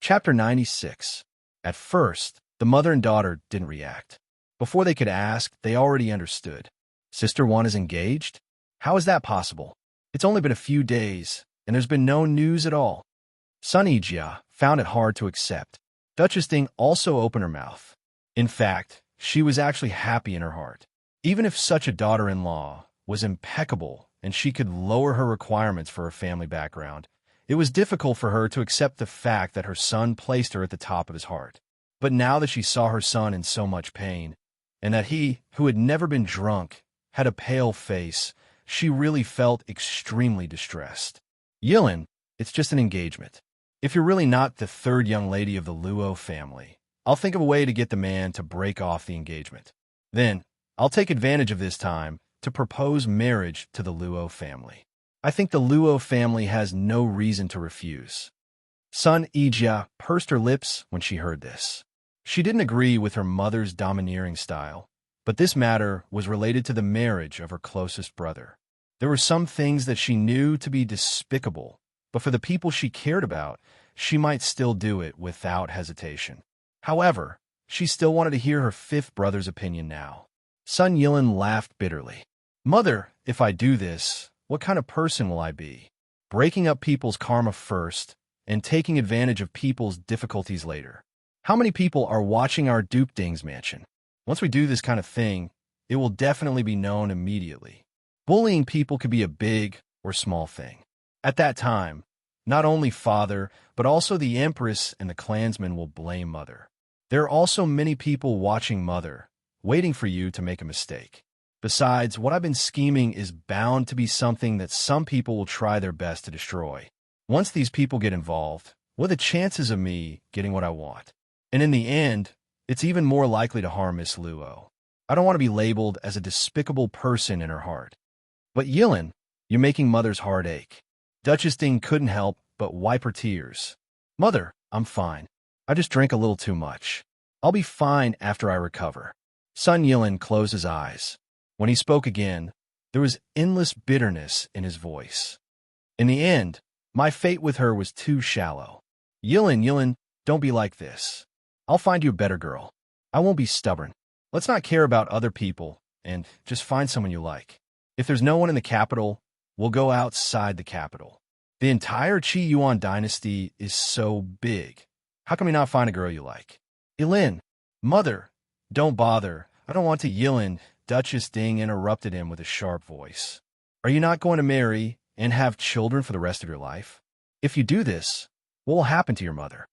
Chapter 96. At first, the mother and daughter didn't react. Before they could ask, they already understood. Sister 1 is engaged? How is that possible? It's only been a few days, and there's been no news at all. Son Ijia found it hard to accept. Duchess Ding also opened her mouth. In fact, she was actually happy in her heart. Even if such a daughter-in-law was impeccable and she could lower her requirements for her family background, it was difficult for her to accept the fact that her son placed her at the top of his heart. But now that she saw her son in so much pain, and that he, who had never been drunk, had a pale face, she really felt extremely distressed. Yilin, it's just an engagement. If you're really not the third young lady of the Luo family, I'll think of a way to get the man to break off the engagement. Then, I'll take advantage of this time to propose marriage to the Luo family. I think the Luo family has no reason to refuse. Son Ijia pursed her lips when she heard this. She didn't agree with her mother's domineering style, but this matter was related to the marriage of her closest brother. There were some things that she knew to be despicable, but for the people she cared about, she might still do it without hesitation. However, she still wanted to hear her fifth brother's opinion now. Son Yilin laughed bitterly. Mother, if I do this, what kind of person will I be? Breaking up people's karma first and taking advantage of people's difficulties later. How many people are watching our Duke Ding's mansion? Once we do this kind of thing, it will definitely be known immediately. Bullying people could be a big or small thing. At that time, not only father, but also the empress and the clansmen will blame mother. There are also many people watching mother, waiting for you to make a mistake. Besides, what I've been scheming is bound to be something that some people will try their best to destroy. Once these people get involved, what are the chances of me getting what I want? And in the end, it's even more likely to harm Miss Luo. I don't want to be labeled as a despicable person in her heart. But Yilin, you're making mother's heart ache. Duchess Ding couldn't help but wipe her tears. Mother, I'm fine. I just drank a little too much. I'll be fine after I recover. Son Yilin closed his eyes. When he spoke again, there was endless bitterness in his voice. In the end, my fate with her was too shallow. Yilin, don't be like this. I'll find you a better girl. I won't be stubborn. Let's not care about other people and just find someone you like. If there's no one in the capital, we'll go outside the capital. The entire Qi Yuan dynasty is so big. How can we not find a girl you like? Yilin, mother, don't bother. I don't want to. Yilin, Duchess Ding interrupted him with a sharp voice. Are you not going to marry and have children for the rest of your life? If you do this, what will happen to your mother?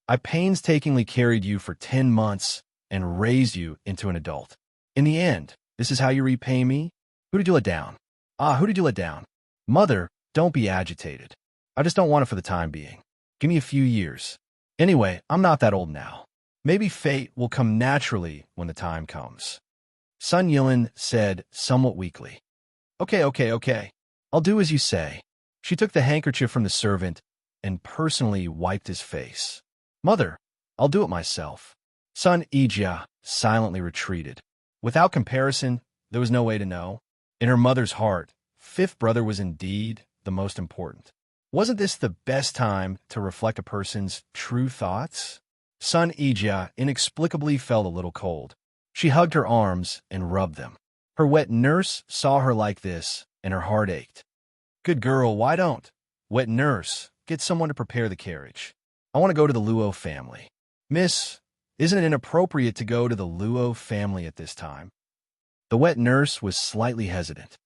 I painstakingly carried you for 10 months and raised you into an adult. In the end, this is how you repay me? Who did you let down? Who did you let down? Mother, don't be agitated. I just don't want it for the time being. Give me a few years. Anyway, I'm not that old now. Maybe fate will come naturally when the time comes. Son Yilin said somewhat weakly. Okay. I'll do as you say. She took the handkerchief from the servant and personally wiped his face. Mother, I'll do it myself. Son Ijia silently retreated. Without comparison, there was no way to know. In her mother's heart, fifth brother was indeed the most important. Wasn't this the best time to reflect a person's true thoughts? Son Ijia inexplicably felt a little cold. She hugged her arms and rubbed them. Her wet nurse saw her like this, and her heart ached. Good girl, why don't? Wet nurse, get someone to prepare the carriage. I want to go to the Luo family. Miss, isn't it inappropriate to go to the Luo family at this time? The wet nurse was slightly hesitant.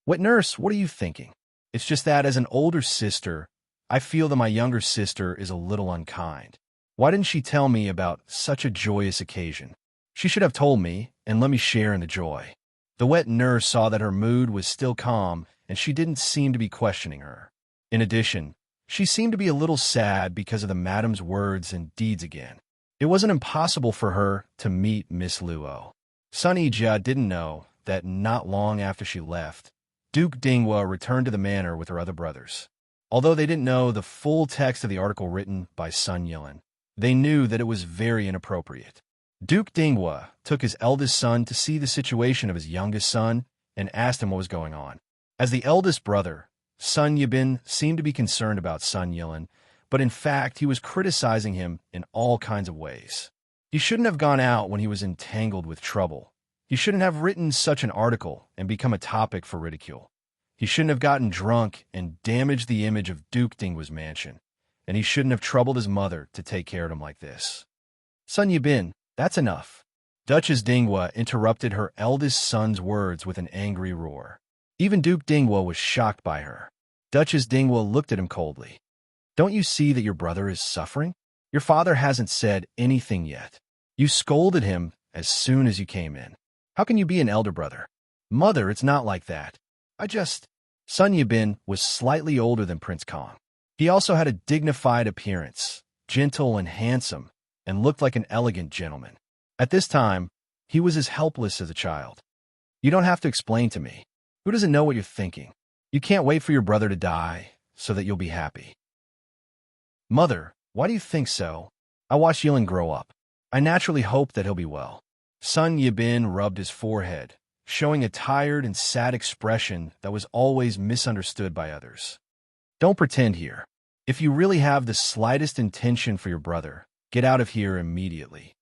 Wet nurse, what are you thinking? It's just that as an older sister, I feel that my younger sister is a little unkind. Why didn't she tell me about such a joyous occasion? She should have told me and let me share in the joy. The wet nurse saw that her mood was still calm and she didn't seem to be questioning her. In addition, she seemed to be a little sad because of the madam's words and deeds again. It wasn't impossible for her to meet Miss Luo. Son Ijia didn't know that not long after she left, Duke Dinghua returned to the manor with her other brothers. Although they didn't know the full text of the article written by Son Yilin, they knew that it was very inappropriate. Duke Dinghua took his eldest son to see the situation of his youngest son and asked him what was going on. As the eldest brother, Sun Yibin seemed to be concerned about Son Yilin, but in fact, he was criticizing him in all kinds of ways. He shouldn't have gone out when he was entangled with trouble. He shouldn't have written such an article and become a topic for ridicule. He shouldn't have gotten drunk and damaged the image of Duke Dingwa's mansion. And he shouldn't have troubled his mother to take care of him like this. Sun Yibin, that's enough. Duchess Dingwa interrupted her eldest son's words with an angry roar. Even Duke Dingwa was shocked by her. Duchess Dingwa looked at him coldly. Don't you see that your brother is suffering? Your father hasn't said anything yet. You scolded him as soon as you came in. How can you be an elder brother? Mother, it's not like that. Sun Yibin was slightly older than Prince Kong. He also had a dignified appearance, gentle and handsome, and looked like an elegant gentleman. At this time, he was as helpless as a child. You don't have to explain to me. Who doesn't know what you're thinking? You can't wait for your brother to die so that you'll be happy. Mother, why do you think so? I watched Yilin grow up. I naturally hope that he'll be well. Sun Yibin rubbed his forehead, showing a tired and sad expression that was always misunderstood by others. Don't pretend here. If you really have the slightest intention for your brother, get out of here immediately.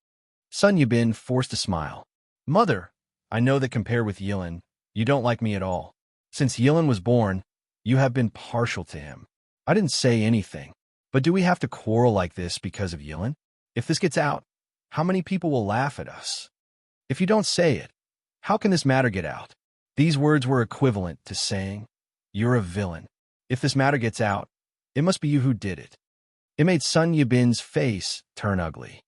Sun Yibin forced a smile. Mother, I know that compared with Yilin, you don't like me at all. Since Yilin was born, you have been partial to him. I didn't say anything. But do we have to quarrel like this because of Yilin? If this gets out, how many people will laugh at us? If you don't say it, how can this matter get out? These words were equivalent to saying, you're a villain. If this matter gets out, it must be you who did it. It made Sun Yibin's face turn ugly.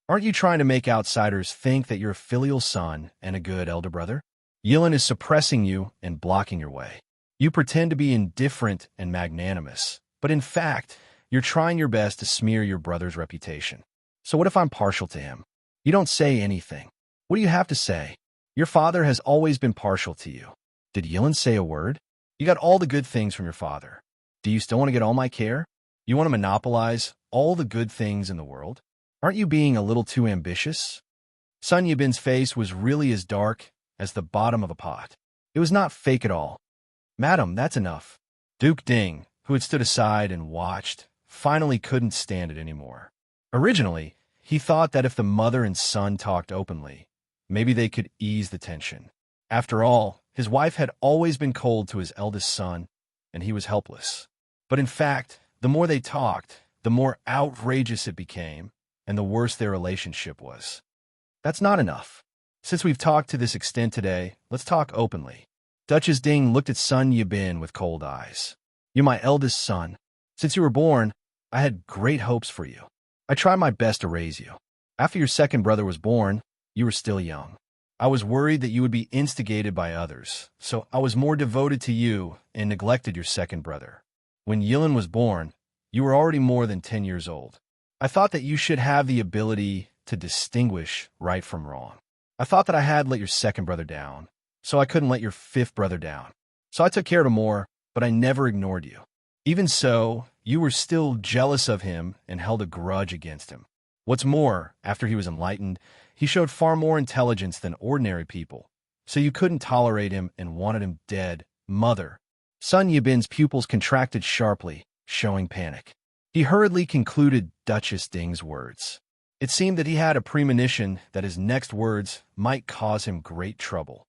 Aren't you trying to make outsiders think that you're a filial son and a good elder brother? Yilin is suppressing you and blocking your way. You pretend to be indifferent and magnanimous, but in fact, you're trying your best to smear your brother's reputation. So what if I'm partial to him? You don't say anything. What do you have to say? Your father has always been partial to you. Did Yilin say a word? You got all the good things from your father. Do you still want to get all my care? You want to monopolize all the good things in the world? Aren't you being a little too ambitious? Sun Yibin's face was really as dark as the bottom of a pot. It was not fake at all. Madam, that's enough. Duke Ding, who had stood aside and watched, finally couldn't stand it anymore. Originally, he thought that if the mother and son talked openly, maybe they could ease the tension. After all, his wife had always been cold to his eldest son, and he was helpless. But in fact, the more they talked, the more outrageous it became, and the worse their relationship was. That's not enough. Since we've talked to this extent today, let's talk openly. Duchess Ding looked at Sun Yibin with cold eyes. You're my eldest son. Since you were born, I had great hopes for you. I tried my best to raise you. After your second brother was born, you were still young. I was worried that you would be instigated by others, so I was more devoted to you and neglected your second brother. When Yilin was born, you were already more than 10 years old. I thought that you should have the ability to distinguish right from wrong. I thought that I had let your second brother down, so I couldn't let your fifth brother down. So I took care of him more, but I never ignored you. Even so, you were still jealous of him and held a grudge against him. What's more, after he was enlightened, he showed far more intelligence than ordinary people, so you couldn't tolerate him and wanted him dead. Mother. Sun Yibin's pupils contracted sharply, showing panic. He hurriedly concluded Duchess Ding's words. It seemed that he had a premonition that his next words might cause him great trouble.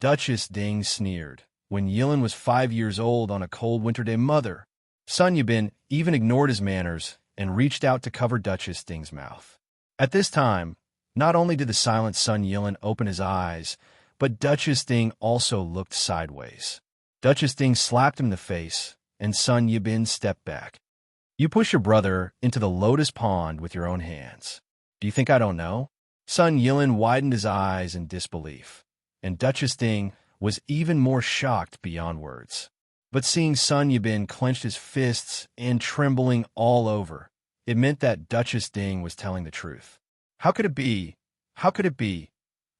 Duchess Ding sneered. When Yilin was 5 years old on a cold winter day, Mother. Sun Yibin even ignored his manners and reached out to cover Duchess Ding's mouth. At this time, not only did the silent Sun Yilin open his eyes, but Duchess Ding also looked sideways. Duchess Ding slapped him in the face, and Sun Yibin stepped back. You push your brother into the lotus pond with your own hands. Do you think I don't know? Sun Yilin widened his eyes in disbelief, and Duchess Ding was even more shocked beyond words. But seeing Sun Yibin clenched his fists and trembling all over, it meant that Duchess Ding was telling the truth. How could it be? How could it be?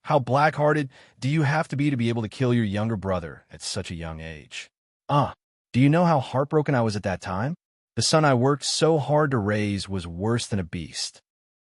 How black-hearted do you have to be able to kill your younger brother at such a young age? Do you know how heartbroken I was at that time? The son I worked so hard to raise was worse than a beast.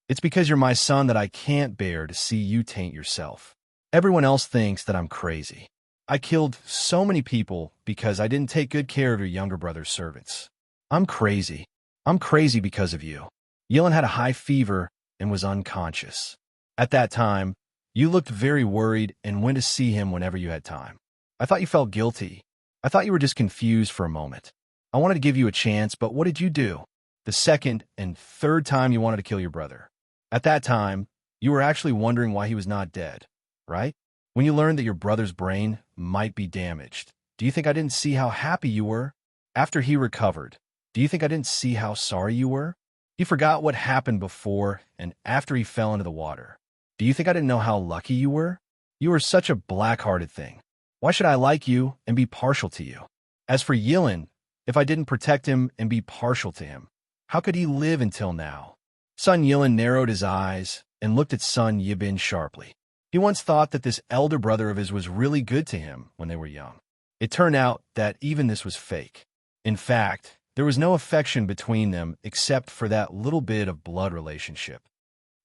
It's because you're my son that I can't bear to see you taint yourself. Everyone else thinks that I'm crazy. I killed so many people because I didn't take good care of your younger brother's servants. I'm crazy. I'm crazy because of you. Yilin had a high fever and was unconscious. At that time, you looked very worried and went to see him whenever you had time. I thought you felt guilty. I thought you were just confused for a moment. I wanted to give you a chance, but what did you do? The second and third time you wanted to kill your brother. At that time, you were actually wondering why he was not dead, right? When you learned that your brother's brain might be damaged, do you think I didn't see how happy you were? After he recovered, do you think I didn't see how sorry you were? You forgot what happened before and after he fell into the water. Do you think I didn't know how lucky you were? You were such a black-hearted thing. Why should I like you and be partial to you? As for Yilin, if I didn't protect him and be partial to him, how could he live until now? Sun Yilin narrowed his eyes and looked at Sun Yibin sharply. He once thought that this elder brother of his was really good to him when they were young. It turned out that even this was fake. In fact, there was no affection between them except for that little bit of blood relationship.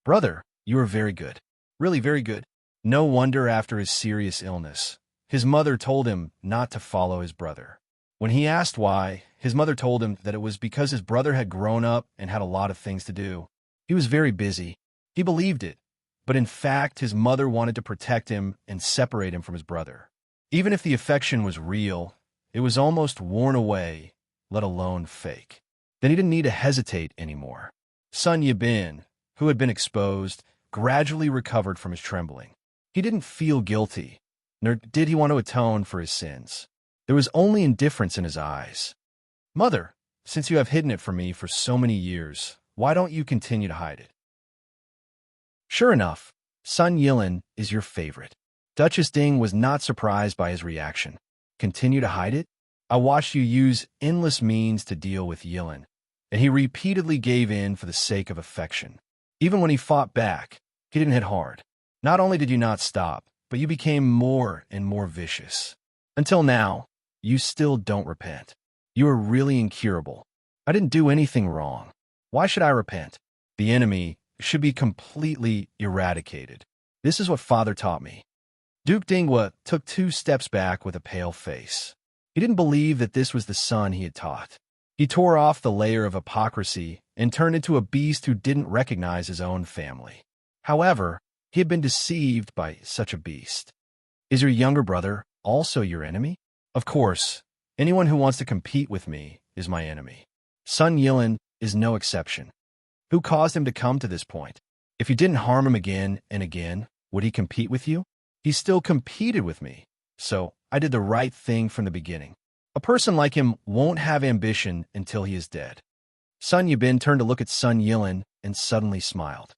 Brother, you are very good. Really very good. No wonder after his serious illness, his mother told him not to follow his brother. When he asked why, his mother told him that it was because his brother had grown up and had a lot of things to do. He was very busy. He believed it, but in fact, his mother wanted to protect him and separate him from his brother. Even if the affection was real, it was almost worn away, let alone fake. Then he didn't need to hesitate anymore. Sun Yibin, who had been exposed, gradually recovered from his trembling. He didn't feel guilty, nor did he want to atone for his sins. There was only indifference in his eyes. Mother, since you have hidden it from me for so many years, why don't you continue to hide it? Sure enough, Sun Yilin is your favorite. Duchess Ding was not surprised by his reaction. Continue to hide it? I watched you use endless means to deal with Yilin, and he repeatedly gave in for the sake of affection. Even when he fought back, he didn't hit hard. Not only did you not stop, but you became more and more vicious. Until now, you still don't repent. You are really incurable. I didn't do anything wrong. Why should I repent? The enemy should be completely eradicated. This is what Father taught me. Duke Dinghua took 2 steps back with a pale face. He didn't believe that this was the son he had taught. He tore off the layer of hypocrisy and turned into a beast who didn't recognize his own family. However, he had been deceived by such a beast. Is your younger brother also your enemy? Of course, anyone who wants to compete with me is my enemy. Sun Yilin is no exception. Who caused him to come to this point? If you didn't harm him again and again, would he compete with you? He still competed with me, so I did the right thing from the beginning. A person like him won't have ambition until he is dead. Sun Yibin turned to look at Sun Yilin and suddenly smiled.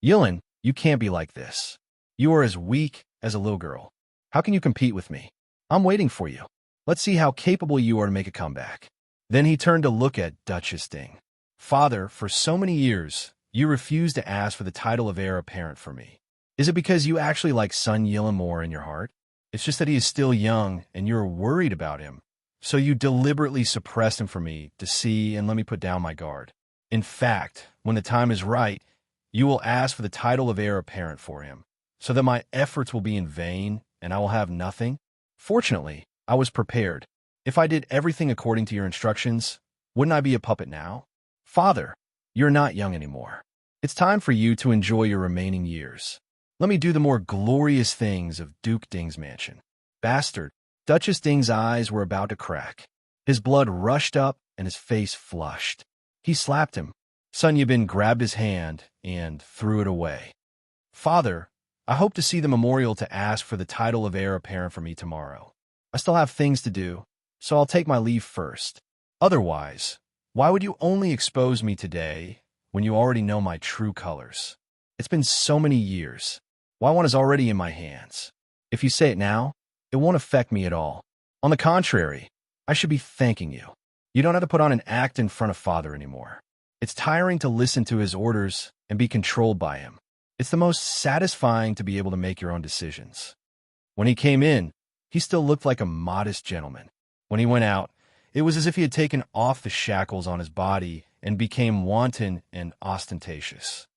Yilin, you can't be like this. You are as weak as a little girl. How can you compete with me? I'm waiting for you. Let's see how capable you are to make a comeback. Then he turned to look at Duchess Ding. Father, for so many years, you refused to ask for the title of heir apparent for me. Is it because you actually like Sun Yilin more in your heart? It's just that he is still young and you're worried about him. So you deliberately suppressed him for me to see and let me put down my guard. In fact, when the time is right, you will ask for the title of heir apparent for him, so that my efforts will be in vain and I will have nothing. Fortunately, I was prepared. If I did everything according to your instructions, wouldn't I be a puppet now? Father, you're not young anymore. It's time for you to enjoy your remaining years. Let me do the more glorious things of Duke Ding's mansion. Bastard. Duchess Ding's eyes were about to crack. His blood rushed up and his face flushed. He slapped him. Sun Yibin grabbed his hand and threw it away. Father, I hope to see the memorial to ask for the title of heir apparent for me tomorrow. I still have things to do, so I'll take my leave first. Otherwise, why would you only expose me today when you already know my true colors? It's been so many years. Why one is already in my hands. If you say it now, it won't affect me at all. On the contrary, I should be thanking you. You don't have to put on an act in front of Father anymore. It's tiring to listen to his orders and be controlled by him. It's the most satisfying to be able to make your own decisions. When he came in, he still looked like a modest gentleman. When he went out, it was as if he had taken off the shackles on his body and became wanton and ostentatious.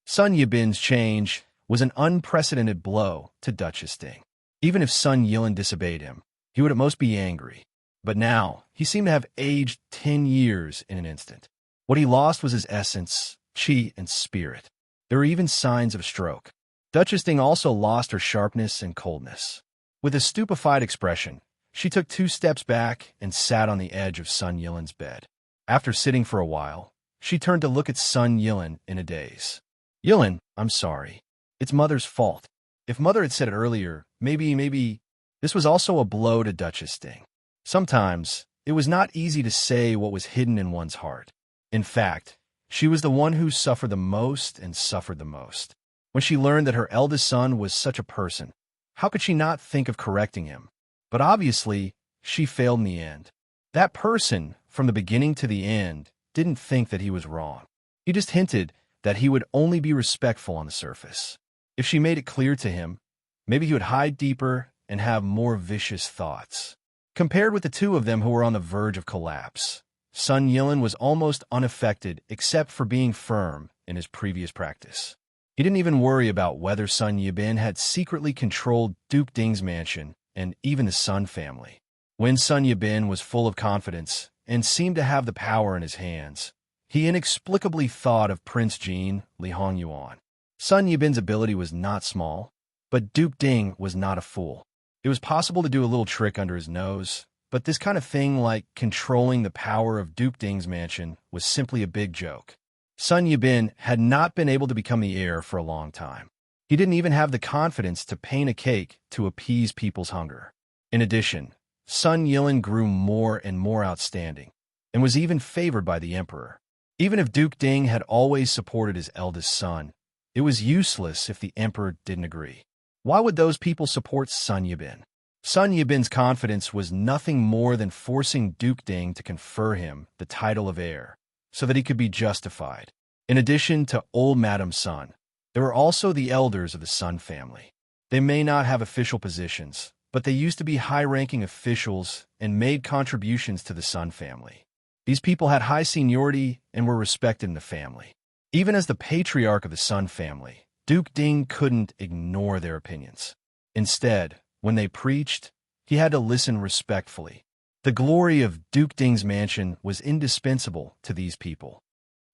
Sun Yibin's change was an unprecedented blow to Duchess Ding. Even if Sun Yilin disobeyed him, he would at most be angry. But now, he seemed to have aged 10 years in an instant. What he lost was his essence, chi, and spirit. There were even signs of a stroke. Duchess Ding also lost her sharpness and coldness. With a stupefied expression, she took 2 steps back and sat on the edge of Sun Yilin's bed. After sitting for a while, she turned to look at Sun Yilin in a daze. Yilin, I'm sorry. It's Mother's fault. If Mother had said it earlier, maybe... This was also a blow to Duchess Ding. Sometimes, it was not easy to say what was hidden in one's heart. In fact, she was the one who suffered the most and suffered the most. When she learned that her eldest son was such a person, how could she not think of correcting him? But obviously, she failed in the end. That person, from the beginning to the end, didn't think that he was wrong. He just hinted that he would only be respectful on the surface. If she made it clear to him, maybe he would hide deeper and have more vicious thoughts. Compared with the 2 of them who were on the verge of collapse, Sun Yilin was almost unaffected except for being firm in his previous practice. He didn't even worry about whether Sun Yibin had secretly controlled Duke Ding's mansion and even the Sun family. When Sun Yibin was full of confidence and seemed to have the power in his hands, he inexplicably thought of Prince Jin, Li Hongyuan. Sun Yibin's ability was not small, but Duke Ding was not a fool. It was possible to do a little trick under his nose, but this kind of thing like controlling the power of Duke Ding's mansion was simply a big joke. Sun Yibin had not been able to become the heir for a long time. He didn't even have the confidence to paint a cake to appease people's hunger. In addition, Sun Yilin grew more and more outstanding, and was even favored by the emperor. Even if Duke Ding had always supported his eldest son, it was useless if the emperor didn't agree. Why would those people support Sun Yibin? Sun Yibin's confidence was nothing more than forcing Duke Ding to confer him the title of heir, so that he could be justified. In addition to old Madame Sun, there were also the elders of the Sun family. They may not have official positions, but they used to be high-ranking officials and made contributions to the Sun family. These people had high seniority and were respected in the family. Even as the patriarch of the Sun family, Duke Ding couldn't ignore their opinions. Instead, when they preached, he had to listen respectfully. The glory of Duke Ding's mansion was indispensable to these people.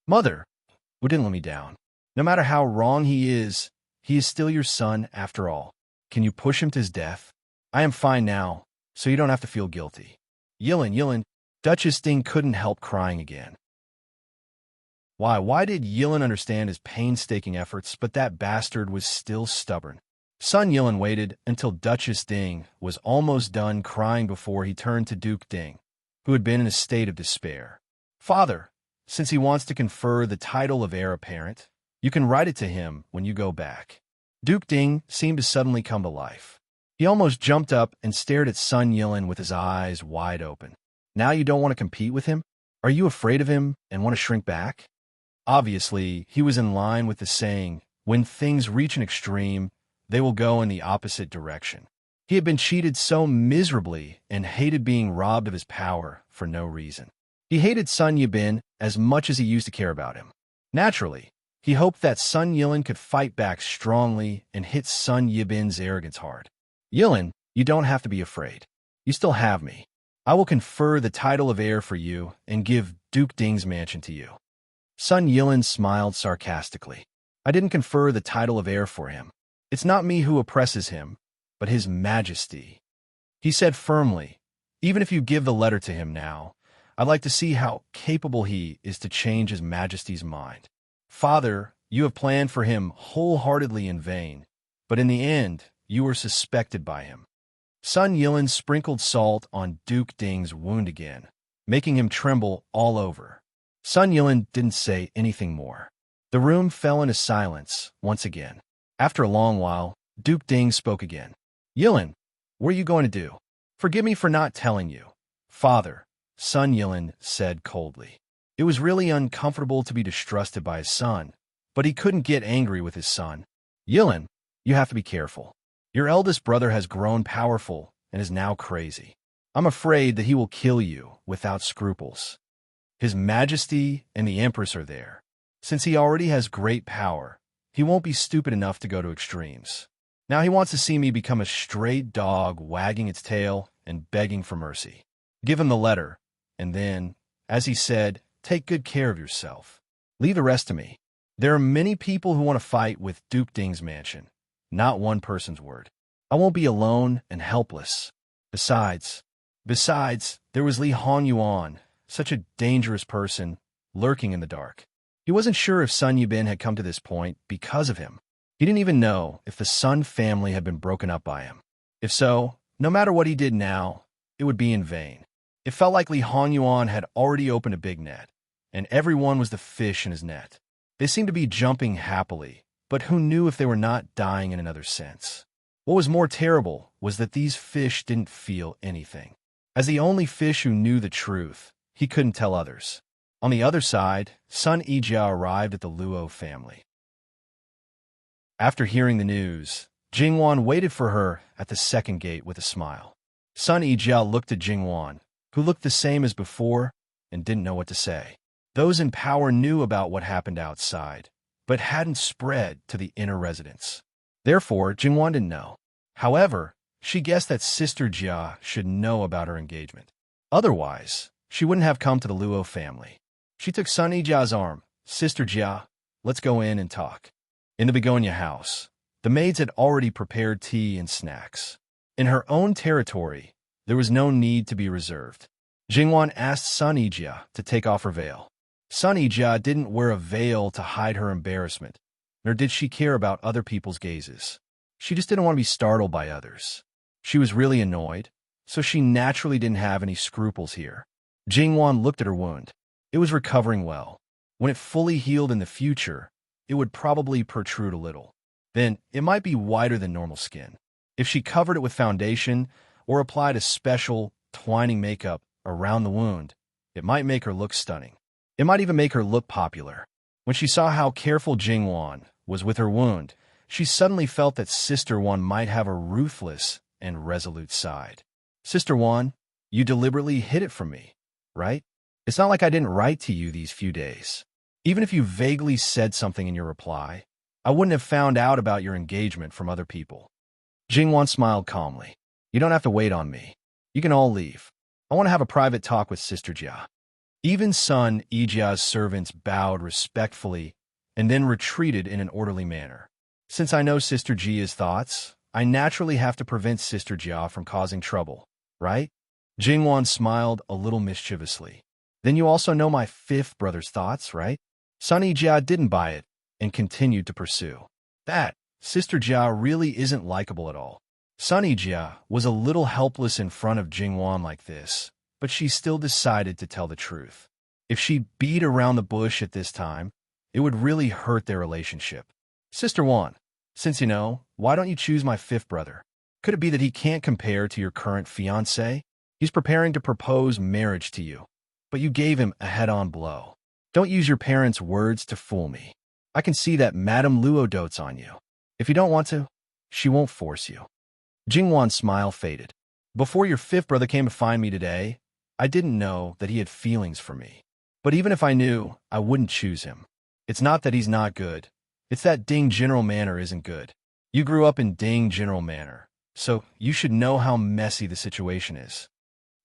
Mother, who didn't let me down. No matter how wrong he is still your son after all. Can you push him to his death? I am fine now, so you don't have to feel guilty. Yilin, Duchess Ding couldn't help crying again. Why did Yilin understand his painstaking efforts, but that bastard was still stubborn? Sun Yilin waited until Duchess Ding was almost done crying before he turned to Duke Ding, who had been in a state of despair. Father, since he wants to confer the title of heir apparent, you can write it to him when you go back. Duke Ding seemed to suddenly come to life. He almost jumped up and stared at Sun Yilin with his eyes wide open. Now you don't want to compete with him? Are you afraid of him and want to shrink back? Obviously, he was in line with the saying, when things reach an extreme, they will go in the opposite direction. He had been cheated so miserably and hated being robbed of his power for no reason. He hated Sun Yibin as much as he used to care about him. Naturally, he hoped that Sun Yilin could fight back strongly and hit Sun Yibin's arrogance hard. Yilin, you don't have to be afraid. You still have me. I will confer the title of heir for you and give Duke Ding's mansion to you. Sun Yilin smiled sarcastically. I didn't confer the title of heir for him. It's not me who oppresses him, but his majesty. He said firmly, even if you give the letter to him now, I'd like to see how capable he is to change his majesty's mind. Father, you have planned for him wholeheartedly in vain, but in the end, you were suspected by him. Sun Yilin sprinkled salt on Duke Ding's wound again, making him tremble all over. Sun Yilin didn't say anything more. The room fell into silence once again. After a long while, Duke Ding spoke again. Yilin, what are you going to do? Forgive me for not telling you. Father, Sun Yilin said coldly. It was really uncomfortable to be distrusted by his son, but he couldn't get angry with his son. Yilin, you have to be careful. Your eldest brother has grown powerful and is now crazy. I'm afraid that he will kill you without scruples. His Majesty and the Empress are there. Since he already has great power, he won't be stupid enough to go to extremes. Now he wants to see me become a stray dog wagging its tail and begging for mercy. Give him the letter, and then, as he said, take good care of yourself. Leave the rest to me. There are many people who want to fight with Duke Ding's mansion, not one person's word. I won't be alone and helpless. Besides, there was Li Honyuan, such a dangerous person, lurking in the dark. He wasn't sure if Sun Yibin had come to this point because of him. He didn't even know if the Sun family had been broken up by him. If so, no matter what he did now, it would be in vain. It felt like Li Honyuan had already opened a big net, and everyone was the fish in his net. They seemed to be jumping happily, but who knew if they were not dying in another sense? What was more terrible was that these fish didn't feel anything. As the only fish who knew the truth, he couldn't tell others. On the other side, Sun Yijia arrived at the Luo family. After hearing the news, Jingwan waited for her at the second gate with a smile. Sun Yijia looked at Jingwan, who looked the same as before and didn't know what to say. Those in power knew about what happened outside, but hadn't spread to the inner residence. Therefore, Jingwan didn't know. However, she guessed that Sister Jia should know about her engagement. Otherwise, she wouldn't have come to the Luo family. She took Sun Yijia's arm. Sister Jia, let's go in and talk. In the begonia house, the maids had already prepared tea and snacks. In her own territory, there was no need to be reserved. Jingwan asked Sun Yijia to take off her veil. Sun Yijia didn't wear a veil to hide her embarrassment, nor did she care about other people's gazes. She just didn't want to be startled by others. She was really annoyed, so she naturally didn't have any scruples here. Jingwan looked at her wound. It was recovering well. When it fully healed in the future, it would probably protrude a little. Then, it might be whiter than normal skin. If she covered it with foundation or applied a special, twining makeup around the wound, it might make her look stunning. It might even make her look popular. When she saw how careful Jingwan was with her wound, she suddenly felt that Sister Wan might have a ruthless and resolute side. Sister Wan, you deliberately hid it from me, right? It's not like I didn't write to you these few days. Even if you vaguely said something in your reply, I wouldn't have found out about your engagement from other people. Jingwan smiled calmly. You don't have to wait on me. You can all leave. I want to have a private talk with Sister Jia. Even Sun Yijia's servants bowed respectfully and then retreated in an orderly manner. Since I know Sister Jia's thoughts, I naturally have to prevent Sister Jia from causing trouble, right? Jingwan smiled a little mischievously. Then you also know my fifth brother's thoughts, right? Sun Yijia didn't buy it and continued to pursue. That Sister Jia really isn't likable at all. Sun Yijia was a little helpless in front of Jingwan like this, but she still decided to tell the truth. If she beat around the bush at this time, it would really hurt their relationship. Sister Wan, since you know, why don't you choose my fifth brother? Could it be that he can't compare to your current fiancé? He's preparing to propose marriage to you, but you gave him a head-on blow. Don't use your parents' words to fool me. I can see that Madame Luo dotes on you. If you don't want to, she won't force you. Jingwan's smile faded. Before your fifth brother came to find me today, I didn't know that he had feelings for me. But even if I knew, I wouldn't choose him. It's not that he's not good. It's that Ding General Manor isn't good. You grew up in Ding General Manor, so you should know how messy the situation is.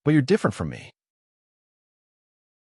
But you're different from me.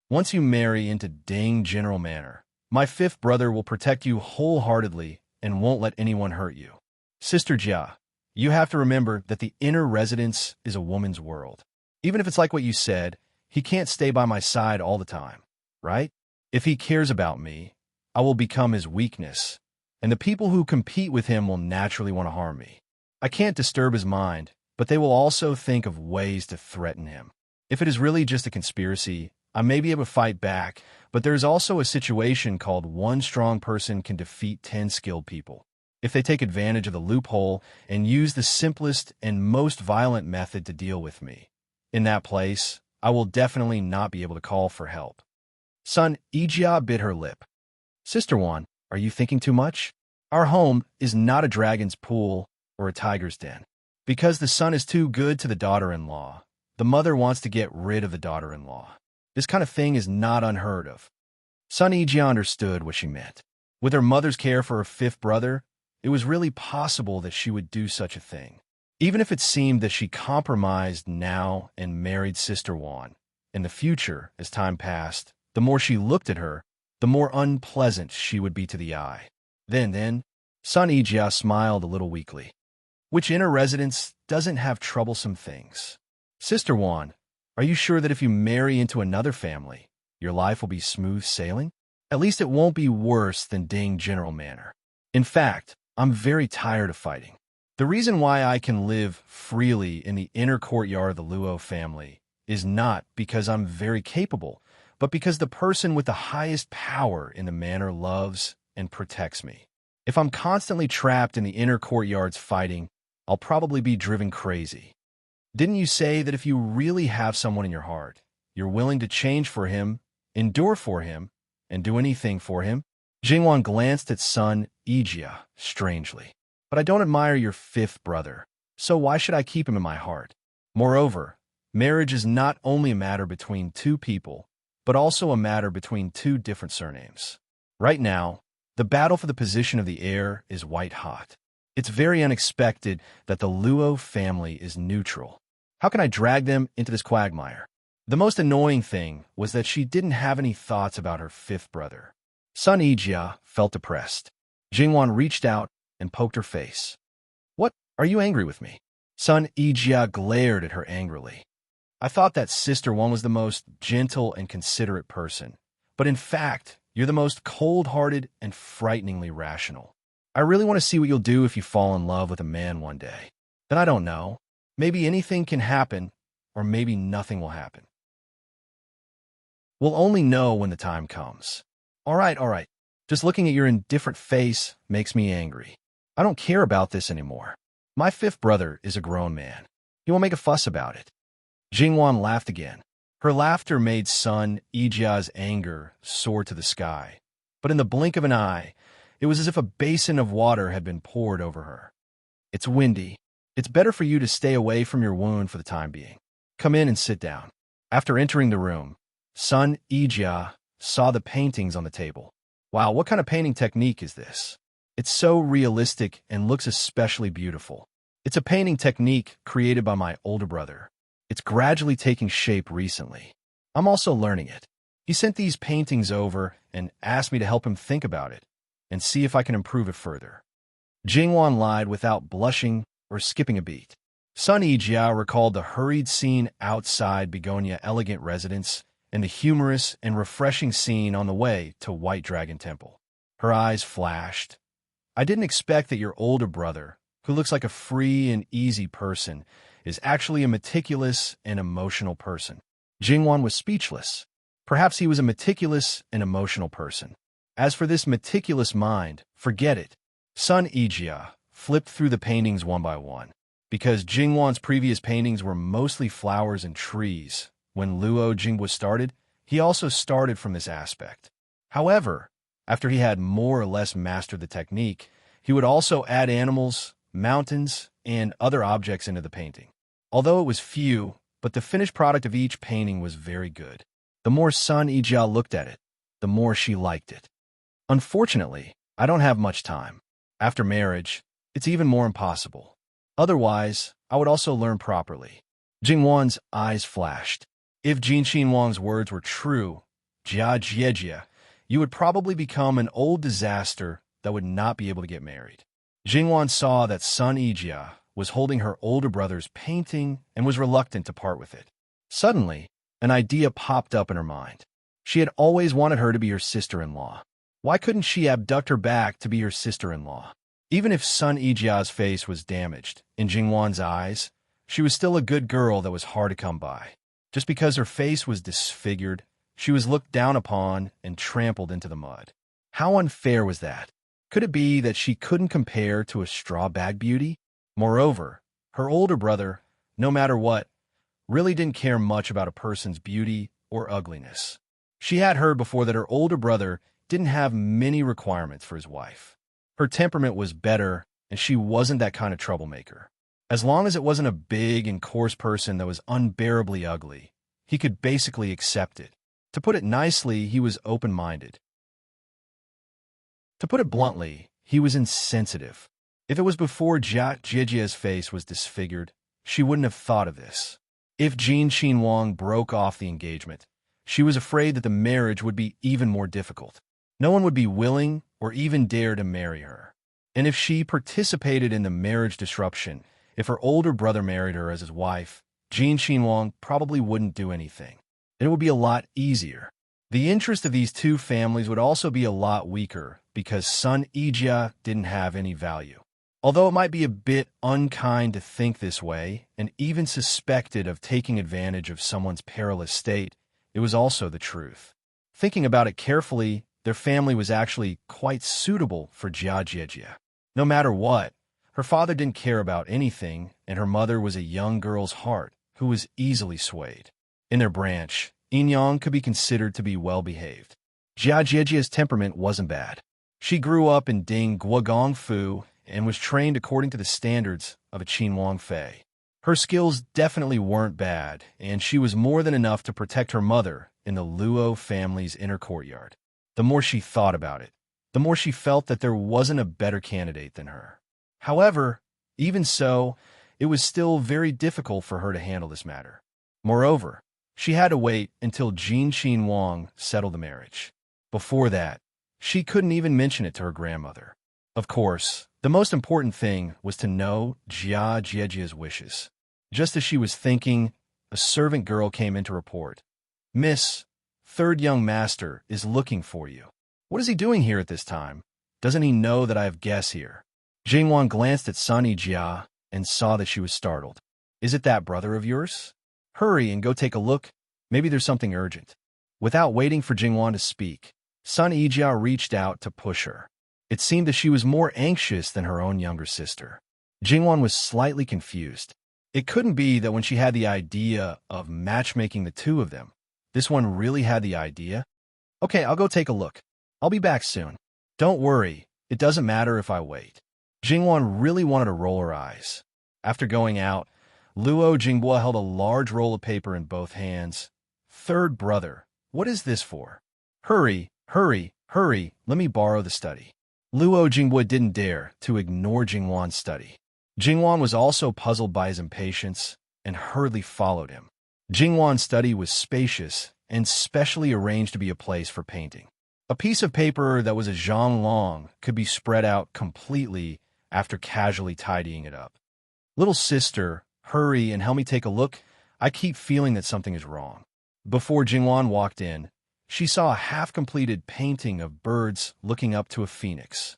Once you marry into Ding General Manor, my fifth brother will protect you wholeheartedly and won't let anyone hurt you. Sister Jia, you have to remember that the inner residence is a woman's world. Even if it's like what you said, he can't stay by my side all the time, right? If he cares about me, I will become his weakness, and the people who compete with him will naturally want to harm me. I can't disturb his mind, but they will also think of ways to threaten him. If it is really just a conspiracy, I may be able to fight back, but there is also a situation called one strong person can defeat 10 skilled people. If they take advantage of the loophole and use the simplest and most violent method to deal with me, in that place, I will definitely not be able to call for help. Sun Yijia bit her lip. Sister Wan, are you thinking too much? Our home is not a dragon's pool or a tiger's den. Because the son is too good to the daughter-in-law, the mother wants to get rid of the daughter-in-law. This kind of thing is not unheard of. Sun Yijia understood what she meant. With her mother's care for her fifth brother, it was really possible that she would do such a thing. Even if it seemed that she compromised now and married Sister Juan, in the future, as time passed, the more she looked at her, the more unpleasant she would be to the eye. Then, Sun Ijia smiled a little weakly. Which inner residence doesn't have troublesome things? Sister Juan, are you sure that if you marry into another family, your life will be smooth sailing? At least it won't be worse than Ding General Manor. In fact, I'm very tired of fighting. The reason why I can live freely in the inner courtyard of the Luo family is not because I'm very capable, but because the person with the highest power in the manor loves and protects me. If I'm constantly trapped in the inner courtyards fighting, I'll probably be driven crazy. Didn't you say that if you really have someone in your heart, you're willing to change for him, endure for him, and do anything for him? Jingwan glanced at Sun Ijia strangely. But I don't admire your fifth brother, so why should I keep him in my heart? Moreover, marriage is not only a matter between two people, but also a matter between two different surnames. Right now, the battle for the position of the heir is white hot. It's very unexpected that the Luo family is neutral. How can I drag them into this quagmire? The most annoying thing was that she didn't have any thoughts about her fifth brother. Sun Ijia felt depressed. Jingwan reached out and poked her face. What? Are you angry with me? Sun Ijia glared at her angrily. I thought that Sister One was the most gentle and considerate person, but in fact, you're the most cold-hearted and frighteningly rational. I really want to see what you'll do if you fall in love with a man one day. Then I don't know. Maybe anything can happen, or maybe nothing will happen. We'll only know when the time comes. All right. Just looking at your indifferent face makes me angry. I don't care about this anymore. My fifth brother is a grown man. He won't make a fuss about it. Jingwan laughed again. Her laughter made Sun Ijia's anger soar to the sky. But in the blink of an eye, it was as if a basin of water had been poured over her. It's windy. It's better for you to stay away from your wound for the time being. Come in and sit down. After entering the room, Sun Ijia saw the paintings on the table. Wow, what kind of painting technique is this? It's so realistic and looks especially beautiful. It's a painting technique created by my older brother. It's gradually taking shape recently. I'm also learning it. He sent these paintings over and asked me to help him think about it and see if I can improve it further. Jingwan lied without blushing or skipping a beat. Sun Ijia recalled the hurried scene outside Begonia Elegant Residence and the humorous and refreshing scene on the way to White Dragon Temple. Her eyes flashed. I didn't expect that your older brother, who looks like a free and easy person, is actually a meticulous and emotional person. Jingwan was speechless. Perhaps he was a meticulous and emotional person. As for this meticulous mind, forget it. Sun Ijia flipped through the paintings one by one. Because Jingwan's previous paintings were mostly flowers and trees, when Luo Jingwa started, he also started from this aspect. However, after he had more or less mastered the technique, he would also add animals, mountains, and other objects into the painting. Although it was few, but the finished product of each painting was very good. The more Sun Ijia looked at it, the more she liked it. Unfortunately, I don't have much time. After marriage, it's even more impossible. Otherwise, I would also learn properly. Jingwan's eyes flashed. If Jin Xinwang's words were true, Jia Jiejia, you would probably become an old disaster that would not be able to get married. Jingwan saw that Sun Ijia was holding her older brother's painting and was reluctant to part with it. Suddenly, an idea popped up in her mind. She had always wanted her to be her sister-in-law. Why couldn't she abduct her back to be her sister-in-law? Even if Sun Ijia's face was damaged, in Jingwan's eyes, she was still a good girl that was hard to come by. Just because her face was disfigured, she was looked down upon and trampled into the mud. How unfair was that? Could it be that she couldn't compare to a straw-bag beauty? Moreover, her older brother, no matter what, really didn't care much about a person's beauty or ugliness. She had heard before that her older brother didn't have many requirements for his wife. Her temperament was better, and she wasn't that kind of troublemaker. As long as it wasn't a big and coarse person that was unbearably ugly, he could basically accept it. To put it nicely, he was open-minded. To put it bluntly, he was insensitive. If it was before Jia Jiejia's face was disfigured, she wouldn't have thought of this. If Jin Xinhuang broke off the engagement, she was afraid that the marriage would be even more difficult. No one would be willing or even dare to marry her. And if she participated in the marriage disruption, if her older brother married her as his wife, Jin Xinhuang probably wouldn't do anything. It would be a lot easier. The interest of these two families would also be a lot weaker because Sun Yijia didn't have any value. Although it might be a bit unkind to think this way, and even suspected of taking advantage of someone's perilous state, it was also the truth. Thinking about it carefully, their family was actually quite suitable for Jia Jiejia. No matter what, her father didn't care about anything, and her mother was a young girl's heart who was easily swayed. In their branch, Yinyang could be considered to be well-behaved. Jia Jiejia's temperament wasn't bad. She grew up in Ding Guogongfu and was trained according to the standards of a Qinhuang Fei. Her skills definitely weren't bad, and she was more than enough to protect her mother in the Luo family's inner courtyard. The more she thought about it, the more she felt that there wasn't a better candidate than her. However, even so, it was still very difficult for her to handle this matter. Moreover, she had to wait until Jin Xinhuang settled the marriage. Before that, she couldn't even mention it to her grandmother. Of course, the most important thing was to know Jia Jiejia's wishes. Just as she was thinking, a servant girl came in to report. "Miss, third young master is looking for you." "What is he doing here at this time? Doesn't he know that I have guests here?" Jingwan glanced at Sun Yijia and saw that she was startled. "Is it that brother of yours? Hurry and go take a look. Maybe there's something urgent." Without waiting for Jingwan to speak, Sun Yijia reached out to push her. It seemed that she was more anxious than her own younger sister. Jingwan was slightly confused. It couldn't be that when she had the idea of matchmaking the two of them, this one really had the idea. "Okay, I'll go take a look. I'll be back soon. Don't worry, it doesn't matter if I wait." Jingwan really wanted to roll her eyes. After going out, Luo Jinghua held a large roll of paper in both hands. "Third brother, what is this for? Hurry, hurry, hurry, let me borrow the study." Luo Jinghua didn't dare to ignore Jingwan's study. Jingwan was also puzzled by his impatience and hurriedly followed him. Jingwan's study was spacious and specially arranged to be a place for painting. A piece of paper that was a zhang long could be spread out completely after casually tidying it up. "Little sister, hurry and help me take a look. I keep feeling that something is wrong." Before Jingwan walked in, she saw a half-completed painting of birds looking up to a phoenix.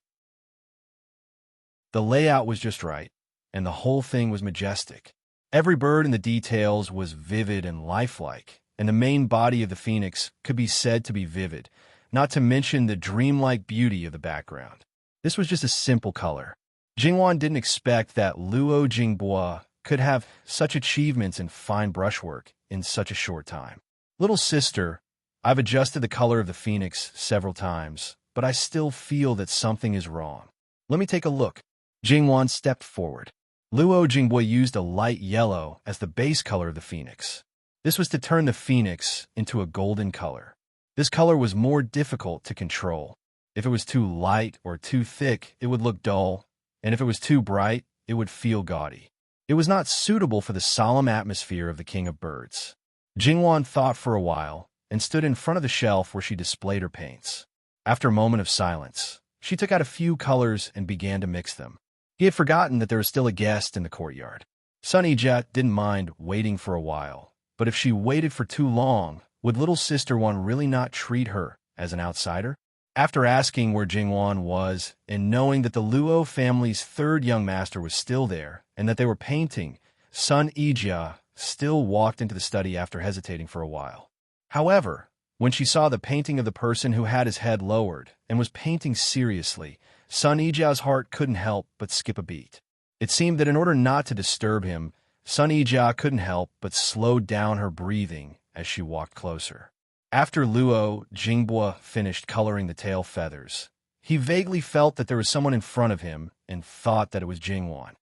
The layout was just right, and the whole thing was majestic. Every bird in the details was vivid and lifelike, and the main body of the phoenix could be said to be vivid, not to mention the dreamlike beauty of the background. This was just a simple color. Jingwan didn't expect that Luo Jinghua could have such achievements in fine brushwork in such a short time. "Little sister, I've adjusted the color of the phoenix several times, but I still feel that something is wrong. Let me take a look." Jingwan stepped forward. Luo Jinghua used a light yellow as the base color of the phoenix. This was to turn the phoenix into a golden color. This color was more difficult to control. If it was too light or too thick, it would look dull, and if it was too bright, it would feel gaudy. It was not suitable for the solemn atmosphere of the King of Birds. Jingwan thought for a while and stood in front of the shelf where she displayed her paints. After a moment of silence, she took out a few colors and began to mix them. He had forgotten that there was still a guest in the courtyard. Sun Yijia didn't mind waiting for a while, but if she waited for too long, would little sister one really not treat her as an outsider? After asking where Jingwan was and knowing that the Luo family's third young master was still there and that they were painting, Sun Yijia still walked into the study after hesitating for a while. However, when she saw the painting of the person who had his head lowered and was painting seriously, Sun Yijia's heart couldn't help but skip a beat. It seemed that in order not to disturb him, Sun Yijia couldn't help but slow down her breathing as she walked closer. After Luo Jinghua finished coloring the tail feathers, he vaguely felt that there was someone in front of him and thought that it was Jingwan.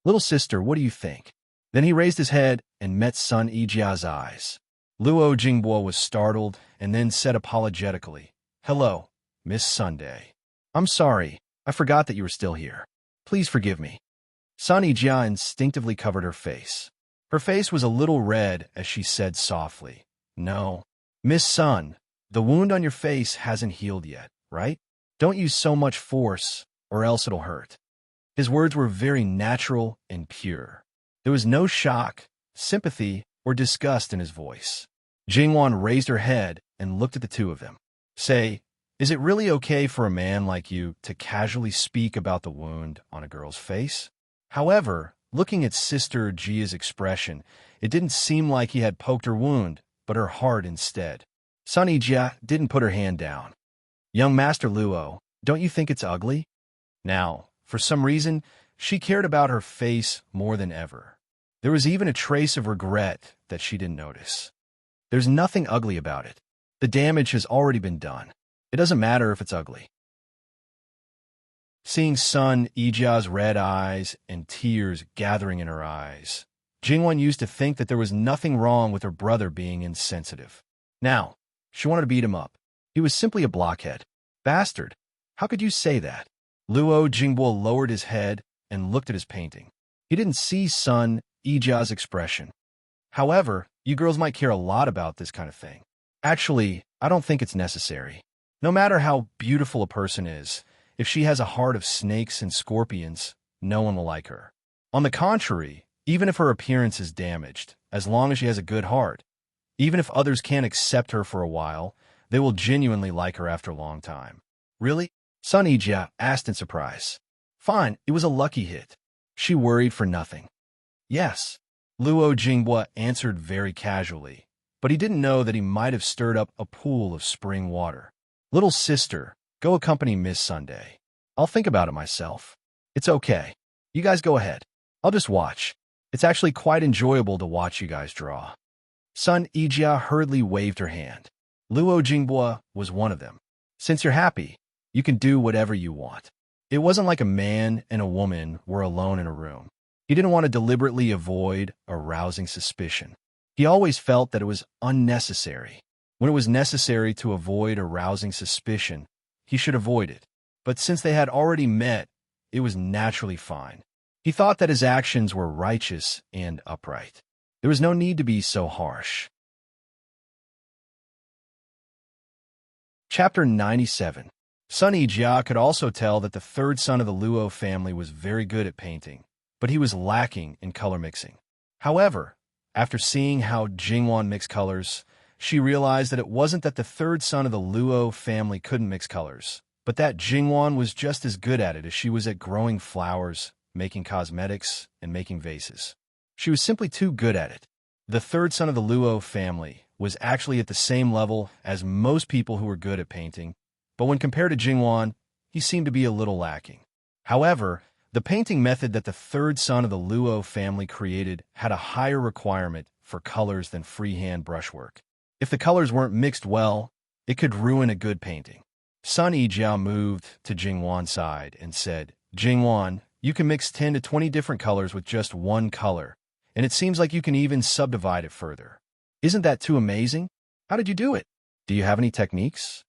"Little sister, what do you think?" Then he raised his head and met Sun Yijia's eyes. Luo Jinghua was startled and then said apologetically, "Hello, Miss Sunday. I'm sorry, I forgot that you were still here." Please forgive me. Sun Yijia instinctively covered her face. Her face was a little red as she said softly, "No. Miss Sun, the wound on your face hasn't healed yet, right? Don't use so much force, or else it'll hurt." His words were very natural and pure. There was no shock, sympathy, or disgust in his voice. Jingwan raised her head and looked at the two of them. "Say, is it really okay for a man like you to casually speak about the wound on a girl's face?" However, looking at Sister Jia's expression, it didn't seem like he had poked her wound, but her heart instead. Sun Yijia didn't put her hand down. "Young Master Luo, don't you think it's ugly?" Now, for some reason, she cared about her face more than ever. There was even a trace of regret that she didn't notice. "There's nothing ugly about it. The damage has already been done. It doesn't matter if it's ugly." Seeing Sun Yijia's red eyes and tears gathering in her eyes, Jingwan used to think that there was nothing wrong with her brother being insensitive. Now, she wanted to beat him up. He was simply a blockhead. "Bastard, how could you say that?" Luo Jingbo lowered his head and looked at his painting. He didn't see Sun Yijia's expression. "However, you girls might care a lot about this kind of thing. Actually, I don't think it's necessary. No matter how beautiful a person is, if she has a heart of snakes and scorpions, no one will like her. On the contrary, even if her appearance is damaged, as long as she has a good heart, even if others can't accept her for a while, they will genuinely like her after a long time." "Really?" Sun Yijia asked in surprise. "Fine, it was a lucky hit." She worried for nothing. "Yes," Luo Jingbo answered very casually, but he didn't know that he might have stirred up a pool of spring water. "Little sister, go accompany Miss Sunday. I'll think about it myself. It's okay. You guys go ahead. I'll just watch. It's actually quite enjoyable to watch you guys draw." Sun Yijia hurriedly waved her hand. Luo Jingbo was one of them. "Since you're happy, you can do whatever you want." It wasn't like a man and a woman were alone in a room. He didn't want to deliberately avoid arousing suspicion. He always felt that it was unnecessary. When it was necessary to avoid arousing suspicion, he should avoid it. But since they had already met, it was naturally fine. He thought that his actions were righteous and upright. There was no need to be so harsh. Chapter 97. Sun Yijia could also tell that the third son of the Luo family was very good at painting, but he was lacking in color mixing. However, after seeing how Jingwan mixed colors, she realized that it wasn't that the third son of the Luo family couldn't mix colors, but that Jingwan was just as good at it as she was at growing flowers, making cosmetics, and making vases. She was simply too good at it. The third son of the Luo family was actually at the same level as most people who were good at painting, but when compared to Jingwan, he seemed to be a little lacking. However, the painting method that the third son of the Luo family created had a higher requirement for colors than freehand brushwork. If the colors weren't mixed well, it could ruin a good painting. Sun Yijia moved to Jingwan's side and said, "Jingwan, you can mix 10 to 20 different colors with just one color, and it seems like you can even subdivide it further. Isn't that too amazing? How did you do it? Do you have any techniques?"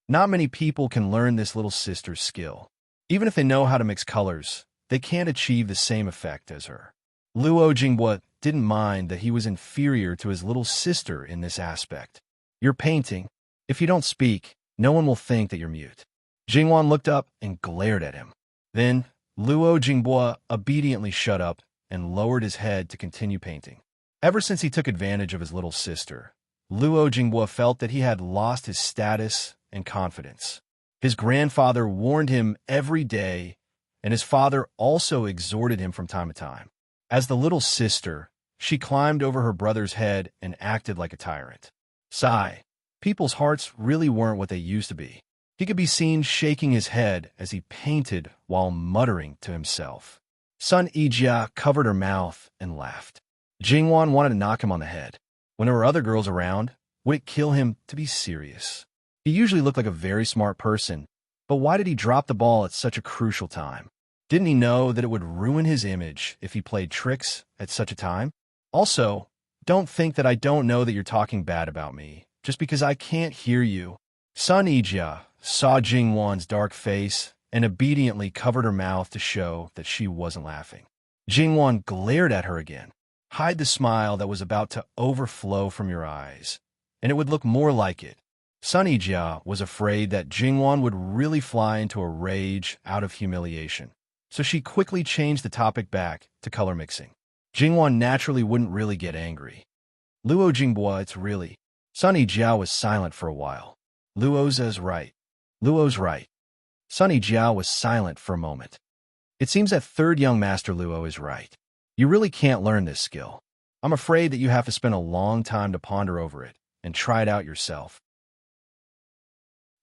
Not many people can learn this little sister's skill. Even if they know how to mix colors, they can't achieve the same effect as her. Luo Jingbo didn't mind that he was inferior to his little sister in this aspect. "You're painting. If you don't speak, no one will think that you're mute." Jingwan looked up and glared at him. Then, Luo Jingbo obediently shut up and lowered his head to continue painting. Ever since he took advantage of his little sister, Luo Jingbo felt that he had lost his status and confidence. His grandfather warned him every day, and his father also exhorted him from time to time. As the little sister, she climbed over her brother's head and acted like a tyrant. Sigh. People's hearts really weren't what they used to be. He could be seen shaking his head as he painted while muttering to himself. Sun Yijia covered her mouth and laughed. Jingwan wanted to knock him on the head. When there were other girls around, would it kill him to be serious? He usually looked like a very smart person, but why did he drop the ball at such a crucial time? Didn't he know that it would ruin his image if he played tricks at such a time? Also, don't think that I don't know that you're talking bad about me, just because I can't hear you. Sun Yijia saw Jingwan's dark face and obediently covered her mouth to show that she wasn't laughing. Jingwan glared at her again. Hide the smile that was about to overflow from your eyes, and it would look more like it. Sunny Jia was afraid that Jingwan would really fly into a rage out of humiliation, so she quickly changed the topic back to color mixing. Jingwan naturally wouldn't really get angry. Luo Jingbua, it's really... Sunny Jia was silent for a while. Luo's right. Luo's right. Sunny Jia was silent for a moment. It seems that third young master Luo is right. You really can't learn this skill. I'm afraid that you have to spend a long time to ponder over it and try it out yourself.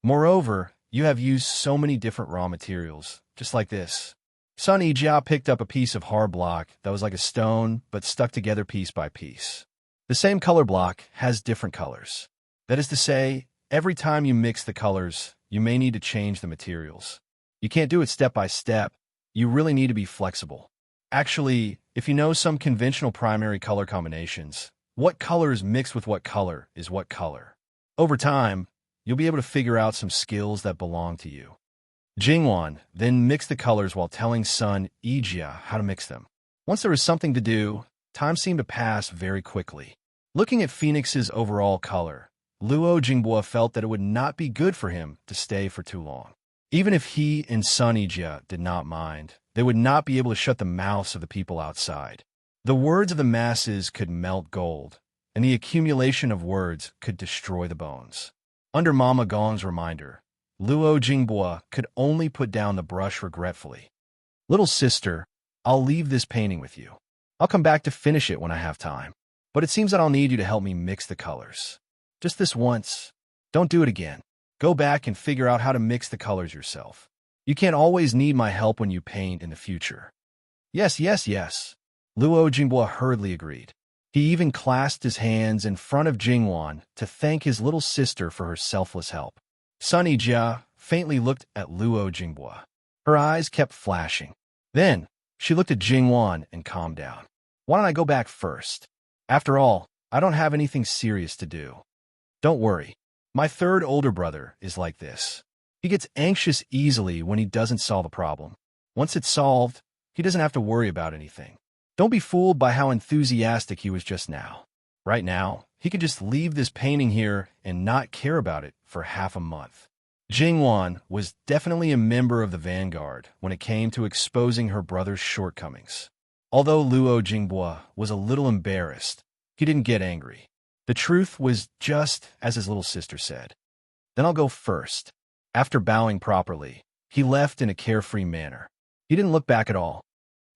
Moreover, you have used so many different raw materials, just like this. Sunny Jia picked up a piece of hard block that was like a stone, but stuck together piece by piece. The same color block has different colors. That is to say, every time you mix the colors, you may need to change the materials. You can't do it step by step. You really need to be flexible. Actually, if you know some conventional primary color combinations, what colors mixed with what color is what color. Over time, you'll be able to figure out some skills that belong to you. Jingwan then mixed the colors while telling son Ijia how to mix them. Once there was something to do, time seemed to pass very quickly. Looking at Phoenix's overall color, Luo Jingbua felt that it would not be good for him to stay for too long. Even if he and son Ijia did not mind, they would not be able to shut the mouths of the people outside. The words of the masses could melt gold, and the accumulation of words could destroy the bones. Under Mama Gong's reminder, Luo Jingbua could only put down the brush regretfully. Little sister, I'll leave this painting with you. I'll come back to finish it when I have time. But it seems that I'll need you to help me mix the colors. Just this once. Don't do it again. Go back and figure out how to mix the colors yourself. You can't always need my help when you paint in the future. Yes. Luo Jingbua hurriedly agreed. He even clasped his hands in front of Jingwan to thank his little sister for her selfless help. Sunny Jia faintly looked at Luo Jingbua. Her eyes kept flashing. Then, she looked at Jingwan and calmed down. Why don't I go back first? After all, I don't have anything serious to do. Don't worry. My third older brother is like this. He gets anxious easily when he doesn't solve a problem. Once it's solved, he doesn't have to worry about anything. Don't be fooled by how enthusiastic he was just now. Right now, he could just leave this painting here and not care about it for half a month. Jingwan was definitely a member of the vanguard when it came to exposing her brother's shortcomings. Although Luo Jingbua was a little embarrassed, he didn't get angry. The truth was just as his little sister said. Then I'll go first. After bowing properly, he left in a carefree manner. He didn't look back at all.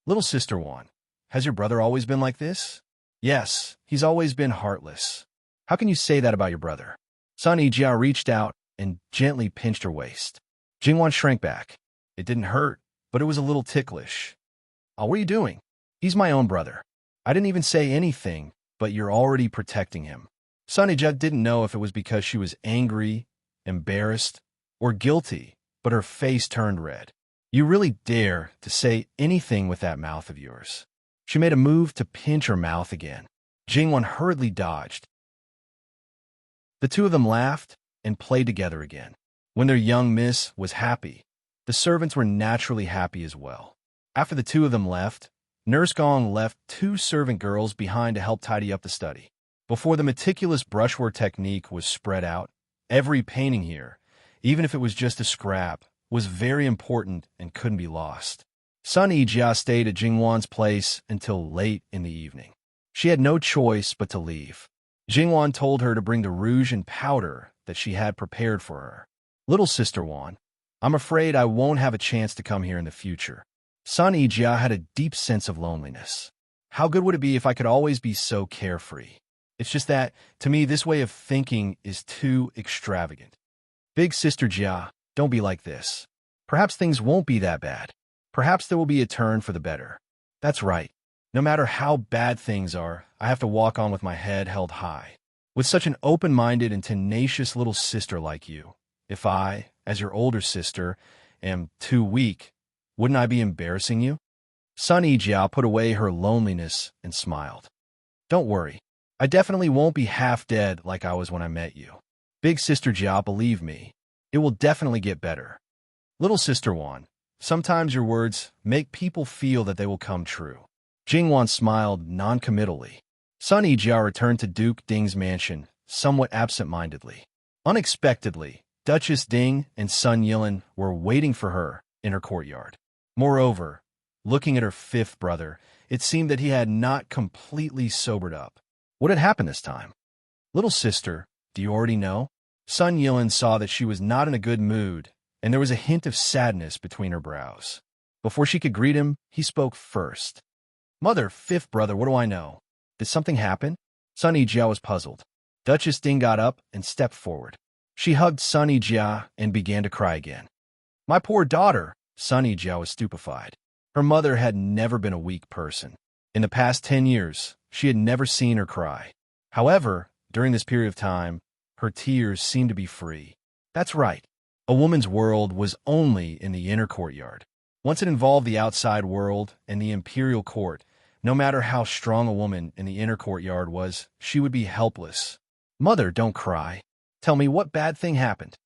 Little sister Wan, has your brother always been like this? Yes, he's always been heartless. How can you say that about your brother? Sunny Jia reached out and gently pinched her waist. Jingwan shrank back. It didn't hurt, but it was a little ticklish. Oh, what are you doing? He's my own brother. I didn't even say anything, but you're already protecting him. Sunny Jia didn't know if it was because she was angry, embarrassed, or guilty, but her face turned red. You really dare to say anything with that mouth of yours. She made a move to pinch her mouth again. Jingwan hurriedly dodged. The two of them laughed and played together again. When their young miss was happy, the servants were naturally happy as well. After the two of them left, Nurse Gong left 2 servant girls behind to help tidy up the study. Before the meticulous brushwork technique was spread out, every painting here, even if it was just a scrap, was very important and couldn't be lost. Sunny Jia stayed at Jingwan's place until late in the evening. She had no choice but to leave. Jingwan told her to bring the rouge and powder that she had prepared for her. Little sister Wan, I'm afraid I won't have a chance to come here in the future. Sunny Jia had a deep sense of loneliness. How good would it be if I could always be so carefree? It's just that, to me, this way of thinking is too extravagant. Big sister Jia, don't be like this. Perhaps things won't be that bad. Perhaps there will be a turn for the better. That's right. No matter how bad things are, I have to walk on with my head held high. With such an open-minded and tenacious little sister like you, if I, as your older sister, am too weak, wouldn't I be embarrassing you? Sunny Jia put away her loneliness and smiled. Don't worry. I definitely won't be half dead like I was when I met you. Big sister Jia, believe me, it will definitely get better. Little sister Wan, sometimes your words make people feel that they will come true. Jingwan smiled non-committally. Sun Yijia returned to Duke Ding's mansion, somewhat absent-mindedly. Unexpectedly, Duchess Ding and Sun Yilin were waiting for her in her courtyard. Moreover, looking at her fifth brother, it seemed that he had not completely sobered up. What had happened this time? Little sister, do you already know? Sun Yilin saw that she was not in a good mood, and there was a hint of sadness between her brows. Before she could greet him, he spoke first. Mother, fifth brother, what do I know? Did something happen? Sun Yijia was puzzled. Duchess Ding got up and stepped forward. She hugged Sun Yijia and began to cry again. My poor daughter! Sun Yijia was stupefied. Her mother had never been a weak person. In the past 10 years, she had never seen her cry. However, during this period of time, her tears seemed to be free. That's right. A woman's world was only in the inner courtyard. Once it involved the outside world and the imperial court, no matter how strong a woman in the inner courtyard was, she would be helpless. Mother, don't cry. Tell me, what bad thing happened?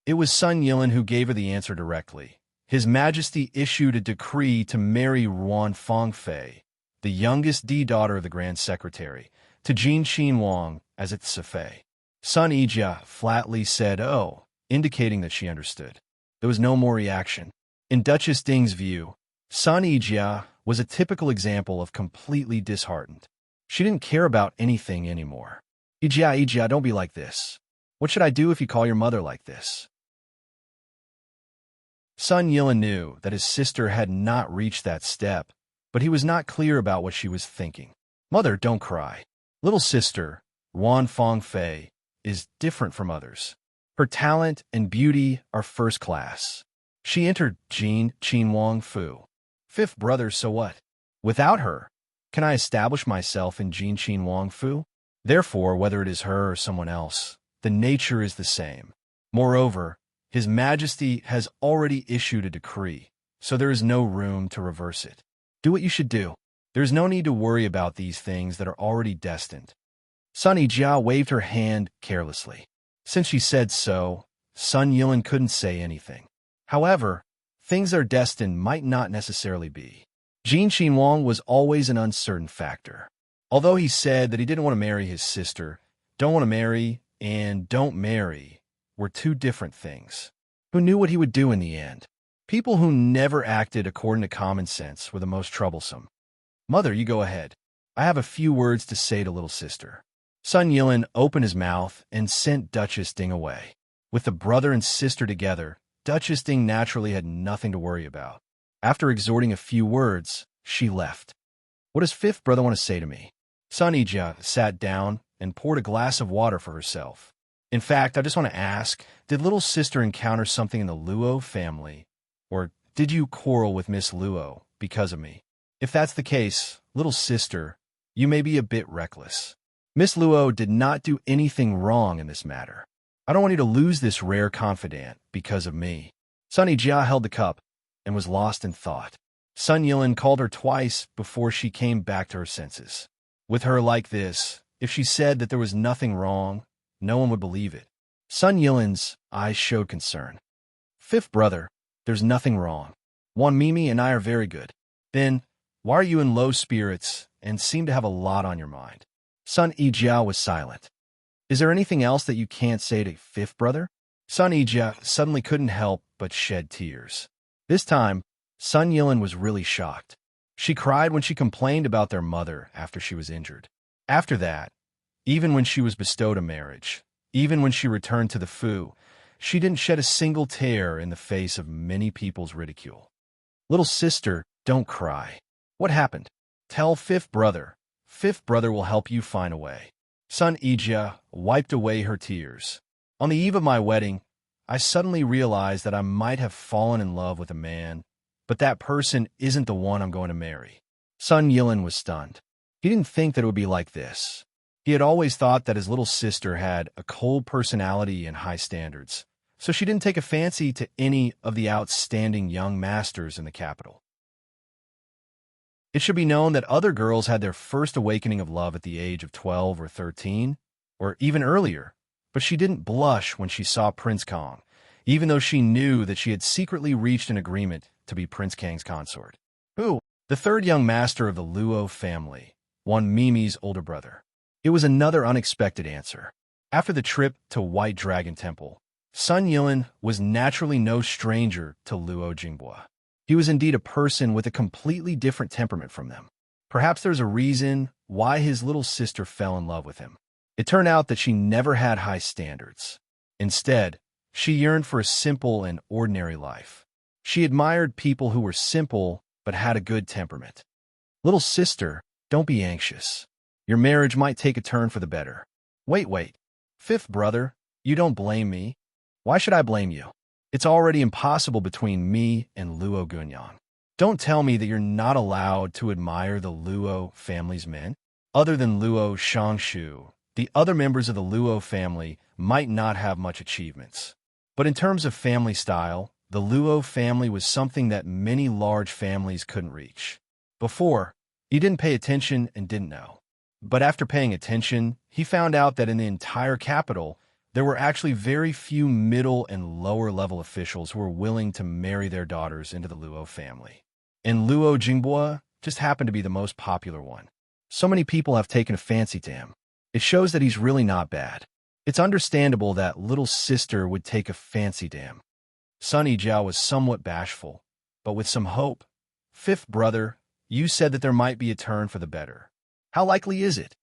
It was Sun Yilin who gave her the answer directly. His Majesty issued a decree to marry Ruan Fangfei, the youngest daughter of the Grand Secretary, to Jin Qin Wang as its Sifei. Sun Yijia flatly said, oh, indicating that she understood. There was no more reaction. In Duchess Ding's view, Sun Yijia was a typical example of completely disheartened. She didn't care about anything anymore. Yijia, don't be like this. What should I do if you call your mother like this? Sun Yilin knew that his sister had not reached that step, but he was not clear about what she was thinking. Mother, don't cry. Little sister, Ruan Fangfei, is different from others. Her talent and beauty are first class. She entered Jin Qin Wang Fu. Fifth brother, so what? Without her, can I establish myself in Jin Qin Wang Fu? Therefore, whether it is her or someone else, the nature is the same. Moreover, His Majesty has already issued a decree, so there is no room to reverse it. Do what you should do. There is no need to worry about these things that are already destined. Sun Yijia waved her hand carelessly. Since she said so, Sun Yilin couldn't say anything. However, things that are destined might not necessarily be. Jin Qin Wang was always an uncertain factor. Although he said that he didn't want to marry his sister, don't want to marry and don't marry were two different things. Who knew what he would do in the end? People who never acted according to common sense were the most troublesome. Mother, you go ahead. I have a few words to say to little sister. Sun Yilin opened his mouth and sent Duchess Ding away. With the brother and sister together, Duchess Ding naturally had nothing to worry about. After exhorting a few words, she left. What does fifth brother want to say to me? Sun Yijia sat down and poured a glass of water for herself. In fact, I just want to ask, did little sister encounter something in the Luo family? Or did you quarrel with Miss Luo because of me? If that's the case, little sister, you may be a bit reckless. Miss Luo did not do anything wrong in this matter. I don't want you to lose this rare confidant because of me. Sun Yijia held the cup and was lost in thought. Sun Yilin called her twice before she came back to her senses. With her like this, if she said that there was nothing wrong, no one would believe it. Sun Yilin's eyes showed concern. Fifth brother, there's nothing wrong. Wan Mimi and I are very good. Then, why are you in low spirits and seem to have a lot on your mind? Sun Yijia was silent. Is there anything else that you can't say to fifth brother? Sun Yijia suddenly couldn't help but shed tears. This time, Sun Yilin was really shocked. She cried when she complained about their mother after she was injured. After that, even when she was bestowed a marriage, even when she returned to the Fu, she didn't shed a single tear in the face of many people's ridicule. Little sister, don't cry. What happened? Tell fifth brother. Fifth brother will help you find a way. Sun Yijia wiped away her tears. On the eve of my wedding, I suddenly realized that I might have fallen in love with a man, but that person isn't the one I'm going to marry. Sun Yilin was stunned. He didn't think that it would be like this. He had always thought that his little sister had a cold personality and high standards, so she didn't take a fancy to any of the outstanding young masters in the capital. It should be known that other girls had their first awakening of love at the age of 12 or 13, or even earlier, but she didn't blush when she saw Prince Kong, even though she knew that she had secretly reached an agreement to be Prince Kang's consort. Who? The third young master of the Luo family, Wan Mimi's older brother. It was another unexpected answer. After the trip to White Dragon Temple, Sun Yilin was naturally no stranger to Luo Jinghua. He was indeed a person with a completely different temperament from them. Perhaps there's a reason why his little sister fell in love with him. It turned out that she never had high standards. Instead, she yearned for a simple and ordinary life. She admired people who were simple but had a good temperament. Little sister, don't be anxious. Your marriage might take a turn for the better. Wait. Fifth brother, you don't blame me. Why should I blame you? It's already impossible between me and Luo Gunyang. Don't tell me that you're not allowed to admire the Luo family's men. Other than Luo Shangshu, the other members of the Luo family might not have much achievements. But in terms of family style, the Luo family was something that many large families couldn't reach. Before, he didn't pay attention and didn't know. But after paying attention, he found out that in the entire capital, there were actually very few middle and lower level officials who were willing to marry their daughters into the Luo family. And Luo Jinghua just happened to be the most popular one. So many people have taken a fancy to him. It shows that he's really not bad. It's understandable that little sister would take a fancy to him. Sun Yijiao was somewhat bashful, but with some hope. Fifth brother, you said that there might be a turn for the better. How likely is it?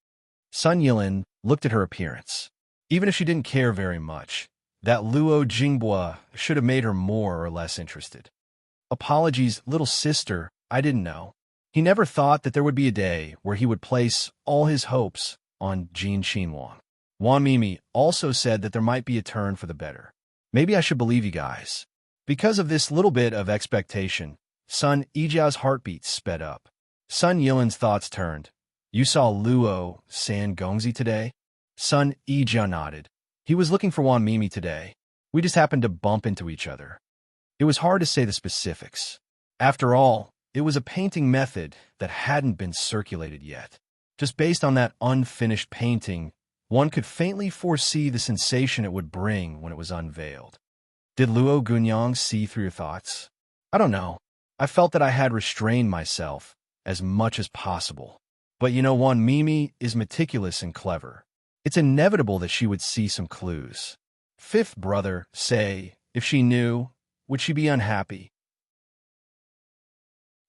Sun Yilin looked at her appearance. Even if she didn't care very much, that Luo Jinghua should have made her more or less interested. Apologies, little sister, I didn't know. He never thought that there would be a day where he would place all his hopes on Jin Xinwang. Wan Mimi also said that there might be a turn for the better. Maybe I should believe you guys. Because of this little bit of expectation, Sun Yijiao's heartbeat sped up. Sun Yilin's thoughts turned. You saw Luo San Gongzi today? Sun Yijiao nodded. He was looking for Wan Mimi today. We just happened to bump into each other. It was hard to say the specifics. After all, it was a painting method that hadn't been circulated yet. Just based on that unfinished painting, one could faintly foresee the sensation it would bring when it was unveiled. Did Luo Gunyang see through your thoughts? I don't know. I felt that I had restrained myself as much as possible. But you know, Wan Mimi is meticulous and clever. It's inevitable that she would see some clues. Fifth brother, say, if she knew, would she be unhappy?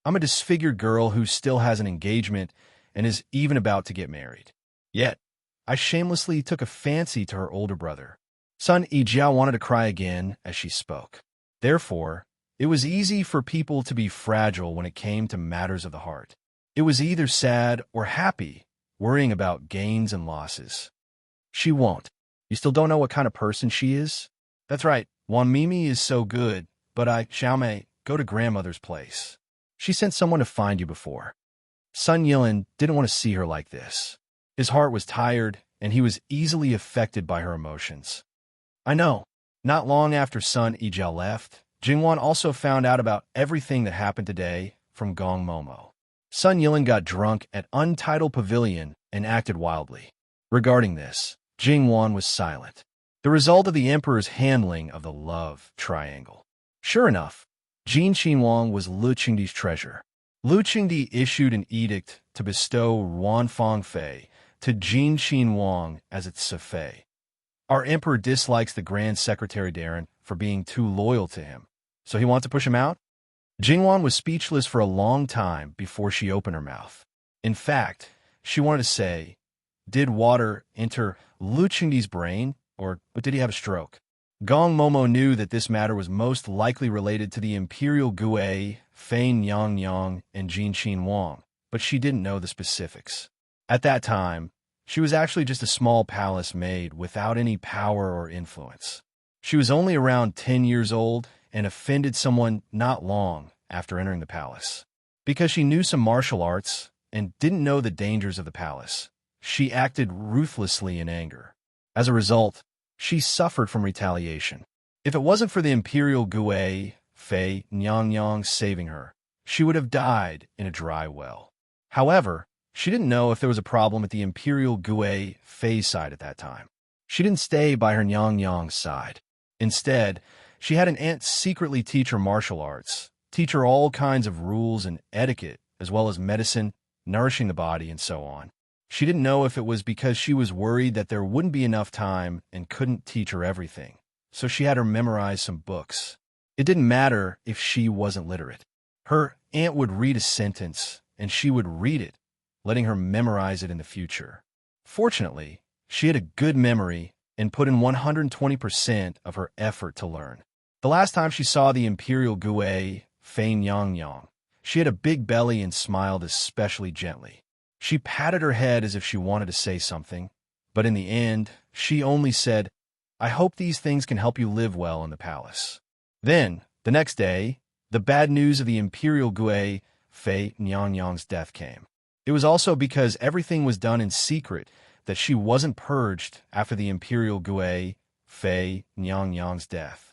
I'm a disfigured girl who still has an engagement and is even about to get married. Yet, I shamelessly took a fancy to her older brother. Sun Yijiao wanted to cry again as she spoke. Therefore, it was easy for people to be fragile when it came to matters of the heart. It was either sad or happy, worrying about gains and losses. She won't. You still don't know what kind of person she is? That's right, Wan Mimi is so good, but Xiaomei, go to grandmother's place. She sent someone to find you before. Sun Yilin didn't want to see her like this. His heart was tired, and he was easily affected by her emotions. I know. Not long after Sun Yijiao left, Jingwan also found out about everything that happened today from Gong Momo. Sun Yilin got drunk at Untitled Pavilion and acted wildly. Regarding this, Jingwan was silent. The result of the emperor's handling of the love triangle. Sure enough, Jin Xinwang was Lu Qingdi's treasure. Lu Qingdi issued an edict to bestow Ruan Fangfei to Jin Xinwang as its Sifei. Our emperor dislikes the Grand Secretary Darren for being too loyal to him, so he wants to push him out? Jingwan was speechless for a long time before she opened her mouth. In fact, she wanted to say, did water enter Lu Qingdi's brain, or did he have a stroke? Gong Momo knew that this matter was most likely related to the Imperial Gue, Fei Nyang, and Jin Xinwang, but she didn't know the specifics. At that time, she was actually just a small palace maid without any power or influence. She was only around 10 years old and offended someone not long after entering the palace. Because she knew some martial arts and didn't know the dangers of the palace, she acted ruthlessly in anger. As a result, she suffered from retaliation. If it wasn't for the Imperial Gue, Fei Nyang saving her, she would have died in a dry well. However, she didn't know if there was a problem at the Imperial Gue Fei side at that time. She didn't stay by her Nyang side. Instead, She had an aunt secretly teach her martial arts, teach her all kinds of rules and etiquette, as well as medicine, nourishing the body, and so on. She didn't know if it was because she was worried that there wouldn't be enough time and couldn't teach her everything, so she had her memorize some books. It didn't matter if she wasn't literate. Her aunt would read a sentence, and she would read it, letting her memorize it in the future. Fortunately, she had a good memory and put in 120% of her effort to learn. The last time she saw the Imperial Gue, Fei Nyang, she had a big belly and smiled especially gently. She patted her head as if she wanted to say something, but in the end, she only said, "I hope these things can help you live well in the palace." Then, the next day, the bad news of the Imperial Gue, Fei Nyang's death came. It was also because everything was done in secret that she wasn't purged after the Imperial Gue, Fei Nyang's death.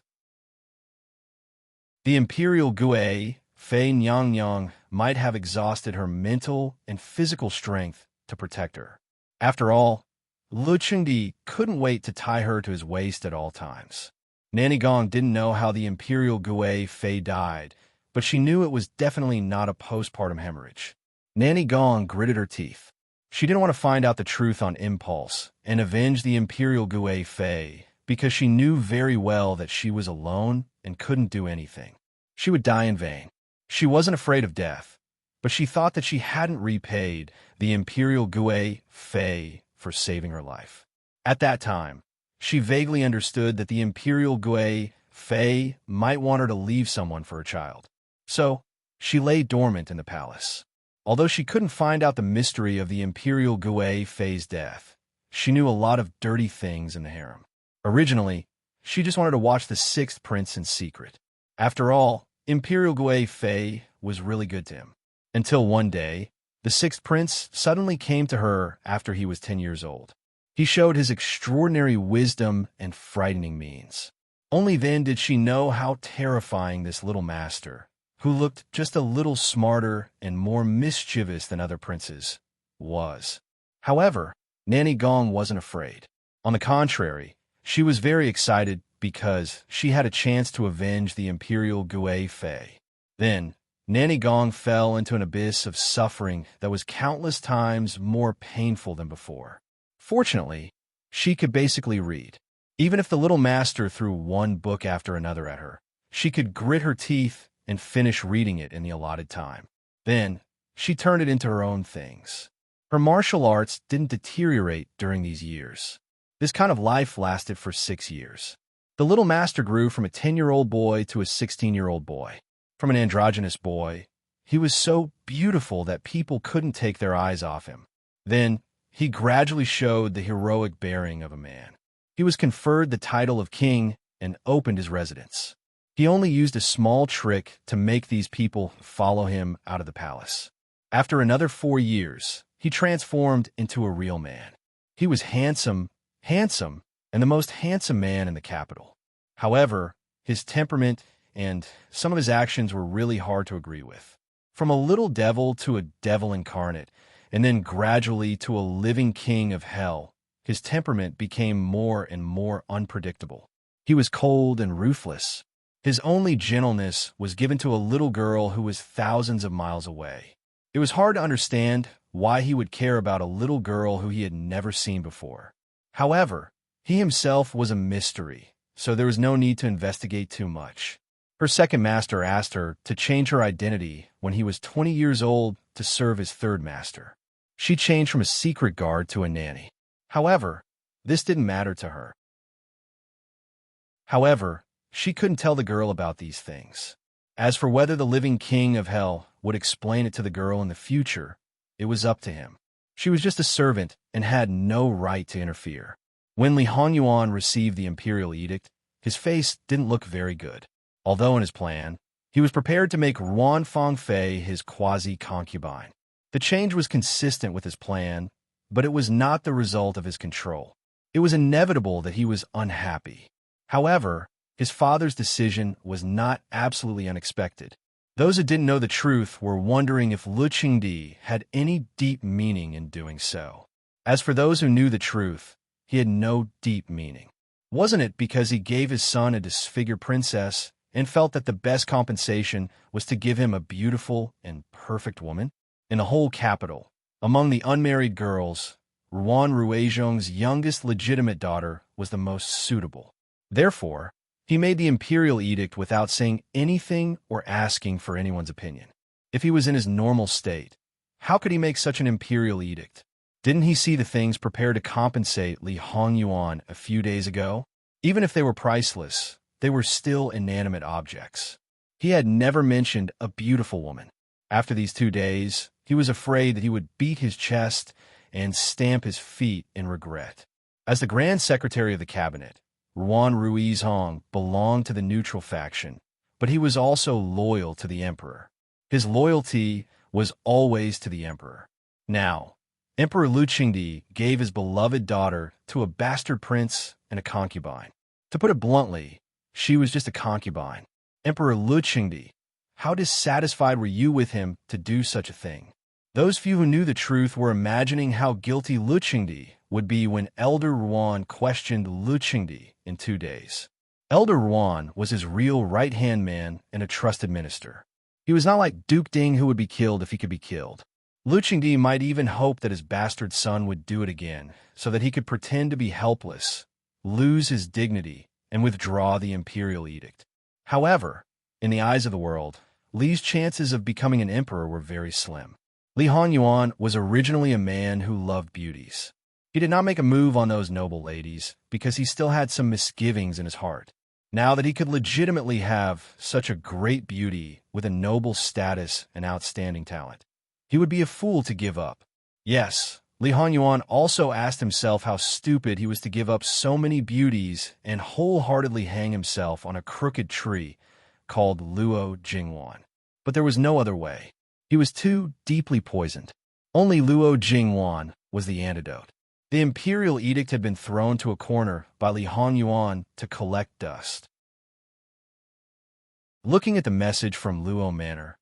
The Imperial Gue, Fei Nyang might have exhausted her mental and physical strength to protect her. After all, Lu Qingdi couldn't wait to tie her to his waist at all times. Nanny Gong didn't know how the Imperial Gue Fei died, but she knew it was definitely not a postpartum hemorrhage. Nanny Gong gritted her teeth. She didn't want to find out the truth on impulse and avenge the Imperial Gue Fei because she knew very well that she was alone and couldn't do anything. She would die in vain. She wasn't afraid of death, but she thought that she hadn't repaid the Imperial Gue Fei for saving her life. At that time, she vaguely understood that the Imperial Gue Fei might want her to leave someone for her child. So, she lay dormant in the palace. Although she couldn't find out the mystery of the Imperial Gue Fei's death, she knew a lot of dirty things in the harem. Originally, she just wanted to watch the sixth prince in secret. After all, Imperial Gue Fei was really good to him. Until one day, the sixth prince suddenly came to her after he was 10 years old. He showed his extraordinary wisdom and frightening means. Only then did she know how terrifying this little master, who looked just a little smarter and more mischievous than other princes, was. However, Nanny Gong wasn't afraid. On the contrary, she was very excited because she had a chance to avenge the Imperial Gue Fei. Then, Nanny Gong fell into an abyss of suffering that was countless times more painful than before. Fortunately, she could basically read. Even if the little master threw one book after another at her, she could grit her teeth and finish reading it in the allotted time. Then, she turned it into her own things. Her martial arts didn't deteriorate during these years. This kind of life lasted for 6 years. The little master grew from a 10-year-old boy to a 16-year-old boy. From an androgynous boy, he was so beautiful that people couldn't take their eyes off him. Then, he gradually showed the heroic bearing of a man. He was conferred the title of king and opened his residence. He only used a small trick to make these people follow him out of the palace. After another 4 years, he transformed into a real man. He was handsome, and the most handsome man in the capital. However, his temperament and some of his actions were really hard to agree with. From a little devil to a devil incarnate, and then gradually to a living king of hell, his temperament became more and more unpredictable. He was cold and ruthless. His only gentleness was given to a little girl who was thousands of miles away. It was hard to understand why he would care about a little girl who he had never seen before. However, he himself was a mystery, so there was no need to investigate too much. Her second master asked her to change her identity when he was 20 years old to serve his third master. She changed from a secret guard to a nanny. However, this didn't matter to her. However, she couldn't tell the girl about these things. As for whether the living king of hell would explain it to the girl in the future, it was up to him. She was just a servant and had no right to interfere. When Li Hongyuan received the imperial edict, his face didn't look very good. Although in his plan, he was prepared to make Ruan Fangfei his quasi-concubine. The change was consistent with his plan, but it was not the result of his control. It was inevitable that he was unhappy. However, his father's decision was not absolutely unexpected. Those who didn't know the truth were wondering if Lu Qingdi had any deep meaning in doing so. As for those who knew the truth, he had no deep meaning. Wasn't it because he gave his son a disfigured princess and felt that the best compensation was to give him a beautiful and perfect woman? In the whole capital, among the unmarried girls, Ruan Ruizhong's youngest legitimate daughter was the most suitable. Therefore, he made the imperial edict without saying anything or asking for anyone's opinion. If he was in his normal state, how could he make such an imperial edict? Didn't he see the things prepared to compensate Li Hongyuan a few days ago? Even if they were priceless, they were still inanimate objects. He had never mentioned a beautiful woman. After these 2 days, he was afraid that he would beat his chest and stamp his feet in regret. As the Grand Secretary of the Cabinet, Ruan Ruizhong belonged to the neutral faction, but he was also loyal to the emperor. His loyalty was always to the emperor. Now, Emperor Lu Qingdi gave his beloved daughter to a bastard prince and a concubine. To put it bluntly, she was just a concubine. Emperor Lu Qingdi, how dissatisfied were you with him to do such a thing? Those few who knew the truth were imagining how guilty Lu Qingdi would be when Elder Ruan questioned Lu Qingdi in 2 days. Elder Ruan was his real right-hand man and a trusted minister. He was not like Duke Ding, who would be killed if he could be killed. Lu Qingdi might even hope that his bastard son would do it again, so that he could pretend to be helpless, lose his dignity, and withdraw the imperial edict. However, in the eyes of the world, Li's chances of becoming an emperor were very slim. Li Hongyuan was originally a man who loved beauties. He did not make a move on those noble ladies because he still had some misgivings in his heart. Now that he could legitimately have such a great beauty with a noble status and outstanding talent, he would be a fool to give up. Yes, Li Hongyuan also asked himself how stupid he was to give up so many beauties and wholeheartedly hang himself on a crooked tree called Luo Jingwan. But there was no other way. He was too deeply poisoned. Only Luo Jingwan was the antidote. The imperial edict had been thrown to a corner by Li Hongyuan to collect dust. Looking at the message from Luo Manor,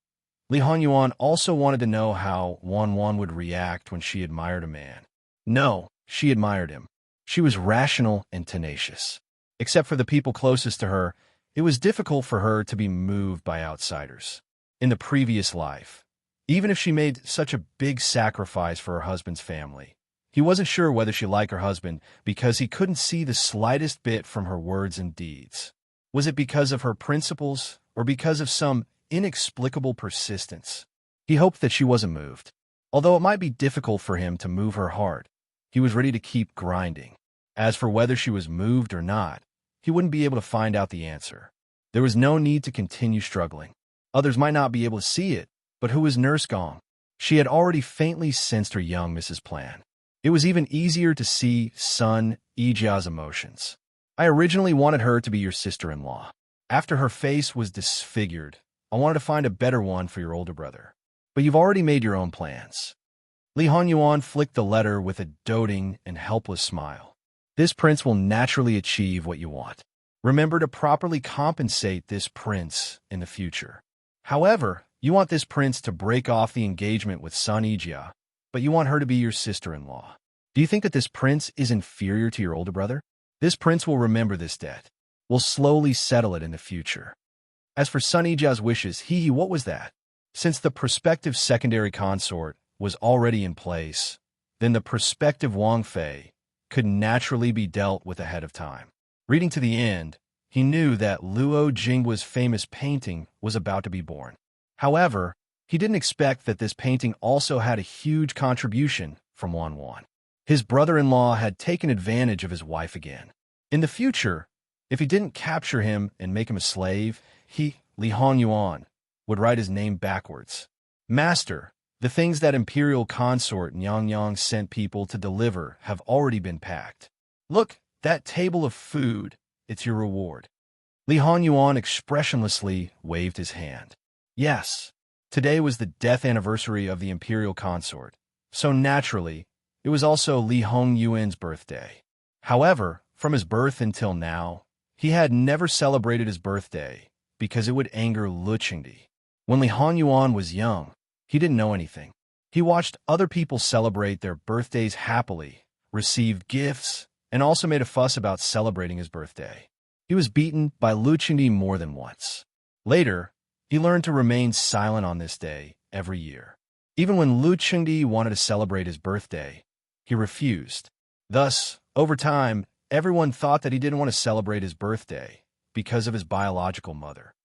Li Hongyuan also wanted to know how Wan would react when she admired a man. No, she admired him. She was rational and tenacious. Except for the people closest to her, it was difficult for her to be moved by outsiders. In the previous life, even if she made such a big sacrifice for her husband's family, he wasn't sure whether she liked her husband because he couldn't see the slightest bit from her words and deeds. Was it because of her principles or because of some inexplicable persistence? He hoped that she wasn't moved. Although it might be difficult for him to move her heart, he was ready to keep grinding. As for whether she was moved or not, he wouldn't be able to find out the answer. There was no need to continue struggling. Others might not be able to see it, but who was Nurse Gong? She had already faintly sensed her young Mrs. Plan. It was even easier to see Sun Yijia's emotions. I originally wanted her to be your sister-in-law. After her face was disfigured, I wanted to find a better one for your older brother. But you've already made your own plans. Li Hongyuan flicked the letter with a doting and helpless smile. This prince will naturally achieve what you want. Remember to properly compensate this prince in the future. However, you want this prince to break off the engagement with Sun Yijia, but you want her to be your sister-in-law. Do you think that this prince is inferior to your older brother? This prince will remember this debt. Will slowly settle it in the future. As for Sun Yijia's wishes, what was that? Since the prospective secondary consort was already in place, then the prospective Wang Fei could naturally be dealt with ahead of time. Reading to the end, he knew that Luo Jinghua's famous painting was about to be born. However, he didn't expect that this painting also had a huge contribution from Wan. His brother-in-law had taken advantage of his wife again. In the future, if he didn't capture him and make him a slave, Li Hongyuan, would write his name backwards. Master, the things that imperial consort Nyang sent people to deliver have already been packed. Look, that table of food, it's your reward. Li Hongyuan expressionlessly waved his hand. Yes, today was the death anniversary of the imperial consort, so naturally, it was also Li Hongyuan's birthday. However, from his birth until now, he had never celebrated his birthday because it would anger Lu Qingdi. When Li Hongyuan was young, he didn't know anything. He watched other people celebrate their birthdays happily, received gifts, and also made a fuss about celebrating his birthday. He was beaten by Lu Qingdi more than once. Later, he learned to remain silent on this day every year. Even when Lu Qingdi wanted to celebrate his birthday, he refused. Thus, over time, everyone thought that he didn't want to celebrate his birthday because of his biological mother.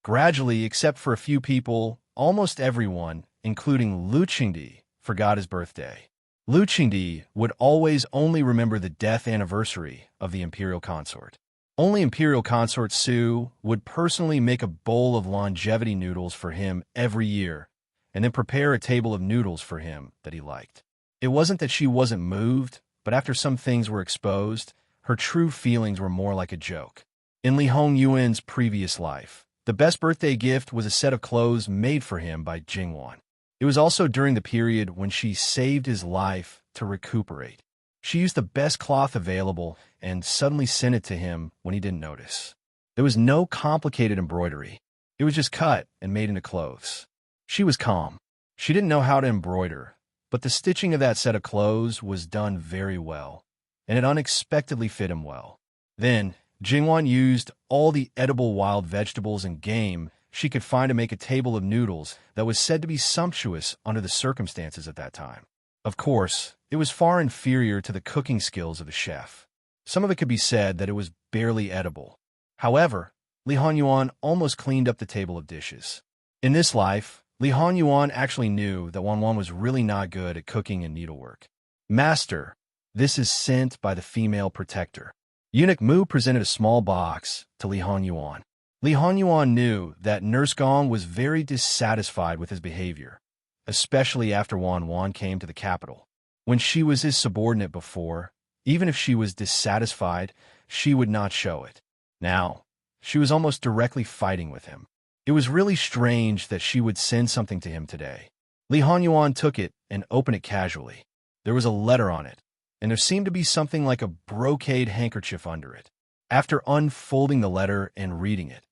Gradually, except for a few people, almost everyone, including Lu Qingdi, forgot his birthday. Lu Qingdi would always only remember the death anniversary of the imperial consort. Only Imperial Consort Su would personally make a bowl of longevity noodles for him every year, and then prepare a table of noodles for him that he liked. It wasn't that she wasn't moved, but after some things were exposed, her true feelings were more like a joke. In Li Hongyuan's previous life, the best birthday gift was a set of clothes made for him by Jingwan. It was also during the period when she saved his life to recuperate. She used the best cloth available and suddenly sent it to him when he didn't notice. There was no complicated embroidery. It was just cut and made into clothes. She was calm. She didn't know how to embroider, but the stitching of that set of clothes was done very well, and it unexpectedly fit him well. Then, Jingwan used all the edible wild vegetables and game she could find to make a table of noodles that was said to be sumptuous under the circumstances at that time. Of course, it was far inferior to the cooking skills of the chef. Some of it could be said that it was barely edible. However, Li Hongyuan almost cleaned up the table of dishes. In this life, Li Hongyuan actually knew that Wanwan was really not good at cooking and needlework. Master, this is sent by the female protector. Eunuch Mu presented a small box to Li Hongyuan. Li Hongyuan knew that Nurse Gong was very dissatisfied with his behavior, especially after Wanwan came to the capital. When she was his subordinate before, even if she was dissatisfied, she would not show it. Now, she was almost directly fighting with him. It was really strange that she would send something to him today. Li Hongyuan took it and opened it casually. There was a letter on it, and there seemed to be something like a brocade handkerchief under it. After unfolding the letter and reading it,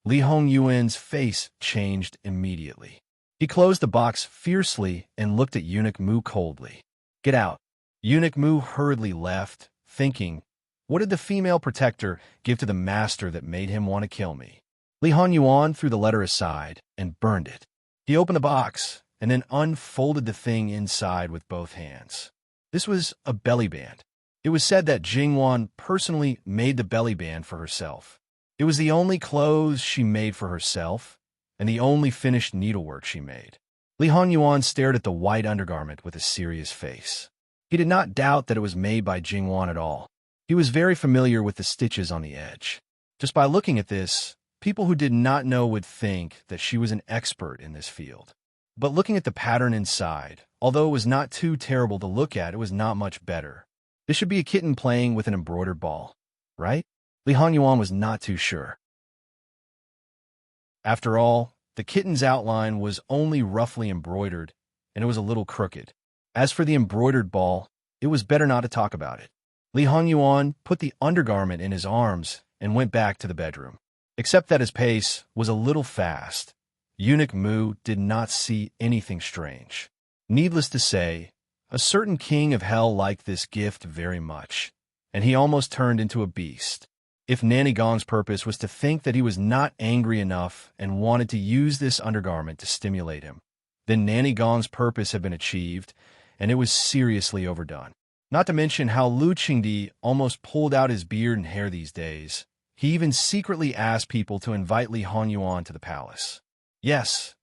Li Hongyuan's face changed immediately. He closed the box fiercely and looked at Eunuch Mu coldly. "Get out." Eunuch Mu hurriedly left, thinking, what did the female protector give to the master that made him want to kill me? Li Hongyuan threw the letter aside and burned it. He opened the box and then unfolded the thing inside with both hands. This was a belly band. It was said that Jingwan personally made the belly band for herself. It was the only clothes she made for herself, and the only finished needlework she made. Li Hongyuan stared at the white undergarment with a serious face. He did not doubt that it was made by Jingwan at all. He was very familiar with the stitches on the edge. Just by looking at this, people who did not know would think that she was an expert in this field. But looking at the pattern inside, although it was not too terrible to look at, it was not much better. This should be a kitten playing with an embroidered ball, right? Li Hongyuan was not too sure. After all, the kitten's outline was only roughly embroidered, and it was a little crooked. As for the embroidered ball, it was better not to talk about it. Li Hongyuan put the undergarment in his arms and went back to the bedroom. Except that his pace was a little fast, Eunuch Mu did not see anything strange. Needless to say, a certain king of hell liked this gift very much, and he almost turned into a beast. If Nanny Gong's purpose was to think that he was not angry enough and wanted to use this undergarment to stimulate him, then Nanny Gong's purpose had been achieved, and it was seriously overdone. Not to mention how Lu Qingdi almost pulled out his beard and hair these days. He even secretly asked people to invite Li Hongyuan to the palace. Yes,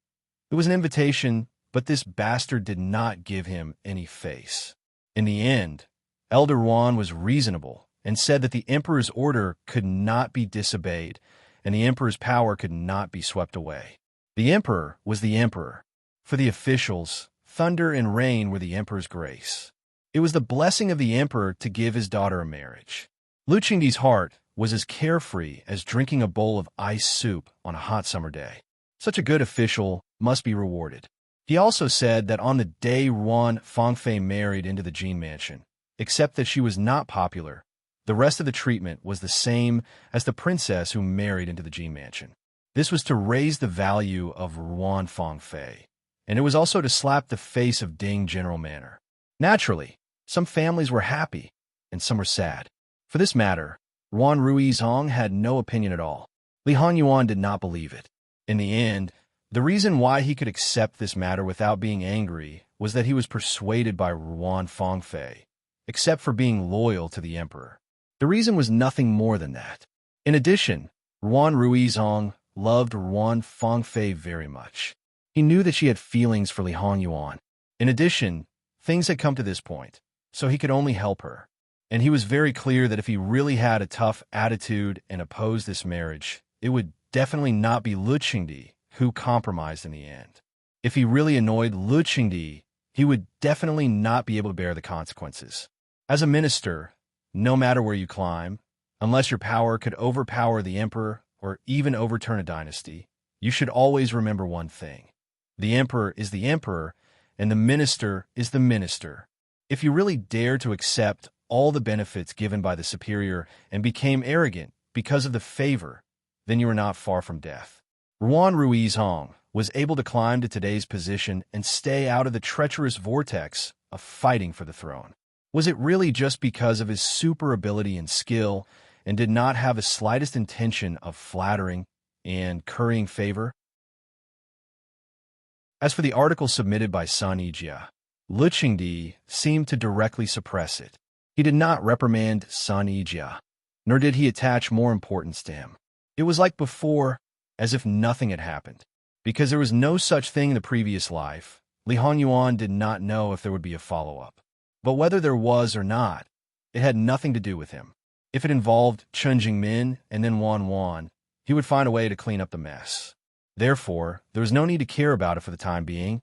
it was an invitation, but this bastard did not give him any face. In the end, Elder Wan was reasonable and said that the emperor's order could not be disobeyed, and the emperor's power could not be swept away. The emperor was the emperor. For the officials, thunder and rain were the emperor's grace. It was the blessing of the emperor to give his daughter a marriage. Lu Qingdi's heart was as carefree as drinking a bowl of ice soup on a hot summer day. Such a good official must be rewarded. He also said that on the day Yuan Fangfei married into the Jin mansion, except that she was not popular, the rest of the treatment was the same as the princess who married into the Jin mansion. This was to raise the value of Yuan Fangfei, and it was also to slap the face of Ding General Manor. Naturally, Some families were happy, and some were sad. For this matter, Yuan Ruizhong had no opinion at all. Li Hanyuan did not believe it. In the end, the reason why he could accept this matter without being angry was that he was persuaded by Yuan Fangfei, except for being loyal to the emperor. The reason was nothing more than that. In addition, Yuan Ruizhong loved Yuan Fangfei very much. He knew that she had feelings for Li Hanyuan. In addition, things had come to this point, so he could only help her. And he was very clear that if he really had a tough attitude and opposed this marriage, it would definitely not be Lu Qingdi who compromised in the end. If he really annoyed Lu Qingdi, he would definitely not be able to bear the consequences. As a minister, no matter where you climb, unless your power could overpower the emperor or even overturn a dynasty, you should always remember one thing. The emperor is the emperor, and the minister is the minister. If you really dare to accept all the benefits given by the superior and became arrogant because of the favor, then you are not far from death. Yuan Ruizhong was able to climb to today's position and stay out of the treacherous vortex of fighting for the throne. Was it really just because of his super ability and skill and did not have the slightest intention of flattering and currying favor? As for the article submitted by Sun Yijia, Lu Qingdi seemed to directly suppress it. He did not reprimand Sun Yijia, nor did he attach more importance to him. It was like before, as if nothing had happened. Because there was no such thing in the previous life, Li Hanyuan did not know if there would be a follow-up. But whether there was or not, it had nothing to do with him. If it involved Chen Jingmin and then Wan, he would find a way to clean up the mess. Therefore, there was no need to care about it for the time being,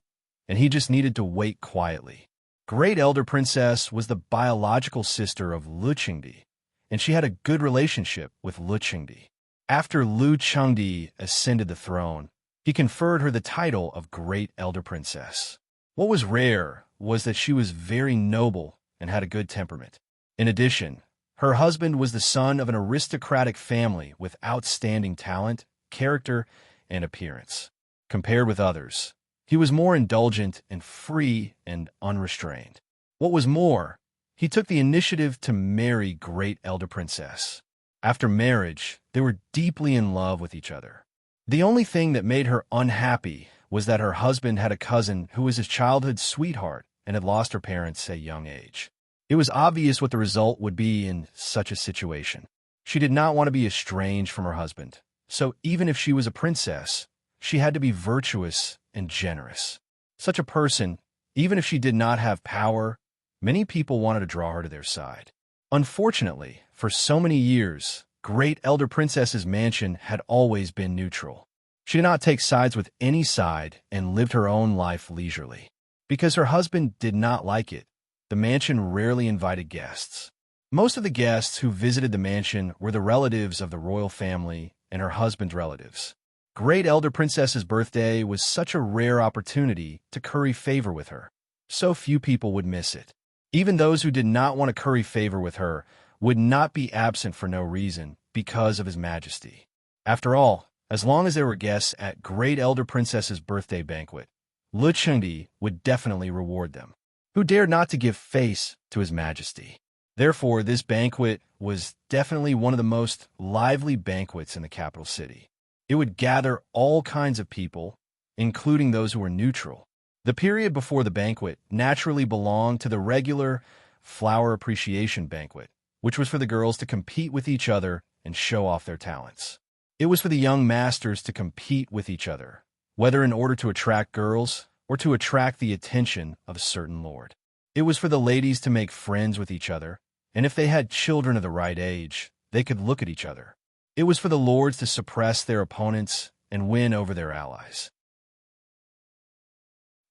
and he just needed to wait quietly. Great Elder Princess was the biological sister of Lu Qingdi, and she had a good relationship with Lu Qingdi. After Lu Qingdi ascended the throne, he conferred her the title of Great Elder Princess. What was rare was that she was very noble and had a good temperament. In addition, her husband was the son of an aristocratic family with outstanding talent, character, and appearance. Compared with others, he was more indulgent and free and unrestrained. What was more, he took the initiative to marry Great Elder Princess. After marriage, they were deeply in love with each other. The only thing that made her unhappy was that her husband had a cousin who was his childhood sweetheart and had lost her parents at a young age. It was obvious what the result would be in such a situation. She did not want to be estranged from her husband, so even if she was a princess, she had to be virtuous and generous. Such a person, even if she did not have power, many people wanted to draw her to their side. Unfortunately, for so many years, Great Elder Princess's mansion had always been neutral. She did not take sides with any side and lived her own life leisurely. Because her husband did not like it, the mansion rarely invited guests. Most of the guests who visited the mansion were the relatives of the royal family and her husband's relatives. Great Elder Princess's birthday was such a rare opportunity to curry favor with her. So few people would miss it. Even those who did not want to curry favor with her would not be absent for no reason because of His Majesty. After all, as long as there were guests at Great Elder Princess's birthday banquet, Lu Qingdi would definitely reward them. Who dared not to give face to His Majesty? Therefore, this banquet was definitely one of the most lively banquets in the capital city. It would gather all kinds of people, including those who were neutral. The period before the banquet naturally belonged to the regular flower appreciation banquet, which was for the girls to compete with each other and show off their talents. It was for the young masters to compete with each other, whether in order to attract girls or to attract the attention of a certain lord. It was for the ladies to make friends with each other, and if they had children of the right age, they could look at each other. It was for the lords to suppress their opponents and win over their allies.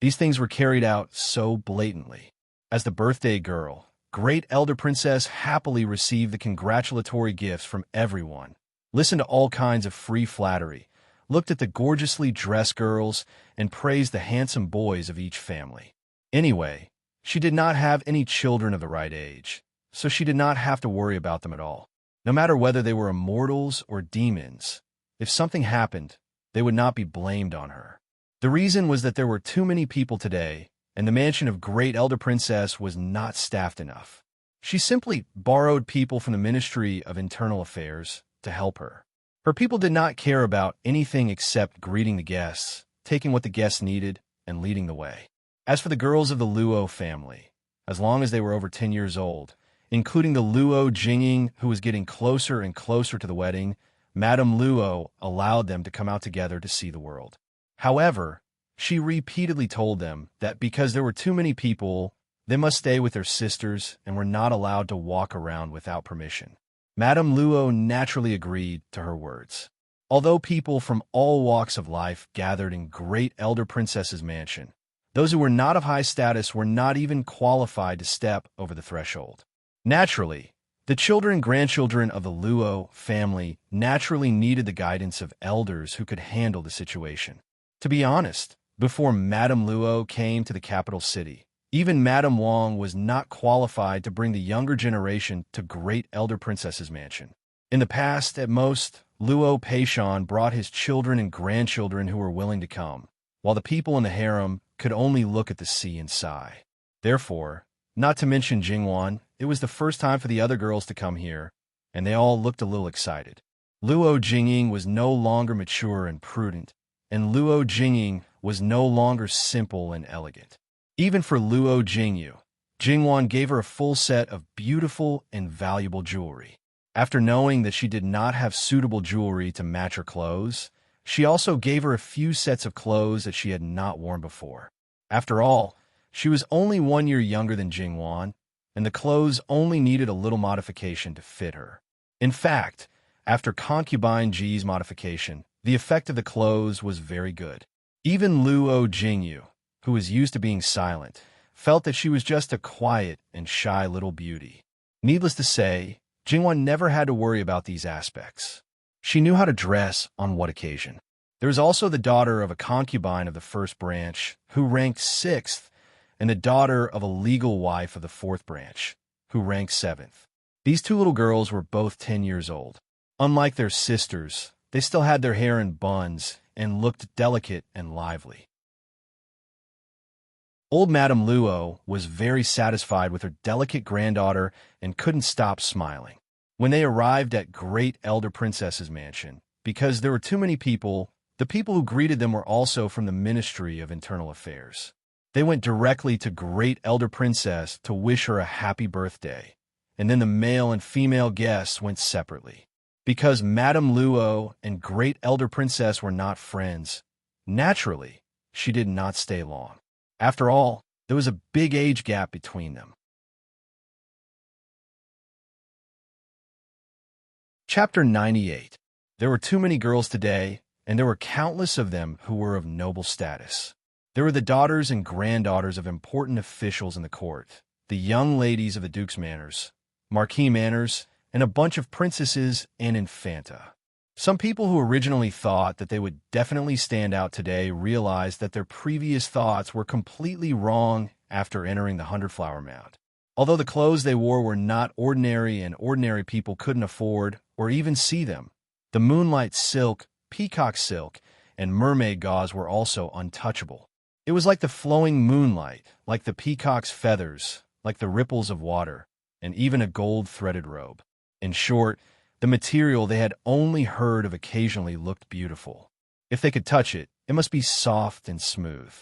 These things were carried out so blatantly. As the birthday girl, Great Elder Princess happily received the congratulatory gifts from everyone, listened to all kinds of free flattery, looked at the gorgeously dressed girls, and praised the handsome boys of each family. Anyway, she did not have any children of the right age, so she did not have to worry about them at all. No matter whether they were immortals or demons, if something happened, they would not be blamed on her. The reason was that there were too many people today, and the mansion of Great Elder Princess was not staffed enough. She simply borrowed people from the Ministry of Internal Affairs to help her. Her people did not care about anything except greeting the guests, taking what the guests needed, and leading the way. As for the girls of the Luo family, as long as they were over 10 years old, including the Luo Jingying, who was getting closer and closer to the wedding, Madame Luo allowed them to come out together to see the world. However, she repeatedly told them that because there were too many people, they must stay with their sisters and were not allowed to walk around without permission. Madame Luo naturally agreed to her words. Although people from all walks of life gathered in Great Elder Princess's mansion, those who were not of high status were not even qualified to step over the threshold. Naturally, the children and grandchildren of the Luo family naturally needed the guidance of elders who could handle the situation. To be honest, before Madame Luo came to the capital city, even Madame Wang was not qualified to bring the younger generation to Great Elder Princess's mansion. In the past, at most, Luo Peishan brought his children and grandchildren who were willing to come, while the people in the harem could only look at the sea and sigh. Therefore, not to mention Jingwan, it was the first time for the other girls to come here, and they all looked a little excited. Luo Jingying was no longer mature and prudent, and Luo Jingying was no longer simple and elegant. Even for Luo Jingyu, Jingwan gave her a full set of beautiful and valuable jewelry. After knowing that she did not have suitable jewelry to match her clothes, she also gave her a few sets of clothes that she had not worn before. After all, she was only 1 year younger than Jingwan, and the clothes only needed a little modification to fit her. In fact, after Concubine Ji's modification, the effect of the clothes was very good. Even Luo Jingyu, who was used to being silent, felt that she was just a quiet and shy little beauty. Needless to say, Jingwan never had to worry about these aspects. She knew how to dress on what occasion. There was also the daughter of a concubine of the first branch, who ranked 6th, and the daughter of a legal wife of the 4th branch, who ranked 7th. These two little girls were both 10 years old. Unlike their sisters, they still had their hair in buns and looked delicate and lively. Old Madame Luo was very satisfied with her delicate granddaughter and couldn't stop smiling. When they arrived at Great Elder Princess's mansion, because there were too many people, the people who greeted them were also from the Ministry of Internal Affairs. They went directly to Great Elder Princess to wish her a happy birthday, and then the male and female guests went separately. Because Madame Luo and Great Elder Princess were not friends, naturally, she did not stay long. After all, there was a big age gap between them. Chapter 98. There were too many girls today, and there were countless of them who were of noble status. There were the daughters and granddaughters of important officials in the court, the young ladies of the Duke's Manors, Marquis Manors, and a bunch of princesses and infanta. Some people who originally thought that they would definitely stand out today realized that their previous thoughts were completely wrong after entering the 100-flower mound. Although the clothes they wore were not ordinary and ordinary people couldn't afford or even see them, the moonlight silk, peacock silk, and mermaid gauze were also untouchable. It was like the flowing moonlight, like the peacock's feathers, like the ripples of water, and even a gold-threaded robe. In short, the material they had only heard of occasionally looked beautiful. If they could touch it, it must be soft and smooth.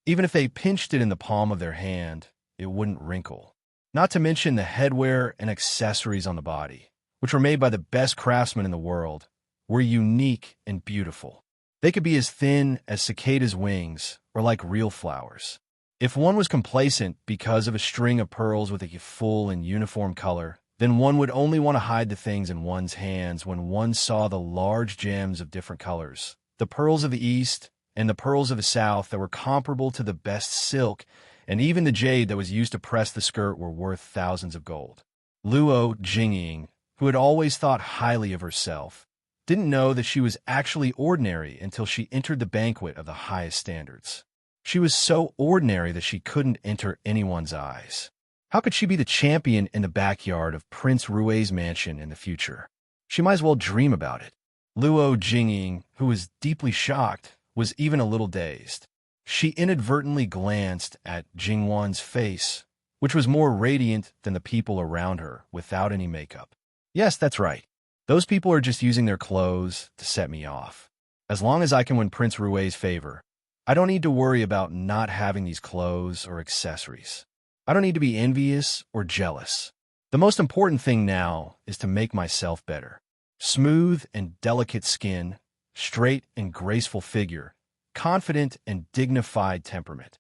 Even if they pinched it in the palm of their hand, it wouldn't wrinkle. Not to mention the headwear and accessories on the body, which were made by the best craftsmen in the world, were unique and beautiful. They could be as thin as cicada's wings or like real flowers. If one was complacent because of a string of pearls with a full and uniform color, then one would only want to hide the things in one's hands when one saw the large gems of different colors, the pearls of the East and the pearls of the South that were comparable to the best silk, and even the jade that was used to press the skirt were worth thousands of gold. Luo Jingying, who had always thought highly of herself, didn't know that she was actually ordinary until she entered the banquet of the highest standards. She was so ordinary that she couldn't enter anyone's eyes. How could she be the champion in the backyard of Prince Rui's mansion in the future? She might as well dream about it. Luo Jingying, who was deeply shocked, was even a little dazed. She inadvertently glanced at Jingwan's face, which was more radiant than the people around her without any makeup. Yes, that's right. Those people are just using their clothes to set me off. As long as I can win Prince Rui's favor, I don't need to worry about not having these clothes or accessories. I don't need to be envious or jealous. The most important thing now is to make myself better. Smooth and delicate skin, straight and graceful figure, confident and dignified temperament.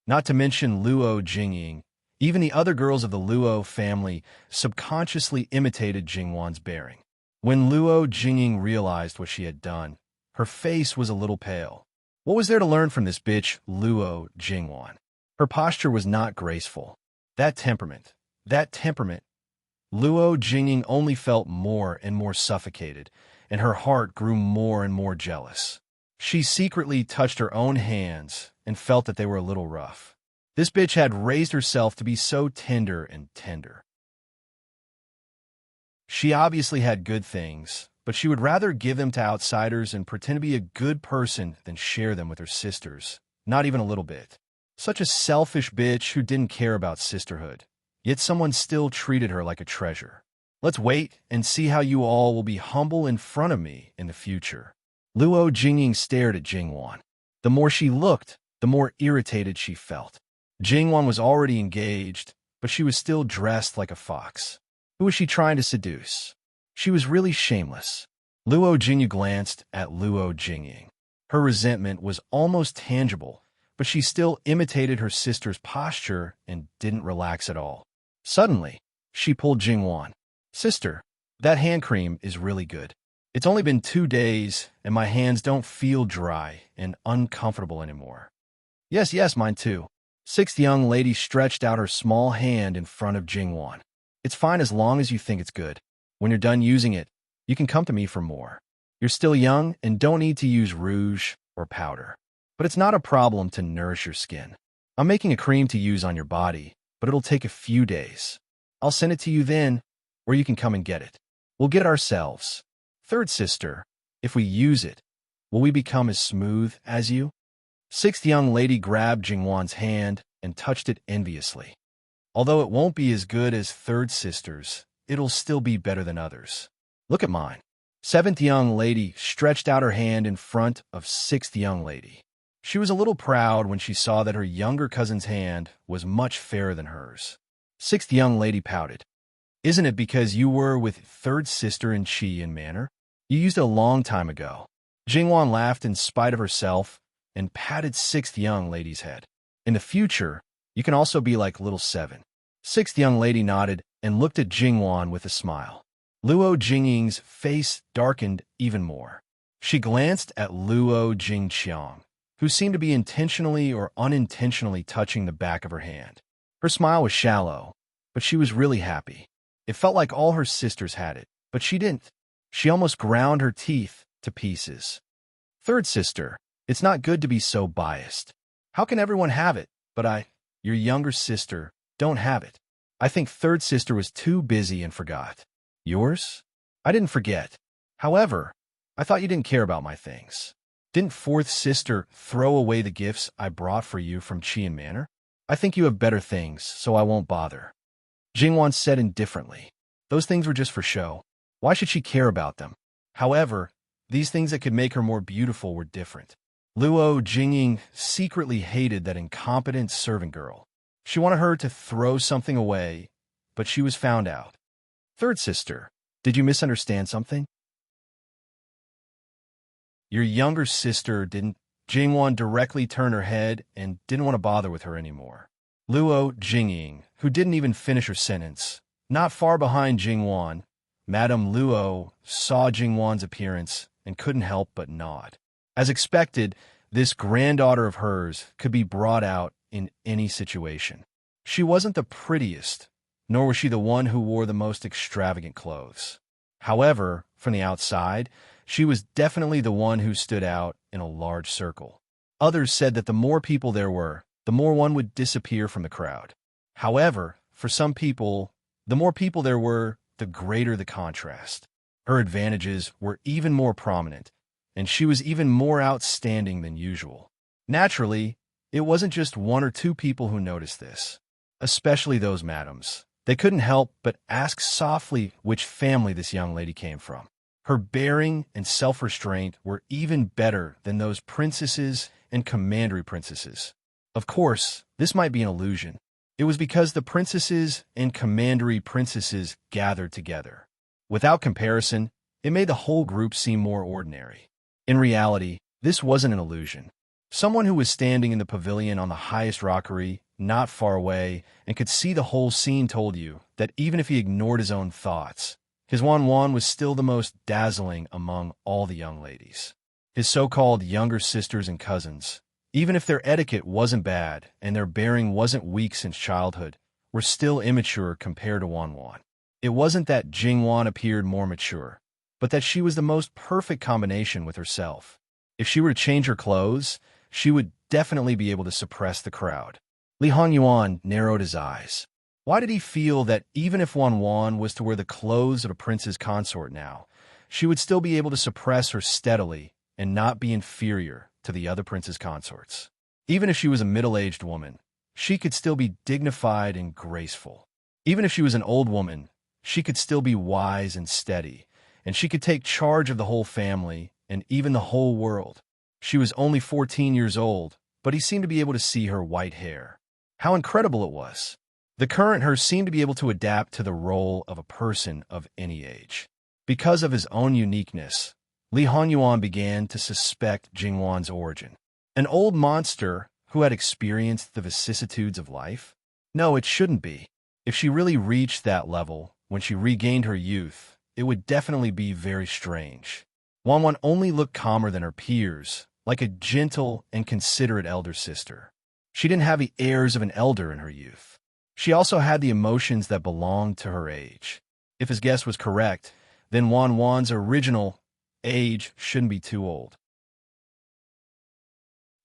Not to mention Luo Jingying, even the other girls of the Luo family subconsciously imitated Jingwan's bearing. When Luo Jingying realized what she had done, her face was a little pale. What was there to learn from this bitch, Luo Jingwan? Her posture was not graceful. That temperament. Luo Jingying only felt more and more suffocated, and her heart grew more and more jealous. She secretly touched her own hands and felt that they were a little rough. This bitch had raised herself to be so tender and tender. She obviously had good things, but she would rather give them to outsiders and pretend to be a good person than share them with her sisters. Not even a little bit. Such a selfish bitch who didn't care about sisterhood. Yet someone still treated her like a treasure. Let's wait and see how you all will be humble in front of me in the future. Luo Jingying stared at Jingwan. The more she looked, the more irritated she felt. Jingwan was already engaged, but she was still dressed like a fox. Who was she trying to seduce? She was really shameless. Luo Jingying glanced at Luo Jingying. Her resentment was almost tangible, but she still imitated her sister's posture and didn't relax at all. Suddenly, she pulled Jingwan. Sister, that hand cream is really good. It's only been 2 days, and my hands don't feel dry and uncomfortable anymore. Yes, mine too. Sixth young lady stretched out her small hand in front of Jingwan. It's fine as long as you think it's good. When you're done using it, you can come to me for more. You're still young and don't need to use rouge or powder. But it's not a problem to nourish your skin. I'm making a cream to use on your body, but it'll take a few days. I'll send it to you then, or you can come and get it. We'll get it ourselves. Third sister, if we use it, will we become as smooth as you? Sixth young lady grabbed Jingwan's hand and touched it enviously. Although it won't be as good as third sister's, it'll still be better than others. Look at mine. Seventh young lady stretched out her hand in front of sixth young lady. She was a little proud when she saw that her younger cousin's hand was much fairer than hers. Sixth young lady pouted. Isn't it because you were with third sister in chi and manner? You used it a long time ago. Jingwan laughed in spite of herself and patted sixth young lady's head. In the future, you can also be like little seven. Sixth young lady nodded and looked at Jingwan with a smile. Luo Jingying's face darkened even more. She glanced at Luo Jingqiang, who seemed to be intentionally or unintentionally touching the back of her hand. Her smile was shallow, but she was really happy. It felt like all her sisters had it, but she didn't. She almost ground her teeth to pieces. Third sister, it's not good to be so biased. How can everyone have it, but your younger sister, don't have it? I think third sister was too busy and forgot. Yours? I didn't forget. However, I thought you didn't care about my things. Didn't fourth sister throw away the gifts I brought for you from Chi and Manor? I think you have better things, so I won't bother. Jingwan said indifferently. Those things were just for show. Why should she care about them? However, these things that could make her more beautiful were different. Luo Jingying secretly hated that incompetent servant girl. She wanted her to throw something away, but she was found out. Third sister, did you misunderstand something? Your younger sister didn't. Jingwan directly turned her head and didn't want to bother with her anymore. Luo Jingying, who didn't even finish her sentence, not far behind Jingwan, Madame Luo saw Jingwan's appearance and couldn't help but nod. As expected, this granddaughter of hers could be brought out in any situation. She wasn't the prettiest, nor was she the one who wore the most extravagant clothes. However, from the outside, she was definitely the one who stood out in a large circle. Others said that the more people there were, the more one would disappear from the crowd. However, for some people, the more people there were, the greater the contrast. Her advantages were even more prominent, and she was even more outstanding than usual. Naturally, it wasn't just one or two people who noticed this, especially those madams. They couldn't help but ask softly which family this young lady came from. Her bearing and self-restraint were even better than those princesses and commandery princesses. Of course, this might be an illusion. It was because the princesses and commandery princesses gathered together. Without comparison, it made the whole group seem more ordinary. In reality, this wasn't an illusion. Someone who was standing in the pavilion on the highest rockery, not far away, and could see the whole scene told you that even if he ignored his own thoughts, his Wan was still the most dazzling among all the young ladies. His so-called younger sisters and cousins, even if their etiquette wasn't bad and their bearing wasn't weak since childhood, were still immature compared to Wan. It wasn't that Jingwan appeared more mature, but that she was the most perfect combination with herself. If she were to change her clothes, she would definitely be able to suppress the crowd. Li Honyuan narrowed his eyes. Why did he feel that even if Wan was to wear the clothes of a prince's consort now, she would still be able to suppress her steadily and not be inferior to the other prince's consorts? Even if she was a middle-aged woman, she could still be dignified and graceful. Even if she was an old woman, she could still be wise and steady, and she could take charge of the whole family and even the whole world. She was only 14 years old, but he seemed to be able to see her white hair. How incredible it was! The current her seemed to be able to adapt to the role of a person of any age. Because of his own uniqueness, Li Honyuan began to suspect Jingwan's origin. An old monster who had experienced the vicissitudes of life? No, it shouldn't be. If she really reached that level when she regained her youth, it would definitely be very strange. Wan only looked calmer than her peers, like a gentle and considerate elder sister. She didn't have the airs of an elder in her youth. She also had the emotions that belonged to her age. If his guess was correct, then Wan's original age shouldn't be too old.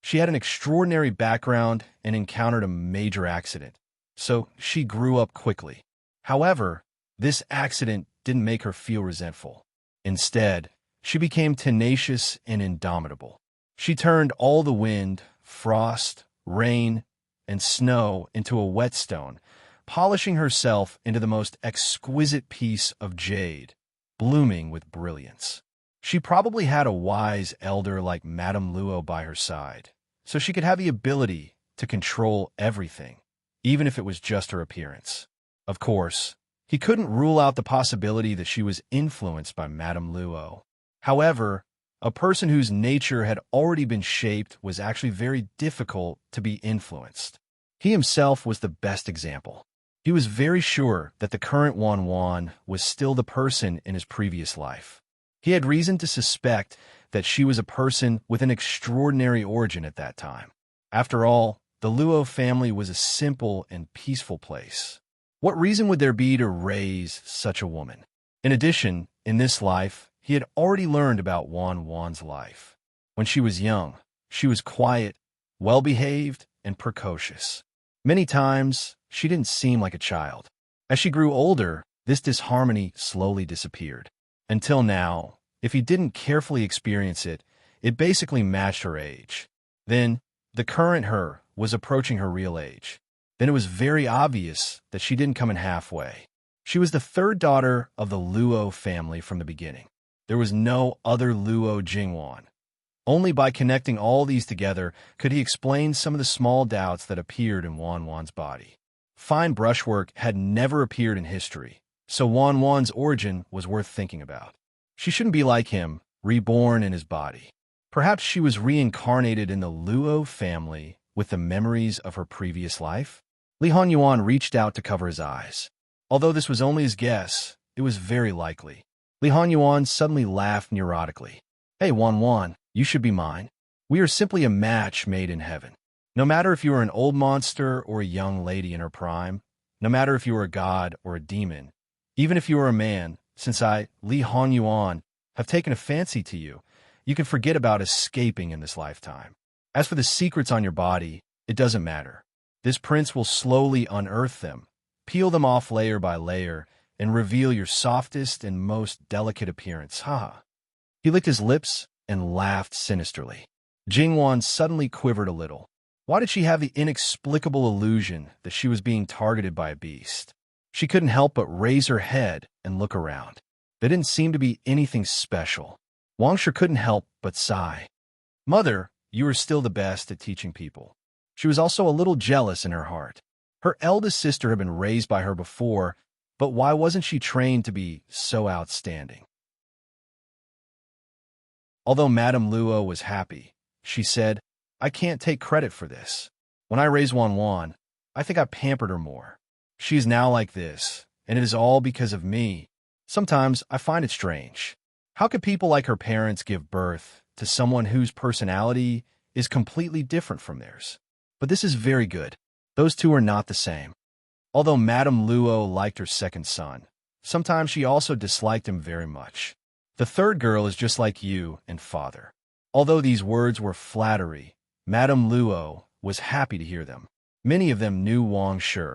She had an extraordinary background and encountered a major accident, so she grew up quickly. However, this accident didn't make her feel resentful. Instead, she became tenacious and indomitable. She turned all the wind, frost, rain, and snow into a whetstone, polishing herself into the most exquisite piece of jade, blooming with brilliance. She probably had a wise elder like Madame Luo by her side, so she could have the ability to control everything, even if it was just her appearance. Of course, he couldn't rule out the possibility that she was influenced by Madame Luo. However, a person whose nature had already been shaped was actually very difficult to be influenced. He himself was the best example. He was very sure that the current Wan was still the person in his previous life. He had reason to suspect that she was a person with an extraordinary origin at that time. After all, the Luo family was a simple and peaceful place. What reason would there be to raise such a woman? In addition, in this life, he had already learned about Wan's life. When she was young, she was quiet, well-behaved, and precocious. Many times, she didn't seem like a child. As she grew older, this disharmony slowly disappeared. Until now, if he didn't carefully experience it, it basically matched her age. Then, the current her was approaching her real age. Then it was very obvious that she didn't come in halfway. She was the third daughter of the Luo family from the beginning. There was no other Luo Jingwan. Only by connecting all these together could he explain some of the small doubts that appeared in Wan's body. Fine brushwork had never appeared in history, so Wan's origin was worth thinking about. She shouldn't be like him, reborn in his body. Perhaps she was reincarnated in the Luo family with the memories of her previous life? Li Honyuan reached out to cover his eyes. Although this was only his guess, it was very likely. Li Honyuan suddenly laughed neurotically. Hey, Wan, you should be mine. We are simply a match made in heaven. No matter if you are an old monster or a young lady in her prime, no matter if you are a god or a demon, even if you are a man, since I, Li Honyuan, have taken a fancy to you, you can forget about escaping in this lifetime. As for the secrets on your body, it doesn't matter. This prince will slowly unearth them, peel them off layer by layer, and reveal your softest and most delicate appearance. Ha! He licked his lips and laughed sinisterly. Jingwan suddenly quivered a little. Why did she have the inexplicable illusion that she was being targeted by a beast? She couldn't help but raise her head and look around. There didn't seem to be anything special. Wangsha couldn't help but sigh. Mother, you are still the best at teaching people. She was also a little jealous in her heart. Her eldest sister had been raised by her before, but why wasn't she trained to be so outstanding? Although Madame Luo was happy, she said, I can't take credit for this. When I raised Wan, I think I pampered her more. She is now like this, and it is all because of me. Sometimes I find it strange. How could people like her parents give birth to someone whose personality is completely different from theirs? But this is very good. Those two are not the same. Although Madame Luo liked her second son, sometimes she also disliked him very much. The third girl is just like you and father. Although these words were flattery, Madame Luo was happy to hear them. Many of them knew Wang Shi,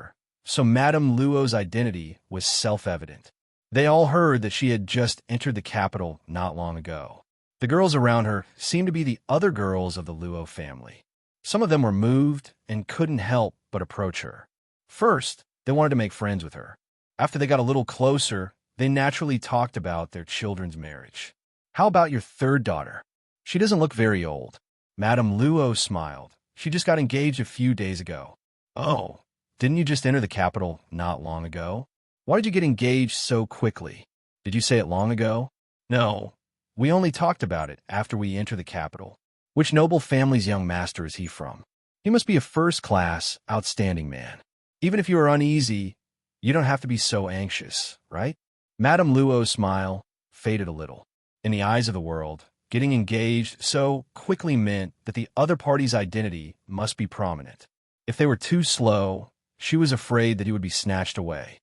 so Madame Luo's identity was self-evident. They all heard that she had just entered the capital not long ago. The girls around her seemed to be the other girls of the Luo family. Some of them were moved and couldn't help but approach her. First, they wanted to make friends with her. After they got a little closer, they naturally talked about their children's marriage. How about your third daughter? She doesn't look very old. Madame Luo smiled. She just got engaged a few days ago. Oh, didn't you just enter the capital not long ago? Why did you get engaged so quickly? Did you say it long ago? No, we only talked about it after we entered the capital. Which noble family's young master is he from? He must be a first-class, outstanding man. Even if you are uneasy, you don't have to be so anxious, right? Madame Luo's smile faded a little. In the eyes of the world, getting engaged so quickly meant that the other party's identity must be prominent. If they were too slow, she was afraid that he would be snatched away.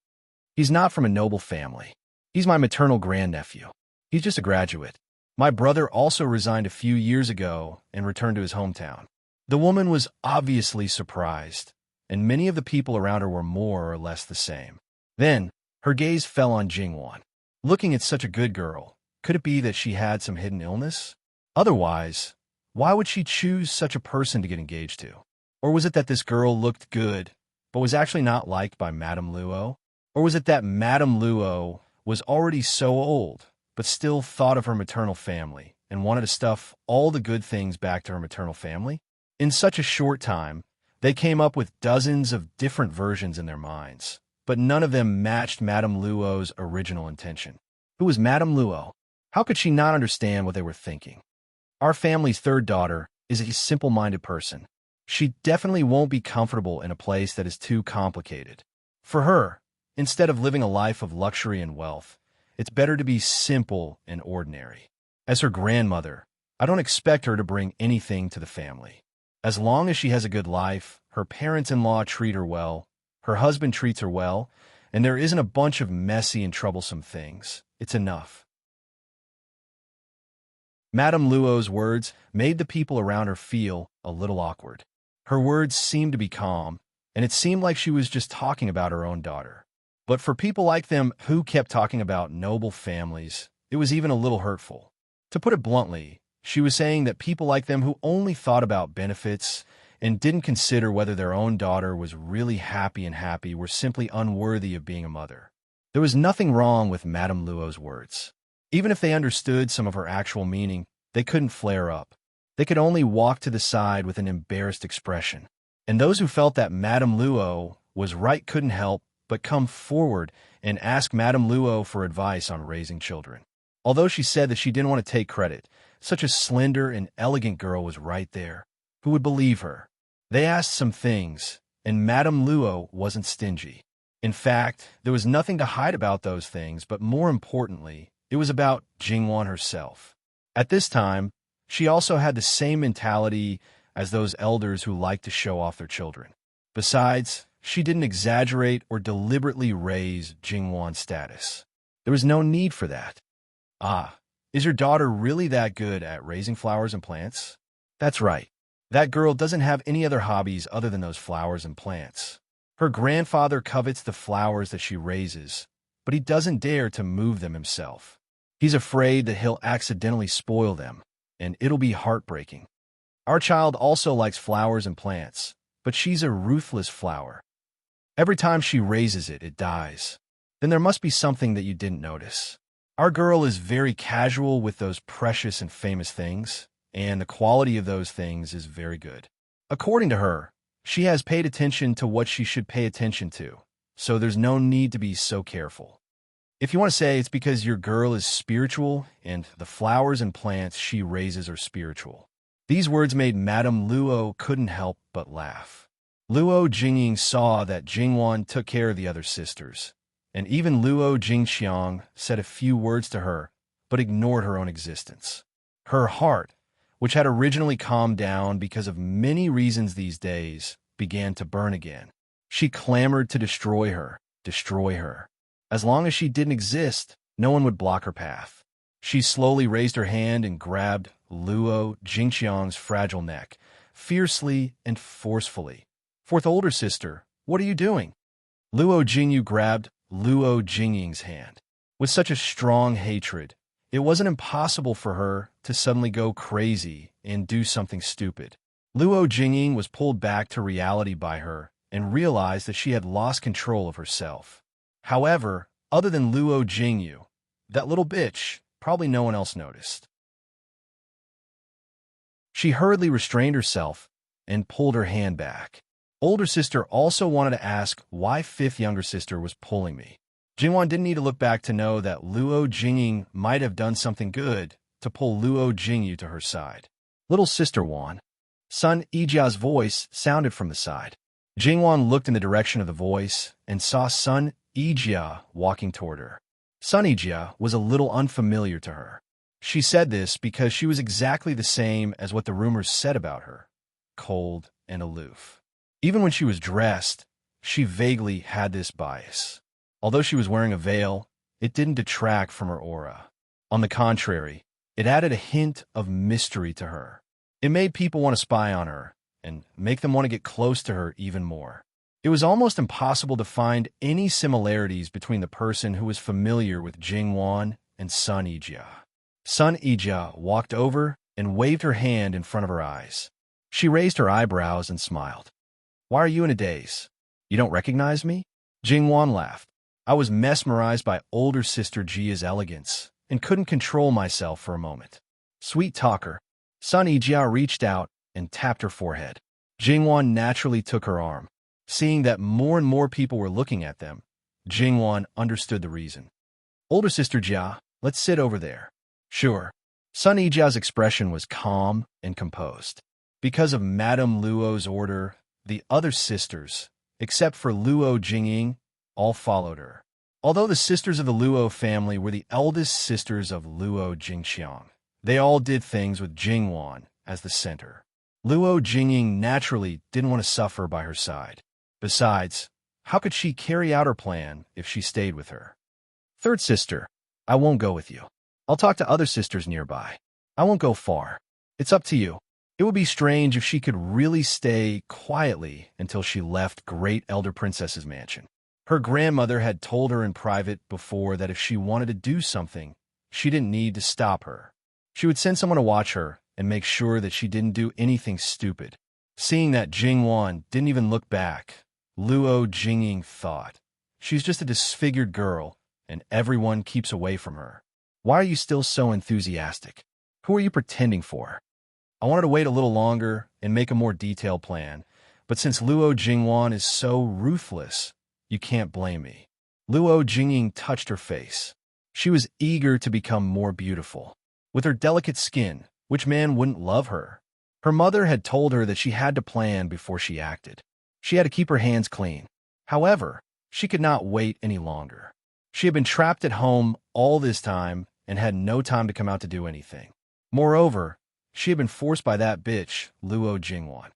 He's not from a noble family. He's my maternal grandnephew. He's just a graduate. My brother also resigned a few years ago and returned to his hometown. The woman was obviously surprised, and many of the people around her were more or less the same. Then, her gaze fell on Jingwan. Looking at such a good girl, could it be that she had some hidden illness? Otherwise, why would she choose such a person to get engaged to? Or was it that this girl looked good, but was actually not liked by Madame Luo? Or was it that Madame Luo was already so old, but still thought of her maternal family and wanted to stuff all the good things back to her maternal family? In such a short time, they came up with dozens of different versions in their minds, but none of them matched Madame Luo's original intention. Who was Madame Luo? How could she not understand what they were thinking? Our family's third daughter is a simple-minded person. She definitely won't be comfortable in a place that is too complicated. For her, instead of living a life of luxury and wealth, it's better to be simple and ordinary. As her grandmother, I don't expect her to bring anything to the family. As long as she has a good life, her parents-in-law treat her well, her husband treats her well, and there isn't a bunch of messy and troublesome things, it's enough. Madame Luo's words made the people around her feel a little awkward. Her words seemed to be calm, and it seemed like she was just talking about her own daughter. But for people like them who kept talking about noble families, it was even a little hurtful. To put it bluntly, she was saying that people like them who only thought about benefits and didn't consider whether their own daughter was really happy were simply unworthy of being a mother. There was nothing wrong with Madame Luo's words. Even if they understood some of her actual meaning, they couldn't flare up. They could only walk to the side with an embarrassed expression. And those who felt that Madame Luo was right couldn't help but come forward and ask Madame Luo for advice on raising children. Although she said that she didn't want to take credit, such a slender and elegant girl was right there. Who would believe her? They asked some things, and Madame Luo wasn't stingy. In fact, there was nothing to hide about those things, but more importantly, it was about Jingwan herself. At this time, she also had the same mentality as those elders who liked to show off their children. Besides, she didn't exaggerate or deliberately raise Jingwan's status. There was no need for that. Ah, is your daughter really that good at raising flowers and plants? That's right. That girl doesn't have any other hobbies other than those flowers and plants. Her grandfather covets the flowers that she raises, but he doesn't dare to move them himself. He's afraid that he'll accidentally spoil them, and it'll be heartbreaking. Our child also likes flowers and plants, but she's a ruthless flower. Every time she raises it, it dies. Then there must be something that you didn't notice. Our girl is very casual with those precious and famous things, and the quality of those things is very good. According to her, she has paid attention to what she should pay attention to, so there's no need to be so careful. If you want to say it's because your girl is spiritual and the flowers and plants she raises are spiritual. These words made Madame Luo couldn't help but laugh. Luo Jingying saw that Jingwan took care of the other sisters, and even Luo Jingxiang said a few words to her, but ignored her own existence. Her heart, which had originally calmed down because of many reasons these days, began to burn again. She clamored to destroy her, destroy her. As long as she didn't exist, no one would block her path. She slowly raised her hand and grabbed Luo Jingxiang's fragile neck, fiercely and forcefully. Fourth older sister, what are you doing? Luo Jingyu grabbed Luo Jingying's hand. With such a strong hatred, it wasn't impossible for her to suddenly go crazy and do something stupid. Luo Jingying was pulled back to reality by her and realized that she had lost control of herself. However, other than Luo Jingyu, that little bitch, probably no one else noticed. She hurriedly restrained herself and pulled her hand back. Older sister also wanted to ask why fifth younger sister was pulling me. Jingwan didn't need to look back to know that Luo Jingying might have done something good to pull Luo Jingyu to her side. Little sister Wan. Sun Yijia's voice sounded from the side. Jingwan looked in the direction of the voice and saw Sun Yijia walking toward her. Sun Yijia was a little unfamiliar to her. She said this because she was exactly the same as what the rumors said about her, cold and aloof. Even when she was dressed, she vaguely had this bias. Although she was wearing a veil, it didn't detract from her aura. On the contrary, it added a hint of mystery to her. It made people want to spy on her and make them want to get close to her even more. It was almost impossible to find any similarities between the person who was familiar with Jingwan and Sun Yijia. Sun Yijia walked over and waved her hand in front of her eyes. She raised her eyebrows and smiled. Why are you in a daze? You don't recognize me? Jingwan laughed. I was mesmerized by older sister Jia's elegance and couldn't control myself for a moment. Sweet talker. Sun Yijia reached out and tapped her forehead. Jingwan naturally took her arm. Seeing that more and more people were looking at them, Jingwan understood the reason. Older sister Jia, let's sit over there. Sure. Sun Yijia's expression was calm and composed. Because of Madame Luo's order, the other sisters, except for Luo Jingying, all followed her. Although the sisters of the Luo family were the eldest sisters of Luo Jingxiang, they all did things with Jingwan as the center. Luo Jingying naturally didn't want to suffer by her side. Besides, how could she carry out her plan if she stayed with her? Third sister, I won't go with you. I'll talk to other sisters nearby. I won't go far. It's up to you. It would be strange if she could really stay quietly until she left Great Elder Princess's mansion. Her grandmother had told her in private before that if she wanted to do something, she didn't need to stop her. She would send someone to watch her and make sure that she didn't do anything stupid. Seeing that Jingwan didn't even look back, Luo Jingying thought, she's just a disfigured girl, and everyone keeps away from her. Why are you still so enthusiastic? Who are you pretending for? I wanted to wait a little longer and make a more detailed plan, but since Luo Jingwan is so ruthless, you can't blame me. Luo Jingying touched her face. She was eager to become more beautiful. With her delicate skin, which man wouldn't love her? Her mother had told her that she had to plan before she acted. She had to keep her hands clean. However, she could not wait any longer. She had been trapped at home all this time and had no time to come out to do anything. Moreover, she had been forced by that bitch, Luo Jingwan.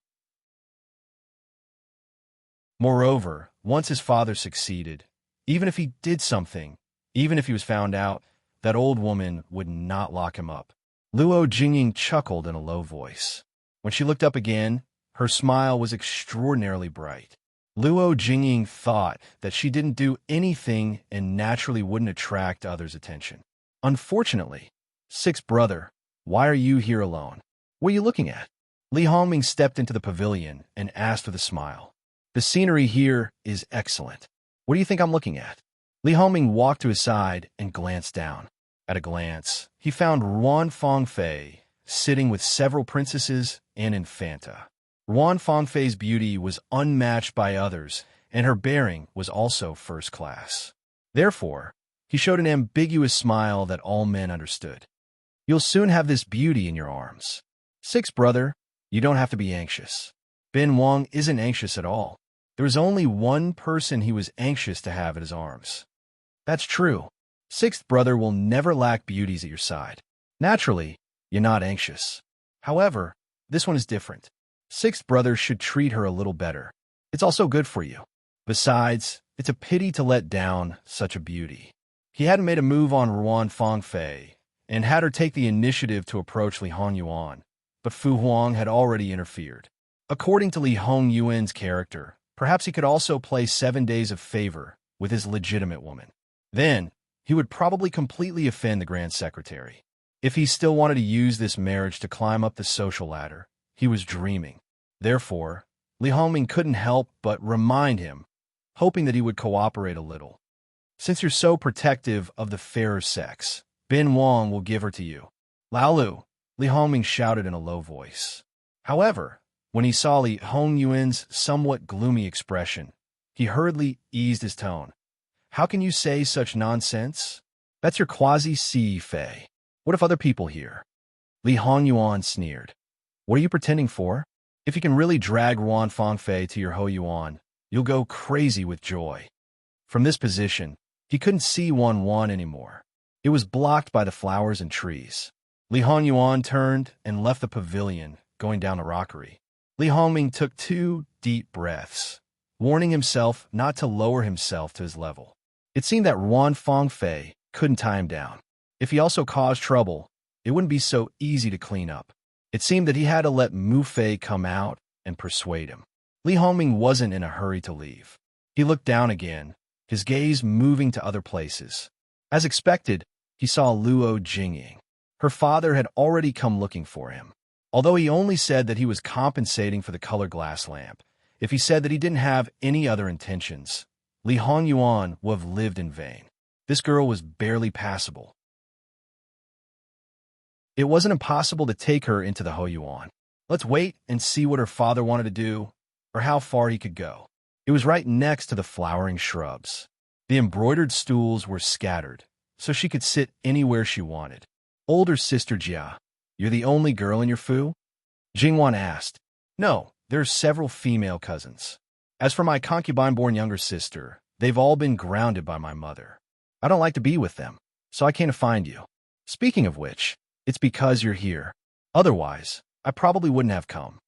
Moreover, once his father succeeded, even if he did something, even if he was found out, that old woman would not lock him up. Luo Jingying chuckled in a low voice. When she looked up again, her smile was extraordinarily bright. Luo Jingying thought that she didn't do anything and naturally wouldn't attract others' attention. Unfortunately, sixth brother, why are you here alone? What are you looking at? Li Hongming stepped into the pavilion and asked with a smile. The scenery here is excellent. What do you think I'm looking at? Li Hongming walked to his side and glanced down. At a glance, he found Ruan Fangfei sitting with several princesses and infanta. Ruan Fangfei's beauty was unmatched by others, and her bearing was also first class. Therefore, he showed an ambiguous smile that all men understood. You'll soon have this beauty in your arms. Sixth brother, you don't have to be anxious. Bin Wang isn't anxious at all. There was only one person he was anxious to have at his arms. That's true. Sixth brother will never lack beauties at your side. Naturally, you're not anxious. However, this one is different. Sixth brother should treat her a little better. It's also good for you. Besides, it's a pity to let down such a beauty. He hadn't made a move on Ruan Fangfei and had her take the initiative to approach Li Hongyuan, but Fu Huang had already interfered. According to Li Hongyuan's character, perhaps he could also play 7 days of favor with his legitimate woman. Then, he would probably completely offend the Grand Secretary. If he still wanted to use this marriage to climb up the social ladder, he was dreaming. Therefore, Li Hongming couldn't help but remind him, hoping that he would cooperate a little. Since you're so protective of the fairer sex, Bin Wang will give her to you. Laolu, Li Hongming shouted in a low voice. However, when he saw Li Hongyuan's somewhat gloomy expression, he hurriedly eased his tone. How can you say such nonsense? That's your quasi-Si Fei. What if other people hear? Li Hongyuan sneered. What are you pretending for? If you can really drag Ruan Fangfei to your Hoyuan, you'll go crazy with joy. From this position, he couldn't see Wan anymore. It was blocked by the flowers and trees. Li Hongyuan turned and left the pavilion, going down the rockery. Li Hongming took 2 deep breaths, warning himself not to lower himself to his level. It seemed that Ruan Fangfei couldn't tie him down. If he also caused trouble, it wouldn't be so easy to clean up. It seemed that he had to let Mu Fei come out and persuade him. Li Hongming wasn't in a hurry to leave. He looked down again, his gaze moving to other places. As expected, he saw Luo Jingying. Her father had already come looking for him. Although he only said that he was compensating for the color glass lamp, if he said that he didn't have any other intentions, Li Hongyuan would have lived in vain. This girl was barely passable. It wasn't impossible to take her into the Hoyuan. Let's wait and see what her father wanted to do, or how far he could go. It was right next to the flowering shrubs. The embroidered stools were scattered, so she could sit anywhere she wanted. Older sister Jia, you're the only girl in your fu? Jingwan asked. No, there are several female cousins. As for my concubine-born younger sister, they've all been grounded by my mother. I don't like to be with them, so I came to find you. Speaking of which, it's because you're here. Otherwise, I probably wouldn't have come.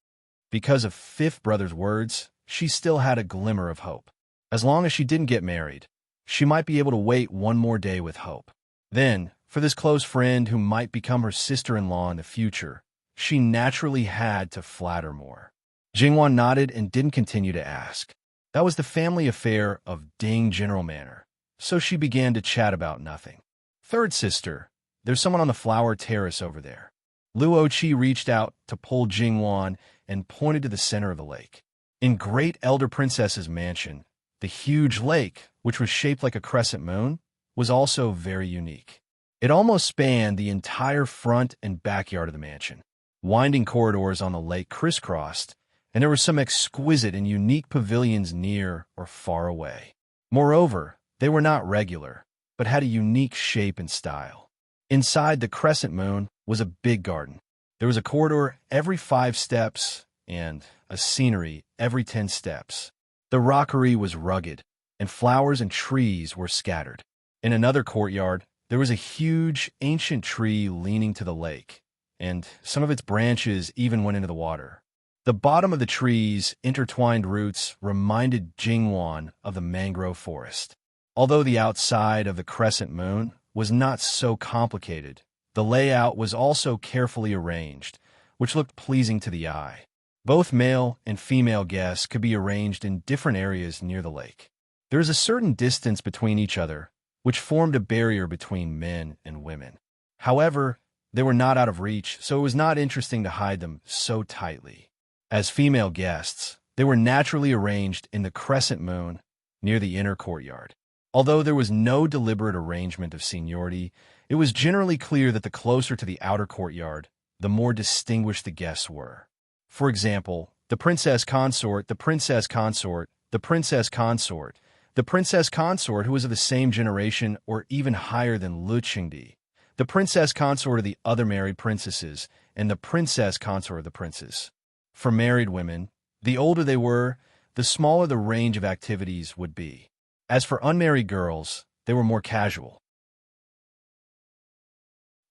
Because of fifth brother's words, she still had a glimmer of hope. As long as she didn't get married, she might be able to wait one more day with hope. Then, for this close friend who might become her sister-in-law in the future, she naturally had to flatter more. Jingwan nodded and didn't continue to ask. That was the family affair of Ding General Manor, so she began to chat about nothing. Third sister, there's someone on the flower terrace over there. Luo Qi reached out to pull Jingwan and pointed to the center of the lake. In Great Elder Princess's mansion, the huge lake, which was shaped like a crescent moon, was also very unique. It almost spanned the entire front and backyard of the mansion. Winding corridors on the lake crisscrossed, and there were some exquisite and unique pavilions near or far away. Moreover, they were not regular, but had a unique shape and style. Inside the crescent moon was a big garden. There was a corridor every 5 steps and a scenery every 10 steps. The rockery was rugged, and flowers and trees were scattered. In another courtyard, there was a huge, ancient tree leaning to the lake, and some of its branches even went into the water. The bottom of the tree's intertwined roots reminded Jingwan of the mangrove forest. Although the outside of the crescent moon was not so complicated, the layout was also carefully arranged, which looked pleasing to the eye. Both male and female guests could be arranged in different areas near the lake. There is a certain distance between each other, which formed a barrier between men and women. However, They were not out of reach, so it was not interesting to hide them so tightly. As female guests, they were naturally arranged in the crescent moon near the inner courtyard. Although there was no deliberate arrangement of seniority, it was generally clear that the closer to the outer courtyard, the more distinguished the guests were. For example, the princess consort, the princess consort, the princess consort, the princess consort who was of the same generation or even higher than Lu Qingdi, the princess consort of the other married princesses, and the princess consort of the princes. For married women, the older they were, the smaller the range of activities would be. As for unmarried girls, they were more casual.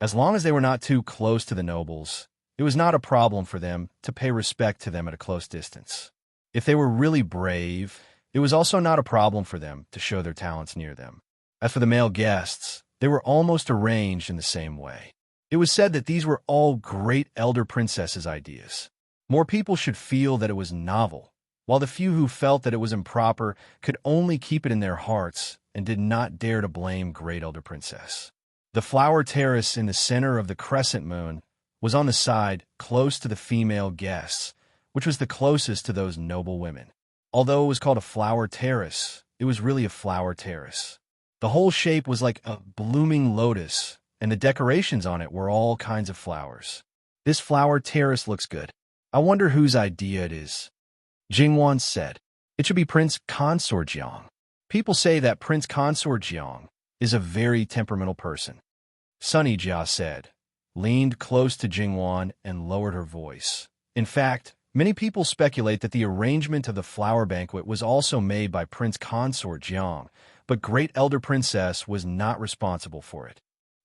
As long as they were not too close to the nobles, it was not a problem for them to pay respect to them at a close distance. If they were really brave, it was also not a problem for them to show their talents near them. As for the male guests, they were almost arranged in the same way. It was said that these were all great elder princesses' ideas. More people should feel that it was novel, while the few who felt that it was improper could only keep it in their hearts and did not dare to blame great elder princess. The flower terrace in the center of the crescent moon was on the side close to the female guests, which was the closest to those noble women. Although it was called a flower terrace, it was really a flower terrace. The whole shape was like a blooming lotus, and the decorations on it were all kinds of flowers. This flower terrace looks good. I wonder whose idea it is. Jingwan said, "It should be Prince Consort Jiang. People say that Prince Consort Jiang is a very temperamental person." Sunny Jia said, leaned close to Jingwan and lowered her voice. In fact, many people speculate that the arrangement of the flower banquet was also made by Prince Consort Jiang, but Great Elder Princess was not responsible for it.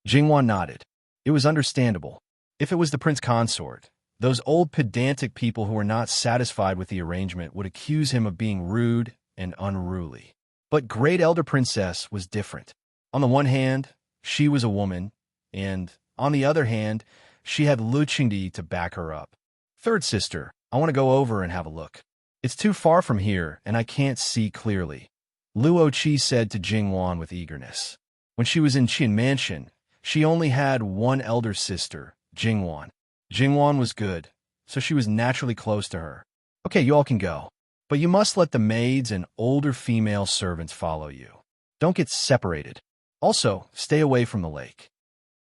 Jingwan nodded. It was understandable. If it was the Prince Consort, those old pedantic people who were not satisfied with the arrangement would accuse him of being rude and unruly. But Great Elder Princess was different. On the one hand, she was a woman, and on the other hand, she had Lu Qingdi to back her up. "Third sister, I want to go over and have a look. It's too far from here, and I can't see clearly," Luo Qi said to Jingwan with eagerness. When she was in Qin Mansion, she only had one elder sister, Jingwan. Jingwan was good, so she was naturally close to her. "Okay, you all can go. But you must let the maids and older female servants follow you. Don't get separated. Also, stay away from the lake."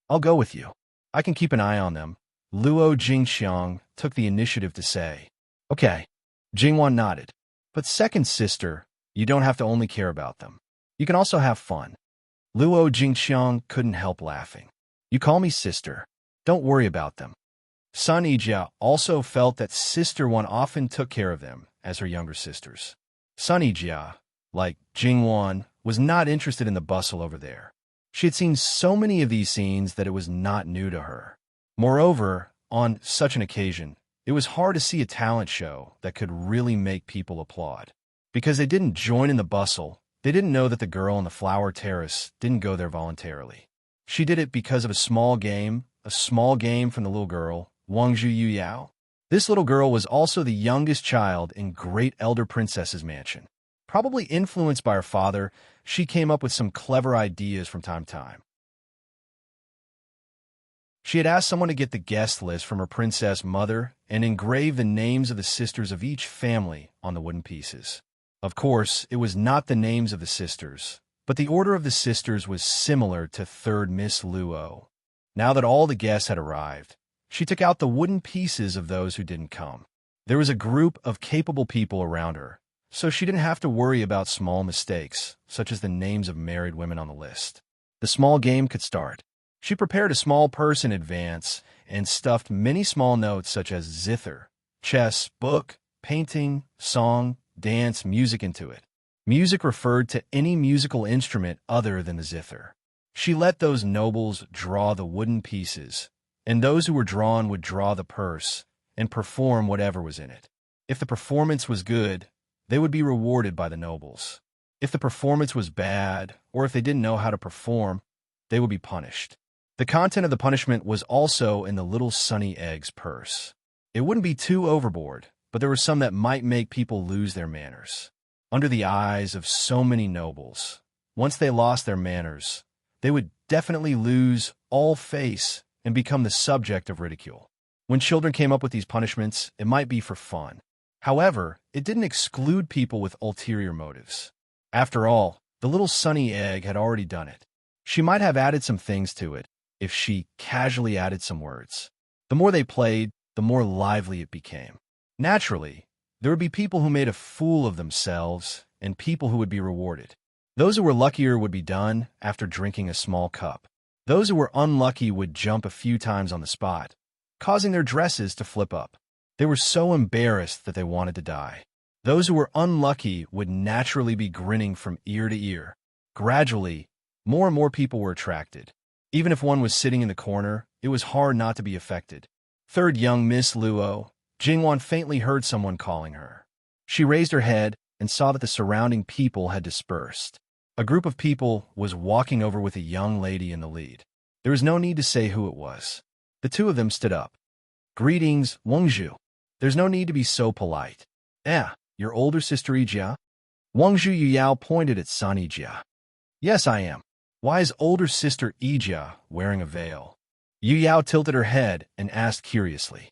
"I'll go with you. I can keep an eye on them," Luo Jingxiang took the initiative to say. "Okay." Jingwan nodded. "But second sister, you don't have to only care about them. You can also have fun." Luo Jingxiang couldn't help laughing. "You call me sister. Don't worry about them." Sun Yijia also felt that Sister One often took care of them as her younger sisters. Sun Yijia, like Jingwan, was not interested in the bustle over there. She had seen so many of these scenes that it was not new to her. Moreover, on such an occasion, it was hard to see a talent show that could really make people applaud. Because they didn't join in the bustle, they didn't know that the girl on the flower terrace didn't go there voluntarily. She did it because of a small game from the little girl, Wang Zhu Yu Yao. This little girl was also the youngest child in Great Elder Princess's mansion. Probably influenced by her father, she came up with some clever ideas from time to time. She had asked someone to get the guest list from her princess mother and engrave the names of the sisters of each family on the wooden pieces. Of course, it was not the names of the sisters, but the order of the sisters was similar to third Miss Luo. Now that all the guests had arrived, she took out the wooden pieces of those who didn't come. There was a group of capable people around her, so she didn't have to worry about small mistakes, such as the names of married women on the list. The small game could start. She prepared a small purse in advance and stuffed many small notes such as zither, chess, book, painting, song, dance, music into it. Music referred to any musical instrument other than the zither. She let those nobles draw the wooden pieces, and those who were drawn would draw the purse and perform whatever was in it. If the performance was good, they would be rewarded by the nobles. If the performance was bad, or if they didn't know how to perform, they would be punished. The content of the punishment was also in the little sunny eggs purse. It wouldn't be too overboard, but there were some that might make people lose their manners. Under the eyes of so many nobles, once they lost their manners, they would definitely lose all face and become the subject of ridicule. When children came up with these punishments, it might be for fun. However, it didn't exclude people with ulterior motives. After all, the little sunny egg had already done it. She might have added some things to it if she casually added some words. The more they played, the more lively it became. Naturally, there would be people who made a fool of themselves and people who would be rewarded. Those who were luckier would be done after drinking a small cup. Those who were unlucky would jump a few times on the spot, causing their dresses to flip up. They were so embarrassed that they wanted to die. Those who were unlucky would naturally be grinning from ear to ear. Gradually, more and more people were attracted. Even if one was sitting in the corner, it was hard not to be affected. Third young Miss Luo, Jingwan faintly heard someone calling her. She raised her head and saw that the surrounding people had dispersed. A group of people was walking over with a young lady in the lead. There was no need to say who it was. The two of them stood up. "Greetings, Wangzhu. There's no need to be so polite." Your older sister Yijia?" Wangzhu Yuyao pointed at San Yijia. "Yes, I am. Why is older sister Yijia wearing a veil?" Yuyao tilted her head and asked curiously.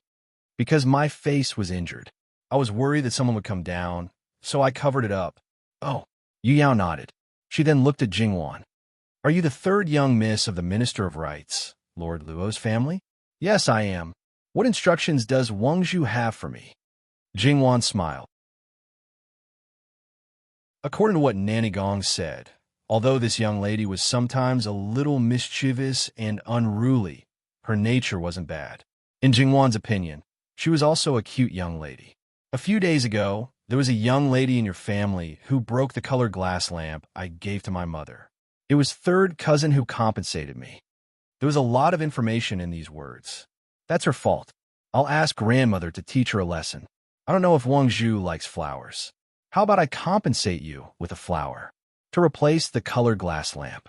"Because my face was injured. I was worried that someone would come down, so I covered it up." "Oh." Yuyao nodded. She then looked at Jingwan. "Are you the third young miss of the Minister of Rights, Lord Luo's family?" "Yes, I am. What instructions does Wangzhu have for me?" Jingwan smiled. According to what Nanny Gong said, although this young lady was sometimes a little mischievous and unruly, her nature wasn't bad. In Jingwan's opinion, she was also a cute young lady. "A few days ago, there was a young lady in your family who broke the colored glass lamp I gave to my mother. It was third cousin who compensated me." There was a lot of information in these words. "That's her fault. I'll ask grandmother to teach her a lesson. I don't know if Wangzhu likes flowers. How about I compensate you with a flower to replace the colored glass lamp?"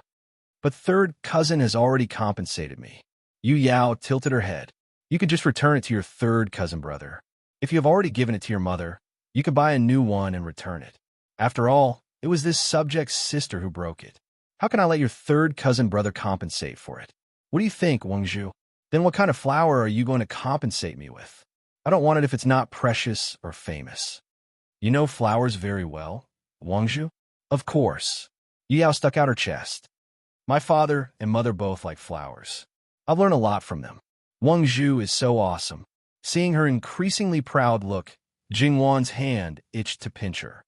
"But third cousin has already compensated me." Yu Yao tilted her head. "You could just return it to your third cousin brother. If you have already given it to your mother, you could buy a new one and return it. After all, it was this subject's sister who broke it. How can I let your third cousin brother compensate for it? What do you think, Wangzhu? Then what kind of flower are you going to compensate me with? I don't want it if it's not precious or famous." "You know flowers very well, Wangzhu?" "Of course." Yu Yao stuck out her chest. "My father and mother both like flowers. I've learned a lot from them. Wangzhu is so awesome." Seeing her increasingly proud look, Jingwan's hand itched to pinch her.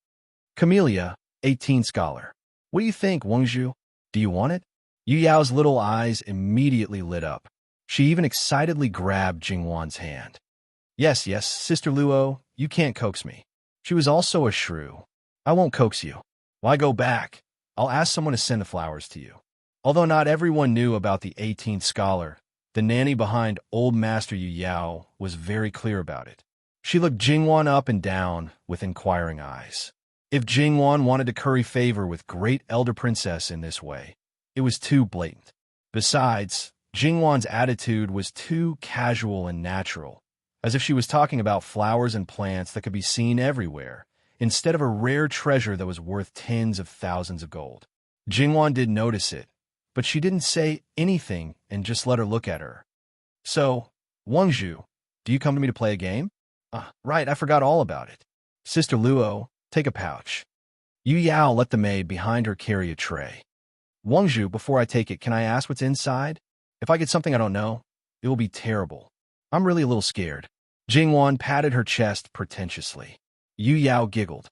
"Camellia, 18 scholar. What do you think, Wangzhu? Do you want it?" Yu Yao's little eyes immediately lit up. She even excitedly grabbed Jingwan's hand. Yes, Sister Luo, you can't coax me." She was also a shrew. "I won't coax you. Why go back? I'll ask someone to send the flowers to you." Although not everyone knew about the 18th scholar, the nanny behind Old Master Yu Yao was very clear about it. She looked Jingwan up and down with inquiring eyes. If Jingwan wanted to curry favor with great elder princess in this way, it was too blatant. Besides, Jingwan's attitude was too casual and natural, as if she was talking about flowers and plants that could be seen everywhere, instead of a rare treasure that was worth tens of thousands of gold. Jingwan did notice it, but she didn't say anything and just let her look at her. "So, Wangzhu, do you come to me to play a game?" Right, I forgot all about it." "Sister Luo, take a pouch." Yu Yao let the maid behind her carry a tray. "Wangzhu, before I take it, can I ask what's inside? If I get something I don't know, it will be terrible. I'm really a little scared." Jingwan patted her chest pretentiously. Yu Yao giggled.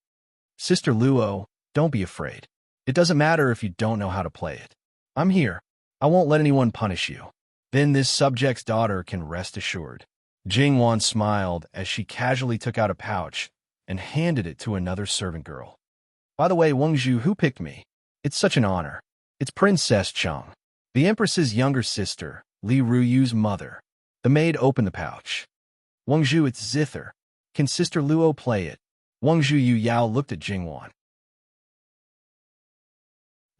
"Sister Luo, don't be afraid. It doesn't matter if you don't know how to play it. I'm here. I won't let anyone punish you. Then this subject's daughter can rest assured." Jingwan smiled as she casually took out a pouch and handed it to another servant girl. "By the way, Wangzhu, who picked me? It's such an honor. It's Princess Cheng, the Empress's younger sister, Li Ruyu's mother." The maid opened the pouch. "Wangzhu, it's zither. Can Sister Luo play it?" Wangzhu Yu Yao looked at Jingwan.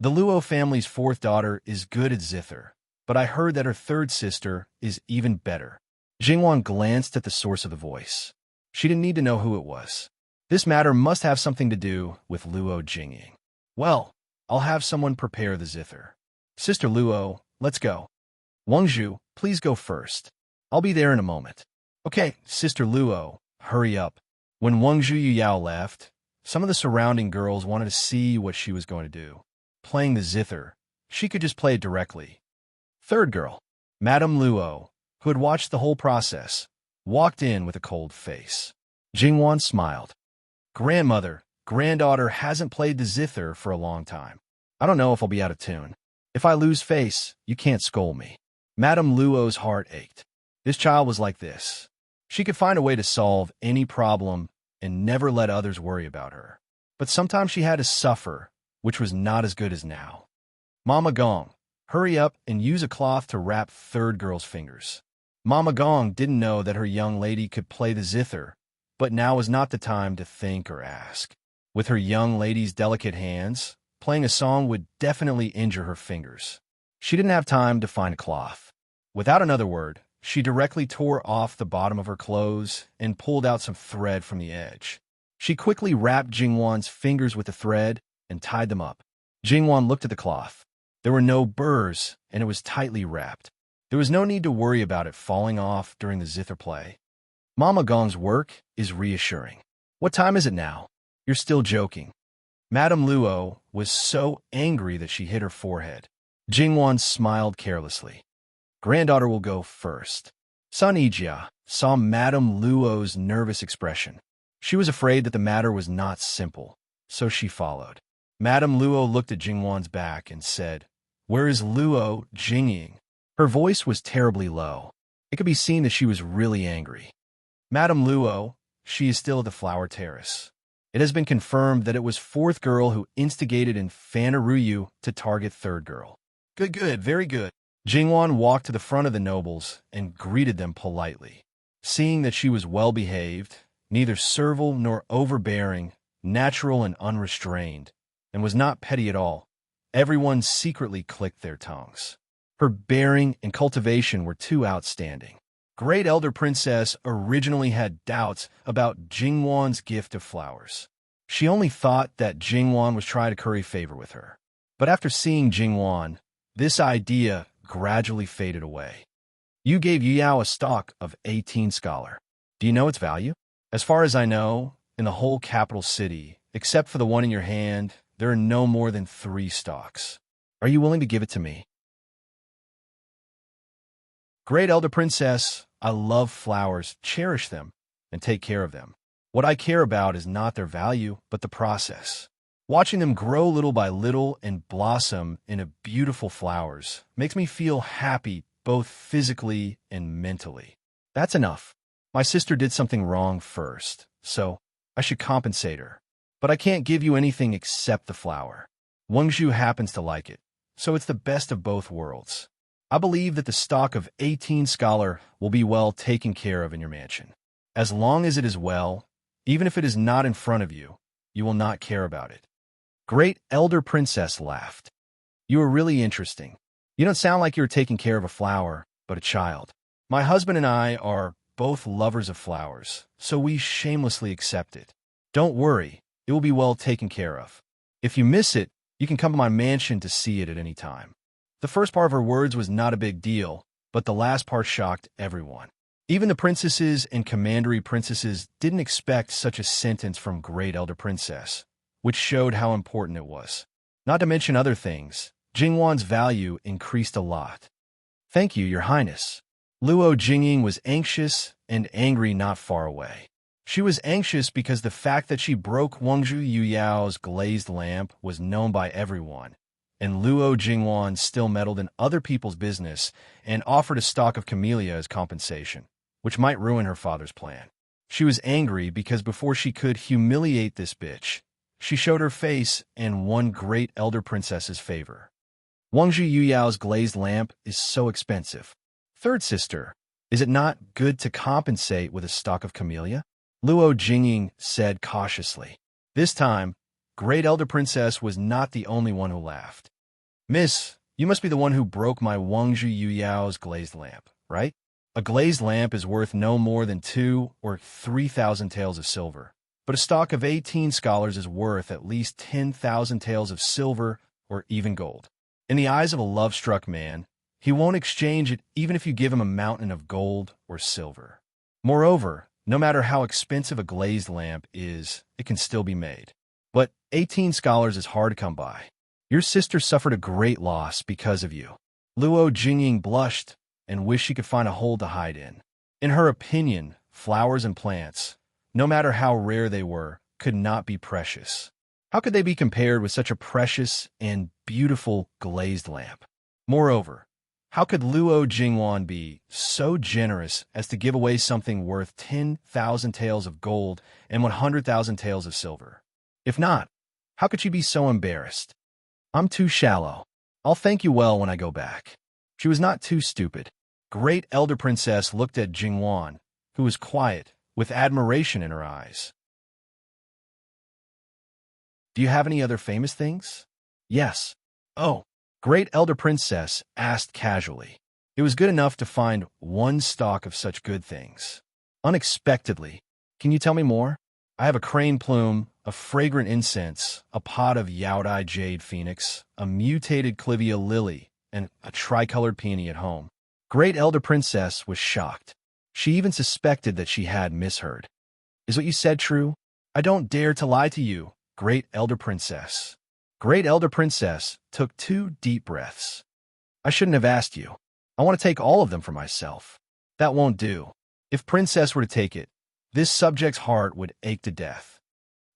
"The Luo family's fourth daughter is good at zither, but I heard that her third sister is even better." Jingwan glanced at the source of the voice. She didn't need to know who it was. This matter must have something to do with Luo Jingying. "Well, I'll have someone prepare the zither. Sister Luo, let's go." Wangzhu, Please go first. I'll be there in a moment. Okay, Sister Luo, hurry up. When Wang Zhuyu left, some of the surrounding girls wanted to see what she was going to do. Playing the zither, she could just play it directly. Third girl, Madame Luo, who had watched the whole process, walked in with a cold face. Jingwan smiled. Grandmother, granddaughter hasn't played the zither for a long time. I don't know if I'll be out of tune. If I lose face, you can't scold me. Madame Luo's heart ached. This child was like this. She could find a way to solve any problem and never let others worry about her. But sometimes she had to suffer, which was not as good as now. Mama Gong, hurry up and use a cloth to wrap third girl's fingers. Mama Gong didn't know that her young lady could play the zither, but now was not the time to think or ask. With her young lady's delicate hands, playing a song would definitely injure her fingers. She didn't have time to find a cloth. Without another word, she directly tore off the bottom of her clothes and pulled out some thread from the edge. She quickly wrapped Jingwan's fingers with the thread and tied them up. Jingwan looked at the cloth. There were no burrs, and it was tightly wrapped. There was no need to worry about it falling off during the zither play. Mama Gong's work is reassuring. What time is it now? You're still joking. Madame Luo was so angry that she hit her forehead. Jingwan smiled carelessly. Granddaughter will go first. Sun Yijia saw Madame Luo's nervous expression. She was afraid that the matter was not simple, so she followed. Madame Luo looked at Jingwan's back and said, "Where is Luo Jingying?" Her voice was terribly low. It could be seen that she was really angry. Madame Luo, she is still at the flower terrace. It has been confirmed that it was fourth girl who instigated Infanaruyu to target third girl. Good, very good. Jingwan walked to the front of the nobles and greeted them politely. Seeing that she was well-behaved, neither servile nor overbearing, natural and unrestrained, and was not petty at all, everyone secretly clicked their tongues. Her bearing and cultivation were too outstanding. Great Elder Princess originally had doubts about Jingwan's gift of flowers. She only thought that Jingwan was trying to curry favor with her. But after seeing Jingwan, this idea gradually faded away. You gave Yuyao a stock of 18 scholar. Do you know its value? As far as I know, in the whole capital city, except for the one in your hand, there are no more than 3 stocks. Are you willing to give it to me? Great Elder Princess, I love flowers, cherish them, and take care of them. What I care about is not their value, but the process. Watching them grow little by little and blossom into beautiful flowers makes me feel happy both physically and mentally. That's enough. My sister did something wrong first, so I should compensate her. But I can't give you anything except the flower. Wangzhu happens to like it, so it's the best of both worlds. I believe that the stock of 18 scholar will be well taken care of in your mansion. As long as it is well, even if it is not in front of you, you will not care about it. Great Elder Princess laughed. You are really interesting. You don't sound like you're taking care of a flower, but a child. My husband and I are both lovers of flowers, so we shamelessly accept it. Don't worry, it will be well taken care of. If you miss it, you can come to my mansion to see it at any time. The first part of her words was not a big deal, but the last part shocked everyone. Even the princesses and commandery princesses didn't expect such a sentence from Great Elder Princess, which showed how important it was. Not to mention other things, Jingwan's value increased a lot. Thank you, Your Highness. Luo Jingying was anxious and angry not far away. She was anxious because the fact that she broke Wangzhu Yuyao's glazed lamp was known by everyone, and Luo Jingwan still meddled in other people's business and offered a stalk of camellia as compensation, which might ruin her father's plan. She was angry because before she could humiliate this bitch, she showed her face and won Great Elder Princess's favor. Wangzhu Yuyao's glazed lamp is so expensive. Third sister, is it not good to compensate with a stalk of camellia? Luo Jingying said cautiously. This time, Great Elder Princess was not the only one who laughed. Miss, you must be the one who broke my Wangzhu Yuyao's glazed lamp, right? A glazed lamp is worth no more than 2 or 3,000 taels of silver, but a stock of 18 scholars is worth at least 10,000 taels of silver or even gold. In the eyes of a love-struck man, He won't exchange it even if you give him a mountain of gold or silver. Moreover, no matter how expensive a glazed lamp is, it can still be made. But 18 scholars is hard to come by. Your sister suffered a great loss because of you. Luo Jingying blushed and wished she could find a hole to hide in. In her opinion, flowers and plants, no matter how rare they were, could not be precious. How could they be compared with such a precious and beautiful glazed lamp? Moreover, how could Luo Jingwan be so generous as to give away something worth 10,000 taels of gold and 100,000 taels of silver? If not, how could she be so embarrassed? I'm too shallow. I'll thank you well when I go back. She was not too stupid. Great Elder Princess looked at Jingwan, who was quiet, with admiration in her eyes. Do you have any other famous things? Yes. Oh, Great Elder Princess asked casually. It was good enough to find one stalk of such good things. Unexpectedly. Can you tell me more? I have a crane plume, a fragrant incense, a pot of Yaodai jade phoenix, a mutated clivia lily, and a tricolored peony at home. Great Elder Princess was shocked. She even suspected that she had misheard. Is what you said true? I don't dare to lie to you, Great Elder Princess. Great Elder Princess took 2 deep breaths. I shouldn't have asked you. I want to take all of them for myself. That won't do. If Princess were to take it, this subject's heart would ache to death.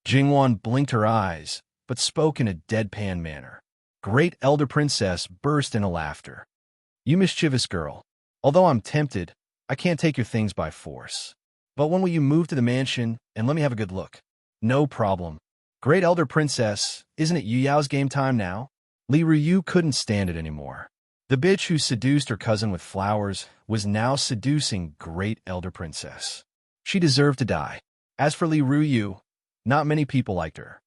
Jingwan blinked her eyes, but spoke in a deadpan manner. Great Elder Princess burst into laughter. You mischievous girl. Although I'm tempted, I can't take your things by force. But when will you move to the mansion and let me have a good look? No problem. Great Elder Princess, isn't it Yu Yao's game time now? Li Ruyu couldn't stand it anymore. The bitch who seduced her cousin with flowers was now seducing Great Elder Princess. She deserved to die. As for Li Ruyu, not many people liked her.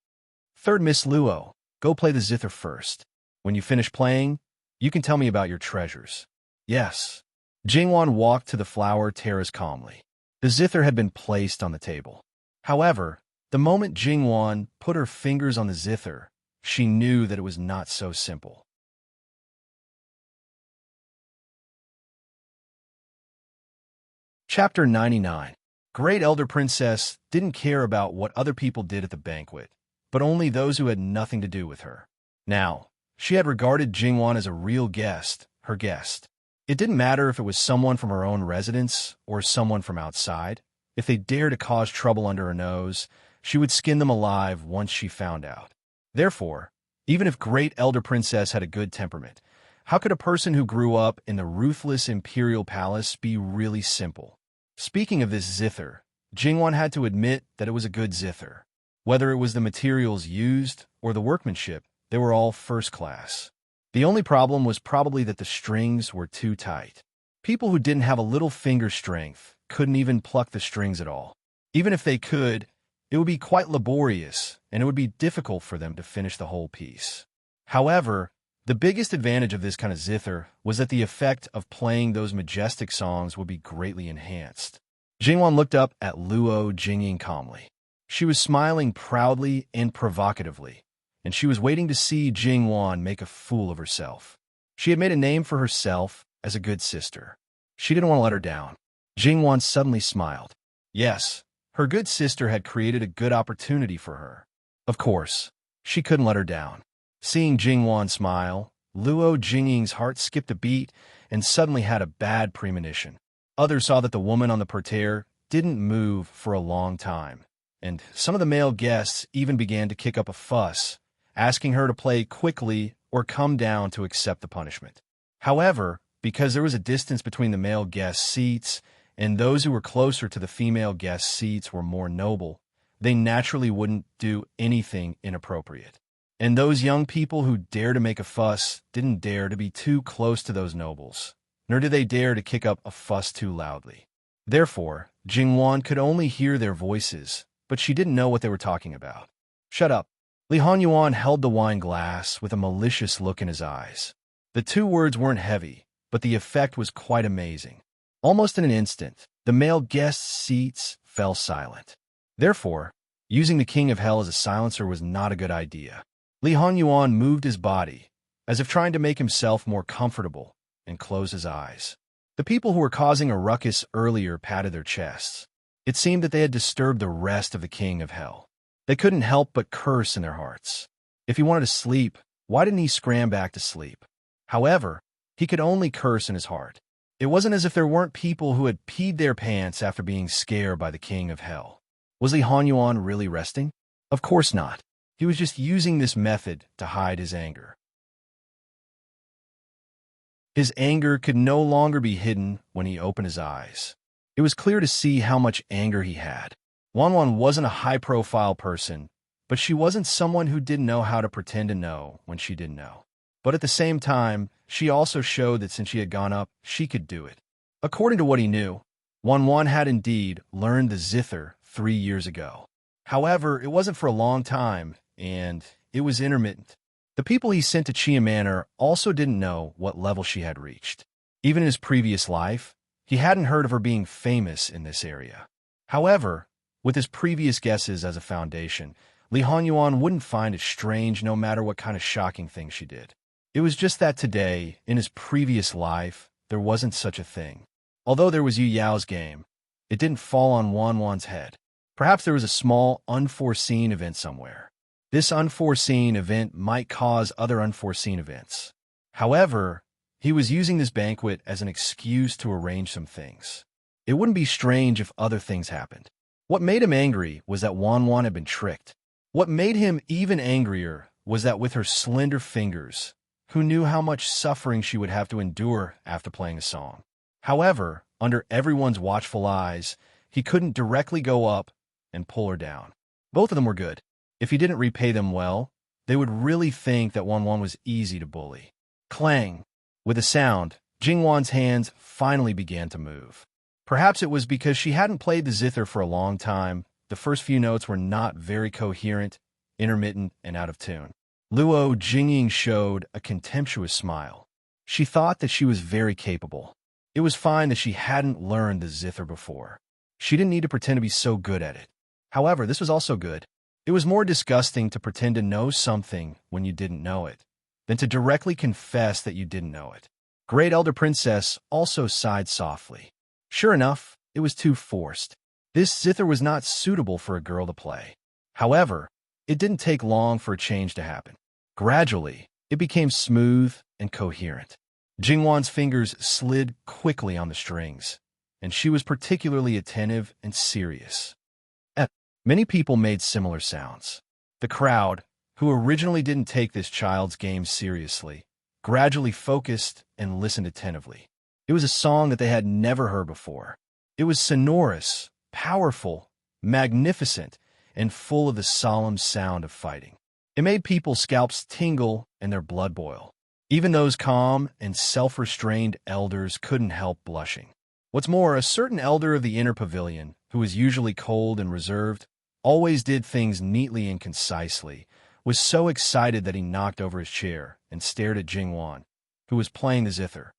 Third Miss Luo, go play the zither first. When you finish playing, you can tell me about your treasures. Yes. Jingwan walked to the flower terrace calmly. The zither had been placed on the table. However, the moment Jingwan put her fingers on the zither, she knew that it was not so simple. Chapter 99. Great Elder Princess didn't care about what other people did at the banquet, but only those who had nothing to do with her. Now, she had regarded Jingwan as a real guest, her guest. It didn't matter if it was someone from her own residence or someone from outside. If they dared to cause trouble under her nose, she would skin them alive once she found out. Therefore, even if Great Elder Princess had a good temperament, how could a person who grew up in the ruthless imperial palace be really simple? Speaking of this zither, Jingwan had to admit that it was a good zither. Whether it was the materials used or the workmanship, they were all first class. The only problem was probably that the strings were too tight. People who didn't have a little finger strength couldn't even pluck the strings at all. Even if they could, it would be quite laborious, and it would be difficult for them to finish the whole piece. However, the biggest advantage of this kind of zither was that the effect of playing those majestic songs would be greatly enhanced. Jingwan looked up at Luo Jingying calmly. She was smiling proudly and provocatively, and she was waiting to see Jingwan make a fool of herself. She had made a name for herself as a good sister. She didn't want to let her down. Jingwan suddenly smiled. Yes, her good sister had created a good opportunity for her. Of course, she couldn't let her down. Seeing Jingwan smile, Luo Jingying's heart skipped a beat and suddenly had a bad premonition. Others saw that the woman on the parterre didn't move for a long time, and some of the male guests even began to kick up a fuss, asking her to play quickly or come down to accept the punishment. However, because there was a distance between the male guests' seats and those who were closer to the female guests' seats were more noble, they naturally wouldn't do anything inappropriate. And those young people who dared to make a fuss didn't dare to be too close to those nobles, nor did they dare to kick up a fuss too loudly. Therefore, Jingwan could only hear their voices, but she didn't know what they were talking about. Shut up. Li Hanyuan held the wine glass with a malicious look in his eyes. The 2 words weren't heavy, but the effect was quite amazing. Almost in an instant, the male guests' seats fell silent. Therefore, using the King of Hell as a silencer was not a good idea. Li Hanyuan moved his body, as if trying to make himself more comfortable, and closed his eyes. The people who were causing a ruckus earlier patted their chests. It seemed that they had disturbed the rest of the king of hell. They couldn't help but curse in their hearts. If he wanted to sleep, why didn't he scram back to sleep? However, he could only curse in his heart. It wasn't as if there weren't people who had peed their pants after being scared by the king of hell. Was Li Hanyuan really resting? Of course not. He was just using this method to hide his anger. His anger could no longer be hidden when he opened his eyes. It was clear to see how much anger he had. Wanwan wasn't a high-profile person, but she wasn't someone who didn't know how to pretend to know when she didn't know. But at the same time, she also showed that since she had gone up, she could do it. According to what he knew, Wanwan had indeed learned the zither 3 years ago. However, it wasn't for a long time, and it was intermittent. The people he sent to Chia Manor also didn't know what level she had reached. Even in his previous life, he hadn't heard of her being famous in this area. However, with his previous guesses as a foundation, Li Hanyuan wouldn't find it strange no matter what kind of shocking thing she did. It was just that today, in his previous life, there wasn't such a thing. Although there was Yu Yao's game, it didn't fall on Wanwan's head. Perhaps there was a small, unforeseen event somewhere. This unforeseen event might cause other unforeseen events. However, he was using this banquet as an excuse to arrange some things. It wouldn't be strange if other things happened. What made him angry was that Wanwan had been tricked. What made him even angrier was that with her slender fingers, who knew how much suffering she would have to endure after playing a song. However, under everyone's watchful eyes, he couldn't directly go up and pull her down. Both of them were good. If he didn't repay them well, they would really think that Wanwan was easy to bully. Clang! With a sound, Jingwan's hands finally began to move. Perhaps it was because she hadn't played the zither for a long time. The first few notes were not very coherent, intermittent, and out of tune. Luo Jingying showed a contemptuous smile. She thought that she was very capable. It was fine that she hadn't learned the zither before. She didn't need to pretend to be so good at it. However, this was also good. It was more disgusting to pretend to know something when you didn't know it, than to directly confess that you didn't know it. Great Elder Princess also sighed softly. Sure enough, it was too forced. This zither was not suitable for a girl to play. However, it didn't take long for a change to happen. Gradually, it became smooth and coherent. Jingwan's fingers slid quickly on the strings, and she was particularly attentive and serious. Many people made similar sounds. The crowd, who originally didn't take this child's game seriously, gradually focused and listened attentively. It was a song that they had never heard before. It was sonorous, powerful, magnificent, and full of the solemn sound of fighting. It made people's scalps tingle and their blood boil. Even those calm and self-restrained elders couldn't help blushing. What's more, a certain elder of the inner pavilion, who was usually cold and reserved, always did things neatly and concisely, was so excited that he knocked over his chair and stared at Jingwan, who was playing the zither.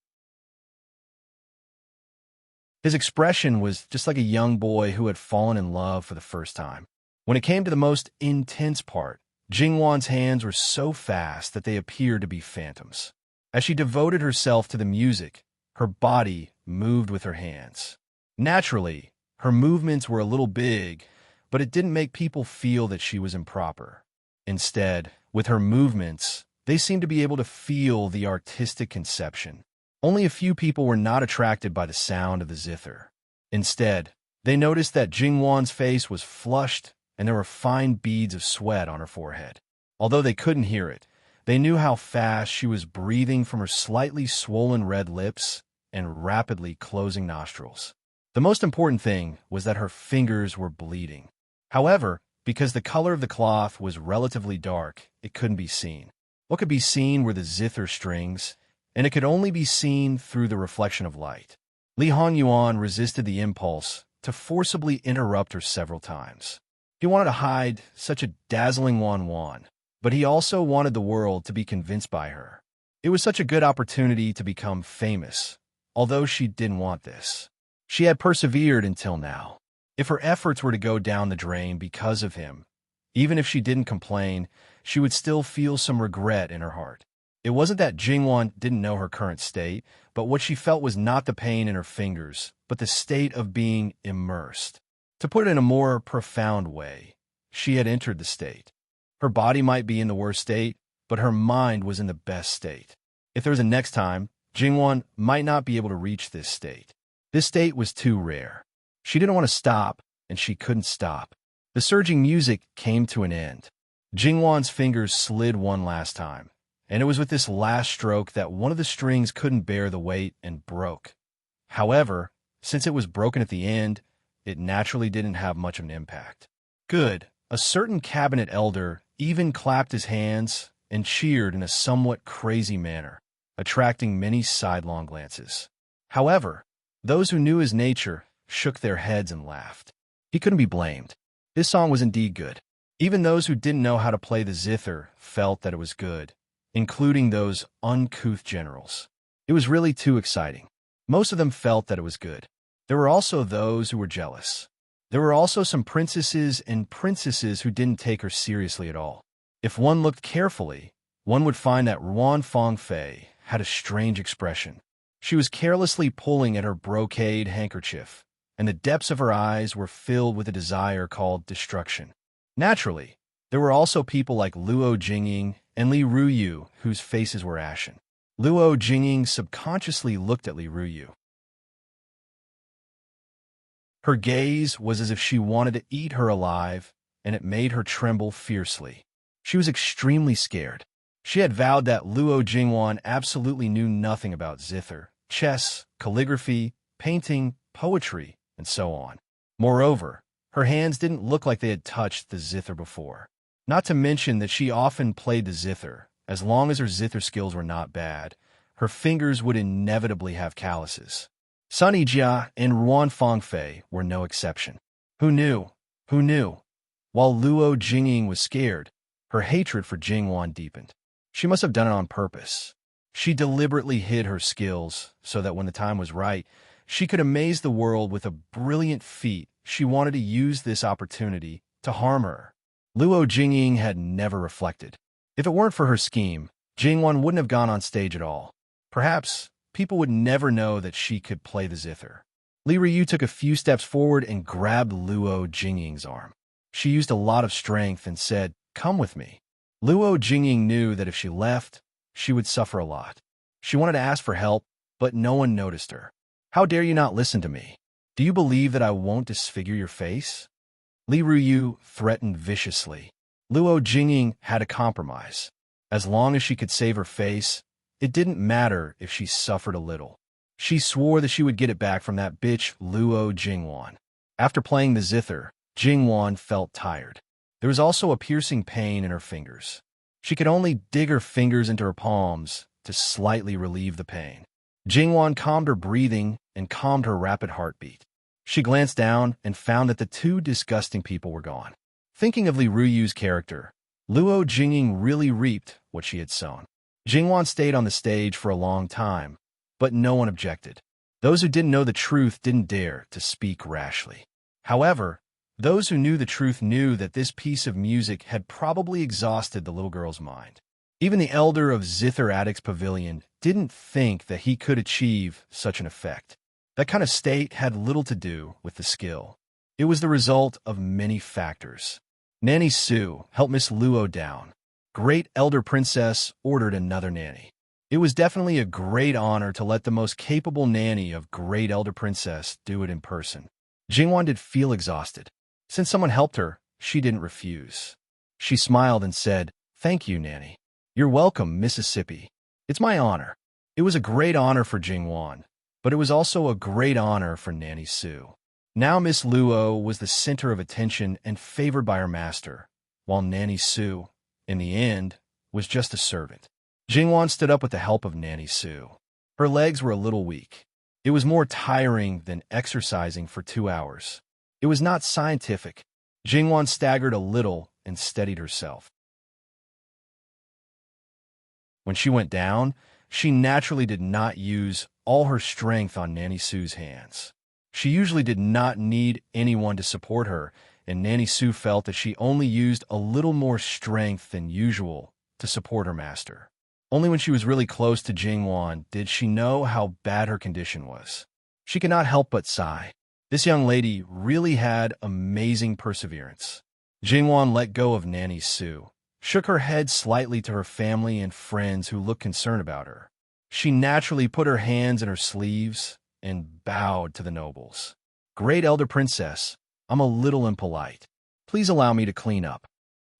His expression was just like a young boy who had fallen in love for the first time. When it came to the most intense part, Jingwan's hands were so fast that they appeared to be phantoms. As she devoted herself to the music, her body moved with her hands. Naturally, her movements were a little big, but it didn't make people feel that she was improper. Instead, with her movements, they seemed to be able to feel the artistic conception. Only a few people were not attracted by the sound of the zither. Instead, they noticed that Jingwan's face was flushed and there were fine beads of sweat on her forehead. Although they couldn't hear it, they knew how fast she was breathing from her slightly swollen red lips and rapidly closing nostrils. The most important thing was that her fingers were bleeding. However, because the color of the cloth was relatively dark, it couldn't be seen. What could be seen were the zither strings, and it could only be seen through the reflection of light. Li Hanyuan resisted the impulse to forcibly interrupt her several times. He wanted to hide such a dazzling Wanwan, but he also wanted the world to be convinced by her. It was such a good opportunity to become famous, although she didn't want this. She had persevered until now. If her efforts were to go down the drain because of him, even if she didn't complain, she would still feel some regret in her heart. It wasn't that Jingwan didn't know her current state, but what she felt was not the pain in her fingers, but the state of being immersed. To put it in a more profound way, she had entered the state. Her body might be in the worst state, but her mind was in the best state. If there was a next time, Jingwan might not be able to reach this state. This state was too rare. She didn't want to stop, and she couldn't stop. The surging music came to an end. Jingwan's fingers slid one last time, and it was with this last stroke that one of the strings couldn't bear the weight and broke. However, since it was broken at the end, it naturally didn't have much of an impact. Good. A certain cabinet elder even clapped his hands and cheered in a somewhat crazy manner, attracting many sidelong glances. However, those who knew his nature shook their heads and laughed. He couldn't be blamed. This song was indeed good. Even those who didn't know how to play the zither felt that it was good, including those uncouth generals. It was really too exciting. Most of them felt that it was good. There were also those who were jealous. There were also some princesses and princesses who didn't take her seriously at all. If one looked carefully, one would find that Ruan Fangfei had a strange expression. She was carelessly pulling at her brocade handkerchief, and the depths of her eyes were filled with a desire called destruction. Naturally, there were also people like Luo Jingying and Li Ruyu whose faces were ashen. Luo Jingying subconsciously looked at Li Ruyu. Her gaze was as if she wanted to eat her alive, and it made her tremble fiercely. She was extremely scared. She had vowed that Luo Jingwan absolutely knew nothing about zither, chess, calligraphy, painting, poetry, and so on. Moreover, her hands didn't look like they had touched the zither before. Not to mention that she often played the zither. As long as her zither skills were not bad, her fingers would inevitably have calluses. Sun Yijia and Ruan Fangfei were no exception. Who knew? Who knew? While Luo Jingying was scared, her hatred for Jingwan deepened. She must have done it on purpose. She deliberately hid her skills so that when the time was right, she could amaze the world with a brilliant feat. She wanted to use this opportunity to harm her. Luo Jingying had never reflected. If it weren't for her scheme, Jingwan wouldn't have gone on stage at all. Perhaps people would never know that she could play the zither. Li Ruyu took a few steps forward and grabbed Luo Jingying's arm. She used a lot of strength and said, "Come with me." Luo Jingying knew that if she left, she would suffer a lot. She wanted to ask for help, but no one noticed her. "How dare you not listen to me? Do you believe that I won't disfigure your face?" Li Ruyu threatened viciously. Luo Jingying had a compromise. As long as she could save her face, it didn't matter if she suffered a little. She swore that she would get it back from that bitch Luo Jingwan. After playing the zither, Jingwan felt tired. There was also a piercing pain in her fingers. She could only dig her fingers into her palms to slightly relieve the pain. Jingwan calmed her breathing and calmed her rapid heartbeat. She glanced down and found that the two disgusting people were gone. Thinking of Li Ruyu's character, Luo Jingying really reaped what she had sown. Jingwan stayed on the stage for a long time, but no one objected. Those who didn't know the truth didn't dare to speak rashly. However, those who knew the truth knew that this piece of music had probably exhausted the little girl's mind. Even the elder of Zither Addict's pavilion didn't think that he could achieve such an effect. That kind of state had little to do with the skill. It was the result of many factors. Nanny Su helped Miss Luo down. Great Elder Princess ordered another nanny. It was definitely a great honor to let the most capable nanny of Great Elder Princess do it in person. Jingwan did feel exhausted. Since someone helped her, she didn't refuse. She smiled and said, "Thank you, Nanny." "You're welcome, Mississippi. It's my honor." It was a great honor for Jingwan, but it was also a great honor for Nanny Su. Now Miss Luo was the center of attention and favored by her master, while Nanny Su, in the end, was just a servant. Jingwan stood up with the help of Nanny Su. Her legs were a little weak. It was more tiring than exercising for 2 hours. It was not scientific. Jingwan staggered a little and steadied herself. When she went down, she naturally did not use all her strength on Nanny Su's hands. She usually did not need anyone to support her, and Nanny Su felt that she only used a little more strength than usual to support her master. Only when she was really close to Jingwan did she know how bad her condition was. She could not help but sigh. This young lady really had amazing perseverance. Jingwan let go of Nanny Sue, shook her head slightly to her family and friends who looked concerned about her. She naturally put her hands in her sleeves and bowed to the nobles. Great Elder Princess, I'm a little impolite. Please allow me to clean up.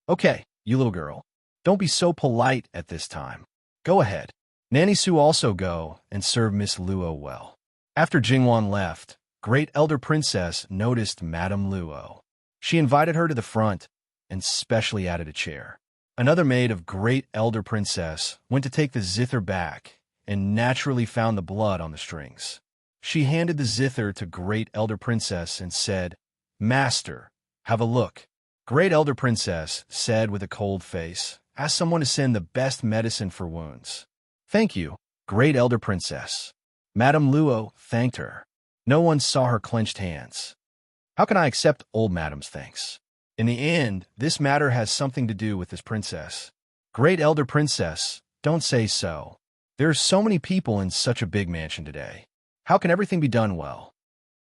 Okay, you little girl. Don't be so polite at this time. Go ahead. Nanny Sue also go and serve Miss Luo well. After Jingwan left, Great Elder Princess noticed Madame Luo. She invited her to the front and specially added a chair. Another maid of Great Elder Princess went to take the zither back and naturally found the blood on the strings. She handed the zither to Great Elder Princess and said, "Master, have a look." Great Elder Princess said with a cold face, "Ask someone to send the best medicine for wounds." "Thank you, Great Elder Princess." Madame Luo thanked her. No one saw her clenched hands. How can I accept old Madame's thanks? In the end, this matter has something to do with this princess. Great Elder Princess, don't say so. There are so many people in such a big mansion today. How can everything be done well?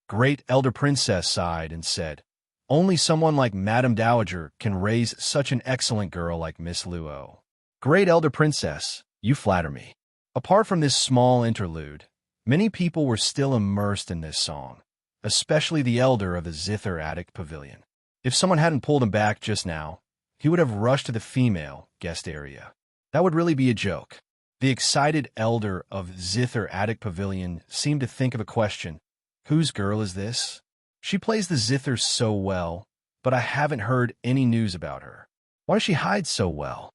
Great Elder Princess sighed and said, "Only someone like Madame Dowager can raise such an excellent girl like Miss Luo." Great Elder Princess, you flatter me. Apart from this small interlude, many people were still immersed in this song, especially the elder of the Zither Attic Pavilion. If someone hadn't pulled him back just now, he would have rushed to the female guest area. That would really be a joke. The excited elder of Zither Attic Pavilion seemed to think of a question. Whose girl is this? She plays the zither so well, but I haven't heard any news about her. Why does she hide so well?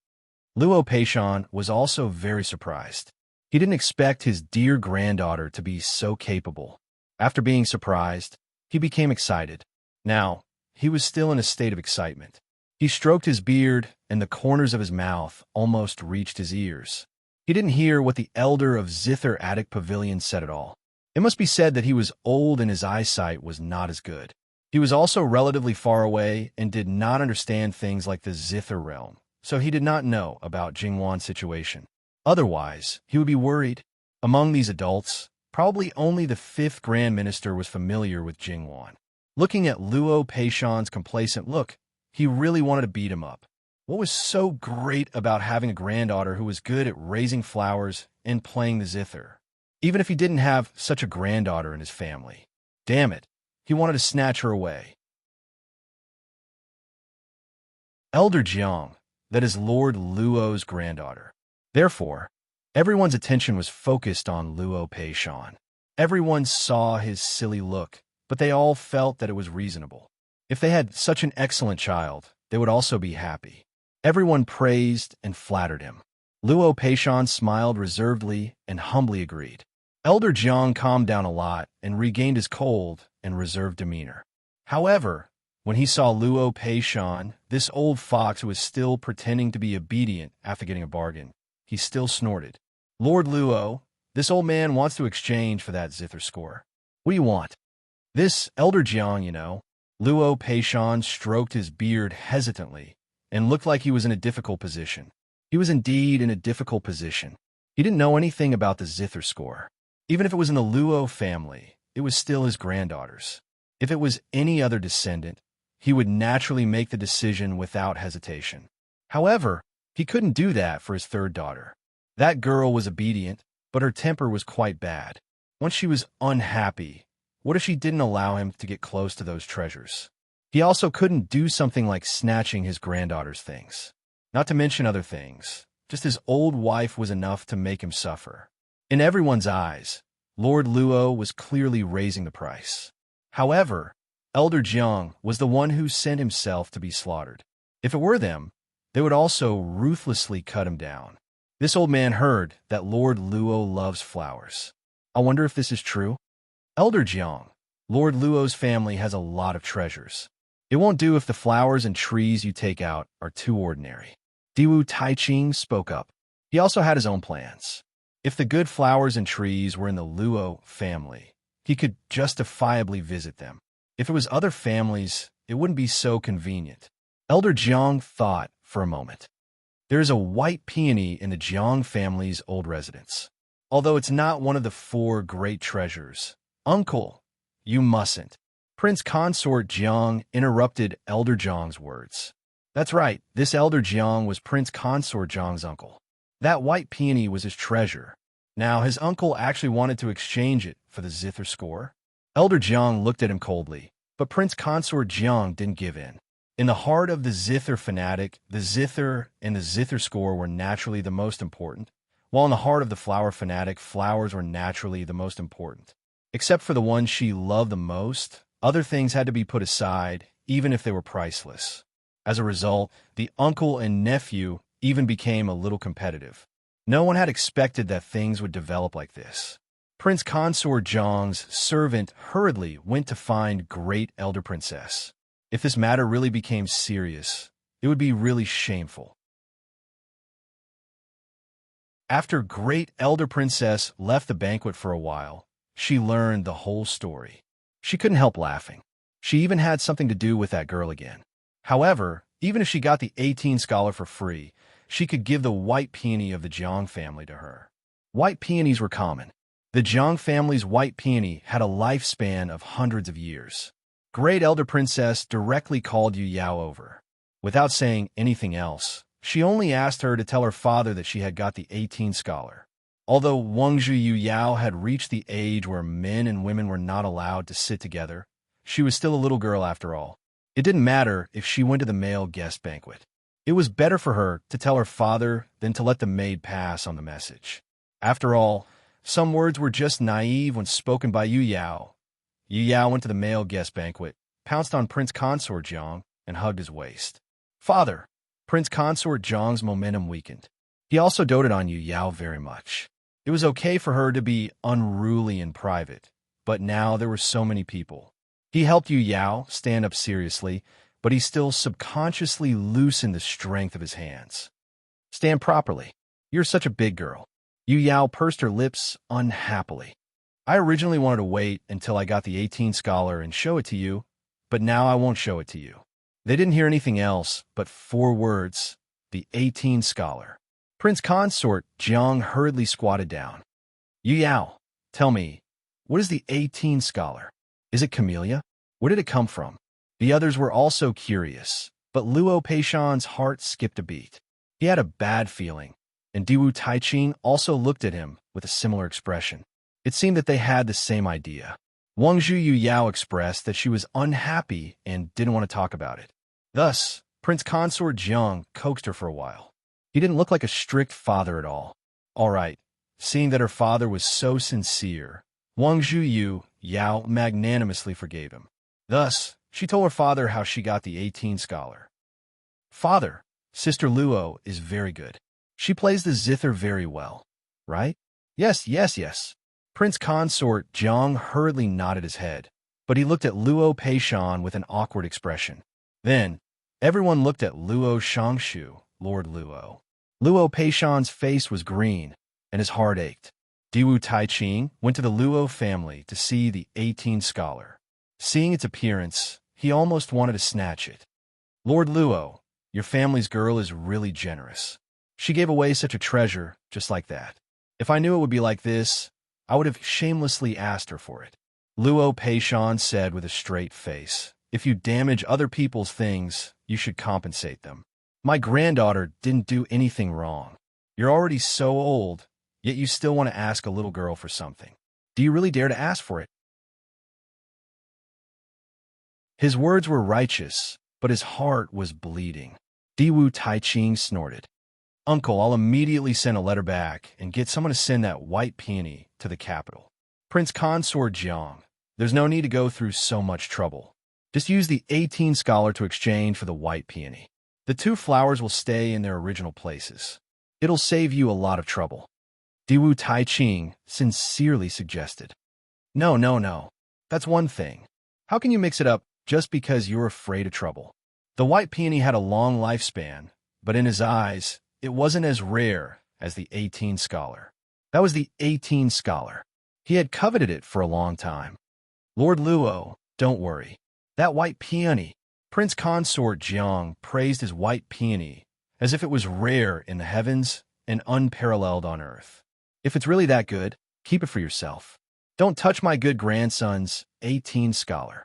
Luo Peishan was also very surprised. He didn't expect his dear granddaughter to be so capable. After being surprised, he became excited. Now, he was still in a state of excitement. He stroked his beard, and the corners of his mouth almost reached his ears. He didn't hear what the elder of Zither Attic Pavilion said at all. It must be said that he was old and his eyesight was not as good. He was also relatively far away and did not understand things like the Zither realm, so he did not know about Jingwan's situation. Otherwise, he would be worried. Among these adults, probably only the 5th Grand Minister was familiar with Jingwan. Looking at Luo Peishan's complacent look, he really wanted to beat him up. What was so great about having a granddaughter who was good at raising flowers and playing the zither? Even if he didn't have such a granddaughter in his family. Damn it, he wanted to snatch her away. Elder Jiang, that is Lord Luo's granddaughter. Therefore, everyone's attention was focused on Luo Peishan. Everyone saw his silly look, but they all felt that it was reasonable. If they had such an excellent child, they would also be happy. Everyone praised and flattered him. Luo Peishan smiled reservedly and humbly agreed. Elder Jiang calmed down a lot and regained his cold and reserved demeanor. However, when he saw Luo Peishan, this old fox who was still pretending to be obedient after getting a bargain, he still snorted. "Lord Luo, this old man wants to exchange for that zither score. What do you want?" "This Elder Jiang, you know." Luo Peishan stroked his beard hesitantly and looked like he was in a difficult position. He was indeed in a difficult position. He didn't know anything about the zither score. Even if it was in the Luo family, it was still his granddaughter's. If it was any other descendant, he would naturally make the decision without hesitation. However, he couldn't do that for his 3rd daughter. That girl was obedient, but her temper was quite bad. Once she was unhappy, what if she didn't allow him to get close to those treasures? He also couldn't do something like snatching his granddaughter's things. Not to mention other things. Just his old wife was enough to make him suffer. In everyone's eyes, Lord Luo was clearly raising the price. However, Elder Jiang was the one who sent himself to be slaughtered. If it were them, they would also ruthlessly cut him down. This old man heard that Lord Luo loves flowers. I wonder if this is true? Elder Jiang, Lord Luo's family has a lot of treasures. It won't do if the flowers and trees you take out are too ordinary. Diwu Taiching spoke up. He also had his own plans. If the good flowers and trees were in the Luo family, he could justifiably visit them. If it was other families, it wouldn't be so convenient. Elder Jiang thought for a moment. There is a white peony in the Jiang family's old residence. Although it's not one of the 4 great treasures. Uncle, you mustn't. Prince Consort Jiang interrupted Elder Jiang's words. That's right, this Elder Jiang was Prince Consort Jiang's uncle. That white peony was his treasure. Now, his uncle actually wanted to exchange it for the zither score. Elder Jiang looked at him coldly, but Prince Consort Jiang didn't give in. In the heart of the zither fanatic, the zither and the zither score were naturally the most important, while in the heart of the flower fanatic, flowers were naturally the most important. Except for the one she loved the most, other things had to be put aside, even if they were priceless. As a result, the uncle and nephew even became a little competitive. No one had expected that things would develop like this. Prince Consort Jiang's servant hurriedly went to find Great Elder Princess. If this matter really became serious, it would be really shameful. After Great Elder Princess left the banquet for a while, she learned the whole story. She couldn't help laughing. She even had something to do with that girl again. However, even if she got the 18 scholar for free, she could give the white peony of the Jiang family to her. White peonies were common. The Jiang family's white peony had a lifespan of hundreds of years. Great Elder Princess directly called Yu Yao over. Without saying anything else, she only asked her to tell her father that she had got the 18 scholar. Although Wangzhu Yu Yao had reached the age where men and women were not allowed to sit together, she was still a little girl after all. It didn't matter if she went to the male guest banquet. It was better for her to tell her father than to let the maid pass on the message. After all, some words were just naive when spoken by Yu Yao. Yu Yao went to the male guest banquet, pounced on Prince Consort Jiang, and hugged his waist. Father! Prince Consort Jiang's momentum weakened. He also doted on Yu Yao very much. It was okay for her to be unruly in private, but now there were so many people. He helped Yu Yao stand up seriously, but he still subconsciously loosened the strength of his hands. Stand properly. You're such a big girl. Yu Yao pursed her lips unhappily. I originally wanted to wait until I got the 18 scholar and show it to you, but now I won't show it to you. They didn't hear anything else but 4 words, the 18 scholar. Prince Consort Jiang hurriedly squatted down. Yu Yao, tell me, what is the 18 scholar? Is it camellia? Where did it come from? The others were also curious, but Luo Peishan's heart skipped a beat. He had a bad feeling, and Diwu Taiqing also looked at him with a similar expression. It seemed that they had the same idea. Wangzhu Yu Yao expressed that she was unhappy and didn't want to talk about it. Thus, Prince Consort Jiang coaxed her for a while. He didn't look like a strict father at all. All right, seeing that her father was so sincere, Wangzhu Yu Yao magnanimously forgave him. Thus, she told her father how she got the 18 scholar. Father, Sister Luo is very good. She plays the zither very well, right? Yes. Prince Consort Jiang hurriedly nodded his head, but he looked at Luo Peishan with an awkward expression. Then, everyone looked at Luo Shangshu, Lord Luo. Luo Peishan's face was green, and his heart ached. Diwu Taiqing went to the Luo family to see the 18 scholar. Seeing its appearance, he almost wanted to snatch it. Lord Luo, your family's girl is really generous. She gave away such a treasure just like that. If I knew it would be like this, I would have shamelessly asked her for it. Luo Peishan said with a straight face, if you damage other people's things, you should compensate them. My granddaughter didn't do anything wrong. You're already so old, yet you still want to ask a little girl for something. Do you really dare to ask for it? His words were righteous, but his heart was bleeding. Diwu Taiqing snorted. Uncle, I'll immediately send a letter back and get someone to send that white peony to the capital. Prince Consort Jiang, there's no need to go through so much trouble. Just use the 18 scholar to exchange for the white peony. The 2 flowers will stay in their original places. It'll save you a lot of trouble. Diwu Taiqing sincerely suggested. No. That's one thing. How can you mix it up just because you're afraid of trouble? The white peony had a long lifespan, but in his eyes, it wasn't as rare as the 18 scholar. That was the 18 scholar. He had coveted it for a long time. Lord Luo, don't worry. That white peony. Prince Consort Jiang praised his white peony as if it was rare in the heavens and unparalleled on earth. If it's really that good, keep it for yourself. Don't touch my good grandson's 18 scholar.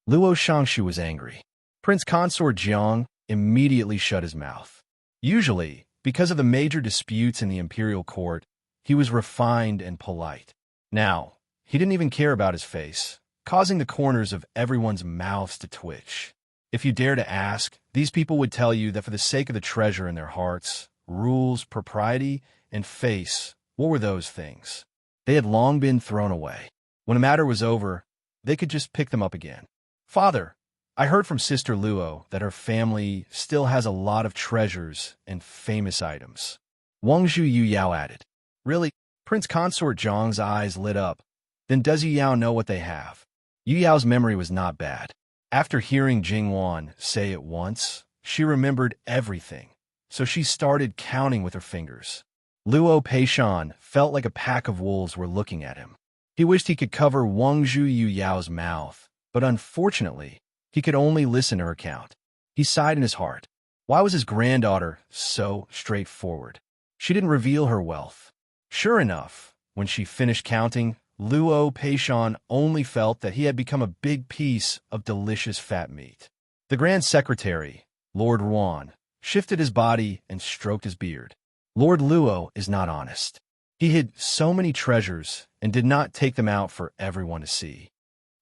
Luo Shangshu was angry. Prince Consort Jiang immediately shut his mouth. Usually, because of the major disputes in the imperial court, he was refined and polite. Now, he didn't even care about his face, causing the corners of everyone's mouths to twitch. If you dare to ask, these people would tell you that for the sake of the treasure in their hearts, rules, propriety, and face, what were those things? They had long been thrown away. When a matter was over, they could just pick them up again. Father, I heard from Sister Luo that her family still has a lot of treasures and famous items. Wang Zhu Yuyao added. Really? Prince Consort Zhang's eyes lit up. Then does Yuyao know what they have? Yuyao's memory was not bad. After hearing Jingwan say it once, she remembered everything, so she started counting with her fingers. Luo Peishan felt like a pack of wolves were looking at him. He wished he could cover Wang Zhu Yuyao's mouth, but unfortunately, he could only listen to her count. He sighed in his heart. Why was his granddaughter so straightforward? She didn't reveal her wealth. Sure enough, when she finished counting, Luo Peishan only felt that he had become a big piece of delicious fat meat. The Grand Secretary, Lord Ruan, shifted his body and stroked his beard. Lord Luo is not honest. He hid so many treasures and did not take them out for everyone to see.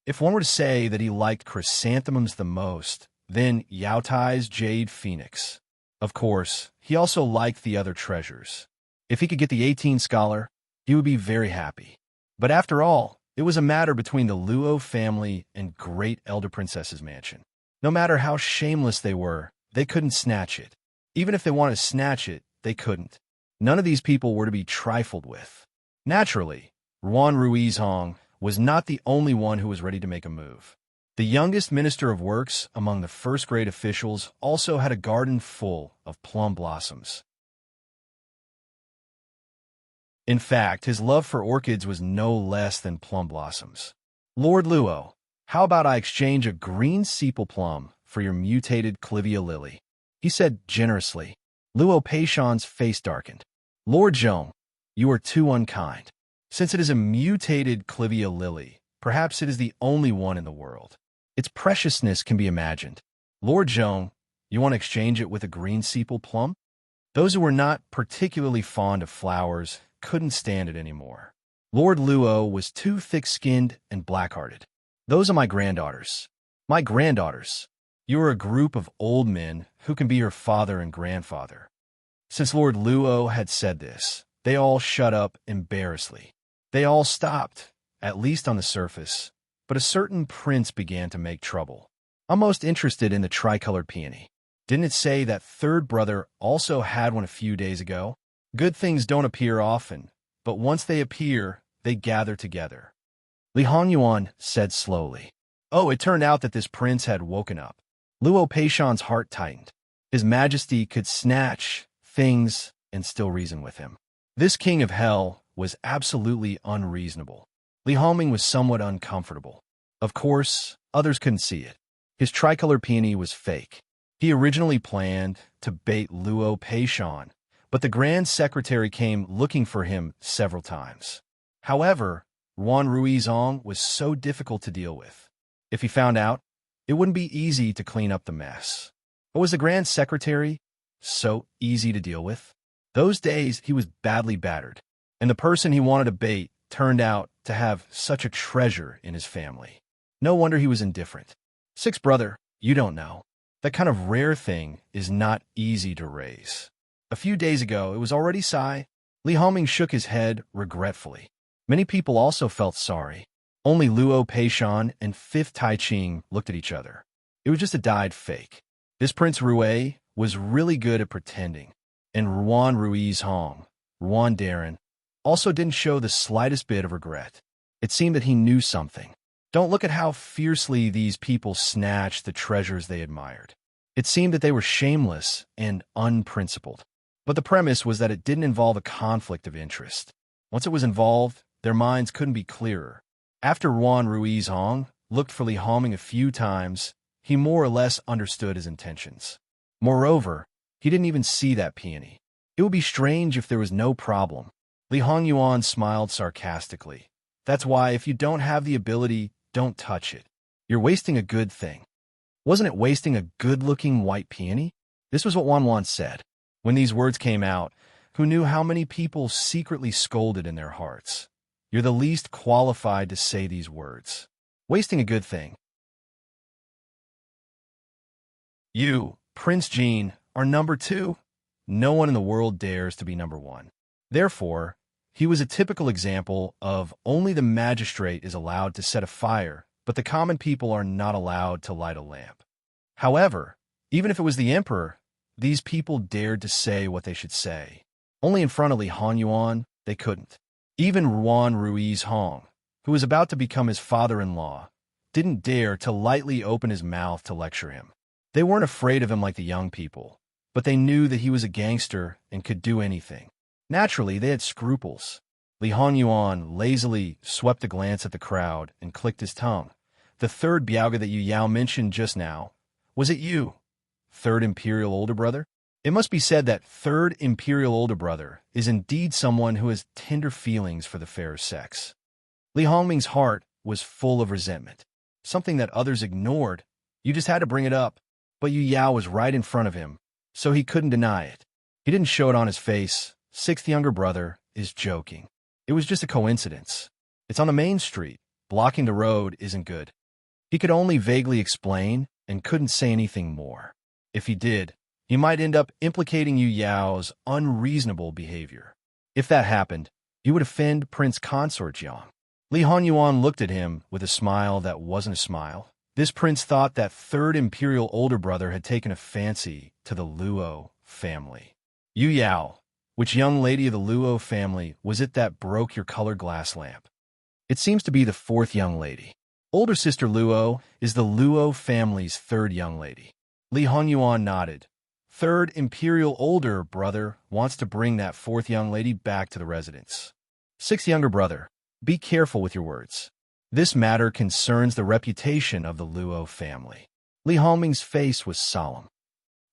If one were to say that he liked chrysanthemums the most, then Yao Tai's jade phoenix. Of course, he also liked the other treasures. If he could get the 18 scholar, he would be very happy. But after all, it was a matter between the Luo family and great elder princess's mansion. No matter how shameless they were, they couldn't snatch it. Even if they wanted to snatch it, they couldn't. None of these people were to be trifled with. Naturally, Ruan Ruizhong was not the only one who was ready to make a move. The youngest Minister of Works among the first-grade officials also had a garden full of plum blossoms. In fact, his love for orchids was no less than plum blossoms. Lord Luo, how about I exchange a green sepal plum for your mutated clivia lily? He said generously. Luo Peishan's face darkened. Lord Zhong, you are too unkind. Since it is a mutated clivia lily, perhaps it is the only one in the world. Its preciousness can be imagined. Lord Zhong, you want to exchange it with a green sepal plum? Those who were not particularly fond of flowers couldn't stand it anymore. Lord Luo was too thick-skinned and black-hearted. Those are my granddaughters. My granddaughters. You are a group of old men who can be your father and grandfather. Since Lord Luo had said this, they all shut up embarrassedly. They all stopped, at least on the surface, but a certain prince began to make trouble. I'm most interested in the tricolored peony. Didn't it say that third brother also had one a few days ago? Good things don't appear often, but once they appear, they gather together. Li Hongyuan said slowly. Oh, it turned out that this prince had woken up. Luo Peishan's heart tightened. His Majesty could snatch things and still reason with him. This king of hell was absolutely unreasonable. Li Hongming was somewhat uncomfortable. Of course, others couldn't see it. His tricolor peony was fake. He originally planned to bait Luo Peishan, but the Grand Secretary came looking for him several times. However, Ruan Ruizhong was so difficult to deal with. If he found out, it wouldn't be easy to clean up the mess. But was the Grand Secretary so easy to deal with? Those days, he was badly battered, and the person he wanted to bait turned out to have such a treasure in his family. No wonder he was indifferent. Sixth brother, you don't know. That kind of rare thing is not easy to raise. A few days ago, it was already Sai. Li Hongming shook his head regretfully. Many people also felt sorry. Only Luo Peishan and Fifth Tai Ching looked at each other. It was just a dyed fake. This Prince Rue was really good at pretending, and Ruan Ruizhong, Ruan Darren, also didn't show the slightest bit of regret. It seemed that he knew something. Don't look at how fiercely these people snatched the treasures they admired. It seemed that they were shameless and unprincipled. But the premise was that it didn't involve a conflict of interest. Once it was involved, their minds couldn't be clearer. After Ruan Ruizhong looked for Li Hongming a few times, he more or less understood his intentions. Moreover, He didn't even see that peony. It would be strange if there was no problem. Li Hongyuan smiled sarcastically. That's why if you don't have the ability, don't touch it. You're wasting a good thing. Wasn't it wasting a good-looking white peony? This was what Wanwan said. When these words came out, who knew how many people secretly scolded in their hearts? You're the least qualified to say these words. Wasting a good thing. You, Prince Jean, are number 2. No one in the world dares to be number 1. Therefore, he was a typical example of only the magistrate is allowed to set a fire, but the common people are not allowed to light a lamp. However, even if it was the emperor, these people dared to say what they should say. Only in front of Li Hongyuan, they couldn't. Even Ruan Ruiz Hong, who was about to become his father-in-law, didn't dare to lightly open his mouth to lecture him. They weren't afraid of him like the young people, but they knew that he was a gangster and could do anything. Naturally, they had scruples. Li Hongyuan lazily swept a glance at the crowd and clicked his tongue. The third Biaoga that Yu Yao mentioned just now, was it you? Third Imperial Older Brother? It must be said that Third Imperial Older Brother is indeed someone who has tender feelings for the fairer sex. Li Hongming's heart was full of resentment, something that others ignored. You just had to bring it up. But Yu Yao was right in front of him, so he couldn't deny it. He didn't show it on his face. Sixth younger brother is joking. It was just a coincidence. It's on the main street. Blocking the road isn't good. He could only vaguely explain and couldn't say anything more. If he did, he might end up implicating Yu Yao's unreasonable behavior. If that happened, he would offend Prince Consort Jiang. Li Hongyuan looked at him with a smile that wasn't a smile. This prince thought that Third Imperial Older Brother had taken a fancy to the Luo family. Yu Yao, which young lady of the Luo family was it that broke your colored glass lamp? It seems to be the 4th young lady. Older sister Luo is the Luo family's 3rd young lady. Li Hongyuan nodded. Third Imperial Older Brother wants to bring that 4th young lady back to the residence. 6th younger brother, be careful with your words. This matter concerns the reputation of the Luo family. Li Hongming's face was solemn.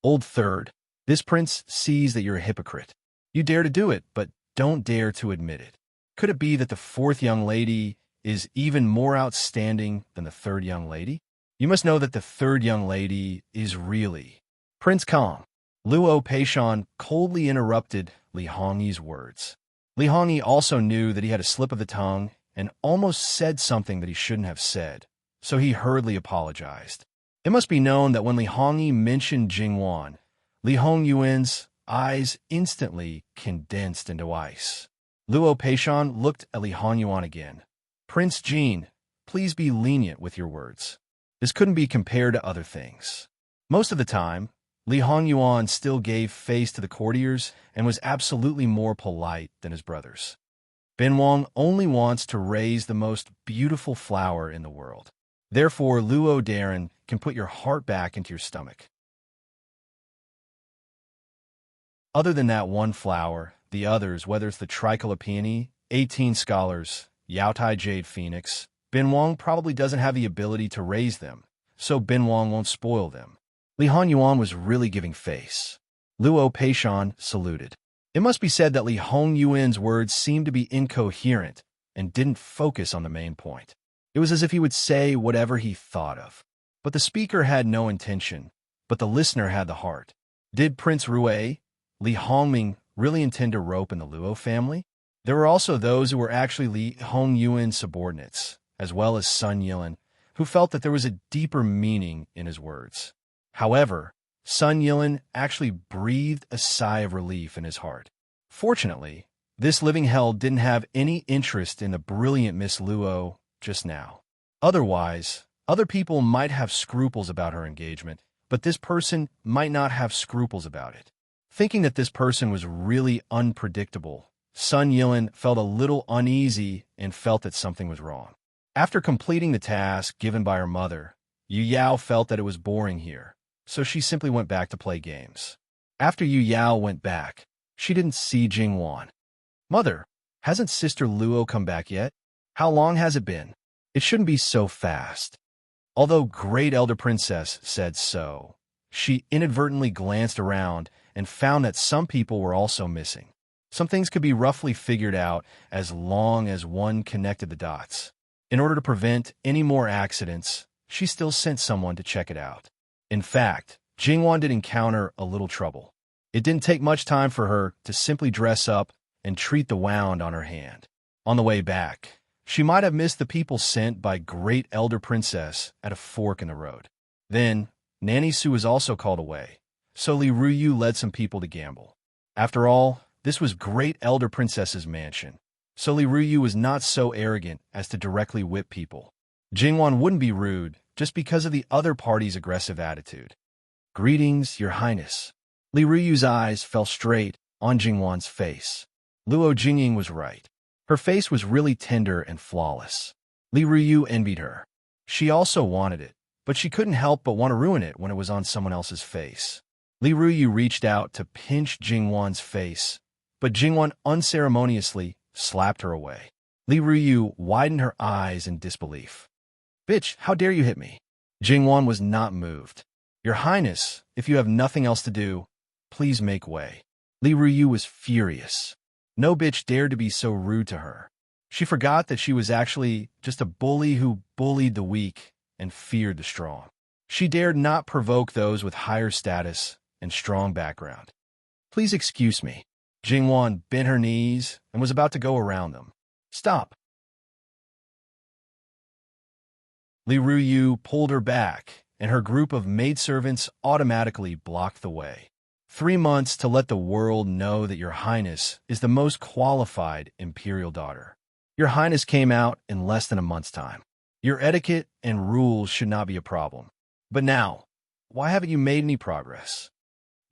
Old Third, this prince sees that you're a hypocrite. You dare to do it, but don't dare to admit it. Could it be that the 4th young lady is even more outstanding than the 3rd young lady? You must know that the 3rd young lady is really Prince Kong. Luo Peishan coldly interrupted Li Hongyi's words. Li Hongyi also knew that he had a slip of the tongue and almost said something that he shouldn't have said, so he hurriedly apologized. It must be known that when Li Hongyi mentioned Jingwan, Li Hongyuan's eyes instantly condensed into ice. Luo Peishan looked at Li Hongyuan again. Prince Jean, please be lenient with your words. This couldn't be compared to other things. Most of the time, Li Hongyuan still gave face to the courtiers and was absolutely more polite than his brothers. Ben Wang only wants to raise the most beautiful flower in the world. Therefore, Luo Darren can put your heart back into your stomach. Other than that one flower, the others, whether it's the tricolor peony, 18 scholars, Yaotai Jade Phoenix, Ben Wang probably doesn't have the ability to raise them, so Ben Wang won't spoil them. Li Hongyuan was really giving face. Luo Peishan saluted. It must be said that Li Hongyuan's words seemed to be incoherent and didn't focus on the main point. It was as if he would say whatever he thought of. But the speaker had no intention, but the listener had the heart. Did Prince Rue, Li Hongming, really intend to rope in the Luo family? There were also those who were actually Li Hongyuan's subordinates, as well as Sun Yilin, who felt that there was a deeper meaning in his words. However, Sun Yilin actually breathed a sigh of relief in his heart. Fortunately, this living hell didn't have any interest in the brilliant Miss Luo just now. Otherwise, other people might have scruples about her engagement, but this person might not have scruples about it. Thinking that this person was really unpredictable, Sun Yilin felt a little uneasy and felt that something was wrong. After completing the task given by her mother, Yu Yao felt that it was boring here, so she simply went back to play games. After Yu Yao went back, she didn't see Jingwan. Mother, hasn't Sister Luo come back yet? How long has it been? It shouldn't be so fast. Although Great Elder Princess said so, she inadvertently glanced around and found that some people were also missing. Some things could be roughly figured out as long as one connected the dots. In order to prevent any more accidents, she still sent someone to check it out. In fact, Jingwan did encounter a little trouble. It didn't take much time for her to simply dress up and treat the wound on her hand. On the way back, she might have missed the people sent by Great Elder Princess at a fork in the road. Then, Nanny Sue was also called away, so Li Ruyu led some people to gamble. After all, this was Great Elder Princess's mansion, so Li Ruyu was not so arrogant as to directly whip people. Jingwan wouldn't be rude just because of the other party's aggressive attitude. "Greetings, Your Highness." Li Ruyu's eyes fell straight on Jingwan's face. Luo Jingying was right. Her face was really tender and flawless. Li Ruyu envied her. She also wanted it, but she couldn't help but want to ruin it when it was on someone else's face. Li Ruyu reached out to pinch Jingwan's face, but Jingwan unceremoniously slapped her away. Li Ruyu widened her eyes in disbelief. "Bitch, how dare you hit me?" Jingwan was not moved. "Your Highness, if you have nothing else to do, please make way." Li Ruyu was furious. No bitch dared to be so rude to her. She forgot that she was actually just a bully who bullied the weak and feared the strong. She dared not provoke those with higher status and strong background. "Please excuse me." Jingwan bent her knees and was about to go around them. "Stop." Li Ruyu pulled her back, and her group of maidservants automatically blocked the way. 3 months to let the world know that Your Highness is the most qualified imperial daughter. Your Highness came out in less than a month's time. Your etiquette and rules should not be a problem. But now, why haven't you made any progress?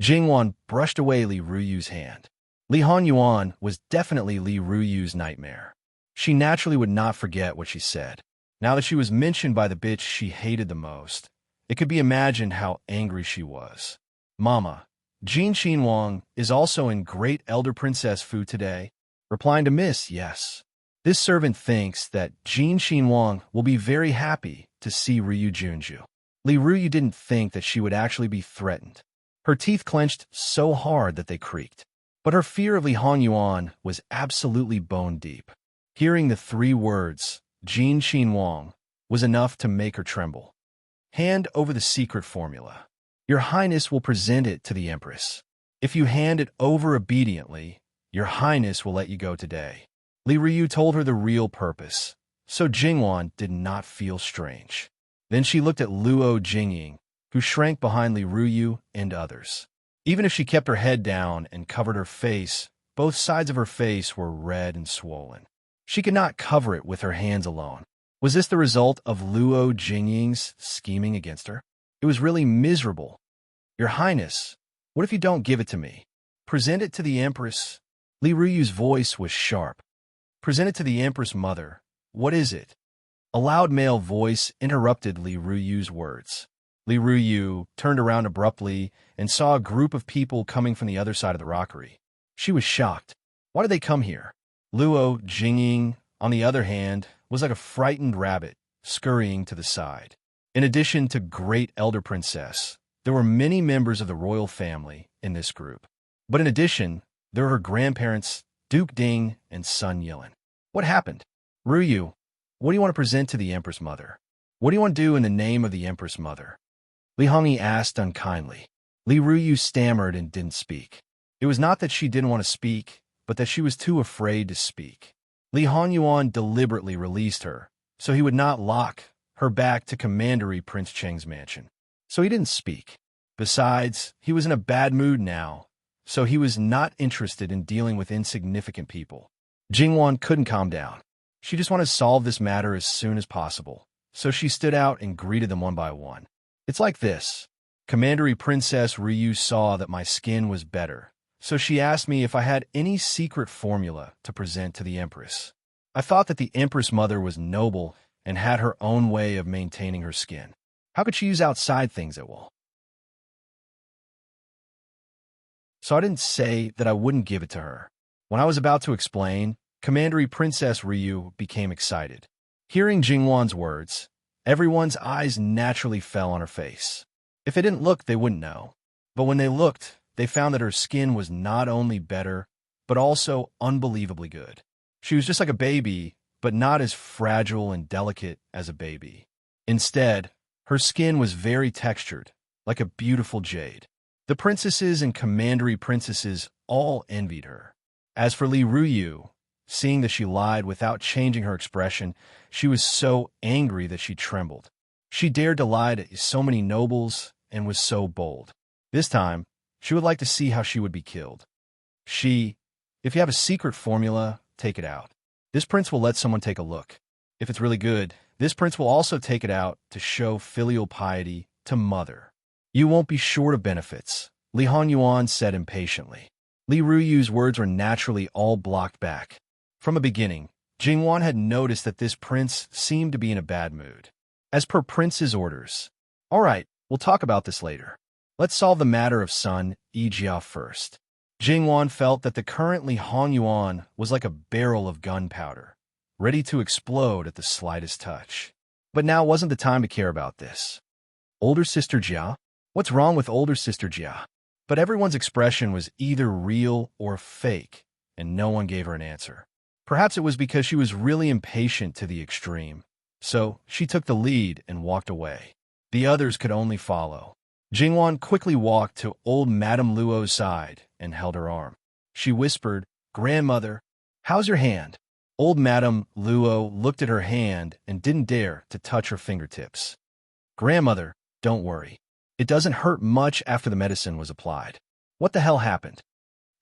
Jingwan brushed away Li Ruyu's hand. Li Hanyuan was definitely Li Ruyu's nightmare. She naturally would not forget what she said. Now that she was mentioned by the bitch she hated the most, it could be imagined how angry she was. "Mama, Jin Xinwang is also in Great Elder Princess Fu today," replying to Miss Yes. This servant thinks that Jin Xinwang will be very happy to see Ryu Junju. Li Ruyu didn't think that she would actually be threatened. Her teeth clenched so hard that they creaked. But her fear of Li Hanyuan was absolutely bone deep. Hearing the 3 words, Jin Xinwang, was enough to make her tremble. "Hand over the secret formula. Your Highness will present it to the Empress. If you hand it over obediently, Your Highness will let you go today." Li Ruyu told her the real purpose, so Jingwan did not feel strange. Then she looked at Luo Jingying, who shrank behind Li Ruyu and others. Even if she kept her head down and covered her face, both sides of her face were red and swollen. She could not cover it with her hands alone. Was this the result of Luo Jingying's scheming against her? It was really miserable. "Your Highness, what if you don't give it to me? Present it to the Empress." Li Ruyu's voice was sharp. "Present it to the Empress Mother. What is it?" A loud male voice interrupted Li Ruyu's words. Li Ruyu turned around abruptly and saw a group of people coming from the other side of the rockery. She was shocked. Why did they come here? Luo Jingying, on the other hand, was like a frightened rabbit, scurrying to the side. In addition to Great Elder Princess, there were many members of the royal family in this group. But in addition, there were her grandparents, Duke Ding and son Yilin. What happened? "Ruyu, what do you want to present to the Empress Mother? What do you want to do in the name of the Empress Mother?" Li Hongyi asked unkindly. Li Ruyu stammered and didn't speak. It was not that she didn't want to speak, but that she was too afraid to speak. Li Hanyuan deliberately released her, so he would not lock her back to Commandery Prince Cheng's mansion. So he didn't speak. Besides, he was in a bad mood now, so he was not interested in dealing with insignificant people. Jingwan couldn't calm down. She just wanted to solve this matter as soon as possible, so she stood out and greeted them one by one. "It's like this. Commandery Princess Ryu saw that my skin was better, so she asked me if I had any secret formula to present to the Empress. I thought that the Empress Mother was noble and had her own way of maintaining her skin. How could she use outside things at will? So I didn't say that I wouldn't give it to her. When I was about to explain, Commandery Princess Ryu became excited. Hearing Jingwan's words, everyone's eyes naturally fell on her face. If they didn't look, they wouldn't know. But when they looked, they found that her skin was not only better, but also unbelievably good. She was just like a baby, but not as fragile and delicate as a baby. Instead, her skin was very textured, like a beautiful jade. The princesses and commandery princesses all envied her. As for Li Ruyu, seeing that she lied without changing her expression, she was so angry that she trembled. She dared to lie to so many nobles and was so bold. This time, she would like to see how she would be killed. If you have a secret formula, take it out. This prince will let someone take a look. If it's really good, this prince will also take it out to show filial piety to mother. You won't be short of benefits, Li Hongyuan said impatiently. Li Ruyu's words were naturally all blocked back. From the beginning, Jingwan had noticed that this prince seemed to be in a bad mood. As per prince's orders. All right, we'll talk about this later. Let's solve the matter of son Yijia first. Jingwan felt that the current Li Hongyuan was like a barrel of gunpowder, ready to explode at the slightest touch. But now wasn't the time to care about this. Older sister Jia? What's wrong with older sister Jia? But everyone's expression was either real or fake, and no one gave her an answer. Perhaps it was because she was really impatient to the extreme. So she took the lead and walked away. The others could only follow. Jingwan quickly walked to old Madame Luo's side and held her arm. She whispered, "Grandmother, how's your hand?" Old Madame Luo looked at her hand and didn't dare to touch her fingertips. "Grandmother, don't worry. It doesn't hurt much after the medicine was applied." What the hell happened?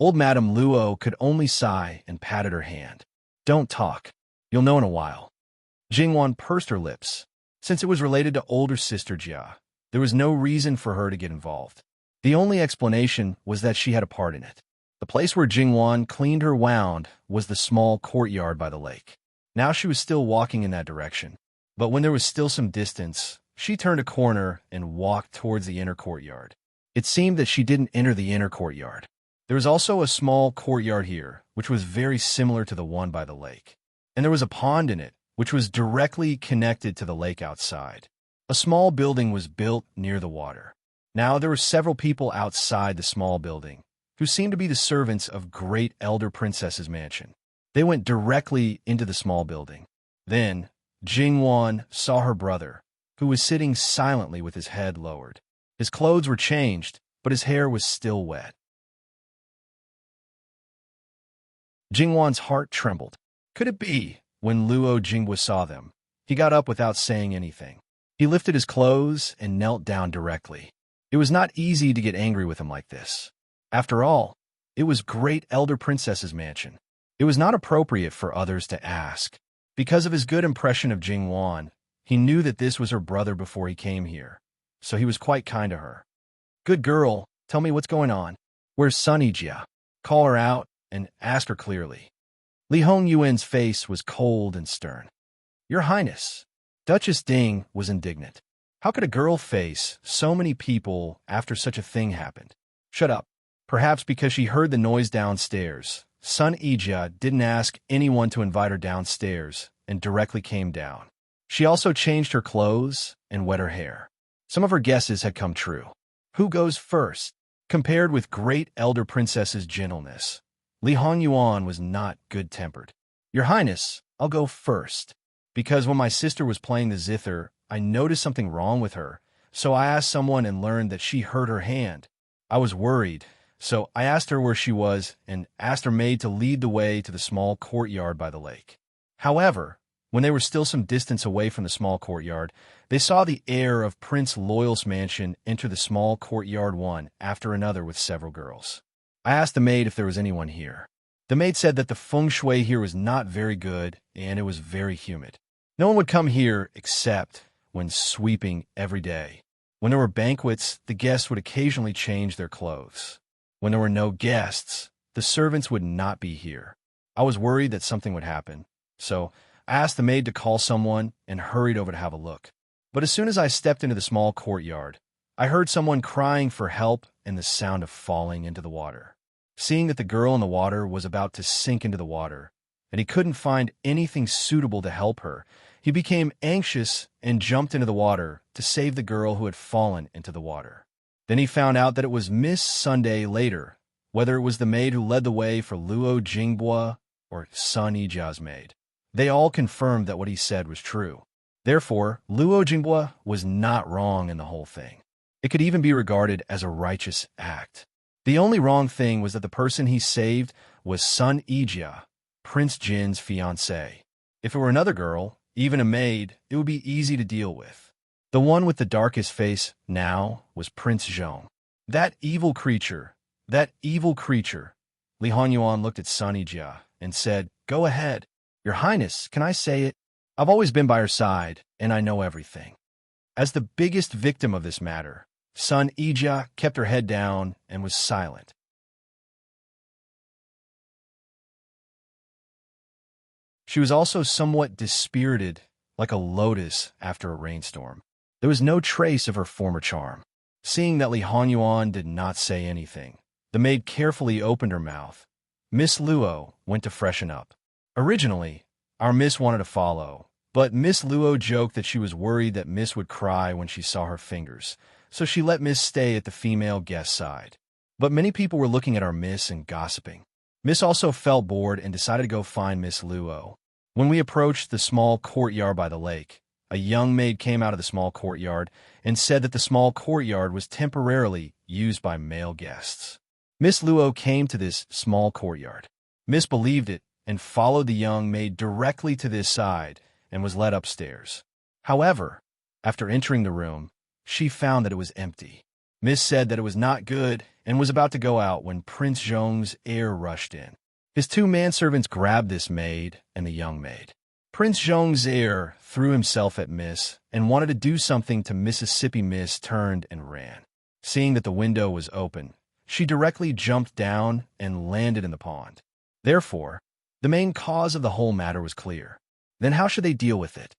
Old Madame Luo could only sigh and patted her hand. "Don't talk. You'll know in a while." Jingwan pursed her lips. Since it was related to older sister Jia, there was no reason for her to get involved. The only explanation was that she had a part in it. The place where Jingwan cleaned her wound was the small courtyard by the lake. Now she was still walking in that direction. But when there was still some distance, she turned a corner and walked towards the inner courtyard. It seemed that she didn't enter the inner courtyard. There was also a small courtyard here, which was very similar to the one by the lake. And there was a pond in it, which was directly connected to the lake outside. A small building was built near the water. Now there were several people outside the small building, who seemed to be the servants of great elder princess's mansion. They went directly into the small building. Then, Jingwan saw her brother, who was sitting silently with his head lowered. His clothes were changed, but his hair was still wet. Jingwan's heart trembled. Could it be? When Luo Jinghua saw them, he got up without saying anything. He lifted his clothes and knelt down directly. It was not easy to get angry with him like this. After all, it was great elder princess's mansion. It was not appropriate for others to ask. Because of his good impression of Jingwan, he knew that this was her brother before he came here, so he was quite kind to her. "Good girl, tell me what's going on. Where's Sunny Jia? Call her out and ask her clearly." Li Hongyuan's face was cold and stern. "Your Highness." Duchess Ding was indignant. How could a girl face so many people after such a thing happened? Shut up. Perhaps because she heard the noise downstairs, Sun Yijia didn't ask anyone to invite her downstairs and directly came down. She also changed her clothes and wet her hair. Some of her guesses had come true. Who goes first? Compared with great elder princess's gentleness, Li Hongyuan was not good-tempered. "Your Highness, I'll go first. Because when my sister was playing the zither, I noticed something wrong with her, so I asked someone and learned that she hurt her hand. I was worried, so I asked her where she was and asked her maid to lead the way to the small courtyard by the lake. However, when they were still some distance away from the small courtyard, they saw the heir of Prince Loyal's mansion enter the small courtyard one after another with several girls. I asked the maid if there was anyone here. The maid said that the feng shui here was not very good and it was very humid. No one would come here except when sweeping every day. When there were banquets, the guests would occasionally change their clothes. When there were no guests, the servants would not be here. I was worried that something would happen, so I asked the maid to call someone and hurried over to have a look. But as soon as I stepped into the small courtyard, I heard someone crying for help and the sound of falling into the water. Seeing that the girl in the water was about to sink into the water, and he couldn't find anything suitable to help her, he became anxious and jumped into the water to save the girl who had fallen into the water. Then he found out that it was Miss Sunday later, whether it was the maid who led the way for Luo Jingbua or Sun Ijia's maid. They all confirmed that what he said was true. Therefore, Luo Jingbua was not wrong in the whole thing. It could even be regarded as a righteous act. The only wrong thing was that the person he saved was Sun Ijia, Prince Jin's fiancée. If it were another girl, even a maid, it would be easy to deal with. The one with the darkest face now was Prince Zhong. That evil creature. Li Hanyuan looked at Sun Ijia and said, "Go ahead. Your Highness, can I say it? I've always been by her side, and I know everything." As the biggest victim of this matter, Sun Ijia kept her head down and was silent. She was also somewhat dispirited, like a lotus after a rainstorm. There was no trace of her former charm. Seeing that Li Hanyuan did not say anything, the maid carefully opened her mouth. Miss Luo went to freshen up. Originally, our Miss wanted to follow, but Miss Luo joked that she was worried that Miss would cry when she saw her fingers, so she let Miss stay at the female guest's side. But many people were looking at our Miss and gossiping. Miss also felt bored and decided to go find Miss Luo. When we approached the small courtyard by the lake, a young maid came out of the small courtyard and said that the small courtyard was temporarily used by male guests. Miss Luo came to this small courtyard. Miss believed it and followed the young maid directly to this side and was led upstairs. However, after entering the room, she found that it was empty. Miss said that it was not good and was about to go out when Prince Zhong's heir rushed in. His two manservants grabbed this maid and the young maid. Prince Zhong's heir threw himself at Miss and wanted to do something to Mississippi. Miss turned and ran. Seeing that the window was open, she directly jumped down and landed in the pond. Therefore, the main cause of the whole matter was clear. Then how should they deal with it?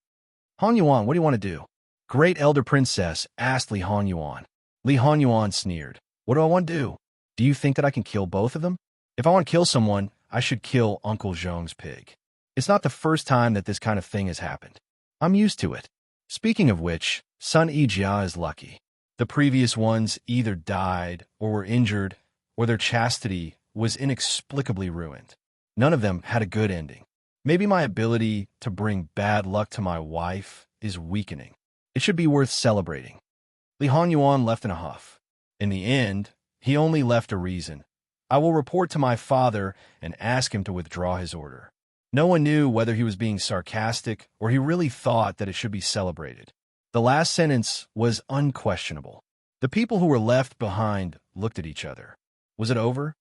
Hanyuan, what do you want to do? Great Elder Princess asked Li Hanyuan. Li Hanyuan sneered. What do I want to do? Do you think that I can kill both of them? If I want to kill someone, I should kill Uncle Zhong's pig. It's not the first time that this kind of thing has happened. I'm used to it. Speaking of which, Sun Ijia is lucky. The previous ones either died or were injured, or their chastity was inexplicably ruined. None of them had a good ending. Maybe my ability to bring bad luck to my wife is weakening. It should be worth celebrating. Li Hanyuan left in a huff. In the end, he only left a reason. I will report to my father and ask him to withdraw his order. No one knew whether he was being sarcastic or he really thought that it should be celebrated. The last sentence was unquestionable. The people who were left behind looked at each other. Was it over?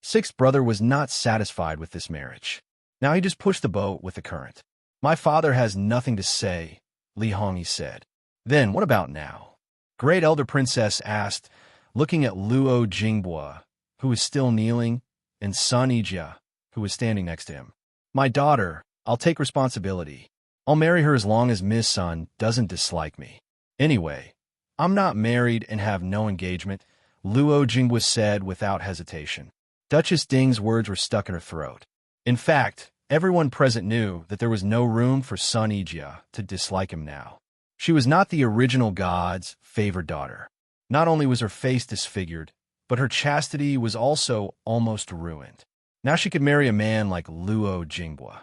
Sixth brother was not satisfied with this marriage. Now he just pushed the boat with the current. My father has nothing to say, Li Hongyi said. Then what about now? Great Elder Princess asked, looking at Luo Jingbua, who was still kneeling, and Sun Ijia, who was standing next to him. My daughter, I'll take responsibility. I'll marry her as long as Miss Sun doesn't dislike me. Anyway, I'm not married and have no engagement, Luo Jingbua said without hesitation. Duchess Ding's words were stuck in her throat. In fact, everyone present knew that there was no room for Sun Ijia to dislike him now. She was not the original god's favored daughter. Not only was her face disfigured, but her chastity was also almost ruined. Now she could marry a man like Luo Jingbua.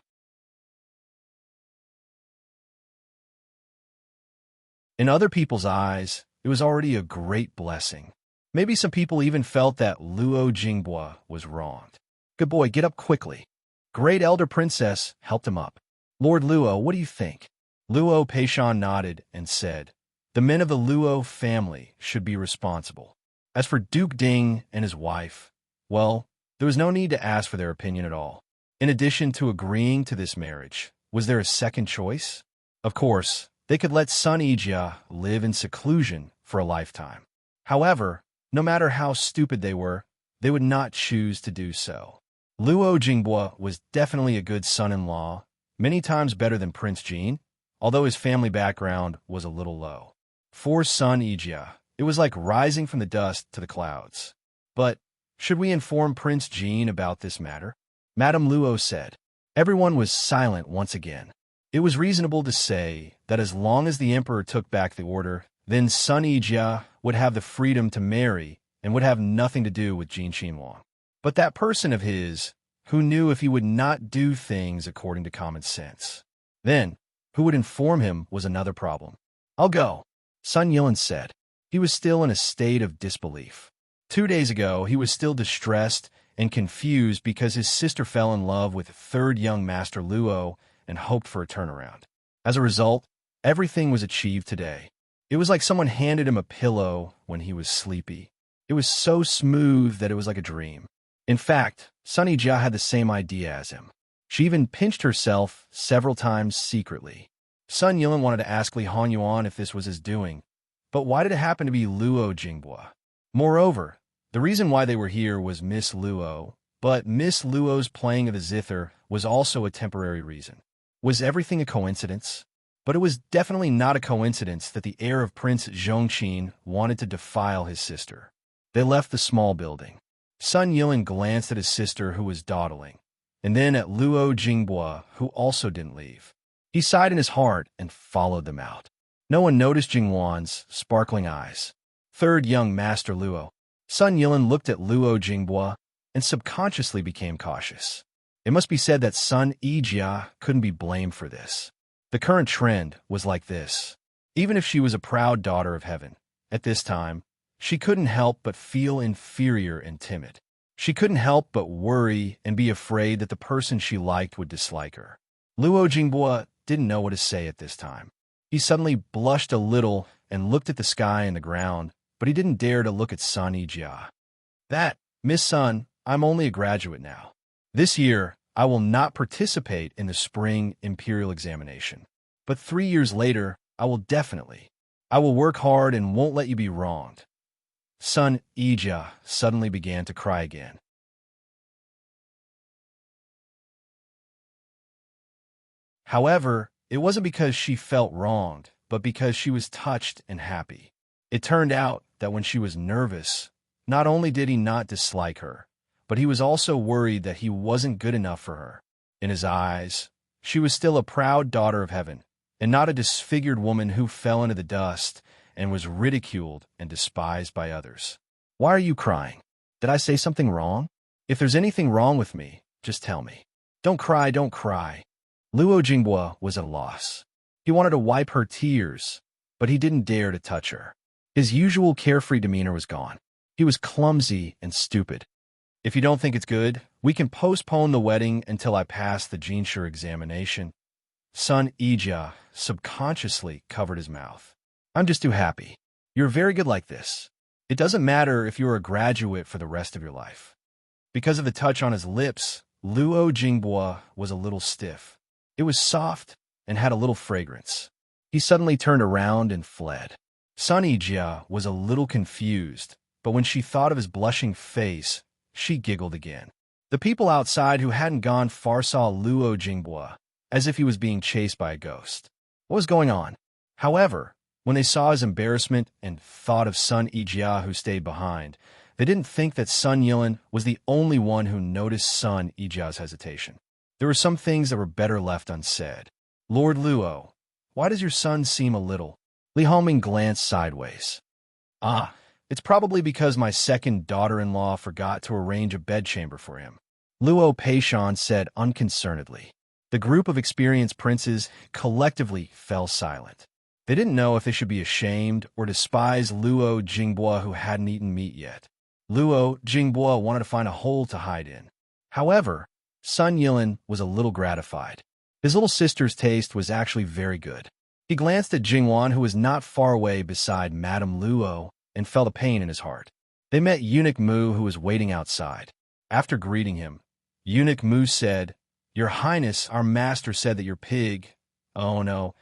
In other people's eyes, it was already a great blessing. Maybe some people even felt that Luo Jingbua was wronged. Good boy, get up quickly. Great Elder Princess helped him up. Lord Luo, what do you think? Luo Peishan nodded and said, the men of the Luo family should be responsible. As for Duke Ding and his wife, well, there was no need to ask for their opinion at all. In addition to agreeing to this marriage, was there a second choice? Of course, they could let Sun Ijia live in seclusion for a lifetime. However, no matter how stupid they were, they would not choose to do so. Luo Jingbua was definitely a good son-in-law, many times better than Prince Jin, although his family background was a little low. For Sun Ijia, it was like rising from the dust to the clouds. But should we inform Prince Jin about this matter? Madame Luo said. Everyone was silent once again. It was reasonable to say that as long as the emperor took back the order, Then Sun Yijia would have the freedom to marry and would have nothing to do with Jin Xinhuang. But that person of his, who knew if he would not do things according to common sense, then who would inform him was another problem. "I'll go," Sun Yilin said. He was still in a state of disbelief. 2 days ago, he was still distressed and confused because his sister fell in love with third young Master Luo and hoped for a turnaround. As a result, everything was achieved today. It was like someone handed him a pillow when he was sleepy. It was so smooth that it was like a dream. In fact, Sun Yijia had the same idea as him. She even pinched herself several times secretly. Sun Yilin wanted to ask Li Honyuan if this was his doing, but why did it happen to be Luo Jinghua? Moreover, the reason why they were here was Miss Luo, but Miss Luo's playing of the zither was also a temporary reason. Was everything a coincidence? But it was definitely not a coincidence that the heir of Prince Zhongqin wanted to defile his sister. They left the small building. Sun Yilin glanced at his sister, who was dawdling, and then at Luo Jinghua, who also didn't leave. He sighed in his heart and followed them out. No one noticed Jingwan's sparkling eyes. Third young Master Luo. Sun Yilin looked at Luo Jinghua and subconsciously became cautious. It must be said that Sun Yijia couldn't be blamed for this. The current trend was like this. Even if she was a proud daughter of heaven, at this time, she couldn't help but feel inferior and timid. She couldn't help but worry and be afraid that the person she liked would dislike her. Luo Jinghua didn't know what to say at this time. He suddenly blushed a little and looked at the sky and the ground, but he didn't dare to look at Sun Yijia. Miss Sun, I'm only a graduate now. This year, I will not participate in the spring imperial examination. But 3 years later, I will definitely. I will work hard and won't let you be wronged. Sun Yijia suddenly began to cry again. However, it wasn't because she felt wronged, but because she was touched and happy. It turned out that when she was nervous, not only did he not dislike her, but he was also worried that he wasn't good enough for her. In his eyes, she was still a proud daughter of heaven, and not a disfigured woman who fell into the dust and was ridiculed and despised by others. Why are you crying? Did I say something wrong? If there's anything wrong with me, just tell me. Don't cry, don't cry. Luo Jinghua was at a loss. He wanted to wipe her tears, but he didn't dare to touch her. His usual carefree demeanor was gone. He was clumsy and stupid. If you don't think it's good, we can postpone the wedding until I pass the Jinshu examination. Sun Yijia subconsciously covered his mouth. I'm just too happy. You're very good like this. It doesn't matter if you're a graduate for the rest of your life. Because of the touch on his lips, Luo Jinghua was a little stiff. It was soft and had a little fragrance. He suddenly turned around and fled. Sun Yijia was a little confused, but when she thought of his blushing face, she giggled again. The people outside who hadn't gone far saw Luo Jinghua, as if he was being chased by a ghost. What was going on? However, when they saw his embarrassment and thought of Sun Yijia who stayed behind, they didn't think that Sun Yilin was the only one who noticed Sun Yijia's hesitation. There were some things that were better left unsaid. Lord Luo, why does your son seem a little? Li Hongming glanced sideways. It's probably because my second daughter-in-law forgot to arrange a bedchamber for him. Luo Peishan said unconcernedly. The group of experienced princes collectively fell silent. They didn't know if they should be ashamed or despise Luo Jinghua, who hadn't eaten meat yet. Luo Jinghua wanted to find a hole to hide in. However, Sun Yilin was a little gratified. His little sister's taste was actually very good. He glanced at Jingwan, who was not far away beside Madame Luo, and felt a pain in his heart. They met Eunuch Mu, who was waiting outside. After greeting him, Eunuch Mu said, Your Highness, our master said that your pig— Oh no,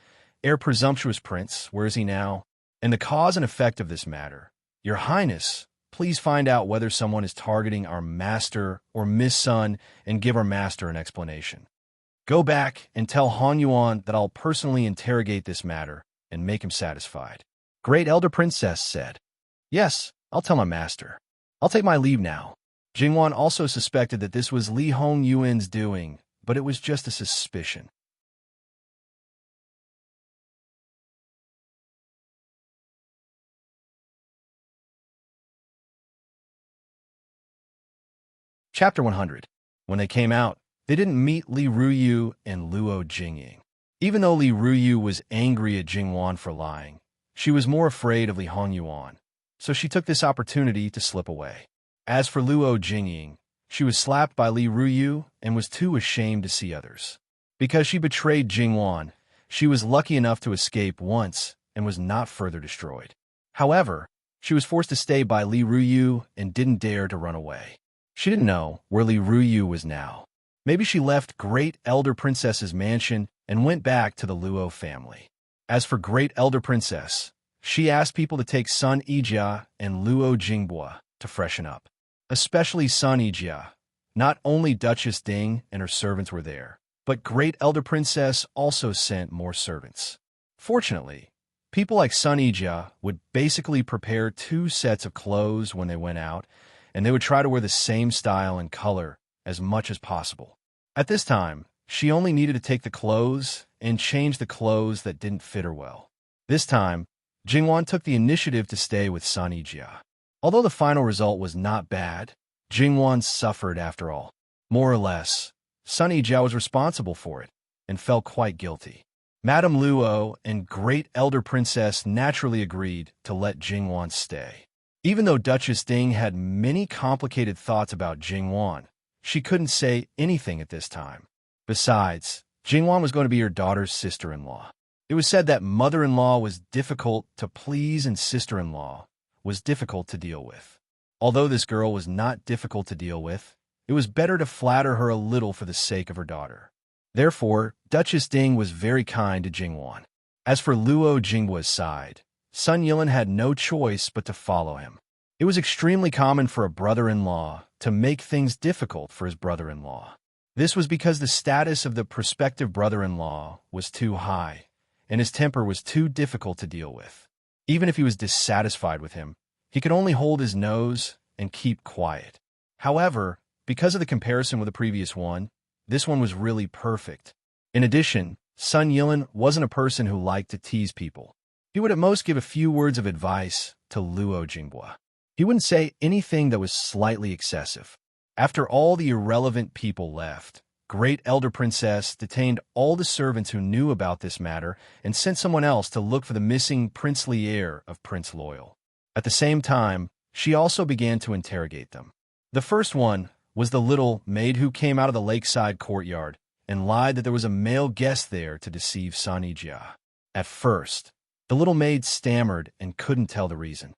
heir presumptuous prince, where is he now? And the cause and effect of this matter. Your Highness, please find out whether someone is targeting our master or Miss Sun and give our master an explanation. Go back and tell Han Yuan that I'll personally interrogate this matter and make him satisfied. Great Elder Princess said. Yes, I'll tell my master. I'll take my leave now. Jingwan also suspected that this was Li Hongyuan's doing, but it was just a suspicion. Chapter 100. When they came out, they didn't meet Li Ruyu and Luo Jingying. Even though Li Ruyu was angry at Jingwan for lying, she was more afraid of Li Hongyuan, so she took this opportunity to slip away. As for Luo Jingying, she was slapped by Li Ruyu and was too ashamed to see others. Because she betrayed Jingwan, she was lucky enough to escape once and was not further destroyed. However, she was forced to stay by Li Ruyu and didn't dare to run away. She didn't know where Li Ruyu was now. Maybe she left Great Elder Princess's mansion and went back to the Luo family. As for Great Elder Princess, she asked people to take Sun Yijia and Luo Jingbua to freshen up. Especially Sun Yijia. Not only Duchess Ding and her servants were there, but Great Elder Princess also sent more servants. Fortunately, people like Sun Yijia would basically prepare 2 sets of clothes when they went out, and they would try to wear the same style and color as much as possible. At this time, she only needed to take the clothes and change the clothes that didn't fit her well. This time, Jingwan took the initiative to stay with Sun Yijia. Although the final result was not bad, Jingwan suffered after all. More or less, Sun Yijia was responsible for it and felt quite guilty. Madame Luo and Great Elder Princess naturally agreed to let Jingwan stay. Even though Duchess Ding had many complicated thoughts about Jingwan, she couldn't say anything at this time. Besides, Jingwan was going to be her daughter's sister-in-law. It was said that mother-in-law was difficult to please and sister-in-law was difficult to deal with. Although this girl was not difficult to deal with, it was better to flatter her a little for the sake of her daughter. Therefore, Duchess Ding was very kind to Jingwan. As for Luo Jingbua's side, Sun Yilin had no choice but to follow him. It was extremely common for a brother-in-law to make things difficult for his brother-in-law. This was because the status of the prospective brother-in-law was too high, and his temper was too difficult to deal with. Even if he was dissatisfied with him, he could only hold his nose and keep quiet. However, because of the comparison with the previous one, this one was really perfect. In addition, Sun Yilin wasn't a person who liked to tease people. He would at most give a few words of advice to Luo Jingbua. He wouldn't say anything that was slightly excessive. After all the irrelevant people left, Great Elder Princess detained all the servants who knew about this matter and sent someone else to look for the missing princely heir of Prince Loyal. At the same time, she also began to interrogate them. The first one was the little maid who came out of the lakeside courtyard and lied that there was a male guest there to deceive Sun Yijia. At first, the little maid stammered and couldn't tell the reason.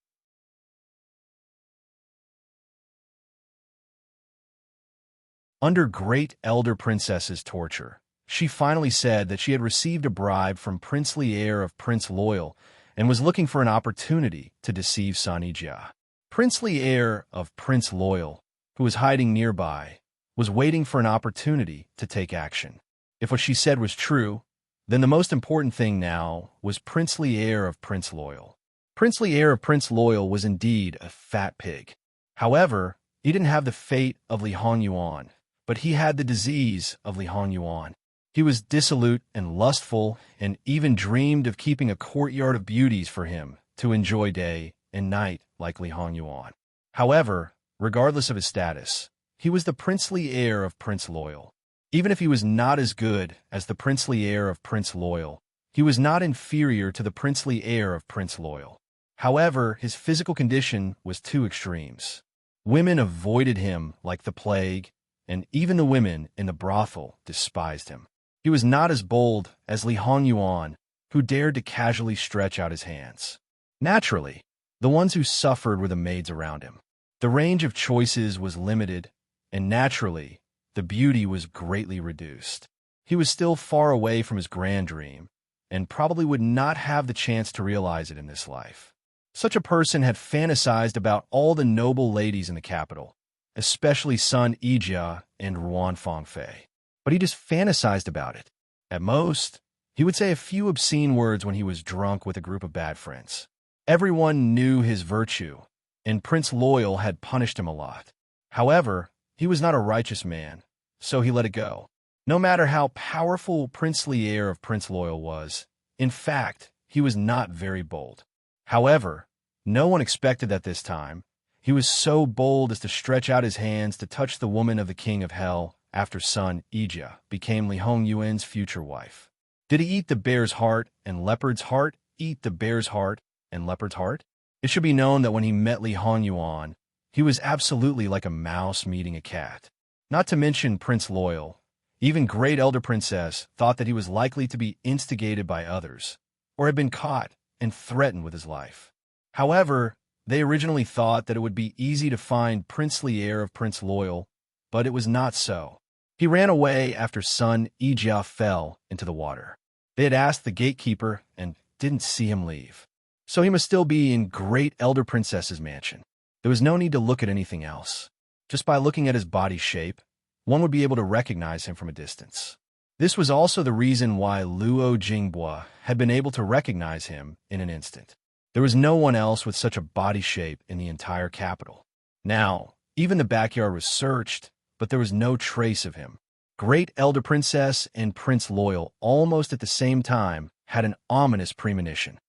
Under Great Elder Princess's torture, she finally said that she had received a bribe from princely heir of Prince Loyal and was looking for an opportunity to deceive Sun Yijia. Princely heir of Prince Loyal, who was hiding nearby, was waiting for an opportunity to take action. If what she said was true, then the most important thing now was princely heir of Prince Loyal. Princely heir of Prince Loyal was indeed a fat pig. However, he didn't have the fate of Li Hongyuan, but he had the disease of Li Hongyuan. He was dissolute and lustful and even dreamed of keeping a courtyard of beauties for him to enjoy day and night like Li Hongyuan. However, regardless of his status, he was the princely heir of Prince Loyal. Even if he was not as good as the princely heir of Prince Loyal, he was not inferior to the princely heir of Prince Loyal. However, his physical condition was two extremes. Women avoided him like the plague, and even the women in the brothel despised him. He was not as bold as Li Hongyuan, who dared to casually stretch out his hands. Naturally, the ones who suffered were the maids around him. The range of choices was limited, and naturally, the beauty was greatly reduced. He was still far away from his grand dream, and probably would not have the chance to realize it in this life. Such a person had fantasized about all the noble ladies in the capital, especially Sun Yijia and Ruan Fangfei. But he just fantasized about it. At most, he would say a few obscene words when he was drunk with a group of bad friends. Everyone knew his virtue, and Prince Loyal had punished him a lot. However, he was not a righteous man, so he let it go. No matter how powerful princely heir of Prince Loyal was, in fact, he was not very bold. However, no one expected that this time, He was so bold as to stretch out his hands to touch the woman of the king of hell after Sun Ijia became Li Hongyuan's future wife. Did he eat the bear's heart and leopard's heart, eat the bear's heart and leopard's heart? It should be known that when he met Li Hongyuan, he was absolutely like a mouse meeting a cat. Not to mention Prince Loyal, even Great Elder Princess thought that he was likely to be instigated by others, or had been caught and threatened with his life. However, they originally thought that it would be easy to find princely heir of Prince Loyal, but it was not so. He ran away after Sun Ijia fell into the water. They had asked the gatekeeper and didn't see him leave. So he must still be in Great Elder Princess's mansion. There was no need to look at anything else. Just by looking at his body shape, one would be able to recognize him from a distance. This was also the reason why Luo Jingbua had been able to recognize him in an instant. There was no one else with such a body shape in the entire capital. Now, even the backyard was searched, but there was no trace of him. Great Elder Princess and Prince Loyal, almost at the same time, had an ominous premonition.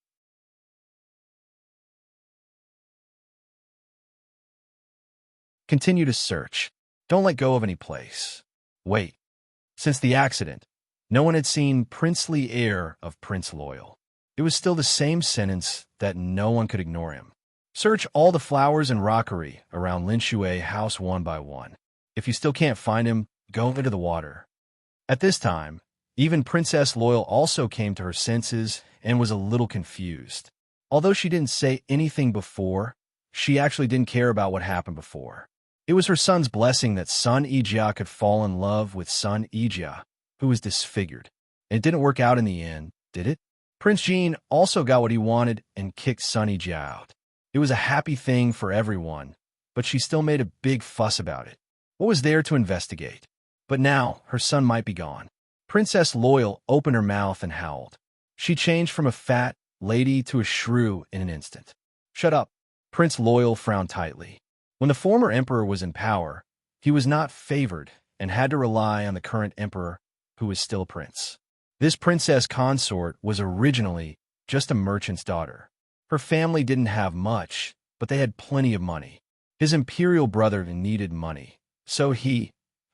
Continue to search. Don't let go of any place. Wait. Since the accident, no one had seen princely heir of Prince Loyal. It was still the same sentence that no one could ignore him. Search all the flowers and rockery around Lin Shui house one by one. If you still can't find him, go into the water. At this time, even Princess Loyal also came to her senses and was a little confused. Although she didn't say anything before, she actually didn't care about what happened before. It was her son's blessing that Sun Ijia could fall in love with Sun Ijia, who was disfigured. And it didn't work out in the end, did it? Prince Jean also got what he wanted and kicked Sun Ijia out. It was a happy thing for everyone, but she still made a big fuss about it. What was there to investigate? But now her son might be gone. Princess Loyal opened her mouth and howled. She changed from a fat lady to a shrew in an instant. Shut up. Prince Loyal frowned tightly. When the former emperor was in power, he was not favored and had to rely on the current emperor, who was still a prince. This princess consort was originally just a merchant's daughter. Her family didn't have much, but they had plenty of money. His imperial brother needed money, so he,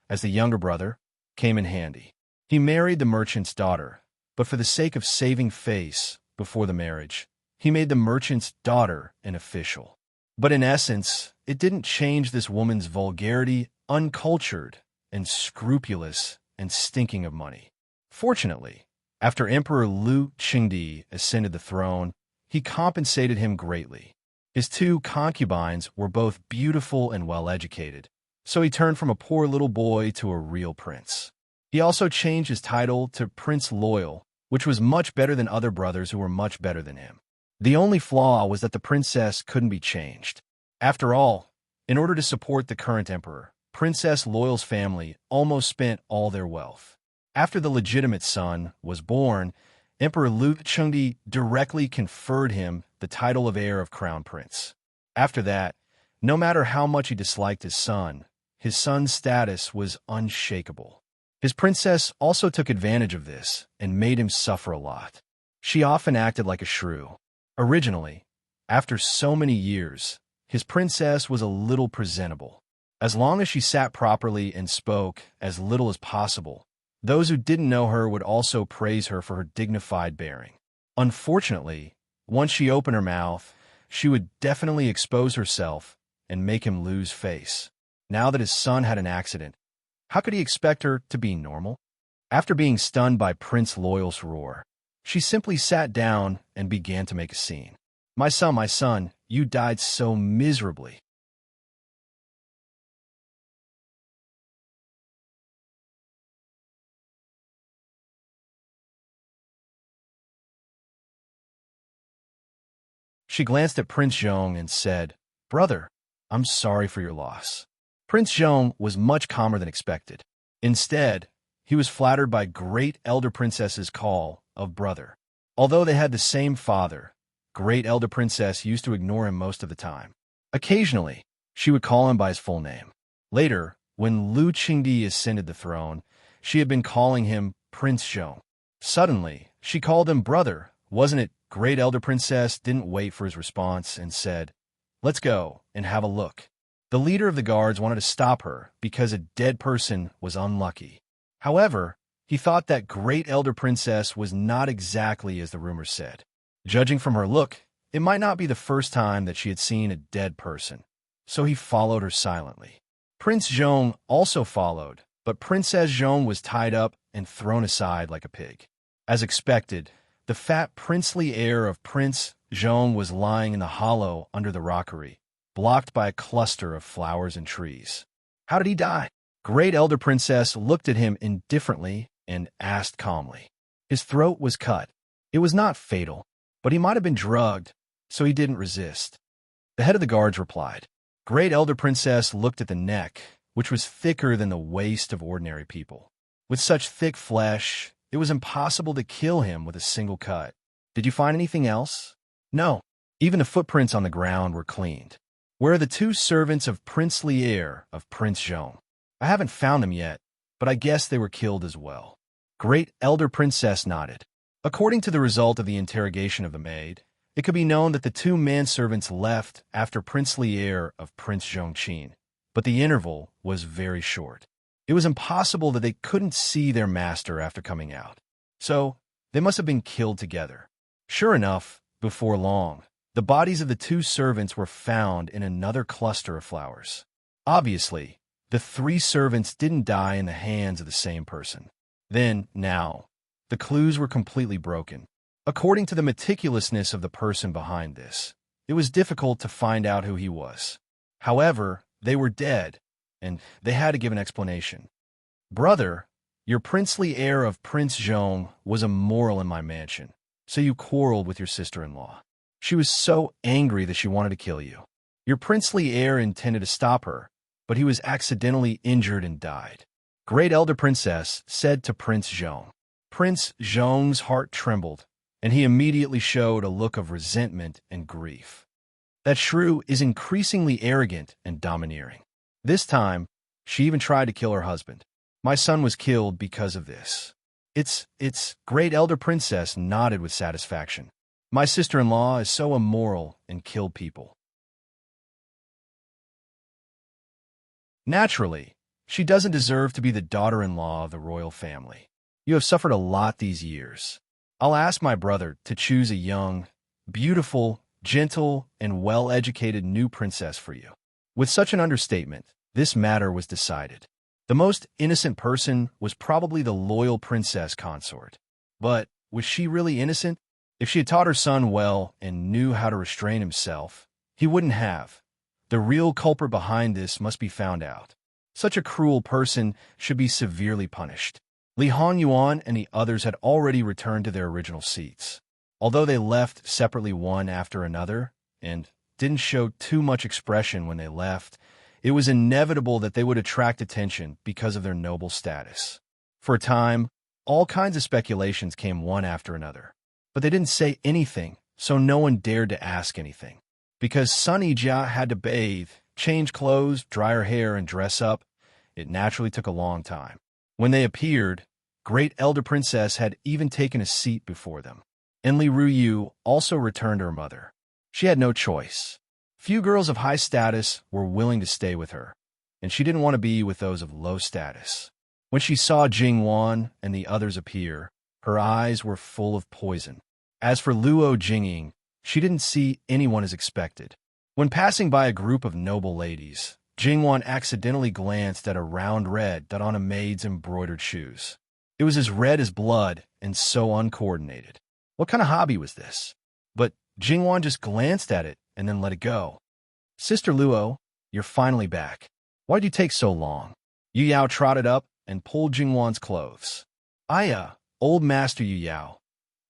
as the younger brother, came in handy. He married the merchant's daughter, but for the sake of saving face before the marriage, he made the merchant's daughter an official. But in essence, it didn't change this woman's vulgarity, uncultured, and scrupulous, and stinking of money. Fortunately, after Emperor Lu Qingdi ascended the throne, he compensated him greatly. His two concubines were both beautiful and well-educated, so he turned from a poor little boy to a real prince. He also changed his title to Prince Loyal, which was much better than other brothers who were much better than him. The only flaw was that the princess couldn't be changed. After all, in order to support the current emperor, Princess Loyal's family almost spent all their wealth. After the legitimate son was born, Emperor Lu Qingdi directly conferred him the title of heir of crown prince. After that, no matter how much he disliked his son's status was unshakable. His princess also took advantage of this and made him suffer a lot. She often acted like a shrew. Originally, after so many years, his princess was a little presentable. As long as she sat properly and spoke as little as possible, those who didn't know her would also praise her for her dignified bearing. Unfortunately, once she opened her mouth, she would definitely expose herself and make him lose face. Now that his son had an accident, how could he expect her to be normal? After being stunned by Prince Loyal's roar, she simply sat down and began to make a scene. My son, you died so miserably. She glanced at Prince Zhong and said, Brother, I'm sorry for your loss. Prince Zhong was much calmer than expected. Instead, he was flattered by Great Elder Princess's call of brother. Although they had the same father, Great Elder Princess used to ignore him most of the time. Occasionally, she would call him by his full name. Later, when Lu Qingdi ascended the throne, she had been calling him Prince Zhong. Suddenly, she called him brother. Wasn't it? Great Elder Princess didn't wait for his response and said, let's go and have a look. The leader of the guards wanted to stop her because a dead person was unlucky. However, he thought that great elder princess was not exactly as the rumors said. Judging from her look, it might not be the first time that she had seen a dead person, so he followed her silently. Prince Zhong also followed, but Princess Zhong was tied up and thrown aside like a pig. As expected, the fat princely heir of Prince Zhong was lying in the hollow under the rockery, blocked by a cluster of flowers and trees. How did he die? Great elder princess looked at him indifferently and asked calmly. His throat was cut. It was not fatal, but he might have been drugged, so he didn't resist. The head of the guards replied. Great elder princess looked at the neck, which was thicker than the waist of ordinary people. With such thick flesh, it was impossible to kill him with a single cut. Did you find anything else? No. Even the footprints on the ground were cleaned. Where are the two servants of princely heir of Prince Zhong? I haven't found them yet, but I guess they were killed as well. Great elder princess nodded. According to the result of the interrogation of the maid, it could be known that the two manservants left after princely heir of Prince Zhongqin, but the interval was very short. It was impossible that they couldn't see their master after coming out. So, they must have been killed together. Sure enough, before long, the bodies of the two servants were found in another cluster of flowers. Obviously, the three servants didn't die in the hands of the same person. Then, now, the clues were completely broken. According to the meticulousness of the person behind this, it was difficult to find out who he was. However, they were dead, and they had to give an explanation. Brother, your princely heir of Prince Zhong was immoral in my mansion, so you quarreled with your sister-in-law. She was so angry that she wanted to kill you. Your princely heir intended to stop her, but he was accidentally injured and died. Great elder princess said to Prince Zhong. Prince Zhong's heart trembled, and he immediately showed a look of resentment and grief. That shrew is increasingly arrogant and domineering. This time, she even tried to kill her husband. My son was killed because of this. It's great elder princess nodded with satisfaction. My sister-in-law is so immoral and killed people. Naturally, she doesn't deserve to be the daughter-in-law of the royal family. You have suffered a lot these years. I'll ask my brother to choose a young, beautiful, gentle, and well-educated new princess for you. With such an understatement, this matter was decided. The most innocent person was probably the loyal princess consort. But was she really innocent? If she had taught her son well and knew how to restrain himself, he wouldn't have. The real culprit behind this must be found out. Such a cruel person should be severely punished. Li Honyuan and the others had already returned to their original seats. Although they left separately one after another, and didn't show too much expression when they left, it was inevitable that they would attract attention because of their noble status. For a time, all kinds of speculations came one after another. But they didn't say anything, so no one dared to ask anything. Because Sun Yijia had to bathe, change clothes, dry her hair, and dress up, it naturally took a long time. When they appeared, Great Elder Princess had even taken a seat before them. Enli Ruyu also returned to her mother. She had no choice. Few girls of high status were willing to stay with her, and she didn't want to be with those of low status. When she saw Jingwan and the others appear, her eyes were full of poison. As for Luo Jingying, she didn't see anyone as expected. When passing by a group of noble ladies, Jingwan accidentally glanced at a round red dot on a maid's embroidered shoes. It was as red as blood and so uncoordinated. What kind of hobby was this? But Jingwan just glanced at it and then let it go. Sister Luo, you're finally back. Why'd you take so long? Yu Yao trotted up and pulled Jingwan's clothes. Old Master Yu Yao,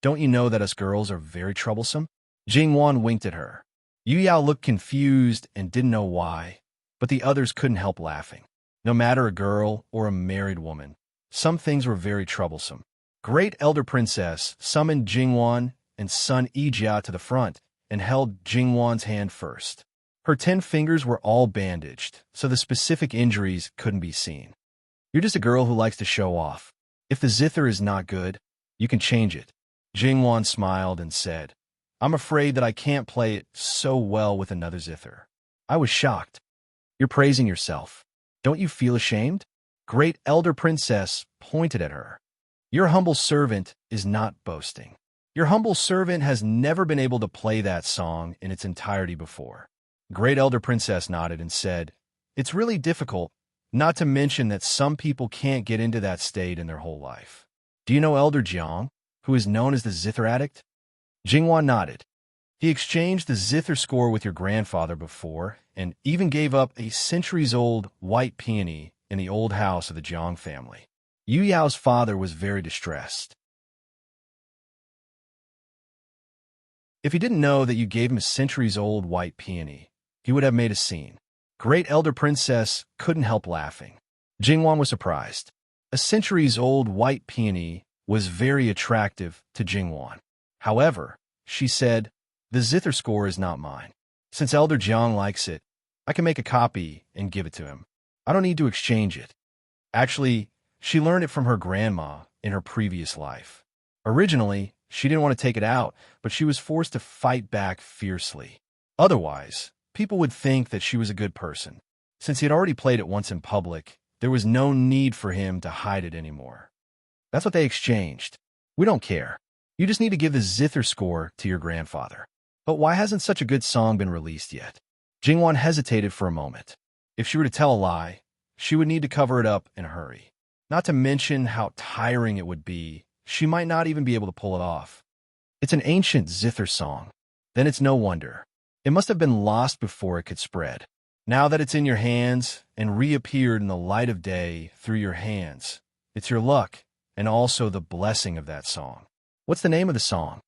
don't you know that us girls are very troublesome? Jingwan winked at her. Yu Yao looked confused and didn't know why, but the others couldn't help laughing. No matter a girl or a married woman, some things were very troublesome. Great Elder Princess summoned Jingwan and Sun Yijia to the front and held Jingwan's hand first. Her 10 fingers were all bandaged, so the specific injuries couldn't be seen. You're just a girl who likes to show off. If the zither is not good, you can change it. Jingwan smiled and said, I'm afraid that I can't play it so well with another zither. I was shocked. You're praising yourself. Don't you feel ashamed? Great elder princess pointed at her. Your humble servant is not boasting. Your humble servant has never been able to play that song in its entirety before. Great elder princess nodded and said, It's really difficult, not to mention that some people can't get into that state in their whole life. Do you know Elder Jiang, who is known as the zither addict? Jingwan nodded. He exchanged the zither score with your grandfather before and even gave up a centuries-old white peony in the old house of the Jiang family. Yu Yao's father was very distressed. If he didn't know that you gave him a centuries-old white peony, he would have made a scene. Great elder princess couldn't help laughing. Jingwan was surprised. A centuries-old white peony was very attractive to Jingwan. However, she said, the zither score is not mine. Since Elder Jiang likes it, I can make a copy and give it to him. I don't need to exchange it. Actually, she learned it from her grandma in her previous life. Originally, she didn't want to take it out, but she was forced to fight back fiercely. Otherwise, people would think that she was a good person. Since he had already played it once in public, there was no need for him to hide it anymore. That's what they exchanged. We don't care. You just need to give the zither score to your grandfather. But why hasn't such a good song been released yet? Jingwan hesitated for a moment. If she were to tell a lie, she would need to cover it up in a hurry. Not to mention how tiring it would be. She might not even be able to pull it off. It's an ancient zither song. Then it's no wonder. It must have been lost before it could spread. Now that it's in your hands and reappeared in the light of day through your hands, it's your luck and also the blessing of that song. What's the name of the song?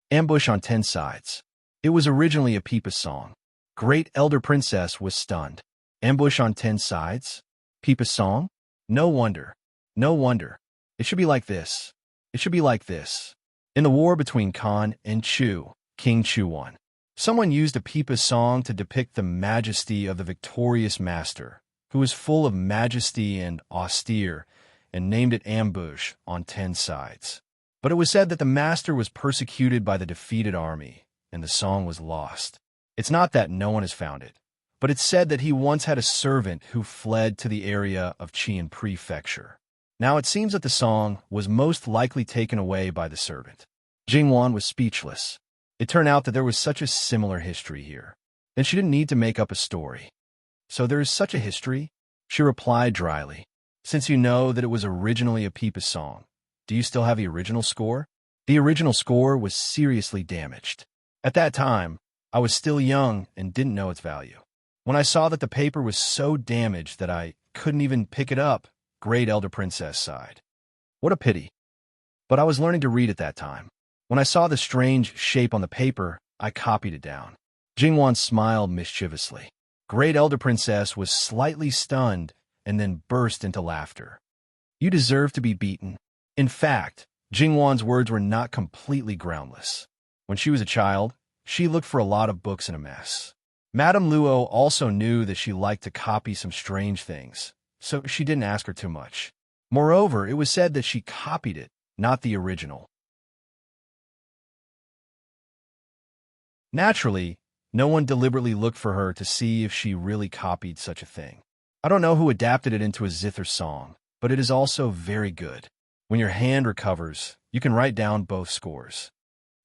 Ambush on 10 Sides. It was originally a Peepa song. Great elder princess was stunned. Ambush on 10 sides? Peepa song? No wonder. No wonder. It should be like this. It should be like this. In the war between Khan and Chu, King Chu won. Someone used a Peepa song to depict the majesty of the victorious master, who was full of majesty and austere, and named it Ambush on 10 Sides. But it was said that the master was persecuted by the defeated army, and the song was lost. It's not that no one has found it, but it's said that he once had a servant who fled to the area of Qian Prefecture. Now it seems that the song was most likely taken away by the servant. Jingwan was speechless. It turned out that there was such a similar history here. Then she didn't need to make up a story. So there is such a history? She replied dryly. Since you know that it was originally a Peepa song, do you still have the original score? The original score was seriously damaged. At that time, I was still young and didn't know its value. When I saw that the paper was so damaged that I couldn't even pick it up, Great Elder Princess sighed. What a pity. But I was learning to read at that time. When I saw the strange shape on the paper, I copied it down. Jingwan smiled mischievously. Great Elder Princess was slightly stunned and then burst into laughter. You deserve to be beaten. In fact, Jingwan's words were not completely groundless. When she was a child, she looked for a lot of books in a mess. Madame Luo also knew that she liked to copy some strange things, so she didn't ask her too much. Moreover, it was said that she copied it, not the original. Naturally, no one deliberately looked for her to see if she really copied such a thing. I don't know who adapted it into a zither song, but it is also very good. When your hand recovers, you can write down both scores.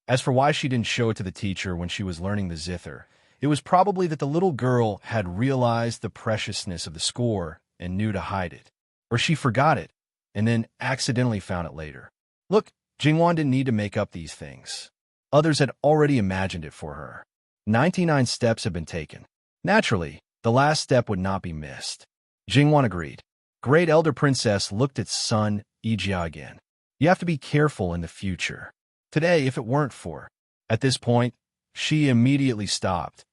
As for why she didn't show it to the teacher when she was learning the zither, it was probably that the little girl had realized the preciousness of the score and knew to hide it. Or she forgot it, and then accidentally found it later. Look, Jingwan didn't need to make up these things. Others had already imagined it for her. 99 steps had been taken. Naturally, the last step would not be missed. Jingwan agreed. Great Elder Princess looked at son Ijia again. You have to be careful in the future. Today, if it weren't for... At this point, she immediately stopped,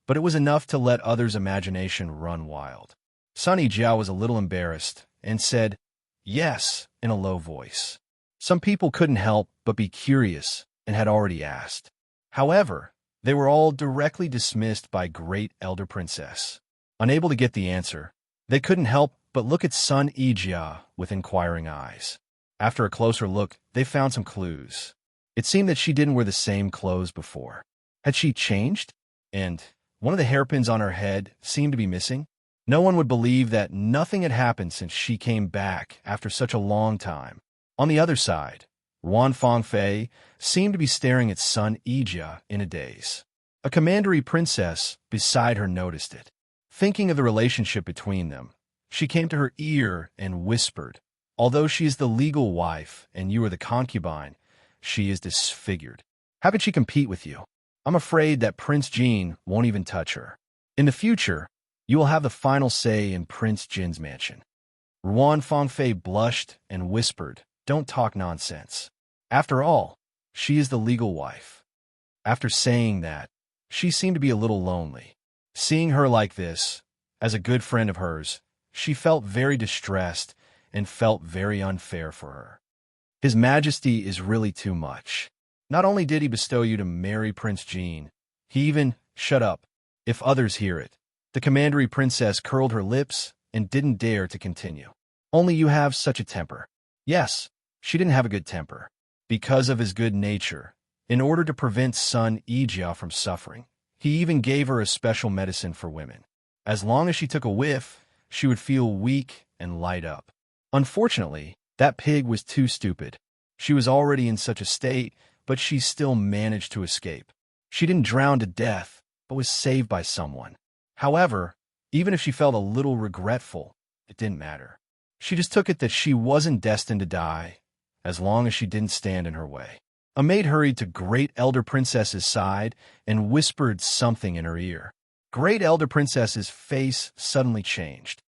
but it was enough to let others' imagination run wild. Sunny Jiao was a little embarrassed and said, yes, in a low voice. Some people couldn't help but be curious and had already asked. However, they were all directly dismissed by Great Elder Princess. Unable to get the answer, they couldn't help but look at Sun Ijia with inquiring eyes. After a closer look, they found some clues. It seemed that she didn't wear the same clothes before. Had she changed? And one of the hairpins on her head seemed to be missing. No one would believe that nothing had happened since she came back after such a long time. On the other side, Ruan Fangfei seemed to be staring at Sun Yijia in a daze. A commandery princess beside her noticed it. Thinking of the relationship between them, she came to her ear and whispered, "Although she is the legal wife and you are the concubine, she is disfigured. How could she compete with you? I'm afraid that Prince Jin won't even touch her. In the future, you will have the final say in Prince Jin's mansion." Ruan Fangfei blushed and whispered, "Don't talk nonsense. After all, she is the legal wife." After saying that, she seemed to be a little lonely. Seeing her like this, as a good friend of hers, she felt very distressed and felt very unfair for her. His Majesty is really too much. Not only did he bestow you to marry Prince Jin, he even, shut up, if others hear it. The commandery princess curled her lips and didn't dare to continue. Only you have such a temper. Yes, she didn't have a good temper. Because of his good nature, in order to prevent Sun Yijia from suffering, he even gave her a special medicine for women. As long as she took a whiff, she would feel weak and light up. Unfortunately, that pig was too stupid. She was already in such a state, but she still managed to escape. She didn't drown to death, but was saved by someone. However, even if she felt a little regretful, it didn't matter. She just took it that she wasn't destined to die, as long as she didn't stand in her way. A maid hurried to Great Elder Princess's side and whispered something in her ear. Great Elder Princess's face suddenly changed.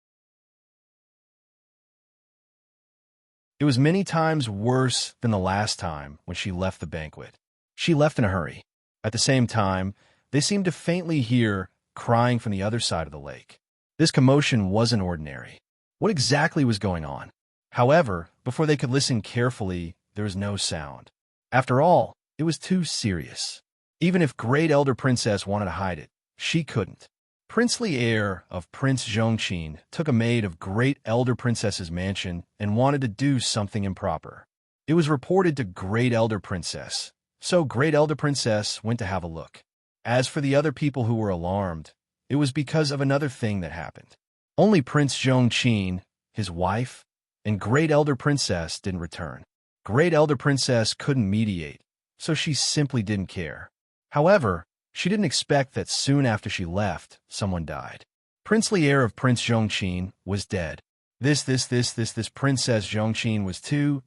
It was many times worse than the last time when she left the banquet. She left in a hurry. At the same time, they seemed to faintly hear crying from the other side of the lake. This commotion wasn't ordinary. What exactly was going on? However, before they could listen carefully, there was no sound. After all, it was too serious. Even if Great Elder Princess wanted to hide it, she couldn't. Princely heir of Prince Zhongqin took a maid of Great Elder Princess's mansion and wanted to do something improper. It was reported to Great Elder Princess, so Great Elder Princess went to have a look. As for the other people who were alarmed, it was because of another thing that happened. Only Prince Zhongqin, his wife, and Great Elder Princess didn't return. Great Elder Princess couldn't mediate, so she simply didn't care. However, she didn't expect that soon after she left, someone died. Princely heir of Prince Zhongqin was dead. This Princess Zhongqin was too.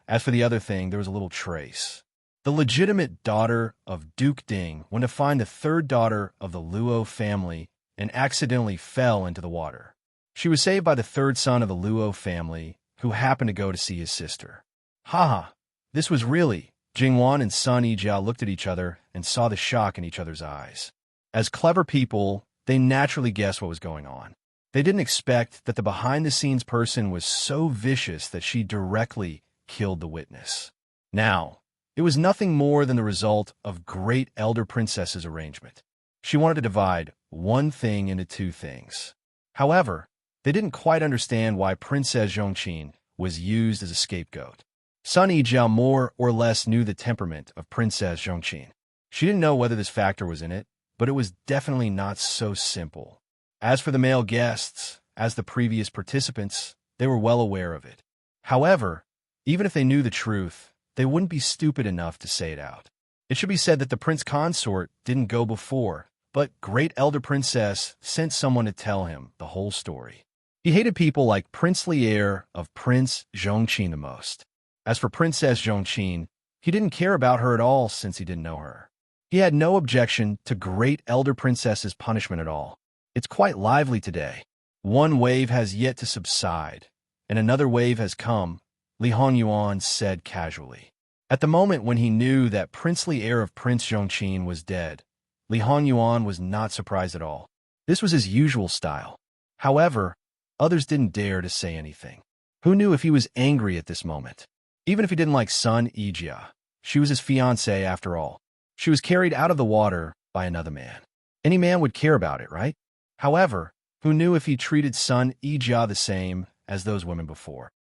As for the other thing, there was a little trace. The legitimate daughter of Duke Ding went to find the third daughter of the Luo family and accidentally fell into the water. She was saved by the third son of the Luo family, who happened to go to see his sister. Haha, this was really. Jingwan and Sun Yijia looked at each other and saw the shock in each other's eyes. As clever people, they naturally guessed what was going on. They didn't expect that the behind-the-scenes person was so vicious that she directly killed the witness. Now, it was nothing more than the result of Great Elder Princess's arrangement. She wanted to divide one thing into two things. However, they didn't quite understand why Princess Zhongqin was used as a scapegoat. Sun Yijia more or less knew the temperament of Princess Zhongqin. She didn't know whether this factor was in it, but it was definitely not so simple. As for the male guests, as the previous participants, they were well aware of it. However, even if they knew the truth, they wouldn't be stupid enough to say it out. It should be said that the prince consort didn't go before, but Great Elder Princess sent someone to tell him the whole story. He hated people like princely heir of Prince Zhongqin the most. As for Princess Zhongqin, he didn't care about her at all since he didn't know her. He had no objection to Great Elder Princess's punishment at all. It's quite lively today. One wave has yet to subside, and another wave has come, Li Hongyuan said casually. At the moment when he knew that princely heir of Prince Zhongqin was dead, Li Hongyuan was not surprised at all. This was his usual style. However, others didn't dare to say anything. Who knew if he was angry at this moment? Even if he didn't like Sun Yijia, she was his fiancée after all. She was carried out of the water by another man. Any man would care about it, right? However, who knew if he treated Sun Yijia the same as those women before?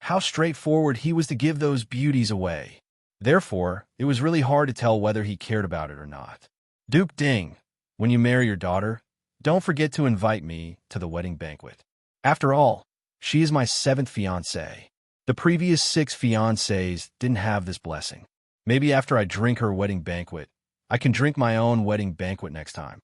how straightforward he was to give those beauties away. Therefore, it was really hard to tell whether he cared about it or not. Duke Ding, when you marry your daughter, don't forget to invite me to the wedding banquet. After all, she is my 7th fiancée. The previous 6 fiancés didn't have this blessing. Maybe after I drink her wedding banquet, I can drink my own wedding banquet next time.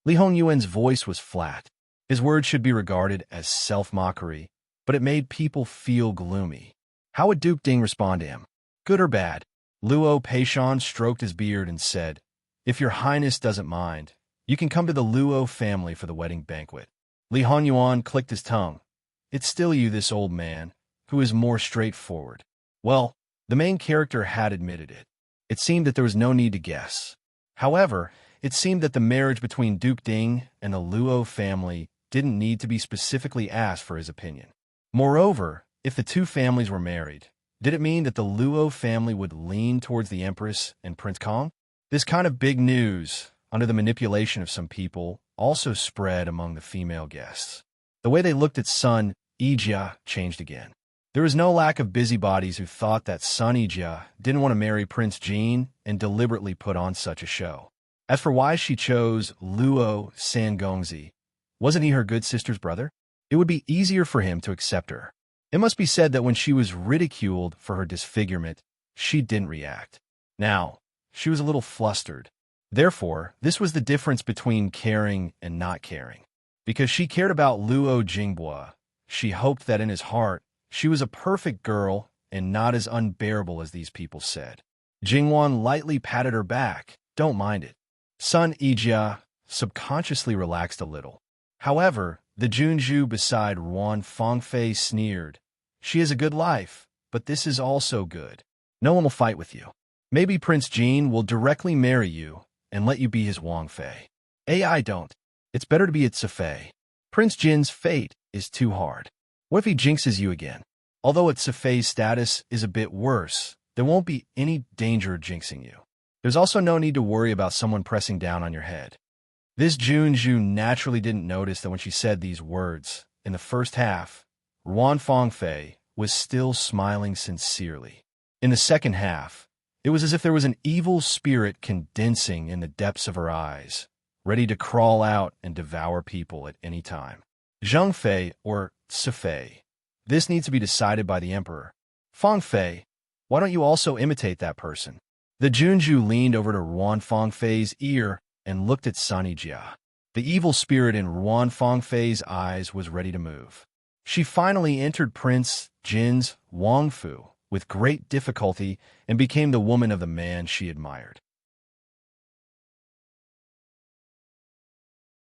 Li Hongyuan's voice was flat. His words should be regarded as self-mockery, but it made people feel gloomy. How would Duke Ding respond to him? Good or bad? Luo Peishan stroked his beard and said, "If your highness doesn't mind, you can come to the Luo family for the wedding banquet." Li Hongyuan clicked his tongue. It's still you, this old man, who is more straightforward. Well, the main character had admitted it. It seemed that there was no need to guess. However, it seemed that the marriage between Duke Ding and the Luo family didn't need to be specifically asked for his opinion. Moreover, if the two families were married, did it mean that the Luo family would lean towards the Empress and Prince Kong? This kind of big news, under the manipulation of some people, also spread among the female guests. The way they looked at Sun Yijia changed again. There was no lack of busybodies who thought that Sun Yijia didn't want to marry Prince Jin and deliberately put on such a show. As for why she chose Luo Sangongzi, wasn't he her good sister's brother? It would be easier for him to accept her. It must be said that when she was ridiculed for her disfigurement, she didn't react. Now, she was a little flustered. Therefore, this was the difference between caring and not caring. Because she cared about Luo Jingbua, she hoped that in his heart, she was a perfect girl and not as unbearable as these people said. Jingwan lightly patted her back. Don't mind it. Sun Yijia subconsciously relaxed a little. However, the Junju beside Ruan Fangfei sneered. She has a good life, but this is also good. No one will fight with you. Maybe Prince Jin will directly marry you and let you be his Wangfei. I don't. It's better to be at Sifei. Prince Jin's fate is too hard. What if he jinxes you again? Although at Sifei's status is a bit worse, there won't be any danger of jinxing you. There's also no need to worry about someone pressing down on your head. This Junju naturally didn't notice that when she said these words, in the first half, Ruan Fangfei was still smiling sincerely. In the second half, it was as if there was an evil spirit condensing in the depths of her eyes, ready to crawl out and devour people at any time. Zhengfei or Sifei. This needs to be decided by the emperor. Fangfei, why don't you also imitate that person? The Junju leaned over to Ruan Fangfei's ear and looked at Sun Yijia. The evil spirit in Ruan Fangfei's eyes was ready to move. She finally entered Prince Jin's Wangfu with great difficulty and became the woman of the man she admired.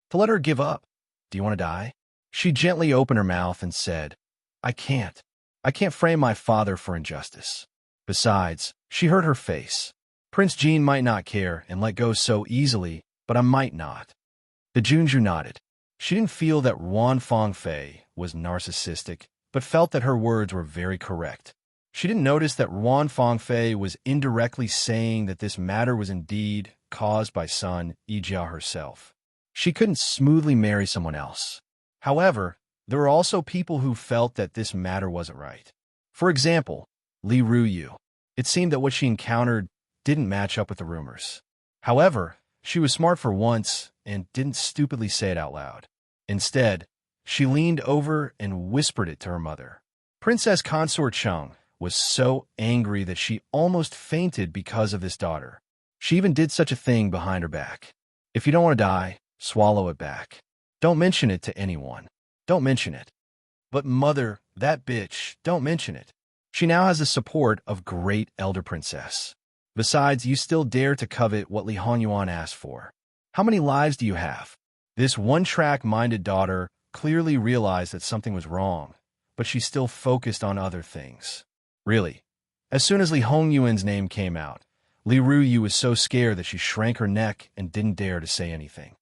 To let her give up. Do you want to die? She gently opened her mouth and said, I can't. I can't frame my father for injustice. Besides, she hurt her face. Prince Jin might not care and let go so easily, but I might not. The Junju nodded. She didn't feel that Ruan Fangfei was narcissistic, but felt that her words were very correct. She didn't notice that Ruan Fangfei was indirectly saying that this matter was indeed caused by Sun Yijia herself. She couldn't smoothly marry someone else. However, there were also people who felt that this matter wasn't right. For example, Li Ruyu. It seemed that what she encountered didn't match up with the rumors. However, she was smart for once and didn't stupidly say it out loud. Instead, she leaned over and whispered it to her mother. Princess Consort Cheng was so angry that she almost fainted because of this daughter. She even did such a thing behind her back. If you don't want to die, swallow it back. Don't mention it to anyone. Don't mention it. But mother, that bitch, don't mention it. She now has the support of great elder princess. Besides, you still dare to covet what Li Hongyuan asked for. How many lives do you have? This one-track-minded daughter clearly realized that something was wrong, but she still focused on other things. Really, as soon as Li Hongyuan's name came out, Li Ruyu was so scared that she shrank her neck and didn't dare to say anything.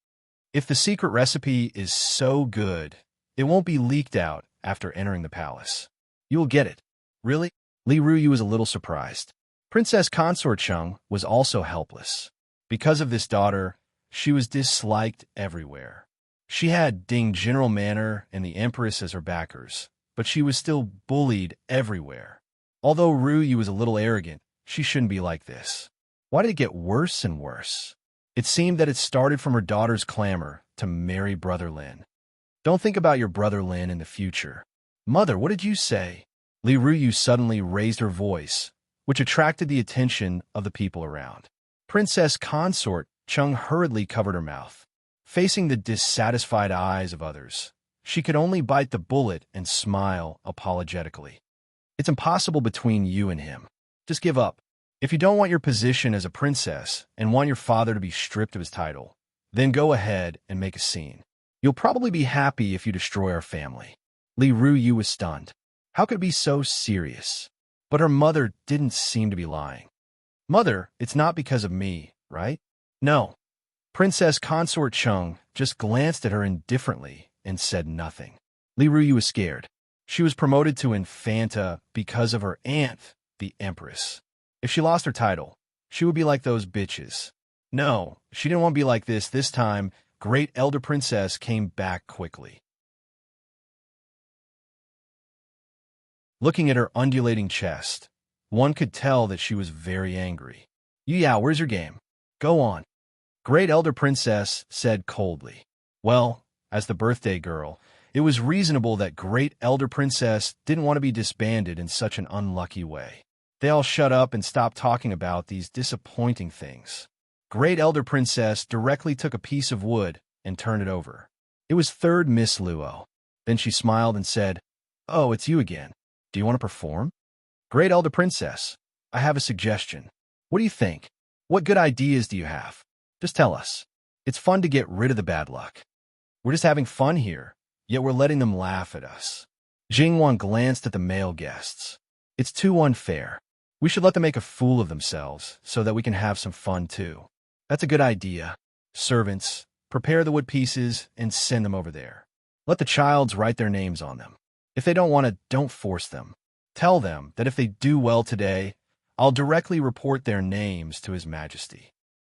If the secret recipe is so good, it won't be leaked out after entering the palace. You'll get it. Really? Li Ruyu was a little surprised. Princess Consort Cheng was also helpless. Because of this daughter, she was disliked everywhere. She had Ding General Manor and the Empress as her backers, but she was still bullied everywhere. Although Ruyu was a little arrogant, she shouldn't be like this. Why did it get worse and worse? It seemed that it started from her daughter's clamor to marry Brother Lin. Don't think about your Brother Lin in the future. Mother, what did you say? Li Ruyu suddenly raised her voice, which attracted the attention of the people around. Princess Consort Chung hurriedly covered her mouth. Facing the dissatisfied eyes of others, she could only bite the bullet and smile apologetically. It's impossible between you and him. Just give up. If you don't want your position as a princess and want your father to be stripped of his title, then go ahead and make a scene. You'll probably be happy if you destroy our family. Li Ruyu was stunned. How could it be so serious? But her mother didn't seem to be lying. Mother, it's not because of me, right? No. Princess Consort Chung just glanced at her indifferently and said nothing. Li Ruyu was scared. She was promoted to Infanta because of her aunt, the Empress. If she lost her title, she would be like those bitches. No, she didn't want to be like this. This time, Great Elder Princess came back quickly. Looking at her undulating chest, one could tell that she was very angry. Yao, where's your game? Go on. Great Elder Princess said coldly. Well, as the birthday girl, it was reasonable that Great Elder Princess didn't want to be disbanded in such an unlucky way. They all shut up and stopped talking about these disappointing things. Great Elder Princess directly took a piece of wood and turned it over. It was third Miss Luo. Then she smiled and said, "Oh, it's you again. Do you want to perform?" Great Elder Princess, I have a suggestion. What do you think? What good ideas do you have? Just tell us. It's fun to get rid of the bad luck. We're just having fun here, yet we're letting them laugh at us. Jingwan glanced at the male guests. It's too unfair. We should let them make a fool of themselves so that we can have some fun too. That's a good idea. Servants, prepare the wood pieces and send them over there. Let the childs write their names on them. If they don't want to, don't force them. Tell them that if they do well today, I'll directly report their names to His Majesty.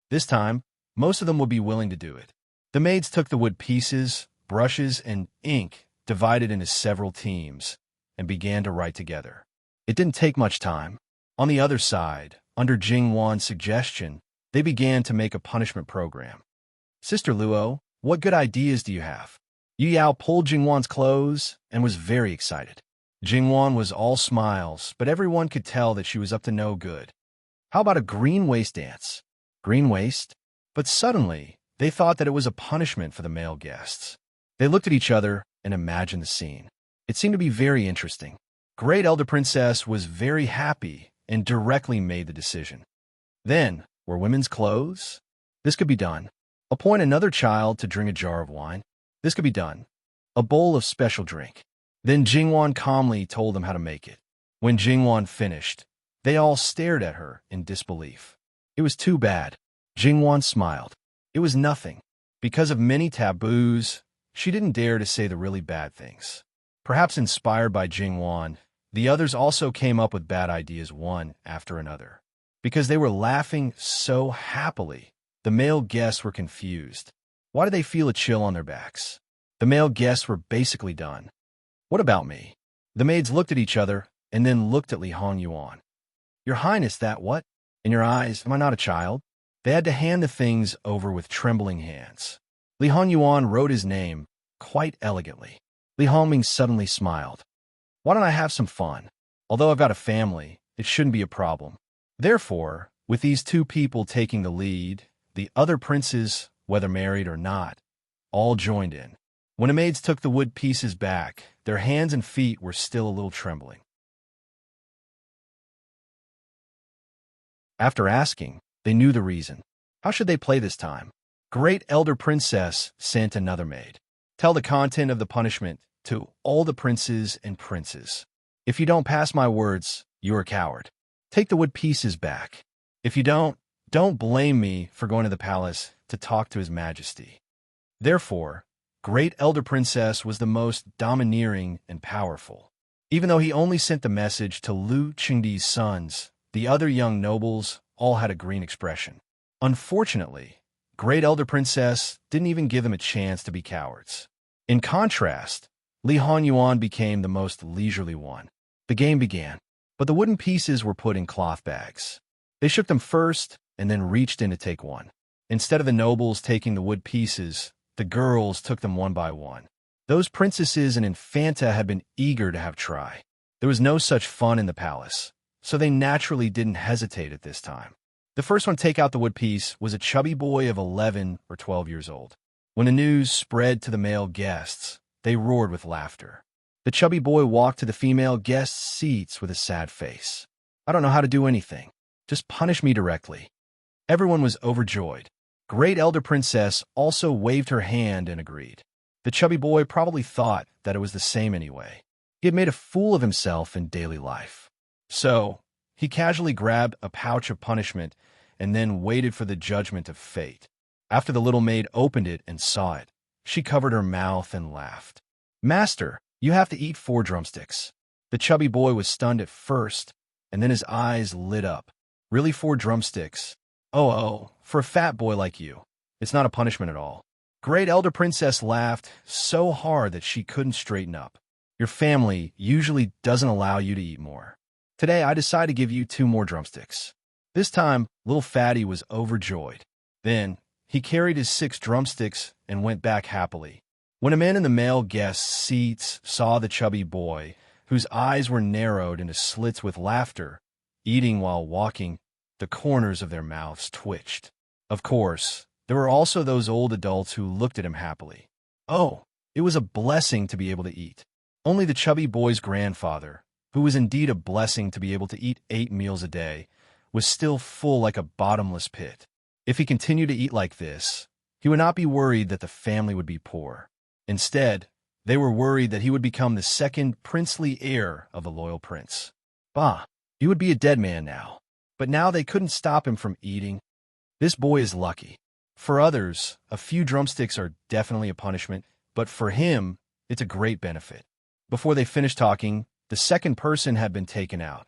This time, most of them will be willing to do it. The maids took the wood pieces, brushes, and ink divided into several teams and began to write together. It didn't take much time. On the other side, under Jingwan's suggestion, they began to make a punishment program. Sister Luo, what good ideas do you have? Yu Yao pulled Jingwan's clothes and was very excited. Jingwan was all smiles, but everyone could tell that she was up to no good. How about a green waist dance? Green waist? But suddenly, they thought that it was a punishment for the male guests. They looked at each other and imagined the scene. It seemed to be very interesting. Great Elder Princess was very happy and directly made the decision. Then, were women's clothes? This could be done. Appoint another child to drink a jar of wine. This could be done. A bowl of special drink. Then Jingwan calmly told them how to make it. When Jingwan finished, they all stared at her in disbelief. It was too bad. Jingwan smiled. It was nothing. Because of many taboos, she didn't dare to say the really bad things. Perhaps inspired by Jingwan, the others also came up with bad ideas one after another. Because they were laughing so happily, the male guests were confused. Why did they feel a chill on their backs? The male guests were basically done. What about me? The maids looked at each other and then looked at Li Hongyuan. Your Highness, that what? In your eyes, am I not a child? They had to hand the things over with trembling hands. Li Hongyuan wrote his name quite elegantly. Li Hongming suddenly smiled. Why don't I have some fun? Although I've got a family, it shouldn't be a problem. Therefore, with these two people taking the lead, the other princes, whether married or not, all joined in. When the maids took the wood pieces back, their hands and feet were still a little trembling. After asking, they knew the reason. How should they play this time? Great Elder Princess sent another maid. Tell the content of the punishment to all the princes and princes. If you don't pass my words, you're a coward. Take the wood pieces back. If you don't blame me for going to the palace to talk to His Majesty. Therefore, Great Elder Princess was the most domineering and powerful. Even though he only sent the message to Lu Qingdi's sons, the other young nobles all had a green expression. Unfortunately, Great Elder Princess didn't even give them a chance to be cowards. In contrast, Li Han Yuan became the most leisurely one. The game began, but the wooden pieces were put in cloth bags. They shook them first and then reached in to take one. Instead of the nobles taking the wood pieces, the girls took them one by one. Those princesses and infanta had been eager to have try. There was no such fun in the palace, so they naturally didn't hesitate at this time. The first one to take out the wood piece was a chubby boy of 11 or 12 years old. When the news spread to the male guests, they roared with laughter. The chubby boy walked to the female guests' seats with a sad face. "I don't know how to do anything. Just punish me directly." Everyone was overjoyed. Great Elder Princess also waved her hand and agreed. The chubby boy probably thought that it was the same anyway. He had made a fool of himself in daily life. So, he casually grabbed a pouch of punishment and then waited for the judgment of fate. After the little maid opened it and saw it, she covered her mouth and laughed. "Master, you have to eat 4 drumsticks." The chubby boy was stunned at first, and then his eyes lit up. "Really 4 drumsticks? Oh, for a fat boy like you. It's not a punishment at all." Great Elder Princess laughed so hard that she couldn't straighten up. "Your family usually doesn't allow you to eat more. Today I decide to give you 2 more drumsticks." This time, little Fatty was overjoyed. Then, he carried his 6 drumsticks and went back happily. When a man in the male guests' seats saw the chubby boy, whose eyes were narrowed into slits with laughter, eating while walking, the corners of their mouths twitched. Of course, there were also those old adults who looked at him happily. Oh, it was a blessing to be able to eat. Only the chubby boy's grandfather, who was indeed a blessing to be able to eat 8 meals a day, was still full like a bottomless pit. If he continued to eat like this, he would not be worried that the family would be poor. Instead, they were worried that he would become the second princely heir of a loyal prince. Bah, he would be a dead man now. But now they couldn't stop him from eating. This boy is lucky. For others, a few drumsticks are definitely a punishment, but for him, it's a great benefit. Before they finished talking, the second person had been taken out.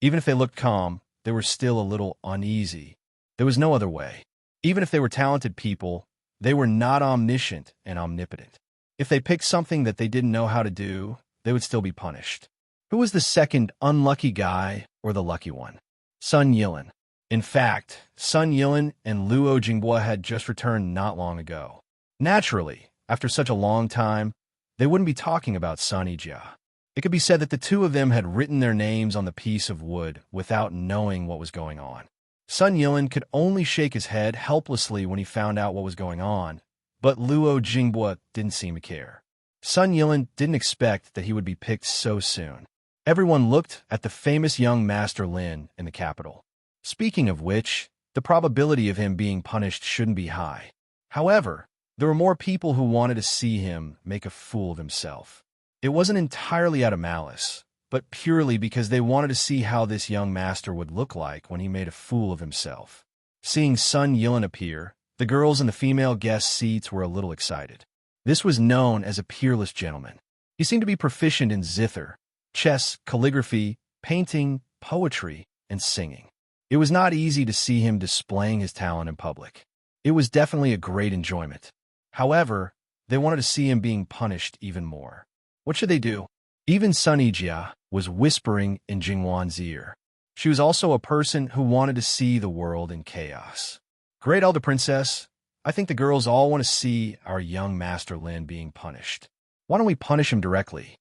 Even if they looked calm, they were still a little uneasy. There was no other way. Even if they were talented people, they were not omniscient and omnipotent. If they picked something that they didn't know how to do, they would still be punished. Who was the second unlucky guy or the lucky one? Sun Yilin. In fact, Sun Yilin and Luo Jinghua had just returned not long ago. Naturally, after such a long time, they wouldn't be talking about Sun Yijia. It could be said that the two of them had written their names on the piece of wood without knowing what was going on. Sun Yilin could only shake his head helplessly when he found out what was going on, but Luo Jinghua didn't seem to care. Sun Yilin didn't expect that he would be picked so soon. Everyone looked at the famous young Master Lin in the capital. Speaking of which, the probability of him being punished shouldn't be high. However, there were more people who wanted to see him make a fool of himself. It wasn't entirely out of malice, but purely because they wanted to see how this young master would look like when he made a fool of himself. Seeing Sun Yilin appear, the girls in the female guest seats were a little excited. This was known as a peerless gentleman. He seemed to be proficient in zither, chess, calligraphy, painting, poetry, and singing. It was not easy to see him displaying his talent in public. It was definitely a great enjoyment. However, they wanted to see him being punished even more. What should they do? Even Sun Yijia was whispering in Jingwan's ear. She was also a person who wanted to see the world in chaos. Great Elder Princess, I think the girls all want to see our young Master Lin being punished. Why don't we punish him directly?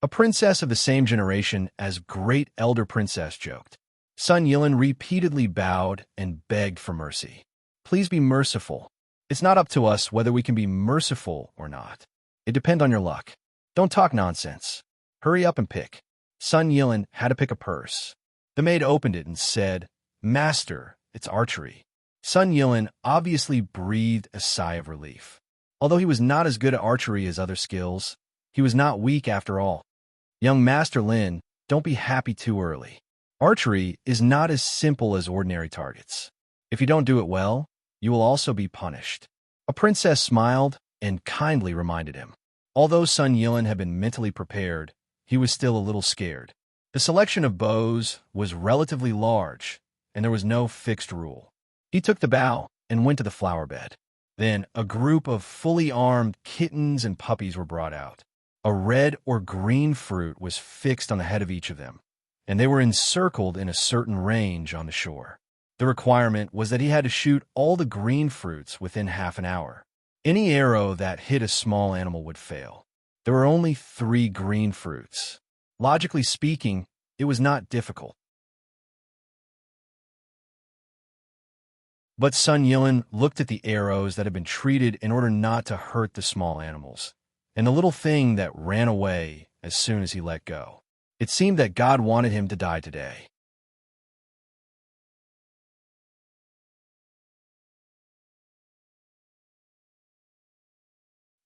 A princess of the same generation as Great Elder Princess joked. Sun Yilin repeatedly bowed and begged for mercy. Please be merciful. It's not up to us whether we can be merciful or not. It depends on your luck. Don't talk nonsense. Hurry up and pick. Sun Yilin had to pick a purse. The maid opened it and said, Master, it's archery. Sun Yilin obviously breathed a sigh of relief. Although he was not as good at archery as other skills, he was not weak after all. Young Master Lin, don't be happy too early. Archery is not as simple as ordinary targets. If you don't do it well, you will also be punished. A princess smiled and kindly reminded him. Although Sun Yilin had been mentally prepared, he was still a little scared. The selection of bows was relatively large, and there was no fixed rule. He took the bow and went to the flower bed. Then a group of fully armed kittens and puppies were brought out. A red or green fruit was fixed on the head of each of them, and they were encircled in a certain range on the shore. The requirement was that he had to shoot all the green fruits within half an hour. Any arrow that hit a small animal would fail. There were only 3 green fruits. Logically speaking, it was not difficult. But Sun Yilin looked at the arrows that had been treated in order not to hurt the small animals, and the little thing that ran away as soon as he let go. It seemed that God wanted him to die today.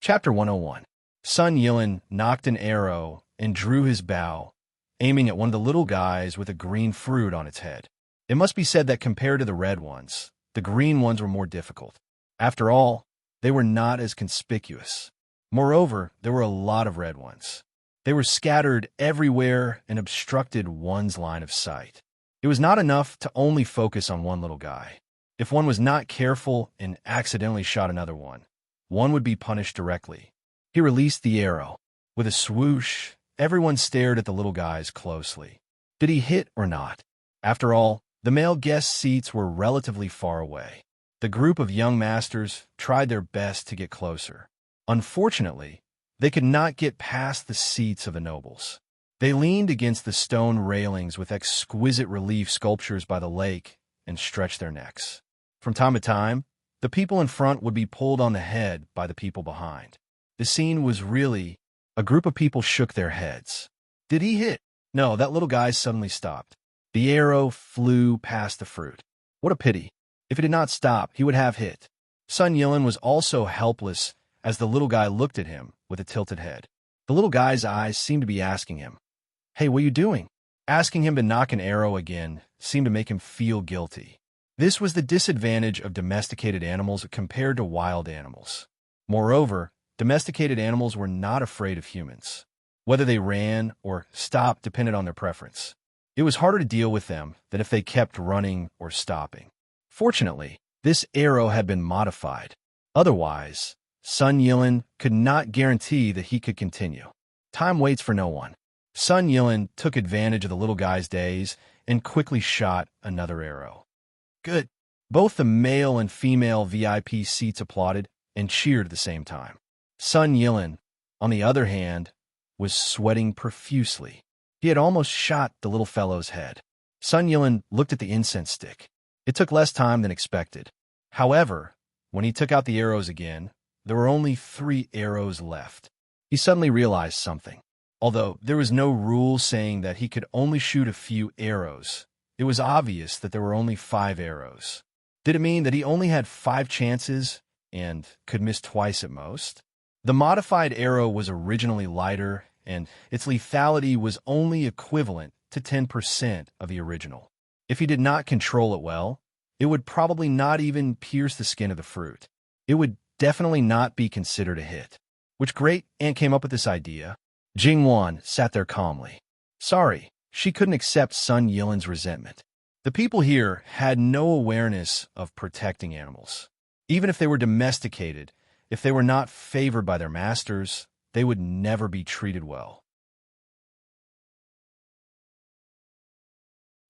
Chapter 101. Sun Yilin knocked an arrow and drew his bow, aiming at one of the little guys with a green fruit on its head. It must be said that compared to the red ones, the green ones were more difficult. After all, they were not as conspicuous. Moreover, there were a lot of red ones. They were scattered everywhere and obstructed one's line of sight. It was not enough to only focus on one little guy. If one was not careful and accidentally shot another one would be punished directly. He released the arrow. With a swoosh, everyone stared at the little guys closely. Did he hit or not? After all, the male guest seats were relatively far away. The group of young masters tried their best to get closer. Unfortunately, they could not get past the seats of the nobles. They leaned against the stone railings with exquisite relief sculptures by the lake and stretched their necks. From time to time, the people in front would be pulled on the head by the people behind. The scene was really... A group of people shook their heads. Did he hit? No, that little guy suddenly stopped. The arrow flew past the fruit. What a pity. If it did not stop, he would have hit. Sun Yilin was also helpless as the little guy looked at him with a tilted head. The little guy's eyes seemed to be asking him, "Hey, what are you doing?" Asking him to knock an arrow again seemed to make him feel guilty. This was the disadvantage of domesticated animals compared to wild animals. Moreover, domesticated animals were not afraid of humans. Whether they ran or stopped depended on their preference. It was harder to deal with them than if they kept running or stopping. Fortunately, this arrow had been modified. Otherwise, Sun Yilin could not guarantee that he could continue. Time waits for no one. Sun Yilin took advantage of the little guy's daze and quickly shot another arrow. Good. Both the male and female VIP seats applauded and cheered at the same time. Sun Yilin, on the other hand, was sweating profusely. He had almost shot the little fellow's head. Sun Yilin looked at the incense stick. It took less time than expected. However, when he took out the arrows again, there were only 3 arrows left. He suddenly realized something. Although there was no rule saying that he could only shoot a few arrows, it was obvious that there were only 5 arrows. Did it mean that he only had 5 chances and could miss twice at most? The modified arrow was originally lighter, and its lethality was only equivalent to 10% of the original. If he did not control it well, it would probably not even pierce the skin of the fruit. It would definitely not be considered a hit. Which great aunt came up with this idea? Jingwan sat there calmly. Sorry, she couldn't accept Sun Yilin's resentment. The people here had no awareness of protecting animals. Even if they were domesticated, if they were not favored by their masters, they would never be treated well.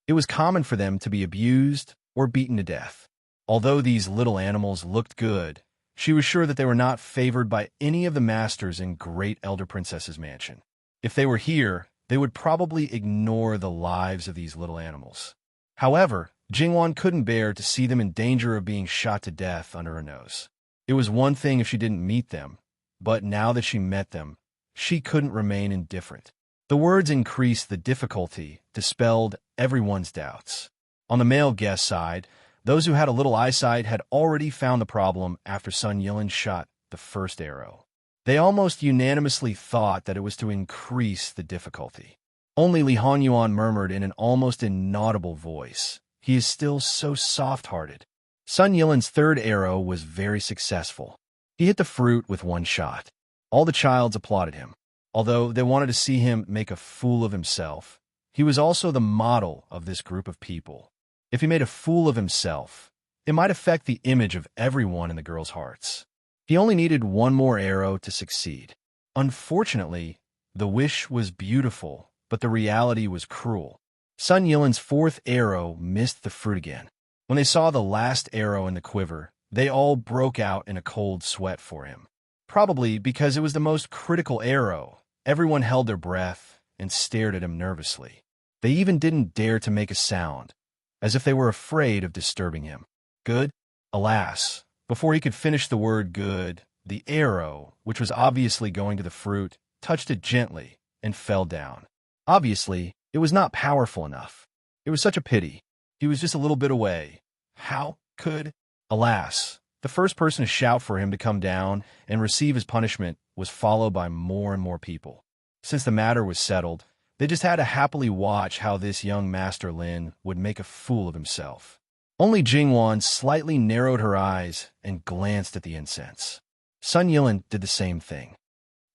It was common for them to be abused or beaten to death. Although these little animals looked good, she was sure that they were not favored by any of the masters in Great Elder Princess's mansion. If they were here, they would probably ignore the lives of these little animals. However, Jingwan couldn't bear to see them in danger of being shot to death under her nose. It was one thing if she didn't meet them, but now that she met them, she couldn't remain indifferent. The words increased the difficulty, dispelled everyone's doubts. On the male guest side, those who had a little eyesight had already found the problem after Sun Yilin shot the first arrow. They almost unanimously thought that it was to increase the difficulty. Only Li Hanyuan murmured in an almost inaudible voice, "He is still so soft-hearted." Sun Yilin's third arrow was very successful. He hit the fruit with one shot. All the childs applauded him. Although they wanted to see him make a fool of himself, he was also the model of this group of people. If he made a fool of himself, It might affect the image of everyone in the girls' hearts. He only needed one more arrow to succeed. Unfortunately, the wish was beautiful, but the reality was cruel. Sun Yilin's fourth arrow missed the fruit again. When they saw the last arrow in the quiver, they all broke out in a cold sweat for him. Probably because it was the most critical arrow, everyone held their breath and stared at him nervously. They even didn't dare to make a sound, as if they were afraid of disturbing him. Good? Alas, before he could finish the word good, the arrow, which was obviously going to the fruit, touched it gently and fell down. Obviously, it was not powerful enough. It was such a pity. He was just a little bit away. How could? Alas, the first person to shout for him to come down and receive his punishment was followed by more and more people. Since the matter was settled, they just had to happily watch how this young Master Lin would make a fool of himself. Only Jingwan slightly narrowed her eyes and glanced at the incense. Sun Yilin did the same thing.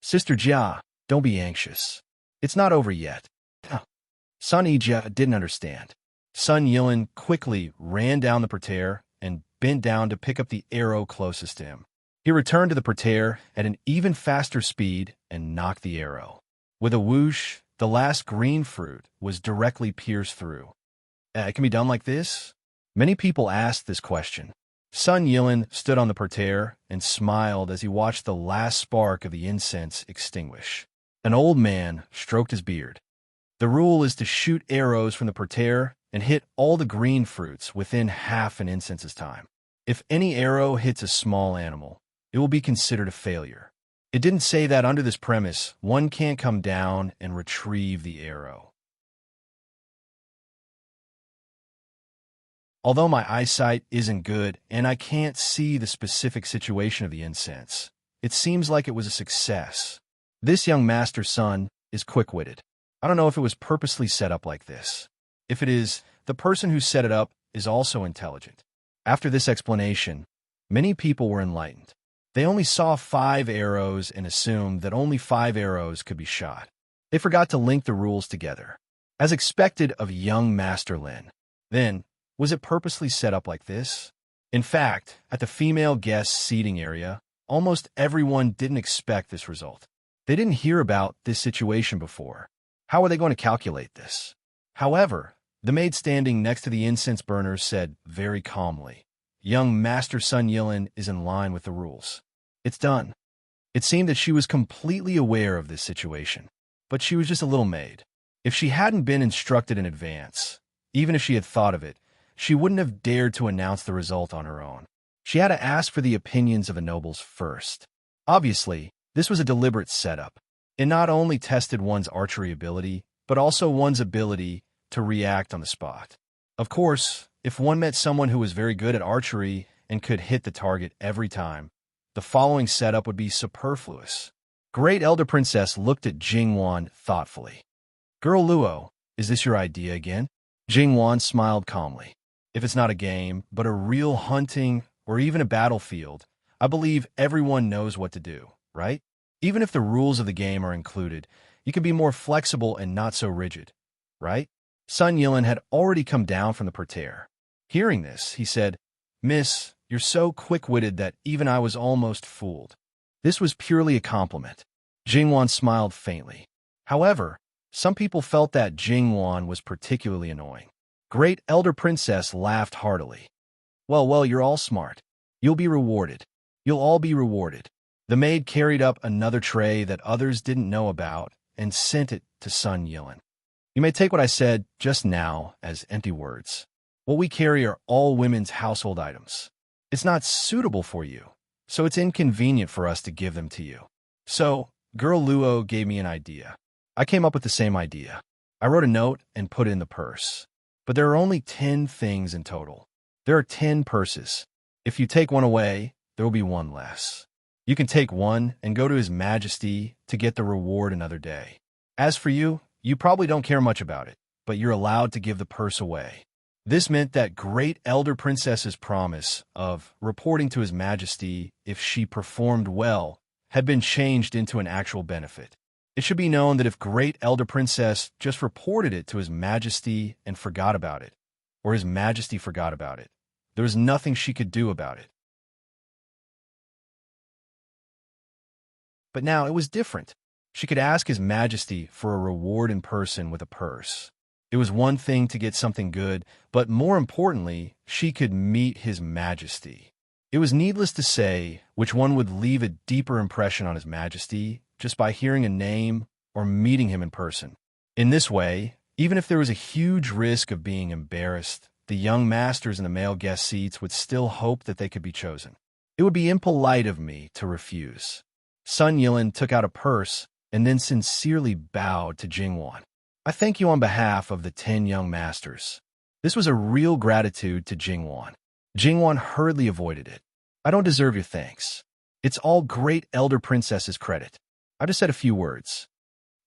Sister Jia, don't be anxious. It's not over yet. Sun Yijia didn't understand. Sun Yilin quickly ran down the parterre and bent down to pick up the arrow closest to him. He returned to the parterre at an even faster speed and knocked the arrow. With a whoosh, the last green fruit was directly pierced through. It can be done like this? Many people asked this question. Sun Yilin stood on the parterre and smiled as he watched the last spark of the incense extinguish. An old man stroked his beard. The rule is to shoot arrows from the parterre and hit all the green fruits within half an incense's time. If any arrow hits a small animal, it will be considered a failure. It didn't say that under this premise, one can't come down and retrieve the arrow. Although my eyesight isn't good and I can't see the specific situation of the incense, it seems like it was a success. This young master's son is quick-witted. I don't know if it was purposely set up like this. If it is, the person who set it up is also intelligent. After this explanation, many people were enlightened. They only saw 5 arrows and assumed that only 5 arrows could be shot. They forgot to link the rules together, as expected of young Master Lin. Then, was it purposely set up like this? In fact, at the female guest seating area, almost everyone didn't expect this result. They didn't hear about this situation before. How were they going to calculate this? However, the maid standing next to the incense burner said very calmly, "Young Master Sun Yilin is in line with the rules. It's done." It seemed that she was completely aware of this situation, but she was just a little maid. If she hadn't been instructed in advance, even if she had thought of it, she wouldn't have dared to announce the result on her own. She had to ask for the opinions of the nobles first. Obviously, this was a deliberate setup. It not only tested one's archery ability, but also one's ability to react on the spot. Of course, if one met someone who was very good at archery and could hit the target every time, the following setup would be superfluous. Great Elder Princess looked at Jingwan thoughtfully. "Girl Luo, is this your idea again?" Jingwan smiled calmly. "If it's not a game, but a real hunting or even a battlefield, I believe everyone knows what to do, right? Even if the rules of the game are included, you can be more flexible and not so rigid, right?" Sun Yilin had already come down from the parterre. Hearing this, he said, "Miss, you're so quick-witted that even I was almost fooled." This was purely a compliment. Jingwan smiled faintly. However, some people felt that Jingwan was particularly annoying. Great Elder Princess laughed heartily. Well, you're all smart. You'll be rewarded. You'll all be rewarded." The maid carried up another tray that others didn't know about and sent it to Sun Yilin. "You may take what I said just now as empty words. What we carry are all women's household items. It's not suitable for you, so it's inconvenient for us to give them to you. So, Girl Luo gave me an idea. I came up with the same idea. I wrote a note and put it in the purse. But there are only 10 things in total. There are 10 purses. If you take one away, there will be one less. You can take one and go to His Majesty to get the reward another day. As for you, you probably don't care much about it, but you're allowed to give the purse away." This meant that Great Elder Princess's promise of reporting to His Majesty if she performed well had been changed into an actual benefit. It should be known that if Great Elder Princess just reported it to His Majesty and forgot about it, or His Majesty forgot about it, There was nothing she could do about it. But now it was different. She could ask His Majesty for a reward in person with a purse. It was one thing to get something good, but more importantly, she could meet His Majesty. It was needless to say which one would leave a deeper impression on His Majesty just by hearing a name or meeting him in person. In this way, even if there was a huge risk of being embarrassed, the young masters in the male guest seats would still hope that they could be chosen. It would be impolite of me to refuse. Sun Yilin took out a purse and then sincerely bowed to Jingwan. I thank you on behalf of the 10 young masters. This was a real gratitude to Jingwan. Jingwan hurriedly avoided it. I don't deserve your thanks. It's all great elder princess's credit. I just said a few words.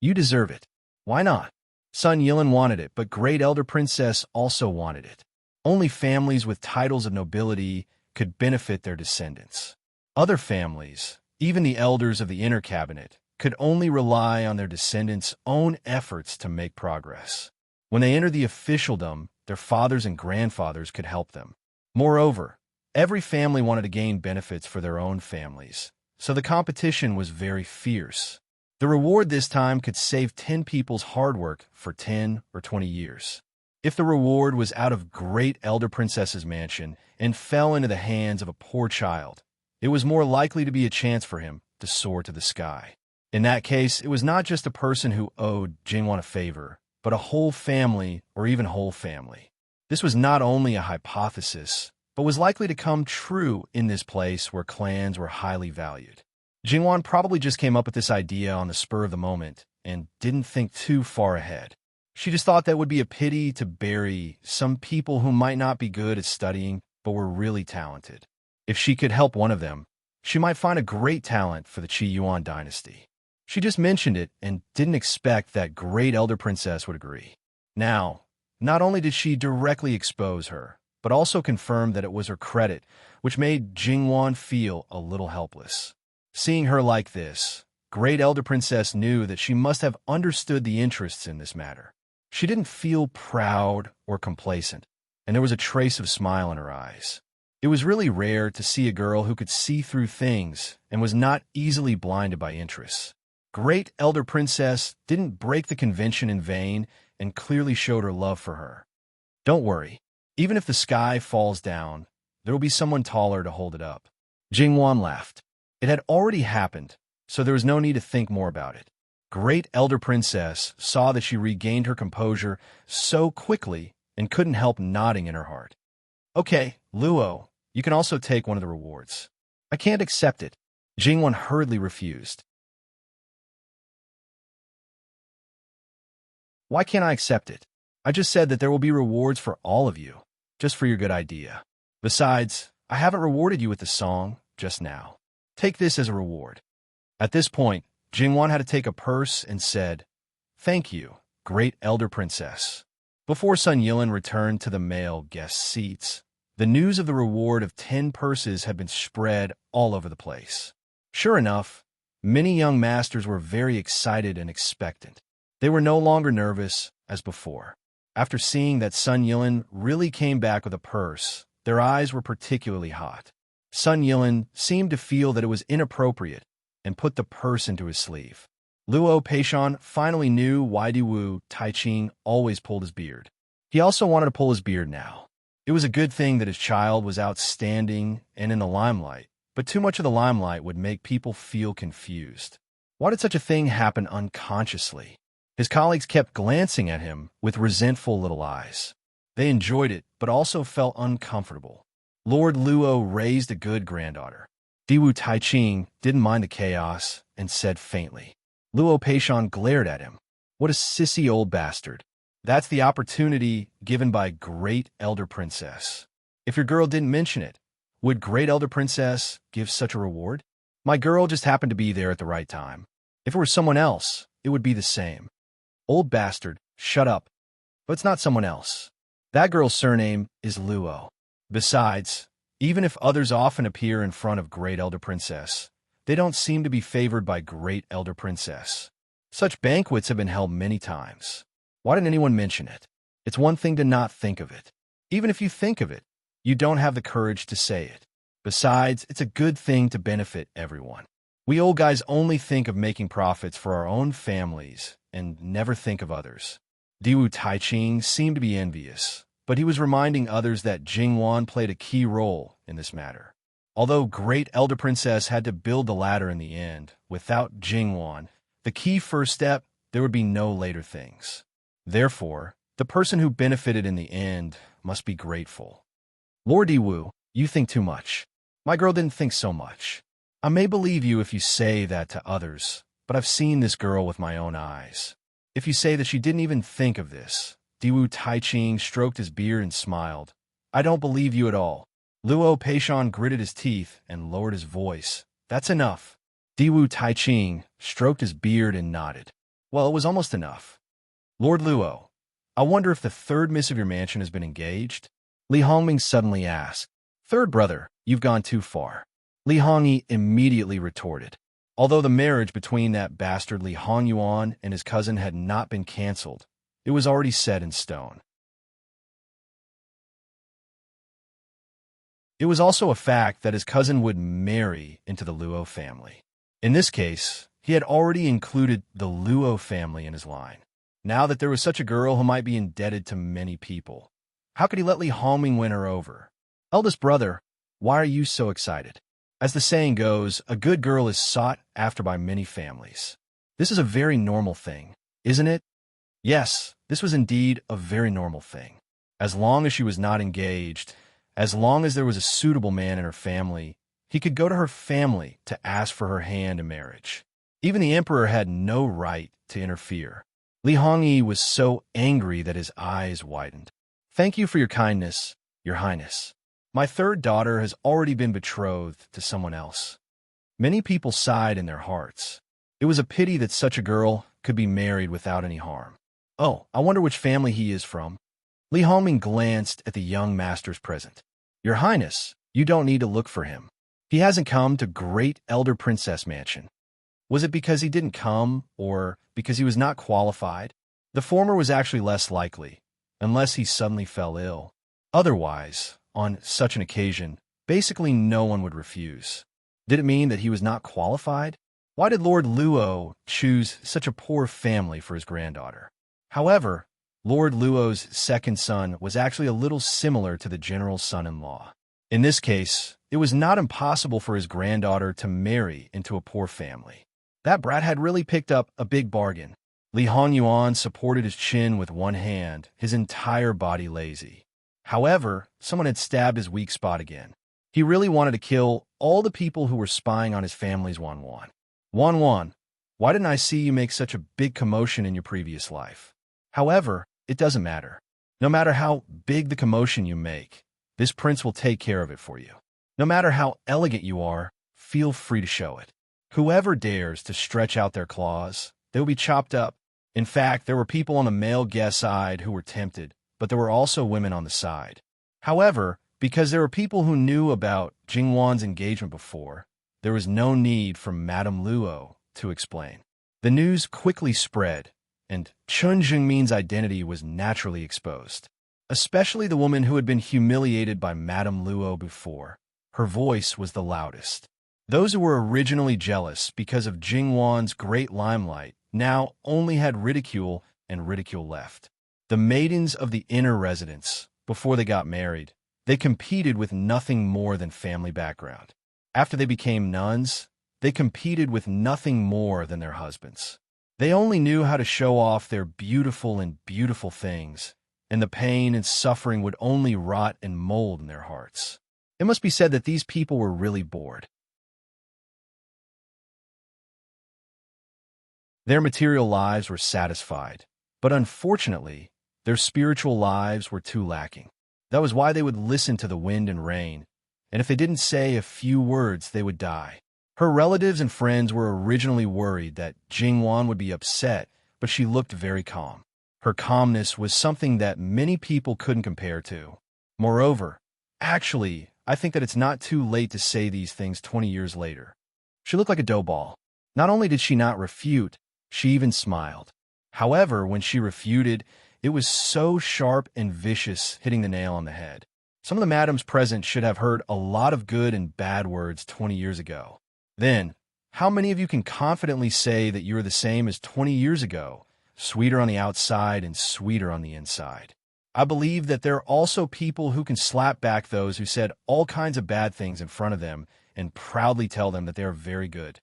You deserve it. Why not? Sun Yilin wanted it, but great elder princess also wanted it. Only families with titles of nobility could benefit their descendants. Other families, even the elders of the inner cabinet, could only rely on their descendants' own efforts to make progress. When they entered the officialdom, their fathers and grandfathers could help them. Moreover, every family wanted to gain benefits for their own families, so the competition was very fierce. The reward this time could save 10 people's hard work for 10 or 20 years. If the reward was out of great elder princess's mansion and fell into the hands of a poor child, it was more likely to be a chance for him to soar to the sky. In that case, it was not just a person who owed Jingwan a favor, but a whole family or even whole family. This was not only a hypothesis, but was likely to come true in this place where clans were highly valued. Jingwan probably just came up with this idea on the spur of the moment and didn't think too far ahead. She just thought that would be a pity to bury some people who might not be good at studying but were really talented. If she could help one of them, she might find a great talent for the Qi Yuan dynasty. She just mentioned it and didn't expect that great elder princess would agree. Now, not only did she directly expose her, but also confirmed that it was her credit, which made Jingwan feel a little helpless. Seeing her like this, great elder princess knew that she must have understood the interests in this matter. She didn't feel proud or complacent, and there was a trace of smile in her eyes. It was really rare to see a girl who could see through things and was not easily blinded by interests. Great elder princess didn't break the convention in vain and clearly showed her love for her. Don't worry. Even if the sky falls down, there will be someone taller to hold it up. Jingwan laughed. It had already happened, so there was no need to think more about it. Great elder princess saw that she regained her composure so quickly and couldn't help nodding in her heart. Okay, Luo, you can also take one of the rewards. I can't accept it. Jingwan hurriedly refused. Why can't I accept it? I just said that there will be rewards for all of you, just for your good idea. Besides, I haven't rewarded you with the song just now. Take this as a reward. At this point, Jingwan had to take a purse and said, Thank you, great elder princess. Before Sun Yilin returned to the male guest seats, the news of the reward of 10 purses had been spread all over the place. Sure enough, many young masters were very excited and expectant. They were no longer nervous as before. After seeing that Sun Yilin really came back with a purse, their eyes were particularly hot. Sun Yilin seemed to feel that it was inappropriate and put the purse into his sleeve. Luo Peishan finally knew why Diwu Taiqing always pulled his beard. He also wanted to pull his beard now. It was a good thing that his child was outstanding and in the limelight, but too much of the limelight would make people feel confused. Why did such a thing happen unconsciously? His colleagues kept glancing at him with resentful little eyes. They enjoyed it, but also felt uncomfortable. Lord Luo raised a good granddaughter. Diwu Taiqing didn't mind the chaos and said faintly. Luo Peishan glared at him. What a sissy old bastard. That's the opportunity given by great elder princess. If your girl didn't mention it, would great elder princess give such a reward? My girl just happened to be there at the right time. If it were someone else, it would be the same. Old bastard, shut up. But it's not someone else. That girl's surname is Luo. Besides, even if others often appear in front of great elder princess, they don't seem to be favored by great elder princess. Such banquets have been held many times. Why didn't anyone mention it? It's one thing to not think of it. Even if you think of it, You don't have the courage to say it. Besides, it's a good thing to benefit everyone. We old guys only think of making profits for our own families and never think of others. Diwu Taiching seemed to be envious, but he was reminding others that Jingwan played a key role in this matter. Although Great Elder Princess had to build the ladder in the end, without Jingwan, the key first step, there would be no later things. Therefore, the person who benefited in the end must be grateful. Lord Diwu, you think too much. My girl didn't think so much. I may believe you if you say that to others, but I've seen this girl with my own eyes. If you say that she didn't even think of this, Diwu Taiching stroked his beard and smiled. I don't believe you at all. Luo Peishan gritted his teeth and lowered his voice. That's enough. Diwu Taiching stroked his beard and nodded. Well, it was almost enough. Lord Luo, I wonder if the third miss of your mansion has been engaged? Li Hongming suddenly asked. Third brother, you've gone too far. Li Hongyi immediately retorted. Although the marriage between that bastard Li Hongyuan and his cousin had not been cancelled, it was already set in stone. It was also a fact that his cousin would marry into the Luo family. In this case, he had already included the Luo family in his line. Now that there was such a girl who might be indebted to many people, how could he let Li Hongming win her over? Eldest brother, why are you so excited? As the saying goes, a good girl is sought after by many families. This is a very normal thing, isn't it? Yes, this was indeed a very normal thing. As long as she was not engaged, as long as there was a suitable man in her family, he could go to her family to ask for her hand in marriage. Even the emperor had no right to interfere. Li Hongyi was so angry that his eyes widened. Thank you for your kindness, Your Highness. My third daughter has already been betrothed to someone else. Many people sighed in their hearts. It was a pity that such a girl could be married without any harm. Oh, I wonder which family he is from. Li Hongming glanced at the young masters present. Your Highness, you don't need to look for him. He hasn't come to Great Elder Princess Mansion. Was it because he didn't come, or because he was not qualified? The former was actually less likely, unless he suddenly fell ill. Otherwise, on such an occasion, basically no one would refuse. Did it mean that he was not qualified? Why did Lord Luo choose such a poor family for his granddaughter? However, Lord Luo's second son was actually a little similar to the general's son-in-law. In this case, it was not impossible for his granddaughter to marry into a poor family. That brat had really picked up a big bargain. Li Hongyuan supported his chin with one hand, his entire body lazy. However, someone had stabbed his weak spot again. He really wanted to kill all the people who were spying on his family's Wanwan. Wanwan, why didn't I see you make such a big commotion in your previous life? However, it doesn't matter. No matter how big the commotion you make, this prince will take care of it for you. No matter how elegant you are, feel free to show it. Whoever dares to stretch out their claws, they will be chopped up. In fact, there were people on the male guest side who were tempted, but there were also women on the side. However, because there were people who knew about Jingwan's engagement before, there was no need for Madame Luo to explain. The news quickly spread, and Chun Jingmin's identity was naturally exposed. Especially the woman who had been humiliated by Madame Luo before. Her voice was the loudest. Those who were originally jealous because of Jingwan's great limelight now only had ridicule and ridicule left. The maidens of the inner residence, before they got married, they competed with nothing more than family background. After they became nuns, they competed with nothing more than their husbands. They only knew how to show off their beautiful and beautiful things, and the pain and suffering would only rot and mold in their hearts. It must be said that these people were really bored. Their material lives were satisfied, but unfortunately, their spiritual lives were too lacking. That was why they would listen to the wind and rain, and if they didn't say a few words, they would die. Her relatives and friends were originally worried that Jingwan would be upset, but she looked very calm. Her calmness was something that many people couldn't compare to. Moreover, actually, I think that it's not too late to say these things 20 years later. She looked like a dough ball. Not only did she not refute, she even smiled. However, when she refuted, it was so sharp and vicious, hitting the nail on the head. Some of the madams present should have heard a lot of good and bad words 20 years ago. Then, how many of you can confidently say that you are the same as 20 years ago, sweeter on the outside and sweeter on the inside? I believe that there are also people who can slap back those who said all kinds of bad things in front of them and proudly tell them that they are very good.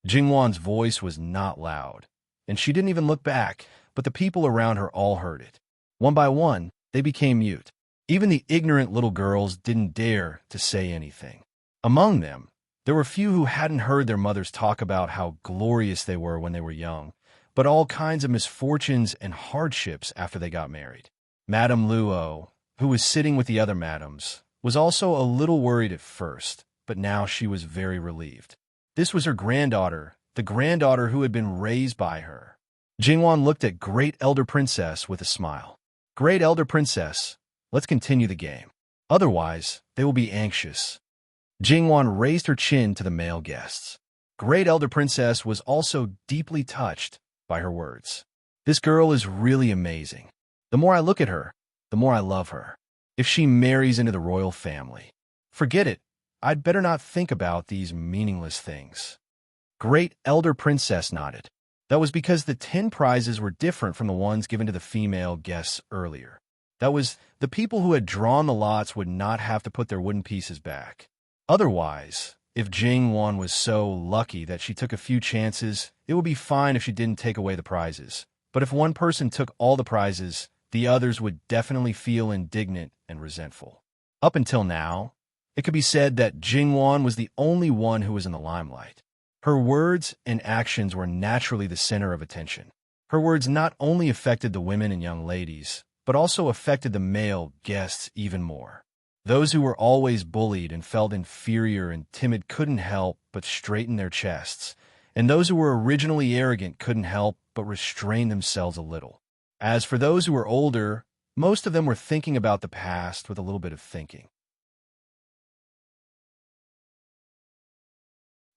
Jingwan's voice was not loud, and she didn't even look back, but the people around her all heard it. One by one, they became mute. Even the ignorant little girls didn't dare to say anything. Among them, there were few who hadn't heard their mothers talk about how glorious they were when they were young, but all kinds of misfortunes and hardships after they got married. Madame Luo, who was sitting with the other madams, was also a little worried at first, but now she was very relieved. This was her granddaughter, the granddaughter who had been raised by her. Jingwan looked at Great Elder Princess with a smile. Great Elder Princess, let's continue the game. Otherwise, they will be anxious. Jingwan raised her chin to the male guests. Great Elder Princess was also deeply touched by her words. This girl is really amazing. The more I look at her, the more I love her. If she marries into the royal family, forget it. I'd better not think about these meaningless things. Great Elder Princess nodded. That was because the 10 prizes were different from the ones given to the female guests earlier. That was, the people who had drawn the lots would not have to put their wooden pieces back. Otherwise, if Jingwan was so lucky that she took a few chances, it would be fine if she didn't take away the prizes. But if one person took all the prizes, the others would definitely feel indignant and resentful. Up until now, it could be said that Jingwan was the only one who was in the limelight. Her words and actions were naturally the center of attention. Her words not only affected the women and young ladies, but also affected the male guests even more. Those who were always bullied and felt inferior and timid couldn't help but straighten their chests, and those who were originally arrogant couldn't help but restrain themselves a little. As for those who were older, most of them were thinking about the past with a little bit of thinking.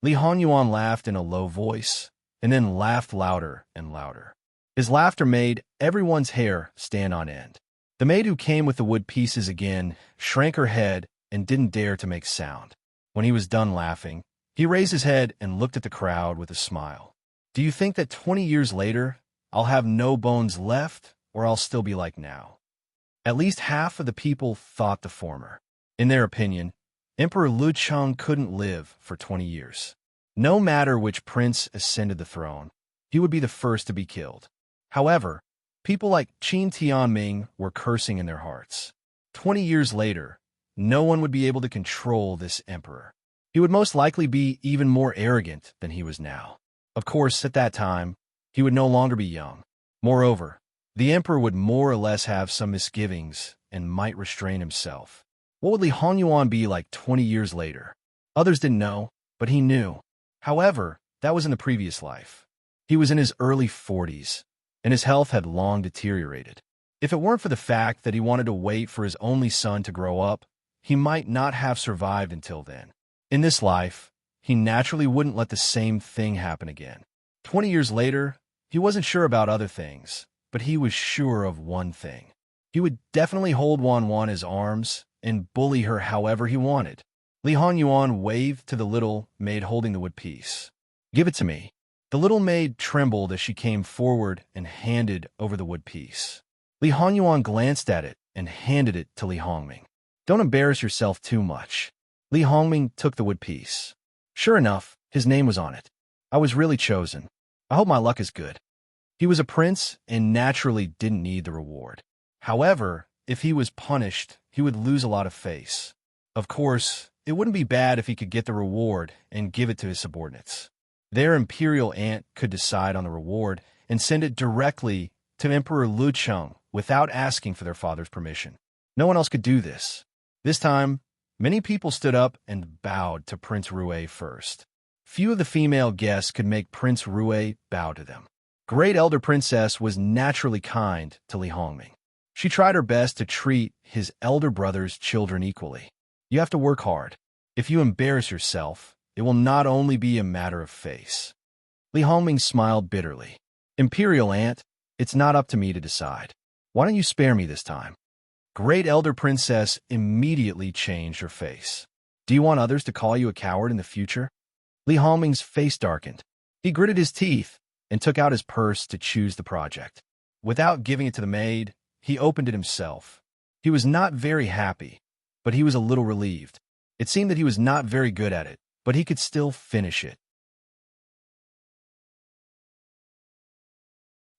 Li Honyuan laughed in a low voice, and then laughed louder and louder. His laughter made everyone's hair stand on end. The maid who came with the wood pieces again shrank her head and didn't dare to make sound. When he was done laughing, he raised his head and looked at the crowd with a smile. Do you think that 20 years later, I'll have no bones left, or I'll still be like now? At least half of the people thought the former. In their opinion, Emperor Lucheng couldn't live for 20 years. No matter which prince ascended the throne, he would be the first to be killed. However, people like Qin Tianming were cursing in their hearts. 20 years later, no one would be able to control this emperor. He would most likely be even more arrogant than he was now. Of course, at that time, he would no longer be young. Moreover, the emperor would more or less have some misgivings and might restrain himself. What would Li Honyuan be like 20 years later? Others didn't know, but he knew. However, that was in the previous life. He was in his early 40s, and his health had long deteriorated. If it weren't for the fact that he wanted to wait for his only son to grow up, he might not have survived until then. In this life, he naturally wouldn't let the same thing happen again. 20 years later, he wasn't sure about other things, but he was sure of one thing. He would definitely hold Wanwan in his arms and bully her however he wanted. Li Honyuan waved to the little maid holding the wood piece. Give it to me. The little maid trembled as she came forward and handed over the wood piece. Li Honyuan glanced at it and handed it to Li Hongming. Don't embarrass yourself too much. Li Hongming took the wood piece. Sure enough, his name was on it. I was really chosen. I hope my luck is good. He was a prince and naturally didn't need the reward. However, if he was punished, he would lose a lot of face. Of course, it wouldn't be bad if he could get the reward and give it to his subordinates. Their imperial aunt could decide on the reward and send it directly to Emperor Lucheng without asking for their father's permission. No one else could do this. This time, many people stood up and bowed to Prince Rue first. Few of the female guests could make Prince Rue bow to them. Great Elder Princess was naturally kind to Li Hongming. She tried her best to treat his elder brother's children equally. You have to work hard. If you embarrass yourself, it will not only be a matter of face. Li Hongming smiled bitterly. Imperial Aunt, it's not up to me to decide. Why don't you spare me this time? Great Elder Princess immediately changed her face. Do you want others to call you a coward in the future? Li Hongming's face darkened. He gritted his teeth and took out his purse to choose the project. Without giving it to the maid, he opened it himself. He was not very happy, but he was a little relieved. It seemed that he was not very good at it, but he could still finish it.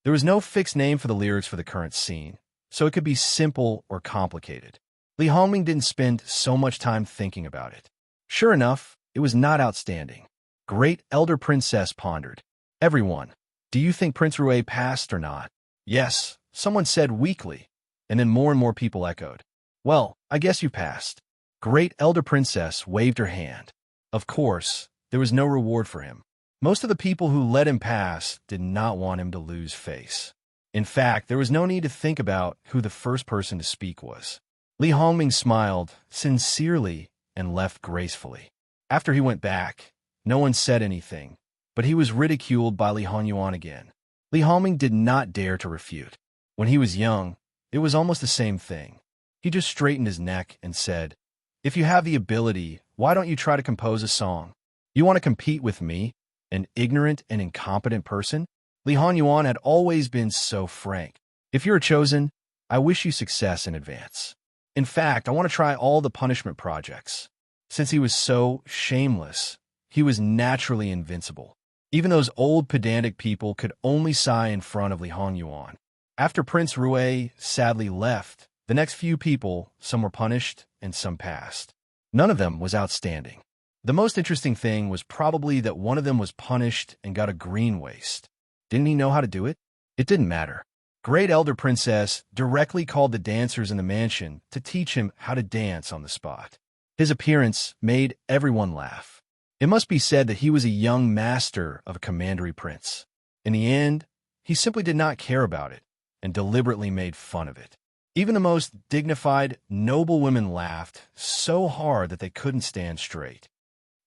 There was no fixed name for the lyrics for the current scene, so it could be simple or complicated. Li Hongming didn't spend so much time thinking about it. Sure enough, it was not outstanding. Great Elder Princess pondered. Everyone, do you think Prince Rue passed or not? Yes, someone said weakly, and then more and more people echoed. Well, I guess you passed. Great Elder Princess waved her hand. Of course, there was no reward for him. Most of the people who let him pass did not want him to lose face. In fact, there was no need to think about who the first person to speak was. Li Hongming smiled sincerely and left gracefully. After he went back, no one said anything, but he was ridiculed by Li Hongyuan again. Li Hongming did not dare to refute. When he was young, it was almost the same thing. He just straightened his neck and said, "If you have the ability, why don't you try to compose a song? You want to compete with me, an ignorant and incompetent person?" Li Hongyuan had always been so frank. "If you're chosen, I wish you success in advance. In fact, I want to try all the punishment projects." Since he was so shameless, he was naturally invincible. Even those old pedantic people could only sigh in front of Li Hongyuan. After Prince Rue sadly left, the next few people, some were punished and some passed. None of them was outstanding. The most interesting thing was probably that one of them was punished and got a green waist. Didn't he know how to do it? It didn't matter. Great Elder Princess directly called the dancers in the mansion to teach him how to dance on the spot. His appearance made everyone laugh. It must be said that he was a young master of a commandery prince. In the end, he simply did not care about it and deliberately made fun of it. Even the most dignified, noble women laughed so hard that they couldn't stand straight.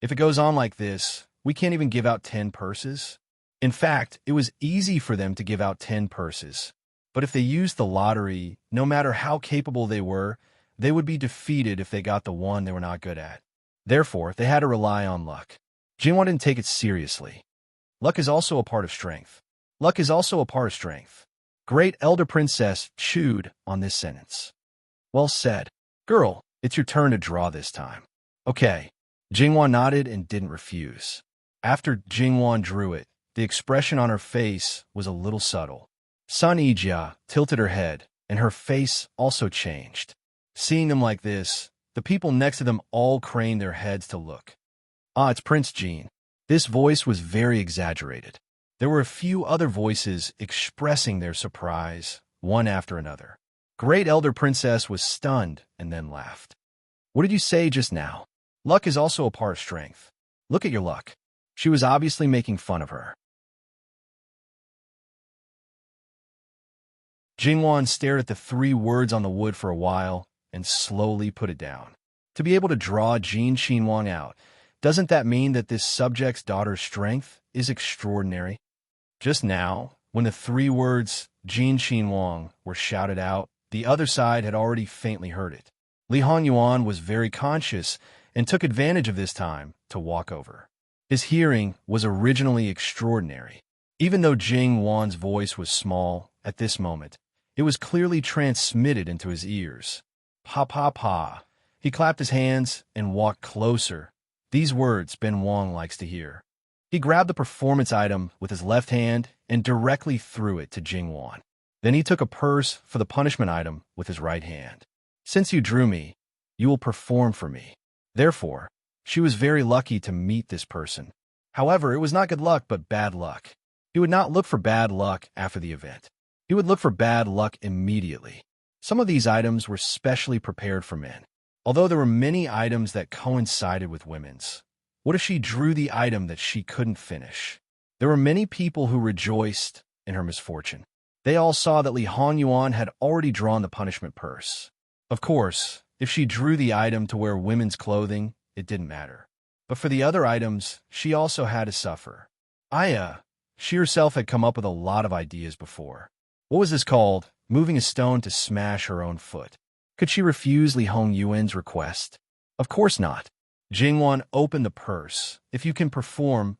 If it goes on like this, we can't even give out 10 purses. In fact, it was easy for them to give out 10 purses. But if they used the lottery, no matter how capable they were, they would be defeated if they got the one they were not good at. Therefore, they had to rely on luck. Jinwan didn't take it seriously. Luck is also a part of strength. Luck is also a part of strength. Great Elder Princess chewed on this sentence. Well said. Girl, it's your turn to draw this time. Okay. Jingwan nodded and didn't refuse. After Jingwan drew it, the expression on her face was a little subtle. Sun Yijia tilted her head, and her face also changed. Seeing them like this, the people next to them all craned their heads to look. Ah, it's Prince Jean. This voice was very exaggerated. There were a few other voices expressing their surprise, one after another. Great Elder Princess was stunned and then laughed. What did you say just now? Luck is also a part of strength. Look at your luck. She was obviously making fun of her. Jingwan stared at the 3 words on the wood for a while and slowly put it down. To be able to draw Jin Xinwang out, doesn't that mean that this subject's daughter's strength is extraordinary? Just now, when the 3 words Jin Xinwang were shouted out, the other side had already faintly heard it. Li Hongyuan was very conscious and took advantage of this time to walk over. His hearing was originally extraordinary. Even though Jing Wan's voice was small at this moment, it was clearly transmitted into his ears. Pa pa pa. He clapped his hands and walked closer. These words Ben Wang likes to hear. He grabbed the performance item with his left hand and directly threw it to Jing Wan. Then he took a purse for the punishment item with his right hand. Since you drew me, you will perform for me. Therefore, she was very lucky to meet this person. However, it was not good luck but bad luck. He would not look for bad luck after the event. He would look for bad luck immediately. Some of these items were specially prepared for men, although there were many items that coincided with women's. What if she drew the item that she couldn't finish? There were many people who rejoiced in her misfortune. They all saw that Li Hongyuan had already drawn the punishment purse. Of course, if she drew the item to wear women's clothing, it didn't matter. But for the other items, she also had to suffer. She herself had come up with a lot of ideas before. What was this called? Moving a stone to smash her own foot. Could she refuse Li Hongyuan's request? Of course not. Jingwan opened the purse. If you can perform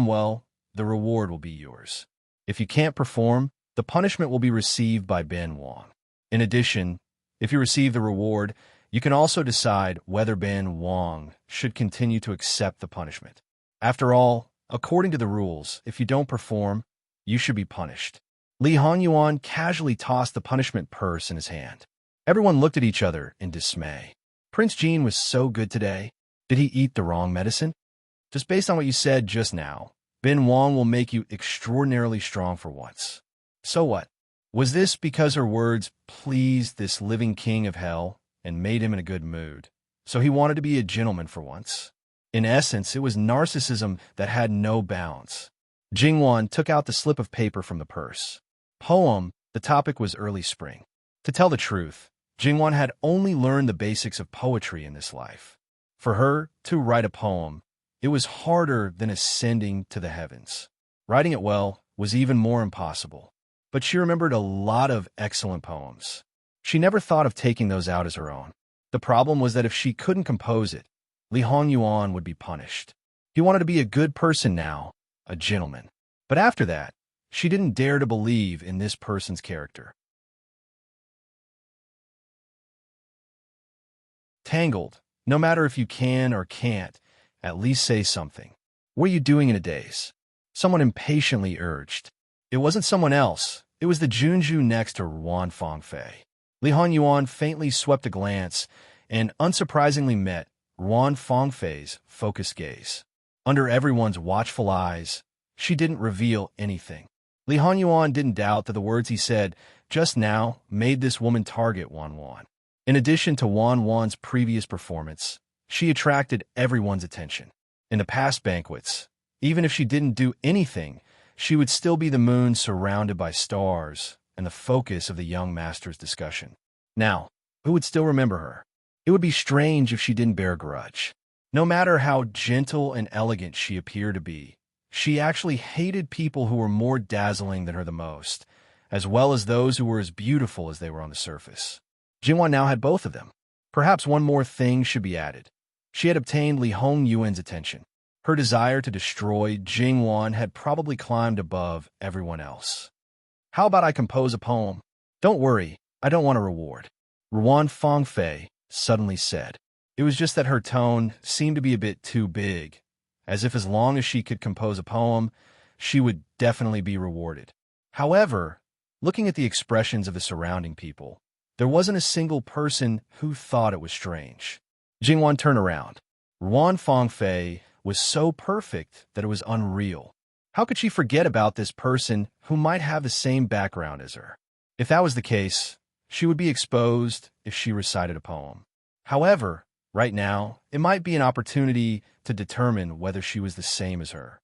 well, the reward will be yours. If you can't perform, the punishment will be received by Ben Wang. In addition, if you receive the reward, you can also decide whether Ben Wang should continue to accept the punishment. After all, according to the rules, if you don't perform, you should be punished. Li Hongyuan casually tossed the punishment purse in his hand. Everyone looked at each other in dismay. Prince Jean was so good today. Did he eat the wrong medicine? Just based on what you said just now, Ben Wang will make you extraordinarily strong for once. So what? Was this because her words pleased this living king of hell and made him in a good mood? So he wanted to be a gentleman for once. In essence, it was narcissism that had no bounds. Jingwan took out the slip of paper from the purse. Poem, the topic was early spring. To tell the truth, Jingwan had only learned the basics of poetry in this life. For her to write a poem, it was harder than ascending to the heavens. Writing it well was even more impossible. But she remembered a lot of excellent poems. She never thought of taking those out as her own. The problem was that if she couldn't compose it, Li Hongyuan would be punished. He wanted to be a good person now, a gentleman. But after that, she didn't dare to believe in this person's character. Tangled. No matter if you can or can't, at least say something. What are you doing in a daze? Someone impatiently urged. It wasn't someone else. It was the Junju next to Ruan Fangfei. Li Hongyuan faintly swept a glance and unsurprisingly met Ruan Fangfei's focused gaze. Under everyone's watchful eyes, she didn't reveal anything. Li Hongyuan didn't doubt that the words he said just now made this woman target Wan Wan. In addition to Wan Wan's previous performance, she attracted everyone's attention. In the past banquets, even if she didn't do anything, she would still be the moon surrounded by stars and the focus of the young master's discussion. Now, who would still remember her? It would be strange if she didn't bear a grudge. No matter how gentle and elegant she appeared to be, she actually hated people who were more dazzling than her the most, as well as those who were as beautiful as they were on the surface. Jingwan now had both of them. Perhaps one more thing should be added. She had obtained Li Hongyuan's attention. Her desire to destroy Jingwan had probably climbed above everyone else. How about I compose a poem? Don't worry, I don't want a reward. Ruan Fangfei suddenly said. It was just that her tone seemed to be a bit too big, as if as long as she could compose a poem, she would definitely be rewarded. However, looking at the expressions of the surrounding people, there wasn't a single person who thought it was strange. Jingwan turned around. Ruan Fangfei was so perfect that it was unreal. How could she forget about this person who might have the same background as her? If that was the case, she would be exposed if she recited a poem. However, right now, it might be an opportunity to determine whether she was the same as her.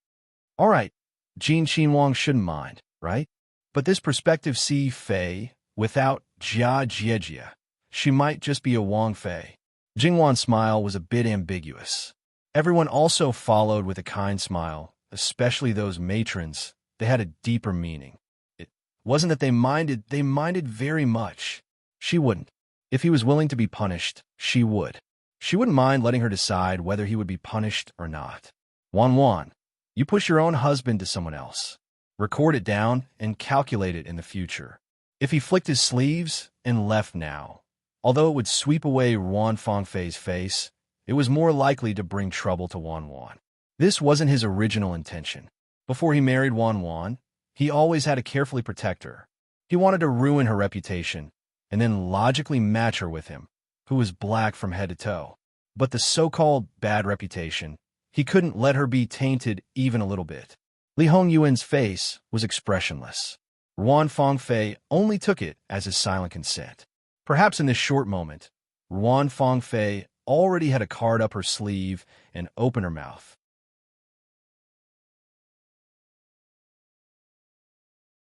All right, Jin Qinhuang shouldn't mind, right? But this prospective Si Fei, without Jia Jiejia, she might just be a Wang Fei. Jingwan's smile was a bit ambiguous. Everyone also followed with a kind smile, especially those matrons. They had a deeper meaning. It wasn't that they minded very much. She wouldn't. If he was willing to be punished, she would. She wouldn't mind letting her decide whether he would be punished or not. Wan Wan, you push your own husband to someone else. Record it down and calculate it in the future. If he flicked his sleeves and left now, although it would sweep away Ruan Fangfei's face, it was more likely to bring trouble to Wan Wan. This wasn't his original intention. Before he married Wan Wan, he always had to carefully protect her. He wanted to ruin her reputation and then logically match her with him, who was black from head to toe. But the so-called bad reputation, he couldn't let her be tainted even a little bit. Li Hongyuan's face was expressionless. Ruan Fangfei only took it as his silent consent. Perhaps in this short moment, Ruan Fangfei already had a card up her sleeve and opened her mouth.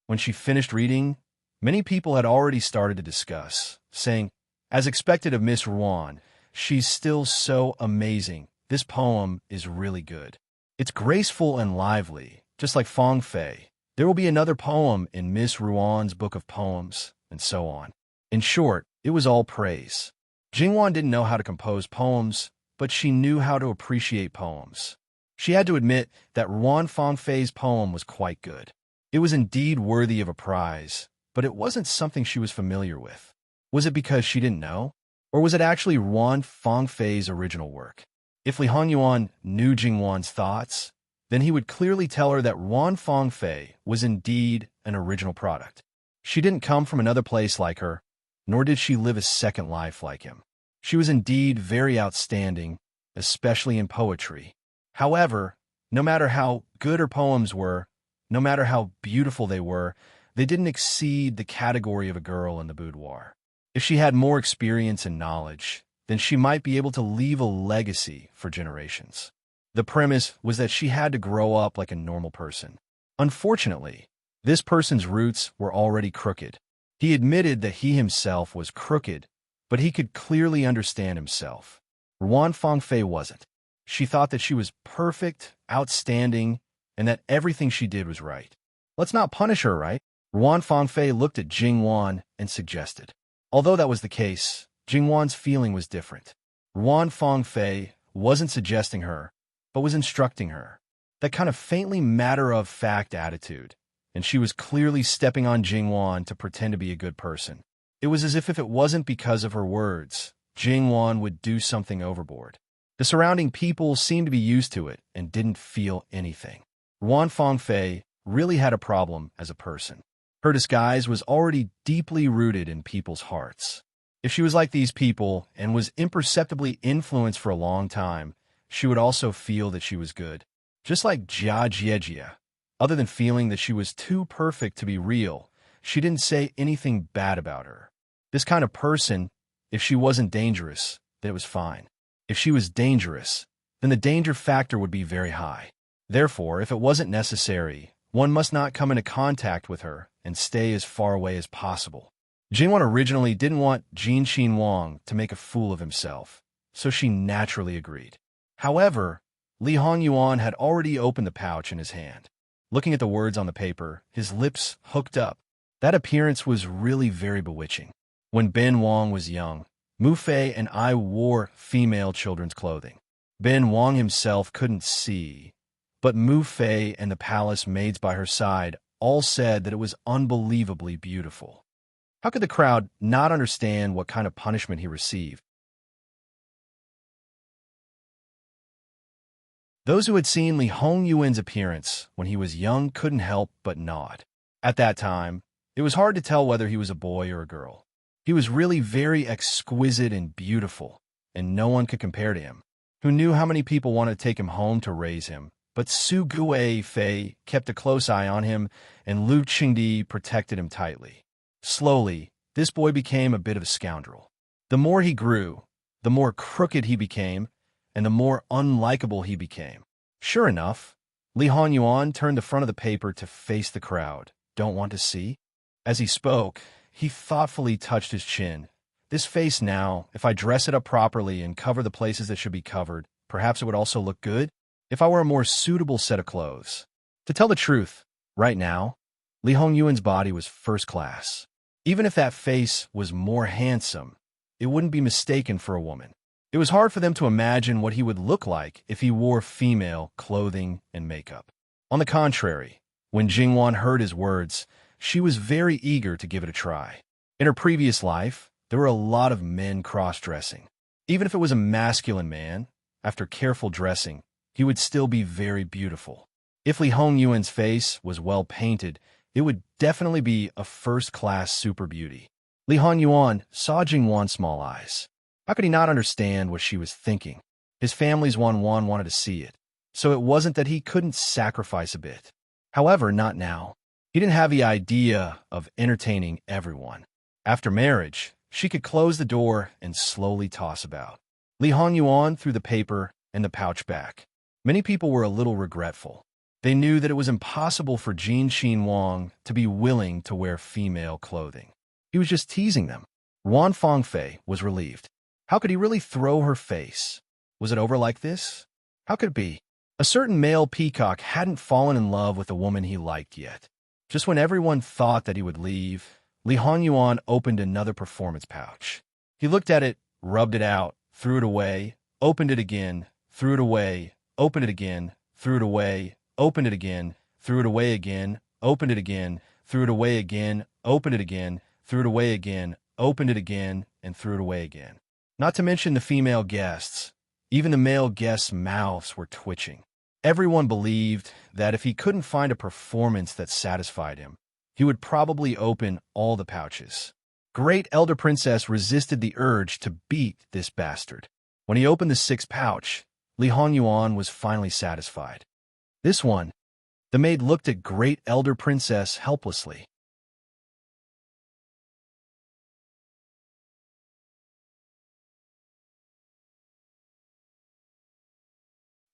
When she finished reading, many people had already started to discuss, saying, as expected of Miss Ruan, she's still so amazing. This poem is really good. It's graceful and lively, just like Fang Fei. There will be another poem in Miss Ruan's book of poems, and so on. In short, It was all praise. Jingwan didn't know how to compose poems, but she knew how to appreciate poems. She had to admit that Ruan Fangfei's poem was quite good. It was indeed worthy of a prize, but it wasn't something she was familiar with. Was it because she didn't know? Or was it actually Ruan Fangfei's original work? If Li Hongyuan knew Jingwan's thoughts, then he would clearly tell her that Ruan Fangfei was indeed an original product. She didn't come from another place like her, nor did she live a second life like him. She was indeed very outstanding, especially in poetry. However, no matter how good her poems were, no matter how beautiful they didn't exceed the category of a girl in the boudoir. If she had more experience and knowledge, then she might be able to leave a legacy for generations. The premise was that she had to grow up like a normal person. Unfortunately, this person's roots were already crooked. He admitted that he himself was crooked, but he could clearly understand himself. Ruan Fangfei wasn't. She thought that she was perfect, outstanding, and that everything she did was right. Let's not punish her, right? Ruan Fangfei looked at Jingwan and suggested. Although that was the case, Jingwan's feeling was different. Ruan Fangfei wasn't suggesting her, but was instructing her. That kind of faintly matter-of-fact attitude, and she was clearly stepping on Jingwan to pretend to be a good person. It was as if it wasn't because of her words, Jingwan would do something overboard. The surrounding people seemed to be used to it and didn't feel anything. Ruan Fangfei really had a problem as a person. Her disguise was already deeply rooted in people's hearts. If she was like these people and was imperceptibly influenced for a long time, she would also feel that she was good. Just like Jia Jiejia. Other than feeling that she was too perfect to be real, she didn't say anything bad about her. This kind of person, if she wasn't dangerous, then it was fine. If she was dangerous, then the danger factor would be very high. Therefore, if it wasn't necessary, one must not come into contact with her and stay as far away as possible. Jingwan originally didn't want Jin Xin Wang to make a fool of himself, so she naturally agreed. However, Li Hongyuan had already opened the pouch in his hand. Looking at the words on the paper, his lips hooked up. That appearance was really very bewitching. When Ben Wang was young, Mu Fei and I wore female children's clothing. Ben Wang himself couldn't see, but Mu Fei and the palace maids by her side all said that it was unbelievably beautiful. How could the crowd not understand what kind of punishment he received? Those who had seen Li Hongyuan's appearance when he was young couldn't help but nod. At that time, it was hard to tell whether he was a boy or a girl. He was really very exquisite and beautiful, and no one could compare to him. Who knew how many people wanted to take him home to raise him? But Su Guifei kept a close eye on him, and Lu Qingdi protected him tightly. Slowly, this boy became a bit of a scoundrel. The more he grew, the more crooked he became, and the more unlikable he became. Sure enough, Li Hongyuan turned the front of the paper to face the crowd. Don't want to see? As he spoke, he thoughtfully touched his chin. This face now, if I dress it up properly and cover the places that should be covered, perhaps it would also look good if I were a more suitable set of clothes. To tell the truth, right now, Li Hongyuan's body was first class. Even if that face was more handsome, it wouldn't be mistaken for a woman. It was hard for them to imagine what he would look like if he wore female clothing and makeup. On the contrary, when Jingwan heard his words, she was very eager to give it a try. In her previous life, there were a lot of men cross-dressing. Even if it was a masculine man, after careful dressing, he would still be very beautiful. If Li Hongyuan's face was well painted, it would definitely be a first-class super beauty. Li Hongyuan saw Jingwan's small eyes. How could he not understand what she was thinking? His family's wanted to see it, so it wasn't that he couldn't sacrifice a bit. However, not now. He didn't have the idea of entertaining everyone. After marriage, she could close the door and slowly toss about. Li Hongyuan threw the paper and the pouch back. Many people were a little regretful. They knew that it was impossible for Jin Xin Wang to be willing to wear female clothing. He was just teasing them. Ruan Fangfei was relieved. How could he really throw her face? Was it over like this? How could it be? A certain male peacock hadn't fallen in love with a woman he liked yet. Just when everyone thought that he would leave, Li Hanyuan opened another performance pouch. He looked at it, rubbed it out, threw it away, opened it again, threw it away, opened it again, threw it away, opened it again, threw it away again, opened it again, threw it away again, opened it again, threw it away again, opened it again, and threw it away again. Not to mention the female guests. Even the male guests' mouths were twitching. Everyone believed that if he couldn't find a performance that satisfied him, he would probably open all the pouches. Great Elder Princess resisted the urge to beat this bastard. When he opened the sixth pouch, Li Hanyuan was finally satisfied. This one. The maid looked at Great Elder Princess helplessly.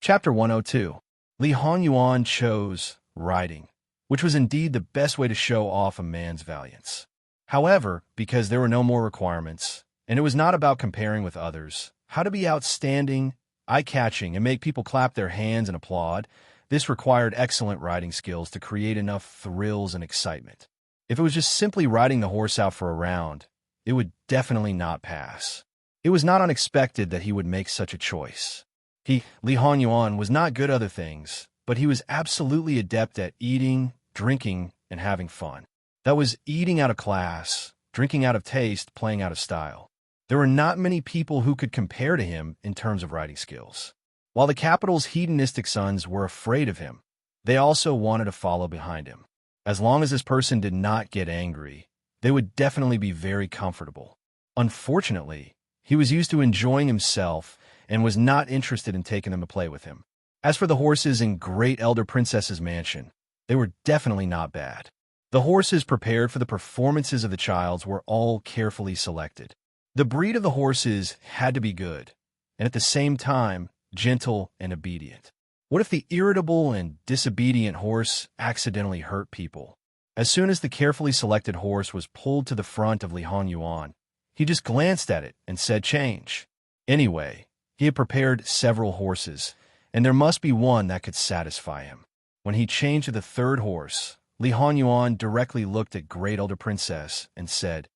Chapter 102. Li Hanyuan chose riding, which was indeed the best way to show off a man's valiance. However, because there were no more requirements, and it was not about comparing with others, how to be outstanding, eye-catching, and make people clap their hands and applaud, this required excellent riding skills to create enough thrills and excitement. If it was just simply riding the horse out for a round, it would definitely not pass. It was not unexpected that he would make such a choice. Li Hanyuan, was not good at other things, but he was absolutely adept at eating, drinking, and having fun. That was eating out of class, drinking out of taste, playing out of style. There were not many people who could compare to him in terms of riding skills. While the capital's hedonistic sons were afraid of him, they also wanted to follow behind him. As long as this person did not get angry, they would definitely be very comfortable. Unfortunately, he was used to enjoying himself and was not interested in taking them to play with him. As for the horses in Great Elder Princess's mansion, they were definitely not bad. The horses prepared for the performances of the childs were all carefully selected. The breed of the horses had to be good, and at the same time, gentle and obedient. What if the irritable and disobedient horse accidentally hurt people? As soon as the carefully selected horse was pulled to the front of Li Hanyuan, he just glanced at it and said change. Anyway, he had prepared several horses, and there must be one that could satisfy him. When he changed to the third horse, Li Hanyuan directly looked at Great Elder Princess and said,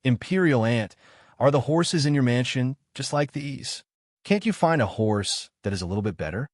"Imperial Aunt, are the horses in your mansion just like these? Can't you find a horse that is a little bit better?"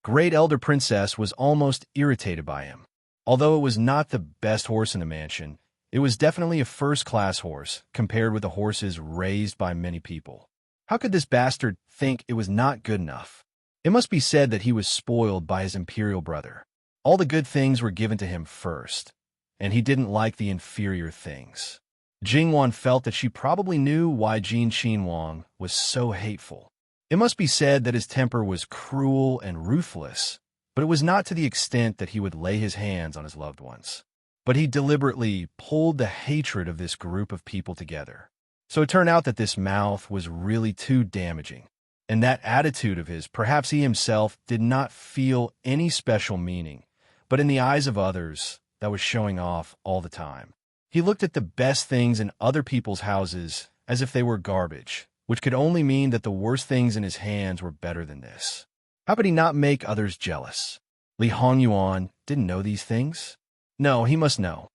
Great Elder Princess was almost irritated by him. Although it was not the best horse in the mansion, it was definitely a first-class horse compared with the horses raised by many people. How could this bastard think it was not good enough? It must be said that he was spoiled by his imperial brother. All the good things were given to him first, and he didn't like the inferior things. Jingwan felt that she probably knew why Jin Qinhuang was so hateful. It must be said that his temper was cruel and ruthless, but it was not to the extent that he would lay his hands on his loved ones. But he deliberately pulled the hatred of this group of people together. So it turned out that this mouth was really too damaging. And that attitude of his, perhaps he himself did not feel any special meaning, but in the eyes of others, that was showing off all the time. He looked at the best things in other people's houses as if they were garbage, which could only mean that the worst things in his hands were better than this. How could he not make others jealous? Li Hanyuan didn't know these things? No, he must know.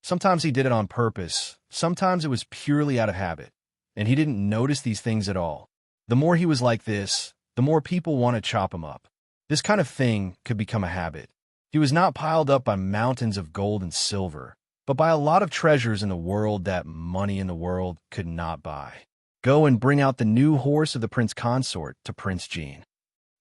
Sometimes he did it on purpose, sometimes it was purely out of habit, and he didn't notice these things at all. The more he was like this, the more people want to chop him up. This kind of thing could become a habit. He was not piled up by mountains of gold and silver, but by a lot of treasures in the world that money in the world could not buy. Go and bring out the new horse of the prince consort to Prince Jean.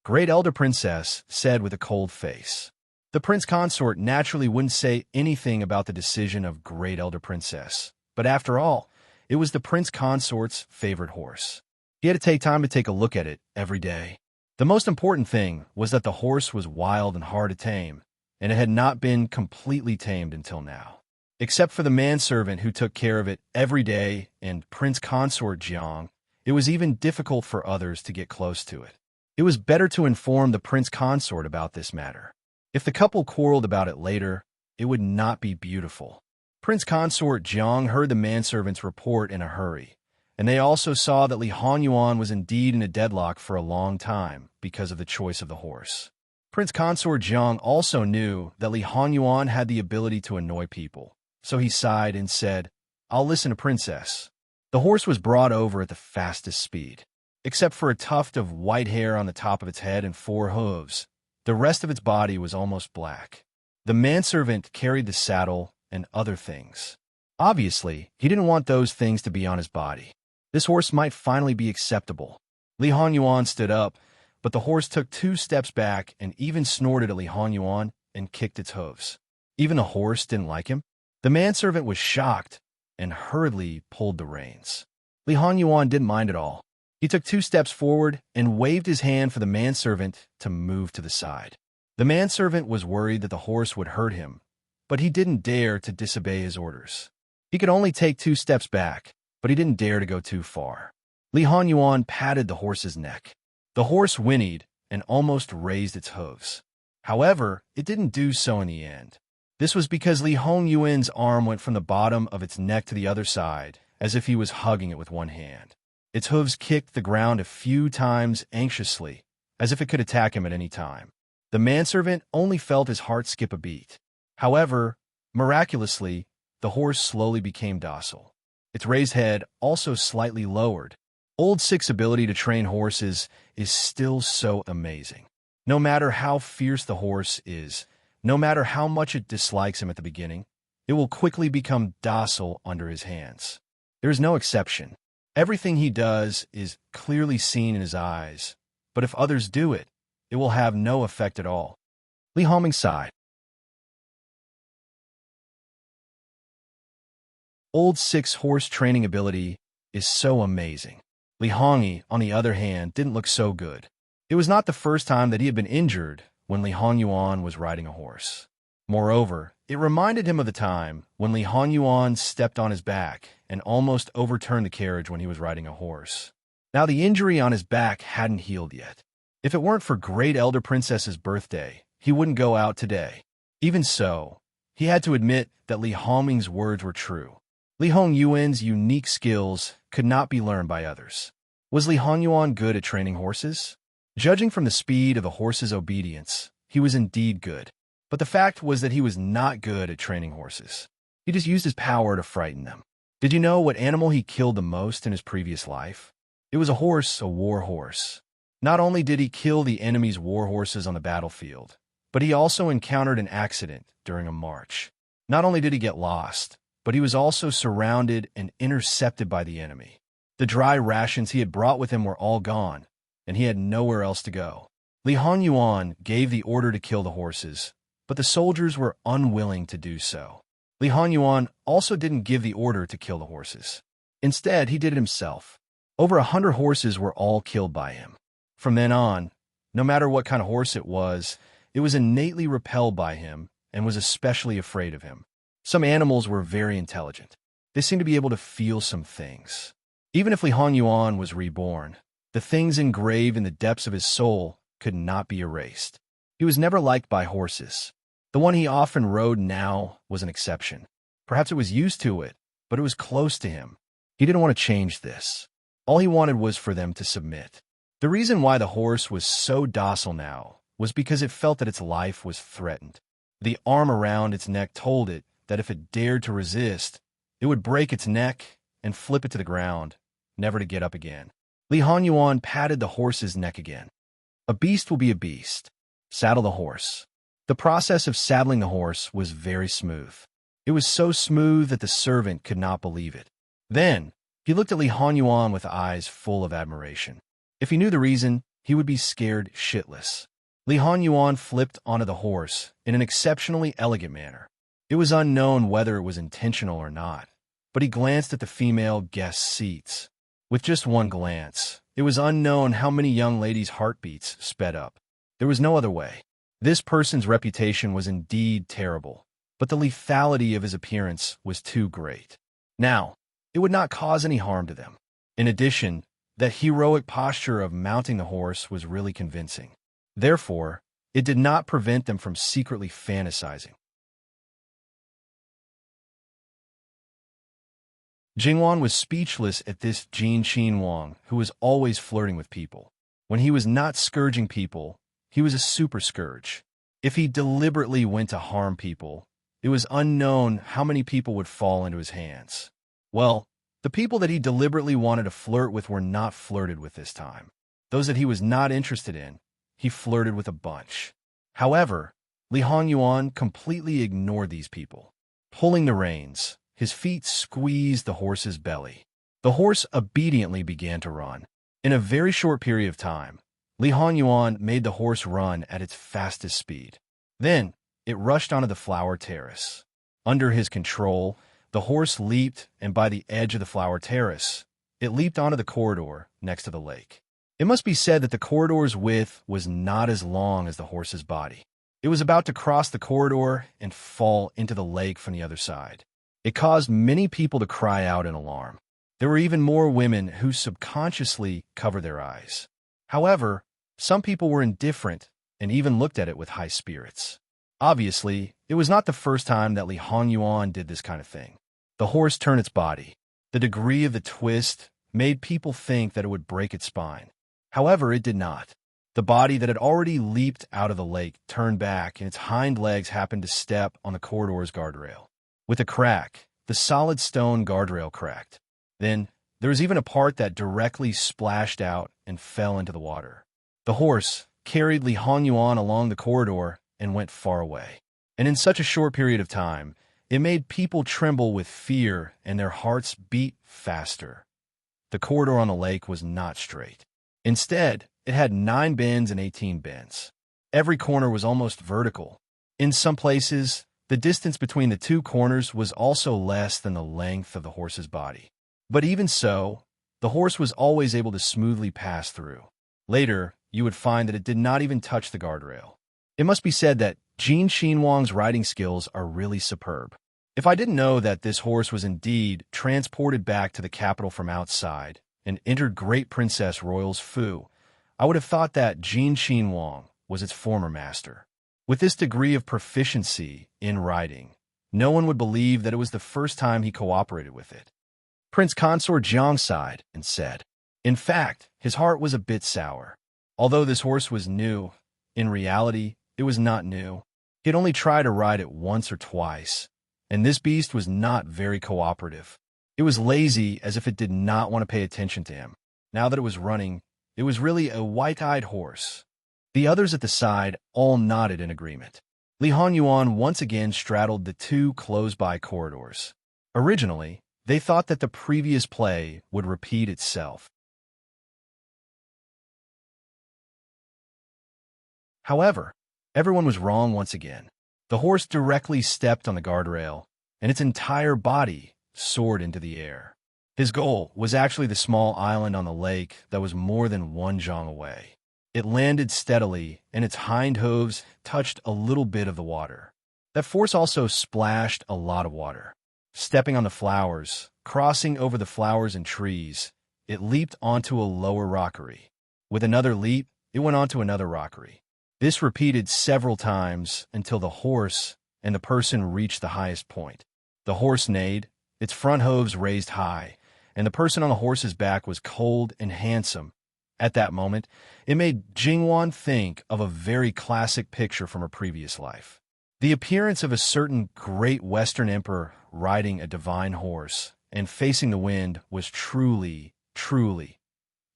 Great Elder Princess said with a cold face. The prince consort naturally wouldn't say anything about the decision of Great Elder Princess, but after all, it was the prince consort's favorite horse. He had to take time to take a look at it every day. The most important thing was that the horse was wild and hard to tame, and it had not been completely tamed until now. Except for the manservant who took care of it every day and Prince Consort Jiang, it was even difficult for others to get close to it. It was better to inform the Prince Consort about this matter. If the couple quarreled about it later, it would not be beautiful. Prince Consort Jiang heard the manservant's report in a hurry, and they also saw that Li Hanyuan was indeed in a deadlock for a long time because of the choice of the horse. Prince Consort Jiang also knew that Li Honyuan had the ability to annoy people, so he sighed and said, "I'll listen to Princess." The horse was brought over at the fastest speed. Except for a tuft of white hair on the top of its head and 4 hooves, the rest of its body was almost black. The manservant carried the saddle and other things. Obviously, he didn't want those things to be on his body. This horse might finally be acceptable. Li Honyuan stood up, but the horse took 2 steps back and even snorted at Li Honyuan and kicked its hooves. Even the horse didn't like him. The manservant was shocked and hurriedly pulled the reins. Li Honyuan didn't mind at all. He took 2 steps forward and waved his hand for the manservant to move to the side. The manservant was worried that the horse would hurt him, but he didn't dare to disobey his orders. He could only take 2 steps back, but he didn't dare to go too far. Li Honyuan patted the horse's neck. The horse whinnied and almost raised its hooves. However, it didn't do so in the end. This was because Li Hongyuan's arm went from the bottom of its neck to the other side, as if he was hugging it with one hand. Its hooves kicked the ground a few times anxiously, as if it could attack him at any time. The manservant only felt his heart skip a beat. However, miraculously, the horse slowly became docile. Its raised head also slightly lowered. Old Six's ability to train horses is still so amazing. No matter how fierce the horse is, no matter how much it dislikes him at the beginning, it will quickly become docile under his hands. There is no exception. Everything he does is clearly seen in his eyes, but if others do it, it will have no effect at all. Li Hongming sighed. Old Six's horse training ability is so amazing. Li Hongyi, on the other hand, didn't look so good. It was not the first time that he had been injured when Li Honyuan was riding a horse. Moreover, it reminded him of the time when Li Honyuan stepped on his back and almost overturned the carriage when he was riding a horse. Now the injury on his back hadn't healed yet. If it weren't for Great Elder Princess's birthday, he wouldn't go out today. Even so, he had to admit that Li Hongming's words were true. Li Hongyuan's unique skills could not be learned by others. Was Li Honyuan good at training horses? Judging from the speed of the horse's obedience, he was indeed good. But the fact was that he was not good at training horses. He just used his power to frighten them. Did you know what animal he killed the most in his previous life? It was a horse, a war horse. Not only did he kill the enemy's war horses on the battlefield, but he also encountered an accident during a march. Not only did he get lost, but he was also surrounded and intercepted by the enemy. The dry rations he had brought with him were all gone, and he had nowhere else to go. Li Honyuan gave the order to kill the horses, but the soldiers were unwilling to do so. Li Honyuan also didn't give the order to kill the horses. Instead, he did it himself. Over 100 horses were all killed by him. From then on, no matter what kind of horse it was innately repelled by him and was especially afraid of him. Some animals were very intelligent. They seemed to be able to feel some things. Even if Li Honyuan was reborn, the things engraved in the depths of his soul could not be erased. He was never liked by horses. The one he often rode now was an exception. Perhaps it was used to it, but it was close to him. He didn't want to change this. All he wanted was for them to submit. The reason why the horse was so docile now was because it felt that its life was threatened. The arm around its neck told it that if it dared to resist, it would break its neck and flip it to the ground, never to get up again. Li Honyuan patted the horse's neck again. A beast will be a beast. Saddle the horse. The process of saddling the horse was very smooth. It was so smooth that the servant could not believe it. Then, he looked at Li Honyuan with eyes full of admiration. If he knew the reason, he would be scared shitless. Li Honyuan flipped onto the horse in an exceptionally elegant manner. It was unknown whether it was intentional or not, but he glanced at the female guest seats. With just one glance, it was unknown how many young ladies' heartbeats sped up. There was no other way. This person's reputation was indeed terrible, but the lethality of his appearance was too great. Now, it would not cause any harm to them. In addition, that heroic posture of mounting the horse was really convincing. Therefore, it did not prevent them from secretly fantasizing. Jingwan was speechless at this Jin Qin Wang, who was always flirting with people. When he was not scourging people, he was a super scourge. If he deliberately went to harm people, it was unknown how many people would fall into his hands. Well, the people that he deliberately wanted to flirt with were not flirted with this time. Those that he was not interested in, he flirted with a bunch. However, Li Hongyuan completely ignored these people. Pulling the reins, his feet squeezed the horse's belly. The horse obediently began to run. In a very short period of time, Li Hongyuan made the horse run at its fastest speed. Then, it rushed onto the flower terrace. Under his control, the horse leaped, and by the edge of the flower terrace, it leaped onto the corridor next to the lake. It must be said that the corridor's width was not as long as the horse's body. It was about to cross the corridor and fall into the lake from the other side. It caused many people to cry out in alarm. There were even more women who subconsciously covered their eyes. However, some people were indifferent and even looked at it with high spirits. Obviously, it was not the first time that Li Hongyuan did this kind of thing. The horse turned its body. The degree of the twist made people think that it would break its spine. However, it did not. The body that had already leaped out of the lake turned back, and its hind legs happened to step on the corridor's guardrail. With a crack, the solid stone guardrail cracked. Then, there was even a part that directly splashed out and fell into the water. The horse carried Li Hongyuan along the corridor and went far away. And in such a short period of time, it made people tremble with fear and their hearts beat faster. The corridor on the lake was not straight. Instead, it had 9 bends and 18 bends. Every corner was almost vertical. In some places, the distance between the 2 corners was also less than the length of the horse's body. But even so, the horse was always able to smoothly pass through. Later, you would find that it did not even touch the guardrail. It must be said that Jin Xinhuang's riding skills are really superb. If I didn't know that this horse was indeed transported back to the capital from outside and entered Great Princess Royal's Fu, I would have thought that Jin Xinhuang was its former master. With this degree of proficiency in riding, no one would believe that it was the first time he cooperated with it. Prince Consort Jiang sighed and said, in fact, his heart was a bit sour. Although this horse was new, in reality, it was not new. He had only tried to ride it once or twice, and this beast was not very cooperative. It was lazy, as if it did not want to pay attention to him. Now that it was running, it was really a white-eyed horse. The others at the side all nodded in agreement. Li Hongyuan once again straddled the 2 close-by corridors. Originally, they thought that the previous play would repeat itself. However, everyone was wrong once again. The horse directly stepped on the guardrail, and its entire body soared into the air. His goal was actually the small island on the lake that was more than 1 zhang away. It landed steadily, and its hind hooves touched a little bit of the water. That force also splashed a lot of water. Stepping on the flowers, crossing over the flowers and trees, it leaped onto a lower rockery. With another leap, it went onto another rockery. This repeated several times until the horse and the person reached the highest point. The horse neighed, its front hooves raised high, and the person on the horse's back was cold and handsome. At that moment, it made Jingwan think of a very classic picture from her previous life. The appearance of a certain great Western emperor riding a divine horse and facing the wind was truly.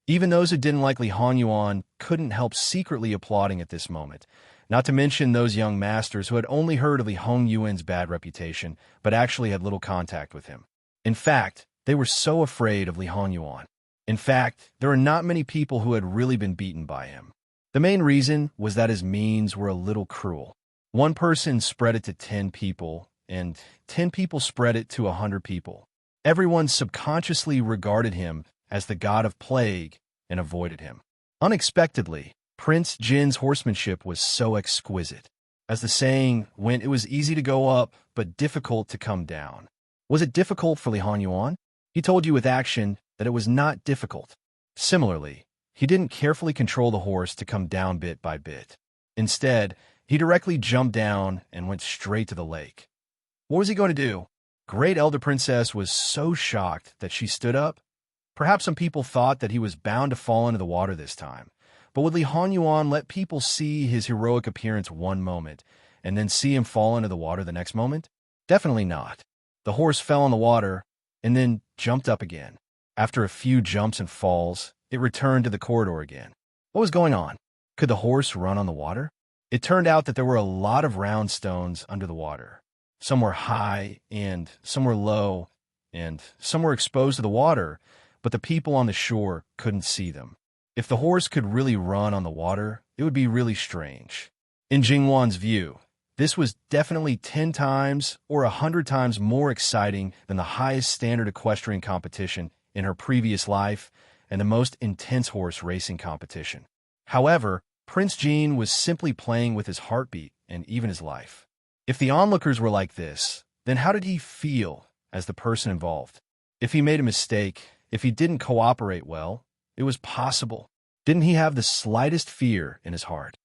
Even those who didn't like Li Hongyuan couldn't help secretly applauding at this moment, not to mention those young masters who had only heard of Li Hongyuan's bad reputation, but actually had little contact with him. In fact, they were so afraid of Li Hongyuan. In fact, there are not many people who had really been beaten by him. The main reason was that his means were a little cruel. 1 person spread it to 10 people, and 10 people spread it to 100 people. Everyone subconsciously regarded him as the god of plague and avoided him. Unexpectedly, Prince Jin's horsemanship was so exquisite. As the saying went, it was easy to go up, but difficult to come down. Was it difficult for Li Hongyuan? He told you with action that it was not difficult. Similarly, he didn't carefully control the horse to come down bit by bit. Instead, he directly jumped down and went straight to the lake. What was he going to do? Great Elder Princess was so shocked that she stood up. Perhaps some people thought that he was bound to fall into the water this time, But would Li Honyuan let people see his heroic appearance one moment and then see him fall into the water the next moment? Definitely not. The horse fell in the water and then jumped up again. After a few jumps and falls, it returned to the corridor again. What was going on? Could the horse run on the water? It turned out that there were a lot of round stones under the water. Some were high and some were low and some were exposed to the water, but the people on the shore couldn't see them. If the horse could really run on the water, it would be really strange. In Jingwan's view, this was definitely 10 times or 100 times more exciting than the highest standard equestrian competition in her previous life and the most intense horse racing competition. However, Prince Jean was simply playing with his heartbeat and even his life. If the onlookers were like this, then how did he feel as the person involved? If he made a mistake, if he didn't cooperate well, it was possible. Didn't he have the slightest fear in his heart?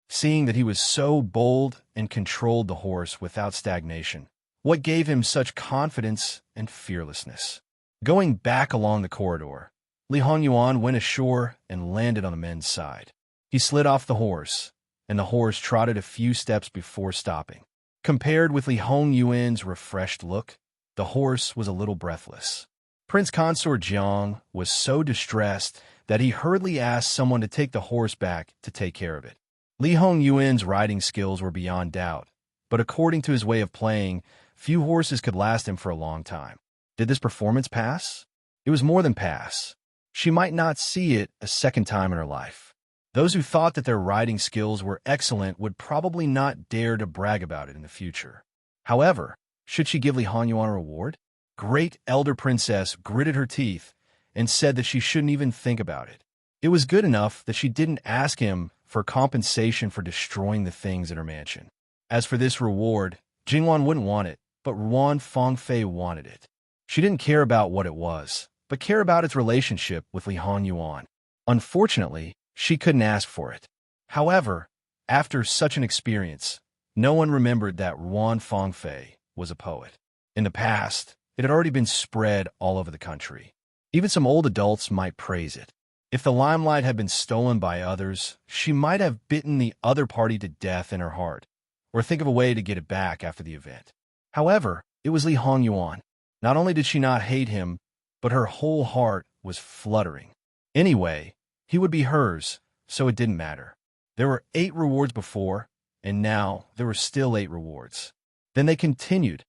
Seeing that he was so bold and controlled the horse without stagnation, what gave him such confidence and fearlessness? Going back along the corridor, Li Honyuan went ashore and landed on the men's side. He slid off the horse, and the horse trotted a few steps before stopping. Compared with Li Hongyuan's refreshed look, the horse was a little breathless. Prince Consort Jiang was so distressed that he hurriedly asked someone to take the horse back to take care of it. Li Hongyuan's riding skills were beyond doubt, but according to his way of playing, few horses could last him for a long time. Did this performance pass? It was more than pass. She might not see it a second time in her life. Those who thought that their riding skills were excellent would probably not dare to brag about it in the future. However, should she give Li Honyuan a reward? Great Elder Princess gritted her teeth and said that she shouldn't even think about it. It was good enough that she didn't ask him for compensation for destroying the things in her mansion. As for this reward, Jingwan wouldn't want it, but Ruan Fangfei wanted it. She didn't care about what it was, but cared about its relationship with Li Honyuan. Unfortunately, she couldn't ask for it. However, after such an experience, no one remembered that Ruan Fangfei was a poet. In the past, it had already been spread all over the country. Even some old adults might praise it. If the limelight had been stolen by others, she might have bitten the other party to death in her heart, or think of a way to get it back after the event. However, it was Li Honyuan. Not only did she not hate him, but her whole heart was fluttering. Anyway, he would be hers, so it didn't matter. There were 8 rewards before, and now there were still 8 rewards. Then they continued.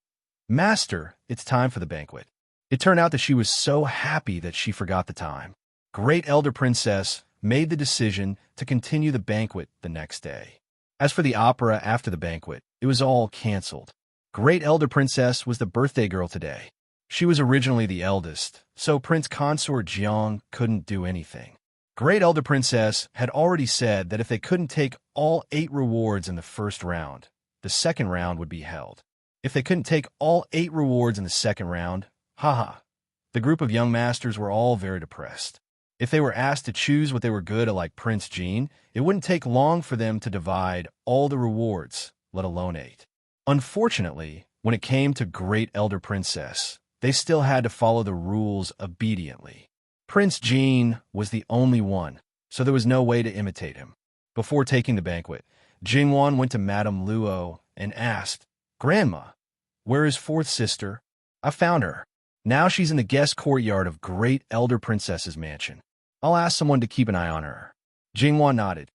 Master, it's time for the banquet. It turned out that she was so happy that she forgot the time. Great Elder Princess made the decision to continue the banquet the next day. As for the opera after the banquet, it was all canceled. Great Elder Princess was the birthday girl today. She was originally the eldest, so Prince Consort Jiang couldn't do anything. Great Elder Princess had already said that if they couldn't take all 8 rewards in the first round, the second round would be held. If they couldn't take all 8 rewards in the second round, the group of young masters were all very depressed. If they were asked to choose what they were good at like Prince Jean, it wouldn't take long for them to divide all the rewards, let alone 8. Unfortunately, when it came to Great Elder Princess, they still had to follow the rules obediently. Prince Jean was the only one, so there was no way to imitate him. Before taking the banquet, Jingwan went to Madame Luo and asked, Grandma, where is 4th sister? I found her. Now she's in the guest courtyard of Great Elder Princess's mansion. I'll ask someone to keep an eye on her. Jingwan nodded.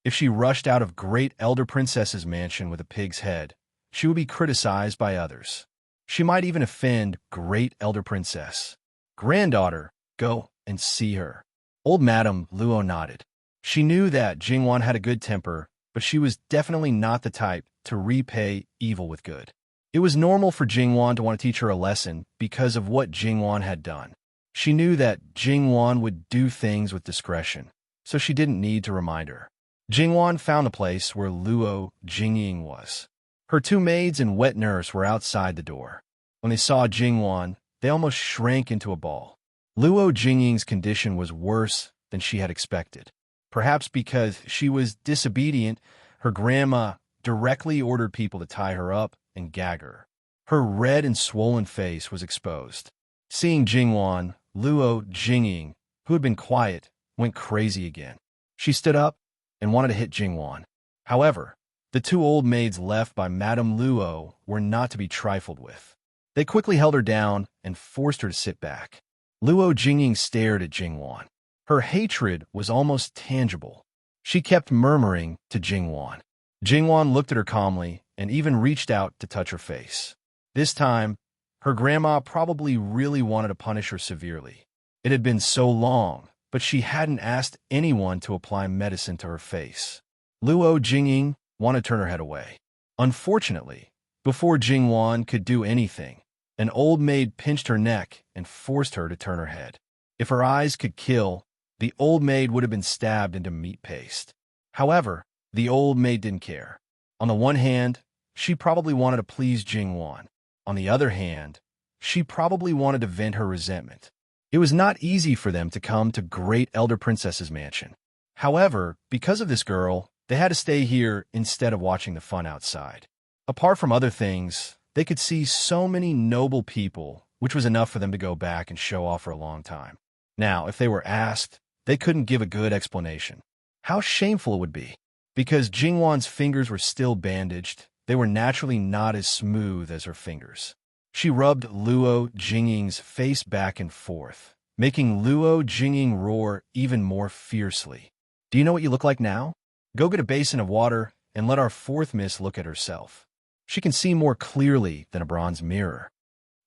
If she rushed out of Great Elder Princess's mansion with a pig's head, she would be criticized by others. She might even offend Great Elder Princess. Granddaughter, go and see her. Old Madame Luo nodded. She knew that Jingwan had a good temper, but she was definitely not the type to repay evil with good. It was normal for Jingwan to want to teach her a lesson because of what Jingwan had done. She knew that Jingwan would do things with discretion, so she didn't need to remind her. Jingwan found the place where Luo Jingying was. Her 2 maids and wet nurse were outside the door. When they saw Jingwan, they almost shrank into a ball. Luo Jingying's condition was worse than she had expected. Perhaps because she was disobedient, her grandma directly ordered people to tie her up and gag her. Her red and swollen face was exposed. Seeing Jingwan, Luo Jingying, who had been quiet, went crazy again. She stood up and wanted to hit Jingwan. However, the two old maids left by Madame Luo were not to be trifled with. They quickly held her down and forced her to sit back. Luo Jingying stared at Jingwan. Her hatred was almost tangible. She kept murmuring to Jingwan. Jingwan looked at her calmly and even reached out to touch her face. This time, her grandma probably really wanted to punish her severely. It had been so long, but she hadn't asked anyone to apply medicine to her face. Luo Jingying wanted to turn her head away. Unfortunately, before Jingwan could do anything, an old maid pinched her neck and forced her to turn her head. If her eyes could kill, the old maid would have been stabbed into meat paste. However, the old maid didn't care. On the one hand, she probably wanted to please Jingwan. On the other hand, she probably wanted to vent her resentment. It was not easy for them to come to Great Elder Princess's mansion. However, because of this girl, they had to stay here instead of watching the fun outside. Apart from other things, they could see so many noble people, which was enough for them to go back and show off for a long time. Now, if they were asked, they couldn't give a good explanation. How shameful it would be. Because Jingwan's fingers were still bandaged, they were naturally not as smooth as her fingers. She rubbed Luo Jingying's face back and forth, making Luo Jingying roar even more fiercely. Do you know what you look like now? Go get a basin of water and let our fourth miss look at herself. She can see more clearly than a bronze mirror.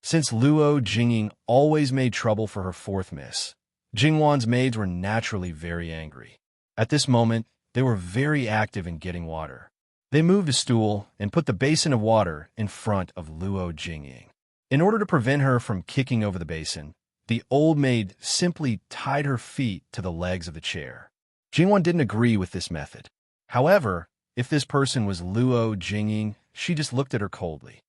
Since Luo Jingying always made trouble for her fourth miss, Jingwan's maids were naturally very angry. At this moment, they were very active in getting water. They moved a stool and put the basin of water in front of Luo Jingying. In order to prevent her from kicking over the basin, the old maid simply tied her feet to the legs of the chair. Jingwan didn't agree with this method. However, if this person was Luo Jingying, she just looked at her coldly.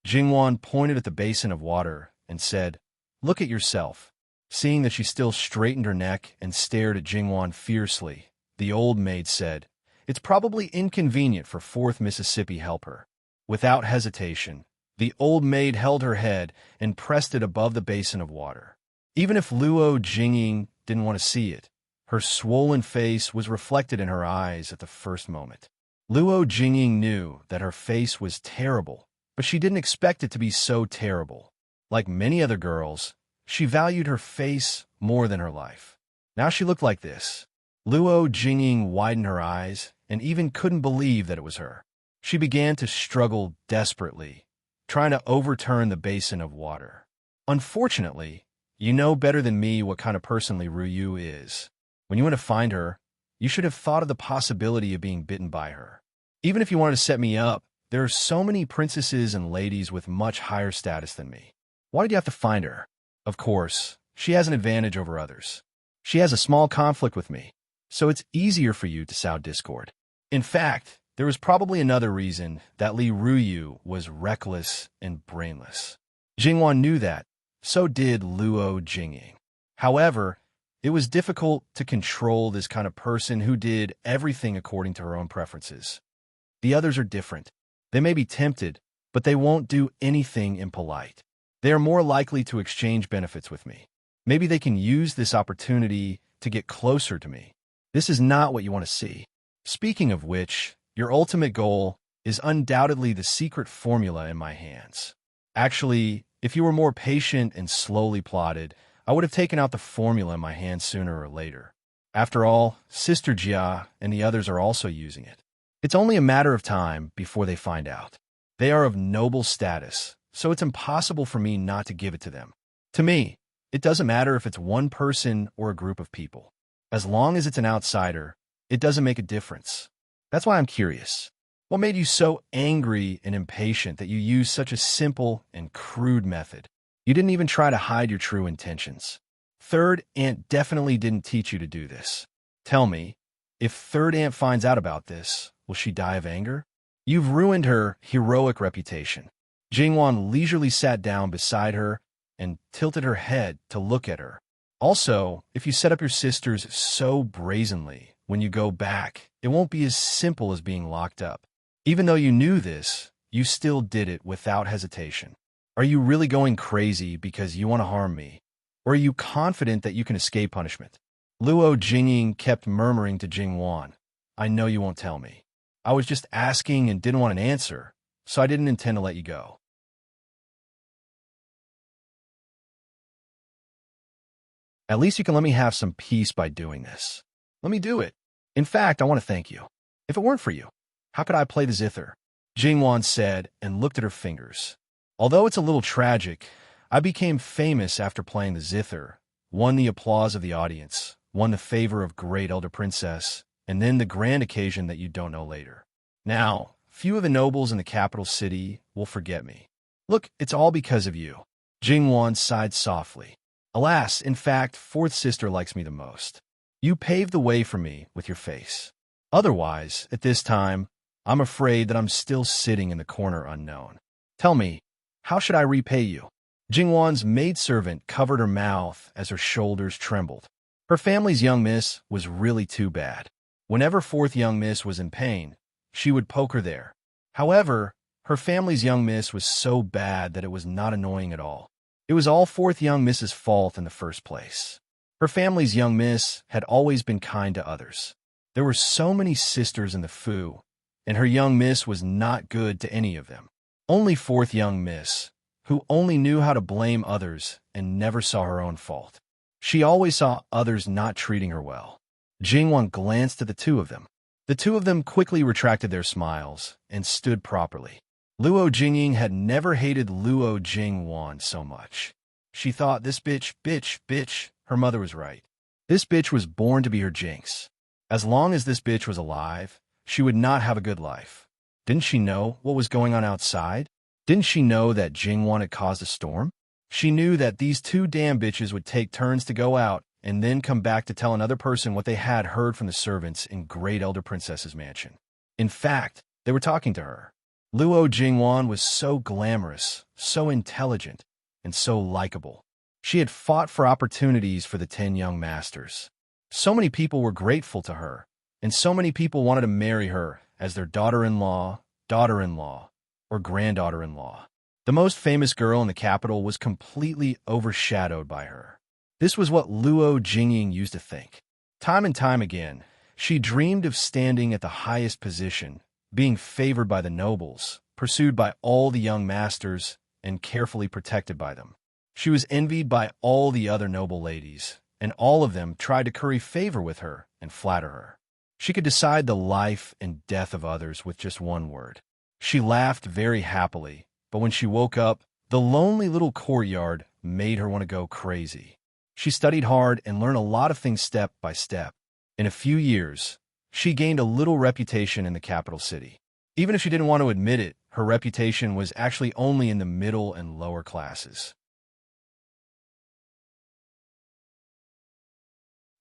Jingwan pointed at the basin of water and said, "Look at yourself." Seeing that she still straightened her neck and stared at Jingwan fiercely, the old maid said, "It's probably inconvenient for 4th Mississippi help her." Without hesitation, the old maid held her head and pressed it above the basin of water. Even if Luo Jingying didn't want to see it, her swollen face was reflected in her eyes at the first moment. Luo Jingying knew that her face was terrible, but she didn't expect it to be so terrible. Like many other girls, she valued her face more than her life. Now she looked like this. Luo Jingying widened her eyes and even couldn't believe that it was her. She began to struggle desperately, trying to overturn the basin of water. Unfortunately, you know better than me what kind of person Li Ruyu is. When you went to find her, you should have thought of the possibility of being bitten by her. Even if you wanted to set me up, there are so many princesses and ladies with much higher status than me. Why did you have to find her? Of course, she has an advantage over others. She has a small conflict with me, so it's easier for you to sow discord. In fact, there was probably another reason that Li Ruyu was reckless and brainless. Jingwan knew that, so did Luo Jingying. However, it was difficult to control this kind of person who did everything according to her own preferences. The others are different. They may be tempted, but they won't do anything impolite. They are more likely to exchange benefits with me. Maybe they can use this opportunity to get closer to me. This is not what you want to see. Speaking of which, your ultimate goal is undoubtedly the secret formula in my hands. Actually, if you were more patient and slowly plotted, I would have taken out the formula in my hands sooner or later. After all, Sister Jia and the others are also using it. It's only a matter of time before they find out. They are of noble status, so it's impossible for me not to give it to them. To me, it doesn't matter if it's one person or a group of people. As long as it's an outsider, it doesn't make a difference. That's why I'm curious. What made you so angry and impatient that you used such a simple and crude method? You didn't even try to hide your true intentions. Third Aunt definitely didn't teach you to do this. Tell me, if Third Aunt finds out about this, will she die of anger? You've ruined her heroic reputation. Jingwan leisurely sat down beside her and tilted her head to look at her. Also, if you set up your sisters so brazenly, when you go back, it won't be as simple as being locked up. Even though you knew this, you still did it without hesitation. Are you really going crazy because you want to harm me? Or are you confident that you can escape punishment? Luo Jingying kept murmuring to Jingwan, I know you won't tell me. I was just asking and didn't want an answer, so I didn't intend to let you go. At least you can let me have some peace by doing this. Let me do it. In fact, I want to thank you. If it weren't for you, how could I play the zither? Jingwan said and looked at her fingers. Although it's a little tragic, I became famous after playing the zither, won the applause of the audience, won the favor of great elder princess, and then the grand occasion that you don't know later. Now, few of the nobles in the capital city will forget me. Look, it's all because of you. Jingwan sighed softly. Alas, in fact, fourth sister likes me the most. You paved the way for me with your face. Otherwise, at this time, I'm afraid that I'm still sitting in the corner unknown. Tell me, how should I repay you? Jingwan's maidservant covered her mouth as her shoulders trembled. Her family's young miss was really too bad. Whenever fourth young miss was in pain, she would poke her there. However, her family's young miss was so bad that it was not annoying at all. It was all fourth young miss's fault in the first place. Her family's young miss had always been kind to others. There were so many sisters in the Fu, and her young miss was not good to any of them. Only fourth young miss, who only knew how to blame others and never saw her own fault. She always saw others not treating her well. Jingwan glanced at the two of them. The two of them quickly retracted their smiles and stood properly. Luo Jingying had never hated Luo Jingwan so much. She thought, this bitch, her mother was right. This bitch was born to be her jinx. As long as this bitch was alive, she would not have a good life. Didn't she know what was going on outside? Didn't she know that Jingwan had caused a storm? She knew that these two damn bitches would take turns to go out and then come back to tell another person what they had heard from the servants in Great Elder Princess's mansion. In fact, they were talking to her. Luo Jingwan was so glamorous, so intelligent, and so likable. She had fought for opportunities for the 10 young masters. So many people were grateful to her, and so many people wanted to marry her as their daughter-in-law, or granddaughter-in-law. The most famous girl in the capital was completely overshadowed by her. This was what Luo Jingying used to think. Time and time again, she dreamed of standing at the highest position, being favored by the nobles, pursued by all the young masters, and carefully protected by them. She was envied by all the other noble ladies, and all of them tried to curry favor with her and flatter her. She could decide the life and death of others with just one word. She laughed very happily, but when she woke up, the lonely little courtyard made her want to go crazy. She studied hard and learned a lot of things step by step. In a few years, she gained a little reputation in the capital city. Even if she didn't want to admit it, her reputation was actually only in the middle and lower classes.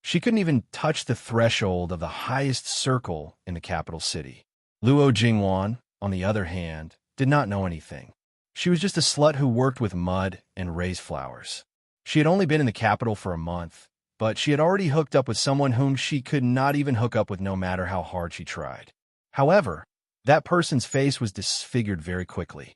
She couldn't even touch the threshold of the highest circle in the capital city. Luo Jingwan, on the other hand, did not know anything. She was just a slut who worked with mud and raised flowers. She had only been in the capital for a month, but she had already hooked up with someone whom she could not even hook up with no matter how hard she tried. However, that person's face was disfigured very quickly.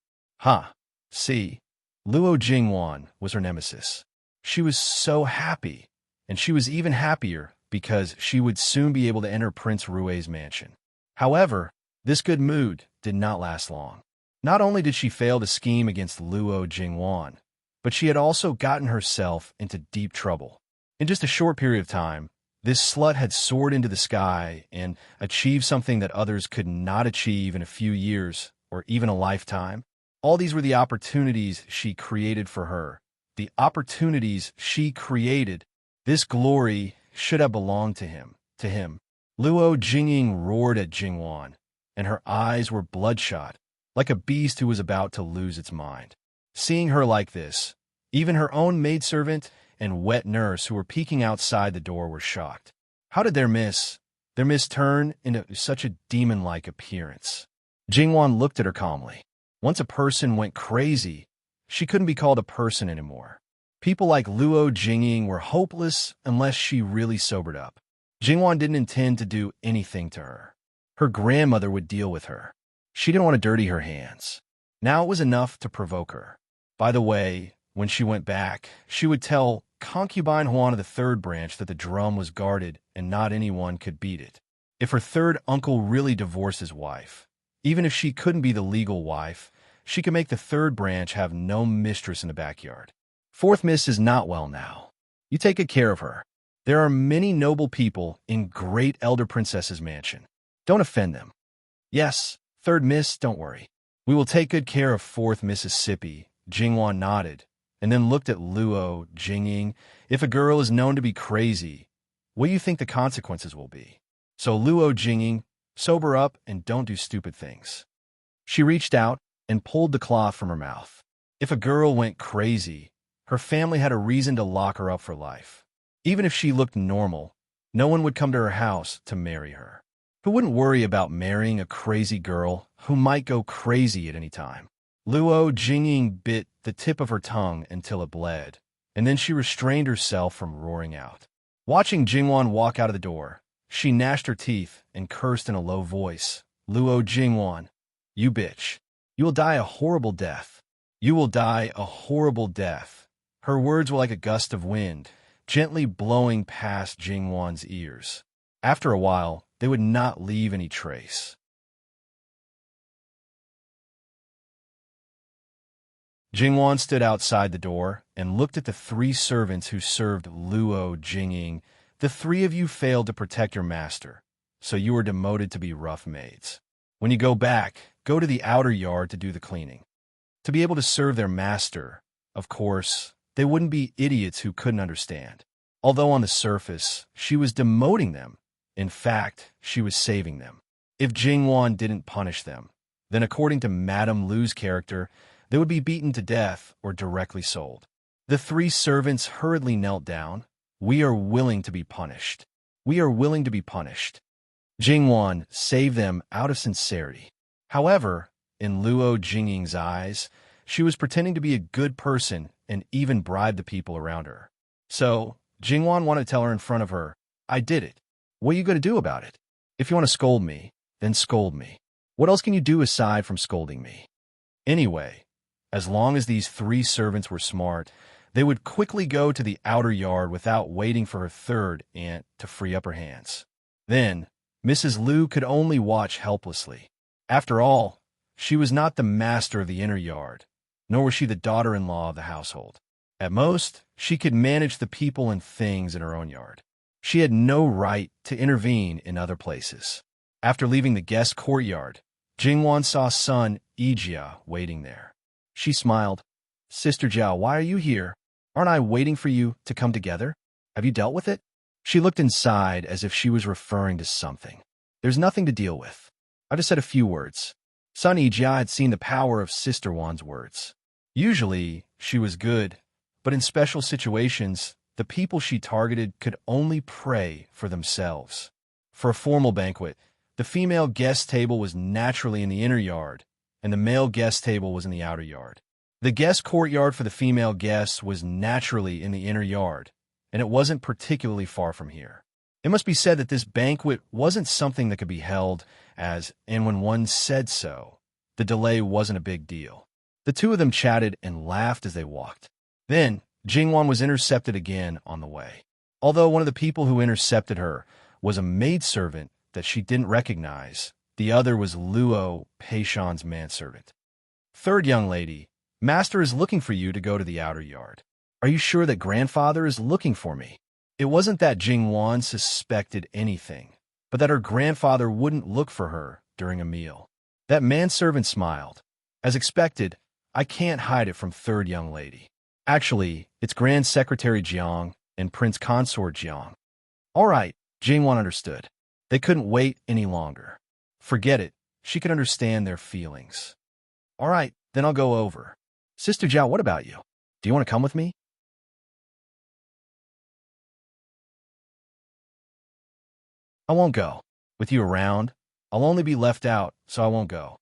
See, Luo Jingwan was her nemesis. She was so happy, and she was even happier because she would soon be able to enter Prince Rui's mansion. However, this good mood did not last long. Not only did she fail to scheme against Luo Jingwan, but she had also gotten herself into deep trouble. In just a short period of time, this slut had soared into the sky and achieved something that others could not achieve in a few years or even a lifetime. All these were the opportunities she created for her. The opportunities she created. This glory should have belonged to him. Luo Jingying roared at Jingwan, and her eyes were bloodshot, like a beast who was about to lose its mind. Seeing her like this, even her own maidservant and wet nurse who were peeking outside the door were shocked. How did their miss turn into such a demon-like appearance? Jingwan looked at her calmly. Once a person went crazy, she couldn't be called a person anymore. People like Luo Jingying were hopeless unless she really sobered up. Jingwan didn't intend to do anything to her. Her grandmother would deal with her. She didn't want to dirty her hands. Now it was enough to provoke her. By the way, when she went back, she would tell concubine Juan of the third branch that the drum was guarded and not anyone could beat it. If her third uncle really divorced his wife, even if she couldn't be the legal wife, she could make the third branch have no mistress in the backyard. Fourth miss is not well now. You take good care of her. There are many noble people in great elder princess's mansion. Don't offend them. Yes, third miss, don't worry. We will take good care of fourth Mississippi. Jingwan nodded, and then looked at Luo Jingying. If a girl is known to be crazy, what do you think the consequences will be? So Luo Jingying, sober up and don't do stupid things. She reached out and pulled the cloth from her mouth. If a girl went crazy, her family had a reason to lock her up for life. Even if she looked normal, no one would come to her house to marry her. Who wouldn't worry about marrying a crazy girl who might go crazy at any time? Luo Jingying bit the tip of her tongue until it bled, and then she restrained herself from roaring out. Watching Jingwan walk out of the door, she gnashed her teeth and cursed in a low voice. Luo Jingwan, you bitch. You will die a horrible death. You will die a horrible death. Her words were like a gust of wind, gently blowing past Jingwan's ears. After a while, they would not leave any trace. Jingwan stood outside the door and looked at the three servants who served Luo Jingying. The three of you failed to protect your master, so you were demoted to be rough maids. When you go back, go to the outer yard to do the cleaning. To be able to serve their master, of course, they wouldn't be idiots who couldn't understand. Although on the surface, she was demoting them. In fact, she was saving them. If Jingwan didn't punish them, then according to Madame Lu's character, they would be beaten to death or directly sold. The three servants hurriedly knelt down. We are willing to be punished. We are willing to be punished. Jingwan saved them out of sincerity. However, in Luo Jingying's eyes, she was pretending to be a good person and even bribed the people around her. So, Jingwan wanted to tell her in front of her, I did it. What are you going to do about it? If you want to scold me, then scold me. What else can you do aside from scolding me? Anyway, as long as these three servants were smart, they would quickly go to the outer yard without waiting for her third aunt to free up her hands. Then, Mrs. Lu could only watch helplessly. After all, she was not the master of the inner yard, nor was she the daughter-in-law of the household. At most, she could manage the people and things in her own yard. She had no right to intervene in other places. After leaving the guest courtyard, Jingwan saw son Ijia waiting there. She smiled. Sister Jiao, why are you here? Aren't I waiting for you to come together? Have you dealt with it? She looked inside as if she was referring to something. There's nothing to deal with. I just said a few words. Son Ijia had seen the power of Sister Wan's words. Usually, she was good, but in special situations, the people she targeted could only pray for themselves. For a formal banquet, the female guest table was naturally in the inner yard, and the male guest table was in the outer yard. The guest courtyard for the female guests was naturally in the inner yard, and it wasn't particularly far from here. It must be said that this banquet wasn't something that could be held as, and when one said so, the delay wasn't a big deal. The two of them chatted and laughed as they walked. Then, Jingwan was intercepted again on the way. Although one of the people who intercepted her was a maidservant that she didn't recognize, the other was Luo Peishan's manservant. Third young lady, Master is looking for you to go to the outer yard. Are you sure that grandfather is looking for me? It wasn't that Jingwan suspected anything, but that her grandfather wouldn't look for her during a meal. That manservant smiled. As expected, I can't hide it from third young lady. Actually, it's Grand Secretary Jiang and Prince Consort Jiang. All right, Jingwan understood. They couldn't wait any longer. Forget it. She could understand their feelings. All right, then I'll go over. Sister Jiao, what about you? Do you want to come with me? I won't go. With you around, I'll only be left out, so I won't go.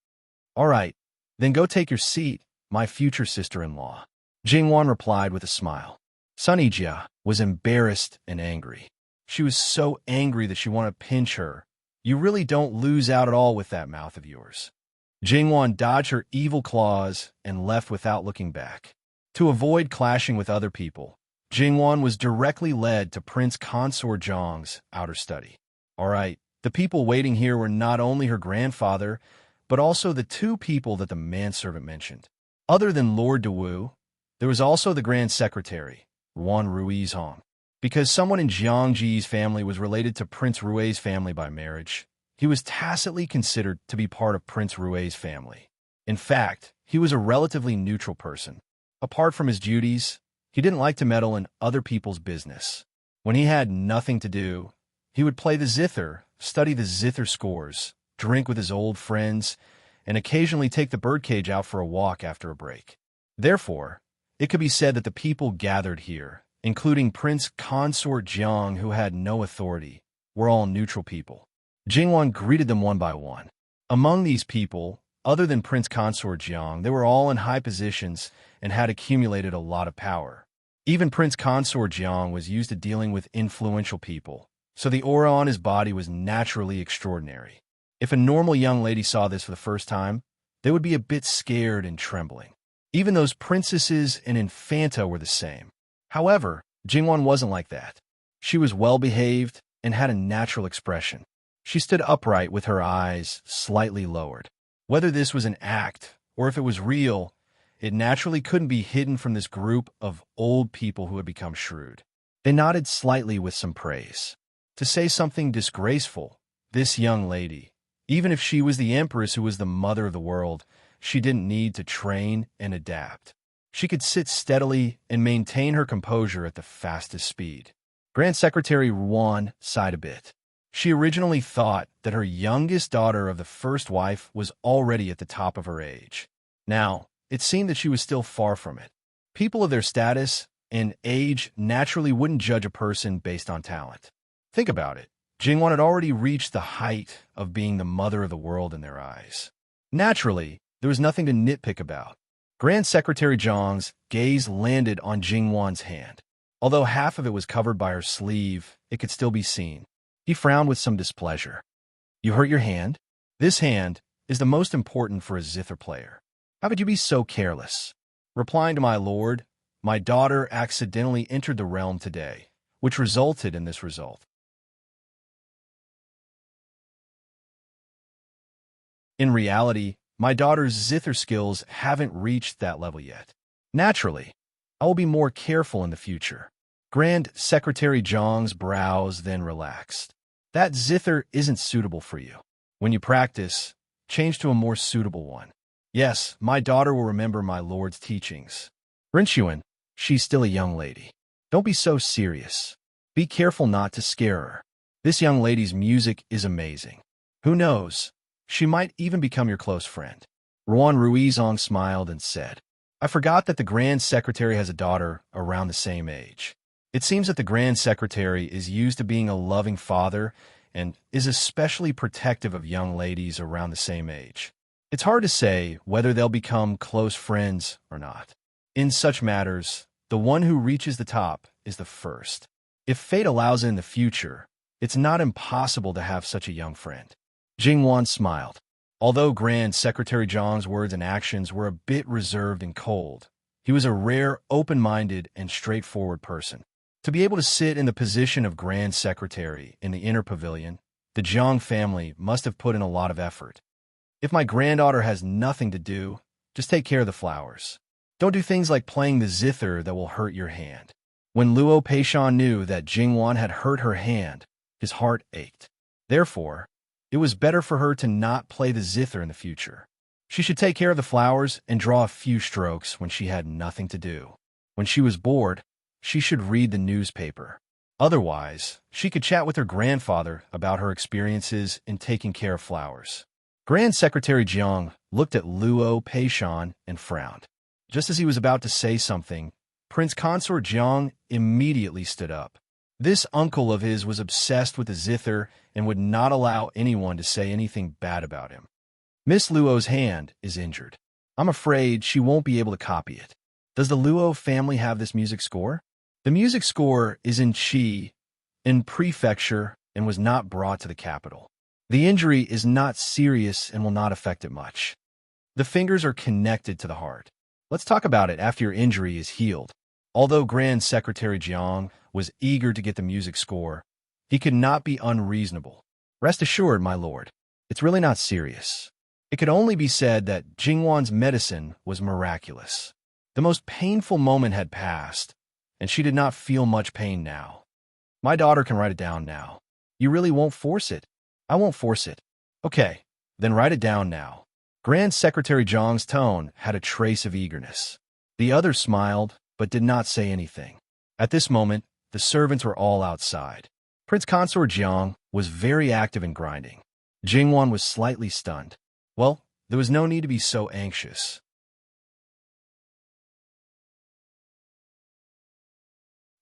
All right, then go take your seat, my future sister-in-law. Jingwan replied with a smile. Sun Ijia was embarrassed and angry. She was so angry that she wanted to pinch her. You really don't lose out at all with that mouth of yours. Jingwan dodged her evil claws and left without looking back. To avoid clashing with other people, Jingwan was directly led to Prince Consort Zhang's outer study. All right, the people waiting here were not only her grandfather, but also the two people that the manservant mentioned. Other than Lord Dewu, there was also the Grand Secretary, Ruan Ruizhong. Because someone in Jiangji's family was related to Prince Rui's family by marriage, he was tacitly considered to be part of Prince Rui's family. In fact, he was a relatively neutral person. Apart from his duties, he didn't like to meddle in other people's business. When he had nothing to do, he would play the zither, study the zither scores, drink with his old friends, and occasionally take the birdcage out for a walk after a break. Therefore, it could be said that the people gathered here, including Prince Consort Jiang, who had no authority, were all neutral people. Jingwan greeted them one by one. Among these people, other than Prince Consort Jiang, they were all in high positions and had accumulated a lot of power. Even Prince Consort Jiang was used to dealing with influential people, so the aura on his body was naturally extraordinary. If a normal young lady saw this for the first time, they would be a bit scared and trembling. Even those princesses and infanta were the same. However, Jingwan wasn't like that. She was well-behaved and had a natural expression. She stood upright with her eyes slightly lowered. Whether this was an act or if it was real, it naturally couldn't be hidden from this group of old people who had become shrewd. They nodded slightly with some praise. To say something disgraceful, this young lady, even if she was the empress who was the mother of the world, she didn't need to train and adapt. She could sit steadily and maintain her composure at the fastest speed. Grand Secretary Ruan sighed a bit. She originally thought that her youngest daughter of the first wife was already at the top of her age. Now, it seemed that she was still far from it. People of their status and age naturally wouldn't judge a person based on talent. Think about it. Jingwan had already reached the height of being the mother of the world in their eyes. Naturally, there was nothing to nitpick about. Grand Secretary Zhang's gaze landed on Jingwan's hand. Although half of it was covered by her sleeve, it could still be seen. He frowned with some displeasure. You hurt your hand? This hand is the most important for a zither player. How could you be so careless? Replying to my lord, my daughter accidentally entered the realm today, which resulted in this result. In reality, my daughter's zither skills haven't reached that level yet. Naturally, I will be more careful in the future. Grand Secretary Zhang's brows then relaxed. That zither isn't suitable for you. When you practice, change to a more suitable one. Yes, my daughter will remember my lord's teachings. Rinxuan, she's still a young lady. Don't be so serious. Be careful not to scare her. This young lady's music is amazing. Who knows? She might even become your close friend. Ruan Ruizhong smiled and said, I forgot that the Grand Secretary has a daughter around the same age. It seems that the Grand Secretary is used to being a loving father and is especially protective of young ladies around the same age. It's hard to say whether they'll become close friends or not. In such matters, the one who reaches the top is the first. If fate allows it in the future, it's not impossible to have such a young friend. Jingwan smiled. Although Grand Secretary Zhang's words and actions were a bit reserved and cold, he was a rare, open-minded, and straightforward person. To be able to sit in the position of Grand Secretary in the inner pavilion, the Zhang family must have put in a lot of effort. If my granddaughter has nothing to do, just take care of the flowers. Don't do things like playing the zither that will hurt your hand. When Luo Peishan knew that Jingwan had hurt her hand, his heart ached. Therefore, it was better for her to not play the zither in the future. She should take care of the flowers and draw a few strokes when she had nothing to do. When she was bored, she should read the newspaper. Otherwise, she could chat with her grandfather about her experiences in taking care of flowers. Grand Secretary Jiang looked at Luo Peishan and frowned. Just as he was about to say something, Prince Consort Jiang immediately stood up. This uncle of his was obsessed with the zither and would not allow anyone to say anything bad about him. Miss Luo's hand is injured. I'm afraid she won't be able to copy it. Does the Luo family have this music score? The music score is in Qi, in prefecture and was not brought to the capital. The injury is not serious and will not affect it much. The fingers are connected to the heart. Let's talk about it after your injury is healed. Although Grand Secretary Jiang was eager to get the music score, he could not be unreasonable. Rest assured, my lord, it's really not serious. It could only be said that Jingwan's medicine was miraculous. The most painful moment had passed, and she did not feel much pain now. My daughter can write it down now. You really won't force it? I won't force it. Okay, then write it down now. Grand Secretary Jiang's tone had a trace of eagerness. The others smiled, but did not say anything. At this moment, the servants were all outside. Prince Consort Jiang was very active in grinding. Jingwan was slightly stunned. Well, there was no need to be so anxious.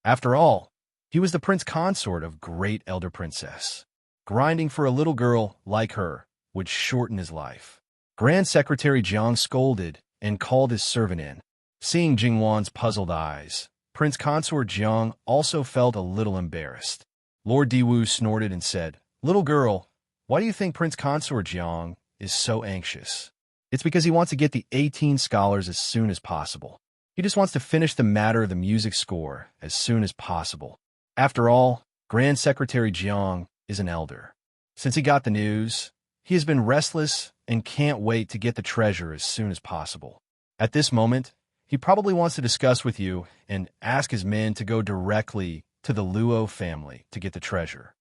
After all, he was the prince consort of great elder princess. Grinding for a little girl like her would shorten his life. Grand Secretary Jiang scolded and called his servant in. Seeing Jingwan's puzzled eyes, Prince Consort Jiang also felt a little embarrassed. Lord Diwu snorted and said, "Little girl, why do you think Prince Consort Jiang is so anxious?" It's because he wants to get the 18 scholars as soon as possible. He just wants to finish the matter of the music score as soon as possible. After all, Grand Secretary Jiang is an elder. Since he got the news, he has been restless and can't wait to get the treasure as soon as possible. At this moment, he probably wants to discuss with you and ask his men to go directly to the Luo family to get the treasure.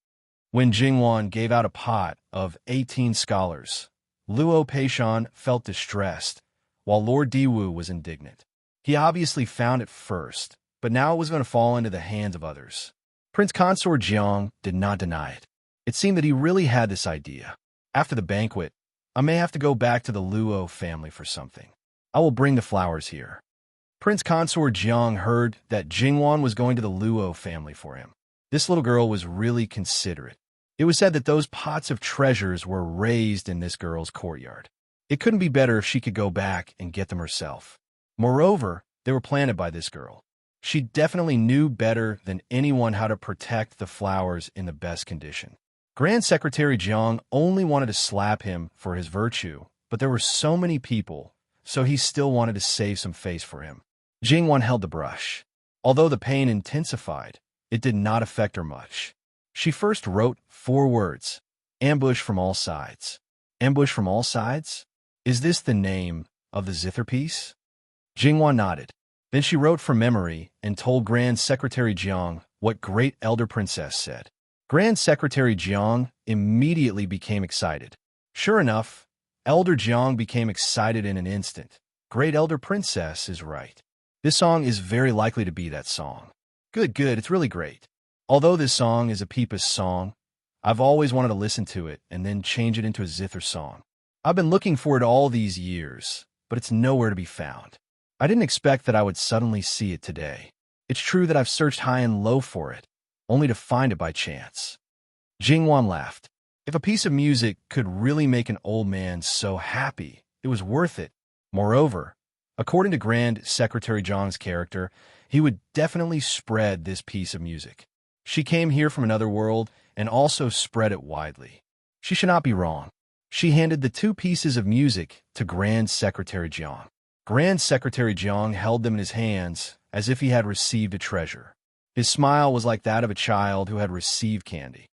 When Jingwan gave out a pot of 18 scholars, Luo Peishan felt distressed, while Lord Diwu was indignant. He obviously found it first, but now it was going to fall into the hands of others. Prince Consort Jiang did not deny it. It seemed that he really had this idea. After the banquet, I may have to go back to the Luo family for something. I will bring the flowers here. Prince Consort Jiang heard that Jingwan was going to the Luo family for him. This little girl was really considerate. It was said that those pots of treasures were raised in this girl's courtyard. It couldn't be better if she could go back and get them herself. Moreover, they were planted by this girl. She definitely knew better than anyone how to protect the flowers in the best condition. Grand Secretary Jiang only wanted to slap him for his virtue, but there were so many people, so he still wanted to save some face for him. Jingwan held the brush. Although the pain intensified, it did not affect her much. She first wrote 4 words, ambush from all sides. Ambush from all sides? Is this the name of the zither piece? Jingwan nodded. Then she wrote from memory and told Grand Secretary Jiang what Great Elder Princess said. Grand Secretary Jiang immediately became excited. Sure enough, Elder Jiang became excited in an instant. Great Elder Princess is right. This song is very likely to be that song. Good, it's really great. Although this song is a Peepa's song, I've always wanted to listen to it and then change it into a zither song. I've been looking for it all these years, but it's nowhere to be found. I didn't expect that I would suddenly see it today. It's true that I've searched high and low for it, only to find it by chance. Jingwan laughed. If a piece of music could really make an old man so happy, it was worth it. Moreover, according to Grand Secretary Jiang's character, he would definitely spread this piece of music. She came here from another world and also spread it widely. She should not be wrong. She handed the 2 pieces of music to Grand Secretary Jiang. Grand Secretary Jiang held them in his hands as if he had received a treasure. His smile was like that of a child who had received candy.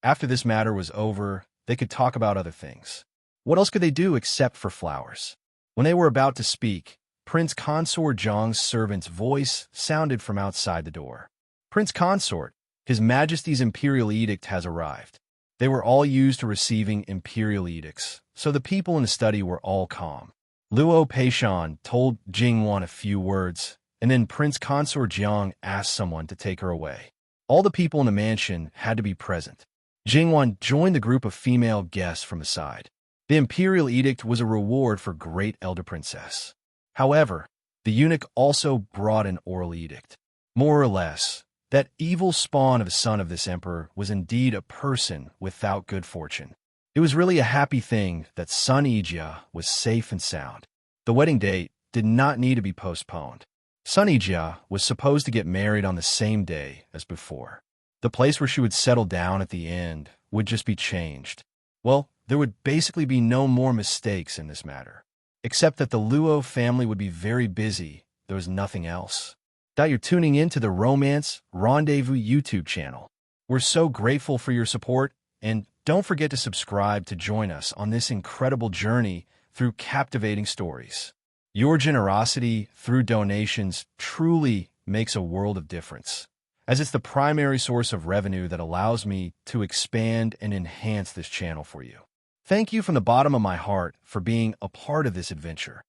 After this matter was over, they could talk about other things. What else could they do except for flowers? When they were about to speak, Prince Consort Jiang's servant's voice sounded from outside the door. Prince Consort, His Majesty's Imperial Edict has arrived. They were all used to receiving imperial edicts, so the people in the study were all calm. Luo Peishan told Jingwan a few words, and then Prince Consort Jiang asked someone to take her away. All the people in the mansion had to be present. Jingwan joined the group of female guests from the side. The imperial edict was a reward for Great Elder Princess. However, the eunuch also brought an oral edict. More or less, that evil spawn of a son of this emperor was indeed a person without good fortune. It was really a happy thing that son Ijia was safe and sound. The wedding date did not need to be postponed. Sunijia was supposed to get married on the same day as before. The place where she would settle down at the end would just be changed. Well, there would basically be no more mistakes in this matter. Except that the Luo family would be very busy. There was nothing else. That you're tuning in to the Romance Rendezvous YouTube channel. We're so grateful for your support, and don't forget to subscribe to join us on this incredible journey through captivating stories. Your generosity through donations truly makes a world of difference, as it's the primary source of revenue that allows me to expand and enhance this channel for you. Thank you from the bottom of my heart for being a part of this adventure.